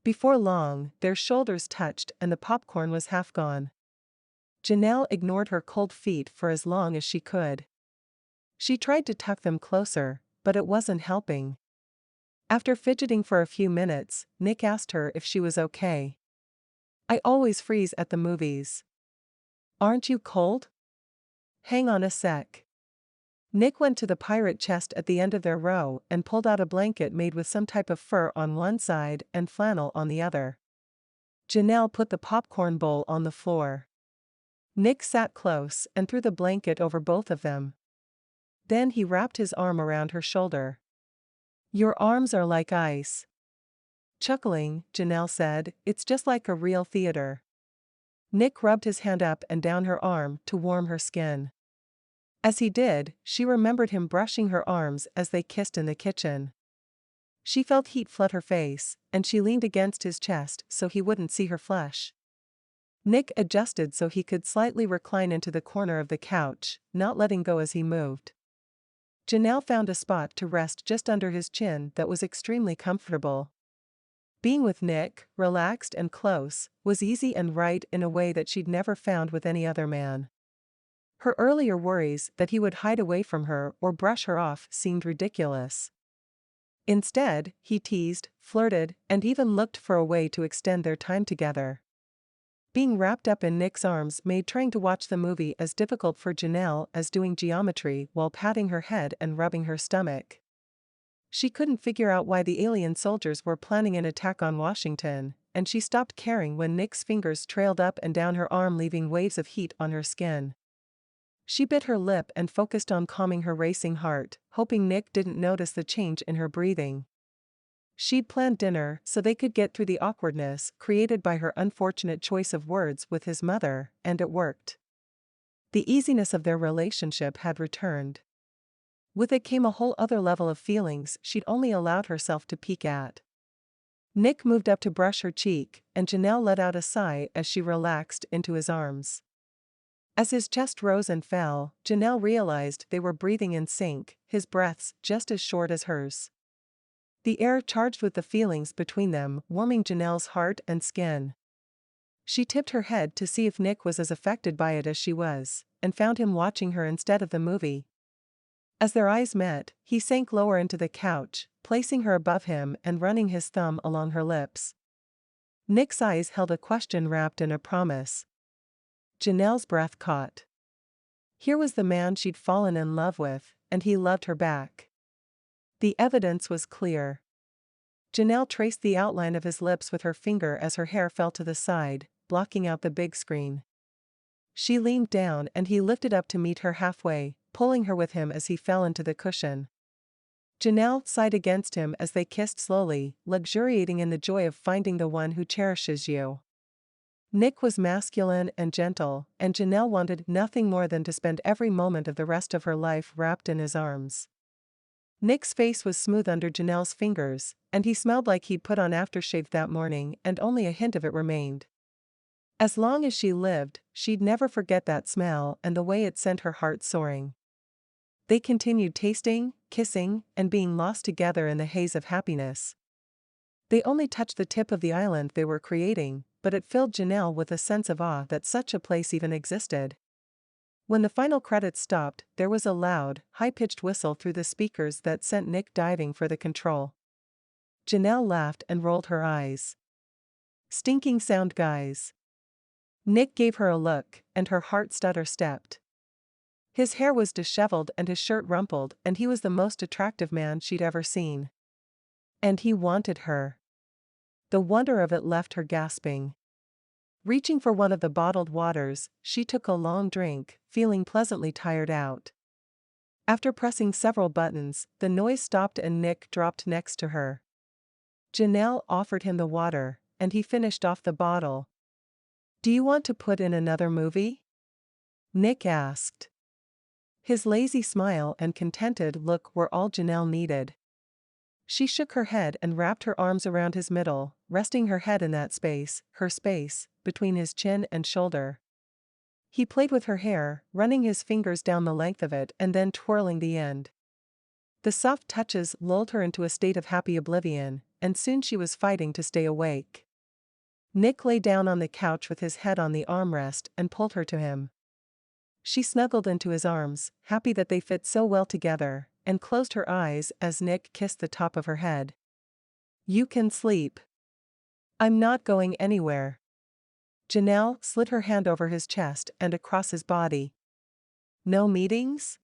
Before long, their shoulders touched and the popcorn was half gone. Janelle ignored her cold feet for as long as she could. She tried to tuck them closer, but it wasn't helping. After fidgeting for a few minutes, Nick asked her if she was okay. I always freeze at the movies. Aren't you cold? Hang on a sec. Nick went to the pirate chest at the end of their row and pulled out a blanket made with some type of fur on one side and flannel on the other. Janelle put the popcorn bowl on the floor. Nick sat close and threw the blanket over both of them. Then he wrapped his arm around her shoulder. Your arms are like ice. Chuckling, Janelle said, it's just like a real theater. Nick rubbed his hand up and down her arm to warm her skin. As he did, she remembered him brushing her arms as they kissed in the kitchen. She felt heat flood her face, and she leaned against his chest so he wouldn't see her flush. Nick adjusted so he could slightly recline into the corner of the couch, not letting go as he moved. Janelle found a spot to rest just under his chin that was extremely comfortable. Being with Nick, relaxed and close, was easy and right in a way that she'd never found with any other man. Her earlier worries that he would hide away from her or brush her off seemed ridiculous. Instead, he teased, flirted, and even looked for a way to extend their time together. Being wrapped up in Nick's arms made trying to watch the movie as difficult for Janelle as doing geometry while patting her head and rubbing her stomach. She couldn't figure out why the alien soldiers were planning an attack on Washington, and she stopped caring when Nick's fingers trailed up and down her arm, leaving waves of heat on her skin. She bit her lip and focused on calming her racing heart, hoping Nick didn't notice the change in her breathing. She'd planned dinner so they could get through the awkwardness created by her unfortunate choice of words with his mother, and it worked. The easiness of their relationship had returned. With it came a whole other level of feelings she'd only allowed herself to peek at. Nick moved up to brush her cheek, and Janelle let out a sigh as she relaxed into his arms. As his chest rose and fell, Janelle realized they were breathing in sync, his breaths just as short as hers. The air charged with the feelings between them, warming Janelle's heart and skin. She tipped her head to see if Nick was as affected by it as she was, and found him watching her instead of the movie. As their eyes met, he sank lower into the couch, placing her above him and running his thumb along her lips. Nick's eyes held a question wrapped in a promise. Janelle's breath caught. Here was the man she'd fallen in love with, and he loved her back. The evidence was clear. Janelle traced the outline of his lips with her finger as her hair fell to the side, blocking out the big screen. She leaned down and he lifted up to meet her halfway, pulling her with him as he fell into the cushion. Janelle sighed against him as they kissed slowly, luxuriating in the joy of finding the one who cherishes you. Nick was masculine and gentle, and Janelle wanted nothing more than to spend every moment of the rest of her life wrapped in his arms. Nick's face was smooth under Janelle's fingers, and he smelled like he'd put on aftershave that morning, and only a hint of it remained. As long as she lived, she'd never forget that smell and the way it sent her heart soaring. They continued tasting, kissing, and being lost together in the haze of happiness. They only touched the tip of the island they were creating, but it filled Janelle with a sense of awe that such a place even existed. When the final credits stopped, there was a loud, high-pitched whistle through the speakers that sent Nick diving for the control. Janelle laughed and rolled her eyes. Stinking sound, guys. Nick gave her a look, and her heart stutter-stepped. His hair was disheveled and his shirt rumpled, and he was the most attractive man she'd ever seen. And he wanted her. The wonder of it left her gasping. Reaching for one of the bottled waters, she took a long drink, feeling pleasantly tired out. After pressing several buttons, the noise stopped and Nick dropped next to her. Janelle offered him the water, and he finished off the bottle. "Do you want to put in another movie?" Nick asked. His lazy smile and contented look were all Janelle needed. She shook her head and wrapped her arms around his middle, resting her head in that space, her space, between his chin and shoulder. He played with her hair, running his fingers down the length of it and then twirling the end. The soft touches lulled her into a state of happy oblivion, and soon she was fighting to stay awake. Nick lay down on the couch with his head on the armrest and pulled her to him. She snuggled into his arms, happy that they fit so well together, and closed her eyes as Nick kissed the top of her head. "You can sleep. I'm not going anywhere." Janelle slid her hand over his chest and across his body. "No meetings?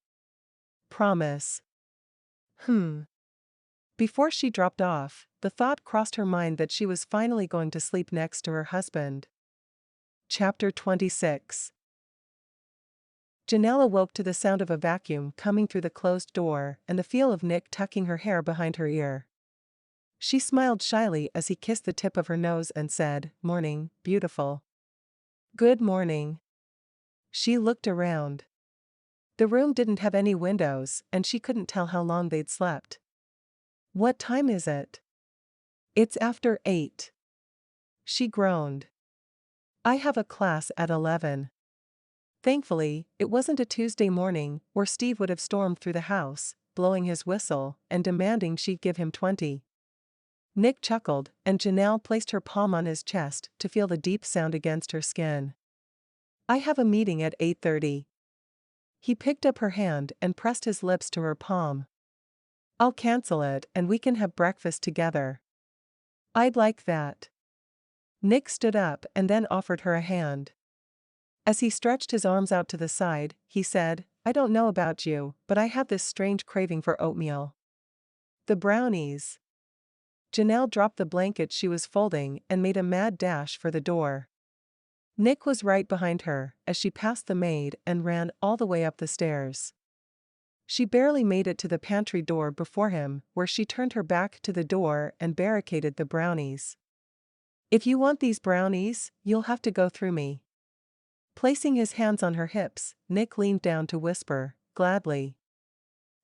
Promise." Before she dropped off, the thought crossed her mind that she was finally going to sleep next to her husband. Chapter 26. Janelle awoke to the sound of a vacuum coming through the closed door and the feel of Nick tucking her hair behind her ear. She smiled shyly as he kissed the tip of her nose and said, "Morning, beautiful." "Good morning." She looked around. The room didn't have any windows, and she couldn't tell how long they'd slept. "What time is it?" "It's after 8. She groaned. "I have a class at 11. Thankfully, it wasn't a Tuesday morning, or Steve would have stormed through the house, blowing his whistle and demanding she'd give him 20. Nick chuckled, and Janelle placed her palm on his chest to feel the deep sound against her skin. "I have a meeting at 8:30. He picked up her hand and pressed his lips to her palm. "I'll cancel it and we can have breakfast together." "I'd like that." Nick stood up and then offered her a hand. As he stretched his arms out to the side, he said, "I don't know about you, but I have this strange craving for oatmeal." "The brownies." Janelle dropped the blanket she was folding and made a mad dash for the door. Nick was right behind her as she passed the maid and ran all the way up the stairs. She barely made it to the pantry door before him, where she turned her back to the door and barricaded the brownies. "If you want these brownies, you'll have to go through me." Placing his hands on her hips, Nick leaned down to whisper, "Gladly."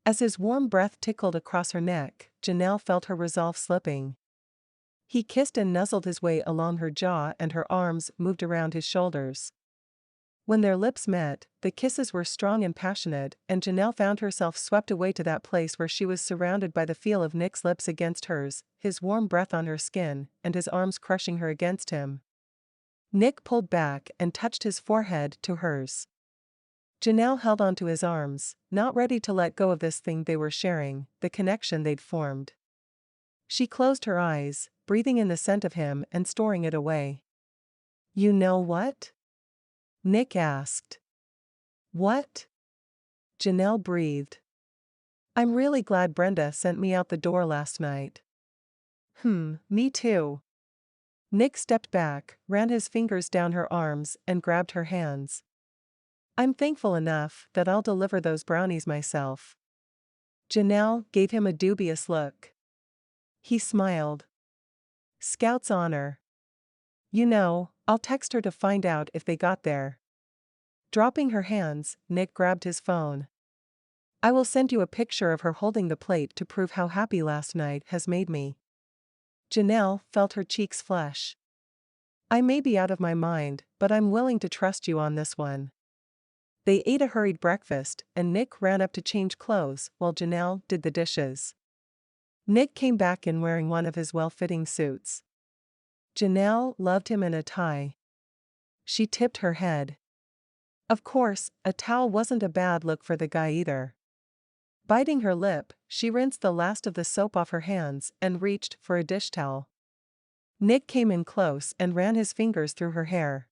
As his warm breath tickled across her neck, Janelle felt her resolve slipping. He kissed and nuzzled his way along her jaw and her arms moved around his shoulders. When their lips met, the kisses were strong and passionate, and Janelle found herself swept away to that place where she was surrounded by the feel of Nick's lips against hers, his warm breath on her skin, and his arms crushing her against him. Nick pulled back and touched his forehead to hers. Janelle held onto his arms, not ready to let go of this thing they were sharing, the connection they'd formed. She closed her eyes, breathing in the scent of him and storing it away. "You know what?" Nick asked. "What?" Janelle breathed. "I'm really glad Brenda sent me out the door last night." Me too." Nick stepped back, ran his fingers down her arms, and grabbed her hands. "I'm thankful enough that I'll deliver those brownies myself." Janelle gave him a dubious look. He smiled. "Scout's honor. You know, I'll text her to find out if they got there." Dropping her hands, Nick grabbed his phone. "I will send you a picture of her holding the plate to prove how happy last night has made me." Janelle felt her cheeks flush. "I may be out of my mind, but I'm willing to trust you on this one." They ate a hurried breakfast, and Nick ran up to change clothes while Janelle did the dishes. Nick came back in wearing one of his well-fitting suits. Janelle loved him in a tie. She tipped her head. Of course, a towel wasn't a bad look for the guy either. Biting her lip, she rinsed the last of the soap off her hands and reached for a dish towel. Nick came in close and ran his fingers through her hair.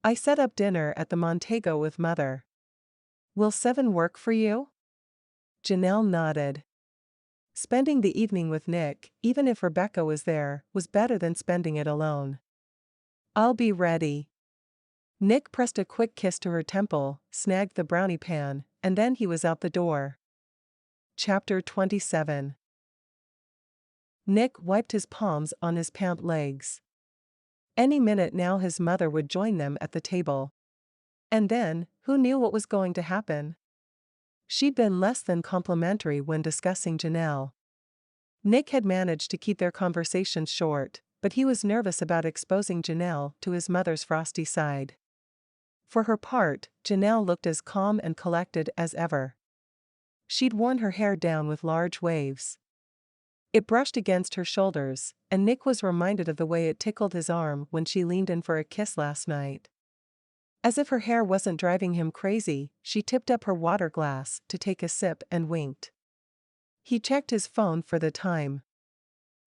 "I set up dinner at the Montego with Mother. Will 7 work for you?" Janelle nodded. Spending the evening with Nick, even if Rebecca was there, was better than spending it alone. I'll be ready. Nick pressed a quick kiss to her temple, snagged the brownie pan, and then he was out the door. Chapter 27. Nick wiped his palms on his pant legs. Any minute now his mother would join them at the table. And then, who knew what was going to happen? She'd been less than complimentary when discussing Janelle. Nick had managed to keep their conversation short, but he was nervous about exposing Janelle to his mother's frosty side. For her part, Janelle looked as calm and collected as ever. She'd worn her hair down with large waves. It brushed against her shoulders, and Nick was reminded of the way it tickled his arm when she leaned in for a kiss last night. As if her hair wasn't driving him crazy, she tipped up her water glass to take a sip and winked. He checked his phone for the time.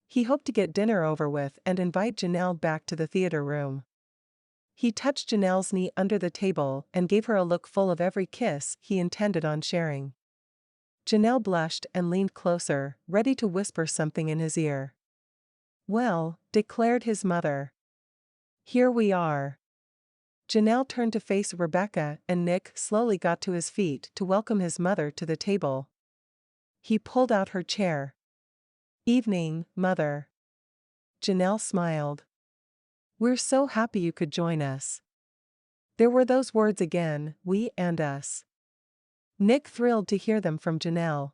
He hoped to get dinner over with and invite Janelle back to the theater room. He touched Janelle's knee under the table and gave her a look full of every kiss he intended on sharing. Janelle blushed and leaned closer, ready to whisper something in his ear. "Well," declared his mother. "Here we are." Janelle turned to face Rebecca and Nick slowly got to his feet to welcome his mother to the table. He pulled out her chair. "Evening, Mother." Janelle smiled. "We're so happy you could join us." There were those words again, we and us. Nick thrilled to hear them from Janelle.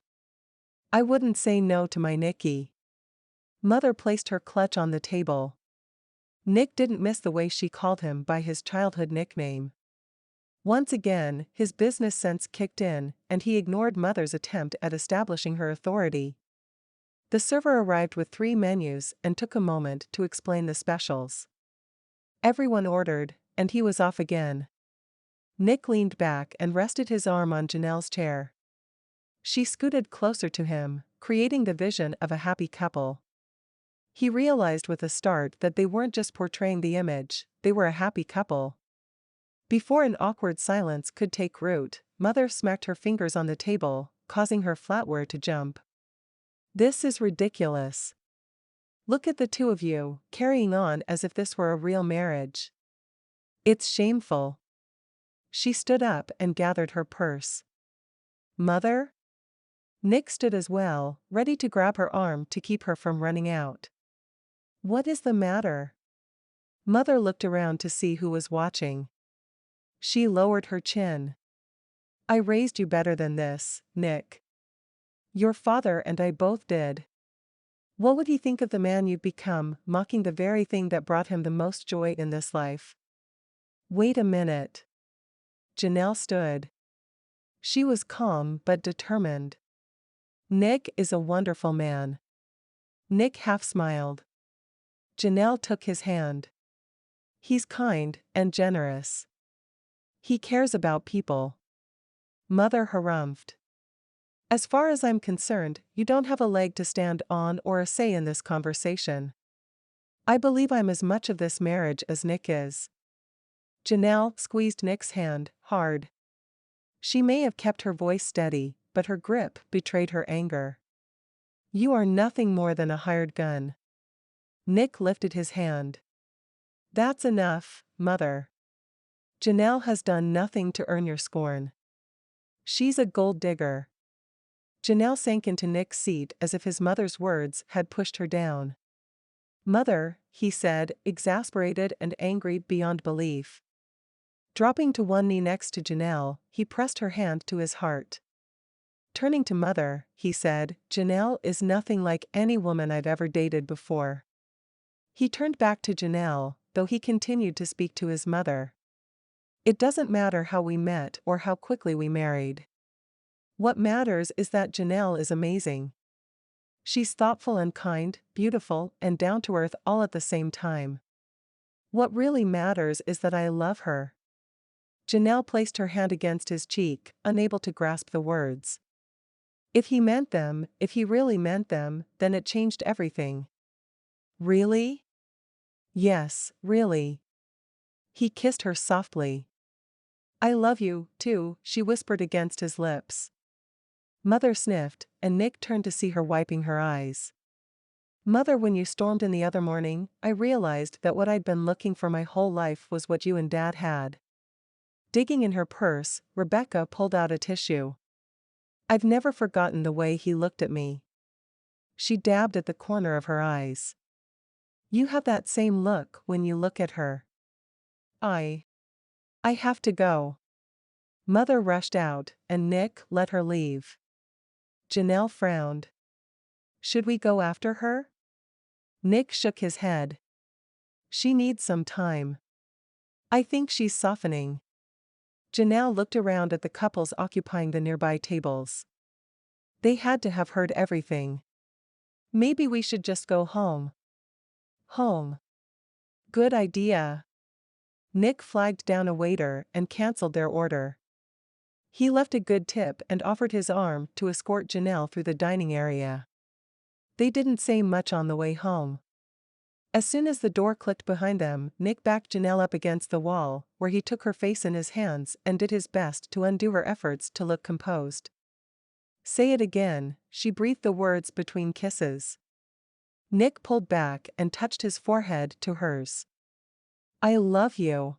"I wouldn't say no to my Nicky." Mother placed her clutch on the table. Nick didn't miss the way she called him by his childhood nickname. Once again, his business sense kicked in, and he ignored Mother's attempt at establishing her authority. The server arrived with 3 menus and took a moment to explain the specials. Everyone ordered, and he was off again. Nick leaned back and rested his arm on Janelle's chair. She scooted closer to him, creating the vision of a happy couple. He realized with a start that they weren't just portraying the image, they were a happy couple. Before an awkward silence could take root, Mother smacked her fingers on the table, causing her flatware to jump. "This is ridiculous. Look at the two of you, carrying on as if this were a real marriage. It's shameful." She stood up and gathered her purse. "Mother?" Nick stood as well, ready to grab her arm to keep her from running out. "What is the matter?" Mother looked around to see who was watching. She lowered her chin. "I raised you better than this, Nick. Your father and I both did. What would he think of the man you've become, mocking the very thing that brought him the most joy in this life?" "Wait a minute." Janelle stood. She was calm but determined. "Nick is a wonderful man." Nick half smiled. Janelle took his hand. "He's kind and generous. He cares about people." Mother harumphed. "As far as I'm concerned, you don't have a leg to stand on or a say in this conversation. I believe I'm as much of this marriage as Nick is." Janelle squeezed Nick's hand hard. She may have kept her voice steady, but her grip betrayed her anger. "You are nothing more than a hired gun." Nick lifted his hand. "That's enough, Mother. Janelle has done nothing to earn your scorn. She's a gold digger." Janelle sank into Nick's seat as if his mother's words had pushed her down. "Mother," he said, exasperated and angry beyond belief. Dropping to one knee next to Janelle, he pressed her hand to his heart. Turning to Mother, he said, "Janelle is nothing like any woman I've ever dated before." He turned back to Janelle, though he continued to speak to his mother. "It doesn't matter how we met or how quickly we married. What matters is that Janelle is amazing. She's thoughtful and kind, beautiful and down to earth all at the same time. What really matters is that I love her." Janelle placed her hand against his cheek, unable to grasp the words. If he meant them, if he really meant them, then it changed everything. "Really?" "Yes, really." He kissed her softly. "I love you, too," she whispered against his lips. Mother sniffed, and Nick turned to see her wiping her eyes. Mother, when you stormed in the other morning, I realized that what I'd been looking for my whole life was what you and Dad had. Digging in her purse, Rebecca pulled out a tissue. I've never forgotten the way he looked at me. She dabbed at the corner of her eyes. You have that same look when you look at her. I have to go. Mother rushed out, and Nick let her leave. Janelle frowned. Should we go after her? Nick shook his head. She needs some time. I think she's softening. Janelle looked around at the couples occupying the nearby tables. They had to have heard everything. Maybe we should just go home. Home. Good idea. Nick flagged down a waiter and canceled their order. He left a good tip and offered his arm to escort Janelle through the dining area. They didn't say much on the way home. As soon as the door clicked behind them, Nick backed Janelle up against the wall, where he took her face in his hands and did his best to undo her efforts to look composed. Say it again, she breathed the words between kisses. Nick pulled back and touched his forehead to hers. I love you.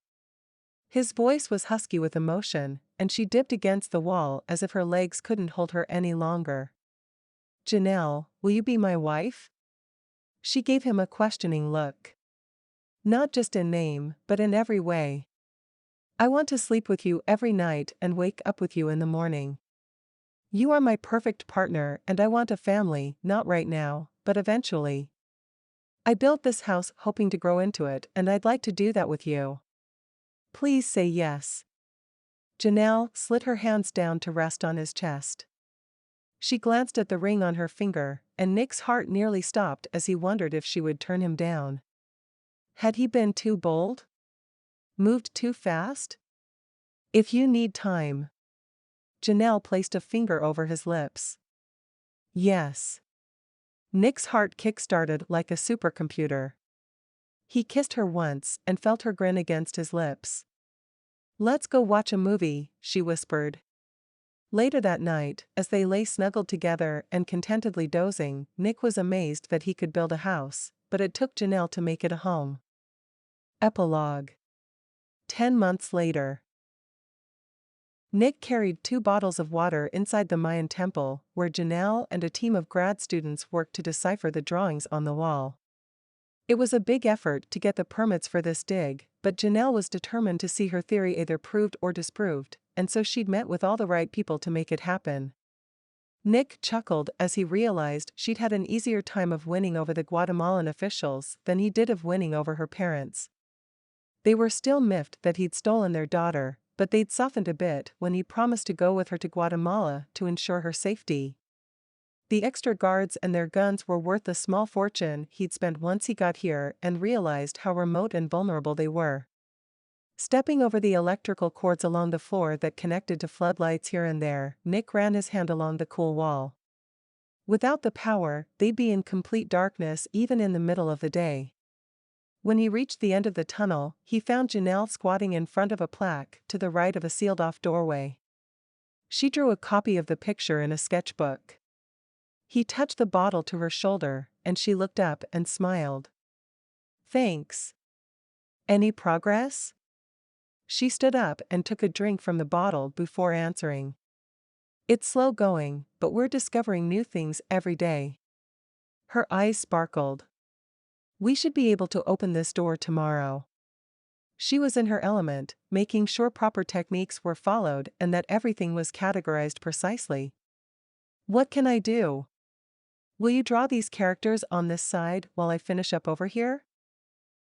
His voice was husky with emotion, and she dipped against the wall as if her legs couldn't hold her any longer. Janelle, will you be my wife? She gave him a questioning look. Not just in name, but in every way. I want to sleep with you every night and wake up with you in the morning. You are my perfect partner, and I want a family, not right now, but eventually. I built this house hoping to grow into it, and I'd like to do that with you. Please say yes. Janelle slid her hands down to rest on his chest. She glanced at the ring on her finger, and Nick's heart nearly stopped as he wondered if she would turn him down. Had he been too bold? Moved too fast? If you need time. Janelle placed a finger over his lips. Yes. Nick's heart kick-started like a supercomputer. He kissed her once and felt her grin against his lips. Let's go watch a movie, she whispered. Later that night, as they lay snuggled together and contentedly dozing, Nick was amazed that he could build a house, but it took Janelle to make it a home. Epilogue. 10 months later. Nick carried 2 bottles of water inside the Mayan temple, where Janelle and a team of grad students worked to decipher the drawings on the wall. It was a big effort to get the permits for this dig, but Janelle was determined to see her theory either proved or disproved, and so she'd met with all the right people to make it happen. Nick chuckled as he realized she'd had an easier time of winning over the Guatemalan officials than he did of winning over her parents. They were still miffed that he'd stolen their daughter, but they'd softened a bit when he promised to go with her to Guatemala to ensure her safety. The extra guards and their guns were worth the small fortune he'd spent once he got here and realized how remote and vulnerable they were. Stepping over the electrical cords along the floor that connected to floodlights here and there, Nick ran his hand along the cool wall. Without the power, they'd be in complete darkness even in the middle of the day. When he reached the end of the tunnel, he found Janelle squatting in front of a plaque to the right of a sealed-off doorway. She drew a copy of the picture in a sketchbook. He touched the bottle to her shoulder, and she looked up and smiled. Thanks. Any progress? She stood up and took a drink from the bottle before answering. It's slow going, but we're discovering new things every day. Her eyes sparkled. We should be able to open this door tomorrow. She was in her element, making sure proper techniques were followed and that everything was categorized precisely. What can I do? Will you draw these characters on this side while I finish up over here?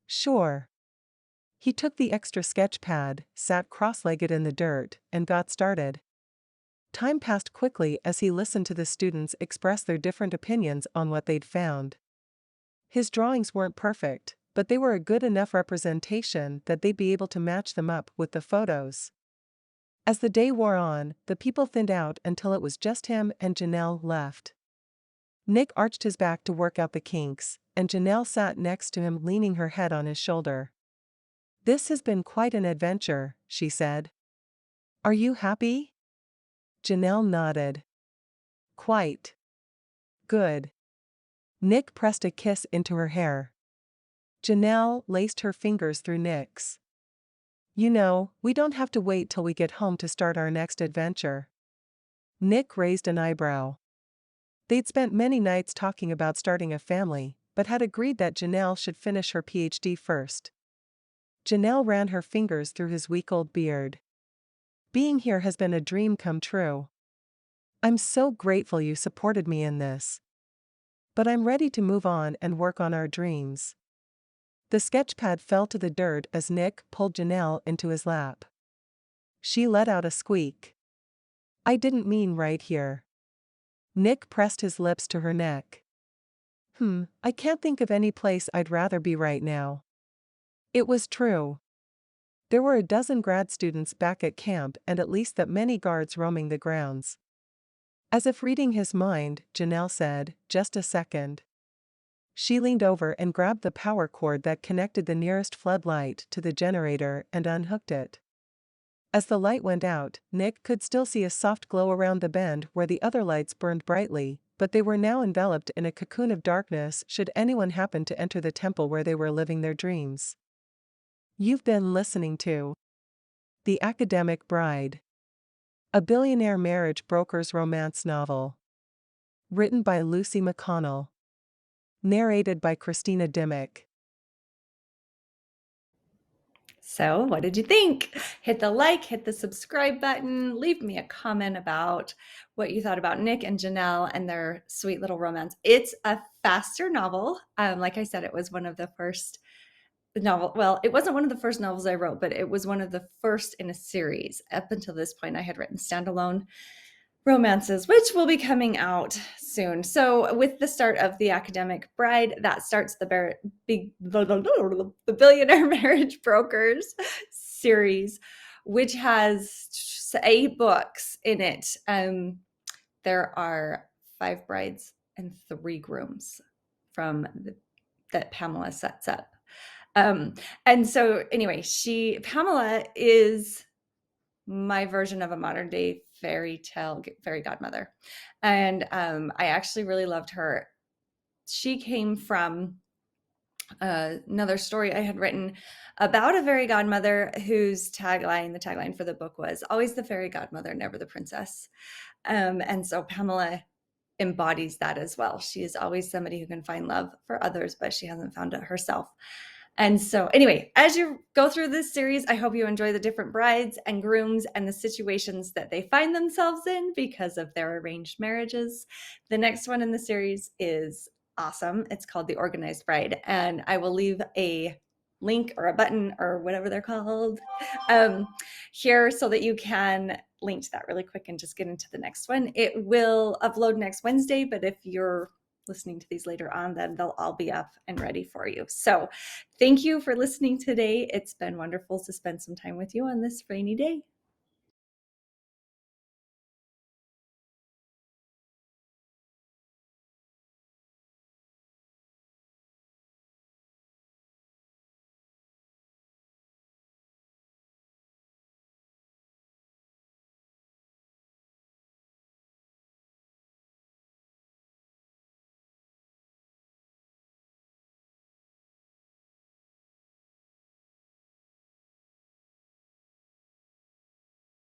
Sure. He took the extra sketch pad, sat cross-legged in the dirt, and got started. Time passed quickly as he listened to the students express their different opinions on what they'd found. His drawings weren't perfect, but they were a good enough representation that they'd be able to match them up with the photos. As the day wore on, the people thinned out until it was just him and Janelle left. Nick arched his back to work out the kinks, and Janelle sat next to him leaning her head on his shoulder. This has been quite an adventure, she said. Are you happy? Janelle nodded. Quite. Good. Nick pressed a kiss into her hair. Janelle laced her fingers through Nick's. You know, we don't have to wait till we get home to start our next adventure. Nick raised an eyebrow. They'd spent many nights talking about starting a family, but had agreed that Janelle should finish her PhD first. Janelle ran her fingers through his week-old beard. Being here has been a dream come true. I'm so grateful you supported me in this. But I'm ready to move on and work on our dreams. The sketchpad fell to the dirt as Nick pulled Janelle into his lap. She let out a squeak. I didn't mean right here. Nick pressed his lips to her neck. I can't think of any place I'd rather be right now. It was true. There were a dozen grad students back at camp and at least that many guards roaming the grounds. As if reading his mind, Janelle said, just a second. She leaned over and grabbed the power cord that connected the nearest floodlight to the generator and unhooked it. As the light went out, Nick could still see a soft glow around the bend where the other lights burned brightly, but they were now enveloped in a cocoon of darkness should anyone happen to enter the temple where they were living their dreams. You've been listening to The Academic Bride, a Billionaire Marriage Brokers romance novel. Written by Lucy McConnell. Narrated by Christina Dimmick. So, what did you think? Hit the like, hit the subscribe button, leave me a comment about what you thought about Nick and Janelle and their sweet little romance. It's a faster novel. Like I said, it was one of the first novel. Well, it wasn't one of the first novels I wrote, but it was one of the first in a series. Up until this point, I had written standalone romances, which will be coming out soon. So with the start of The Academic Bride, that starts the Billionaire Marriage Brokers series, which has 8 books in it. There are 5 brides and 3 grooms that Pamela sets up. And so anyway, Pamela is my version of a modern day fairy godmother. And I actually really loved her. She came from another story I had written about a fairy godmother whose the tagline for the book was always the fairy godmother, never the princess. And so Pamela embodies that as well. She is always somebody who can find love for others, but she hasn't found it herself. And so anyway, as you go through this series, I hope you enjoy the different brides and grooms and the situations that they find themselves in because of their arranged marriages. The next one in the series is awesome. It's called The Organized Bride, and I will leave a link or a button or whatever they're called here so that you can link to that really quick and just get into the next one. It will upload next Wednesday, but if you're listening to these later on, then they'll all be up and ready for you. So thank you for listening today. It's been wonderful to spend some time with you on this rainy day.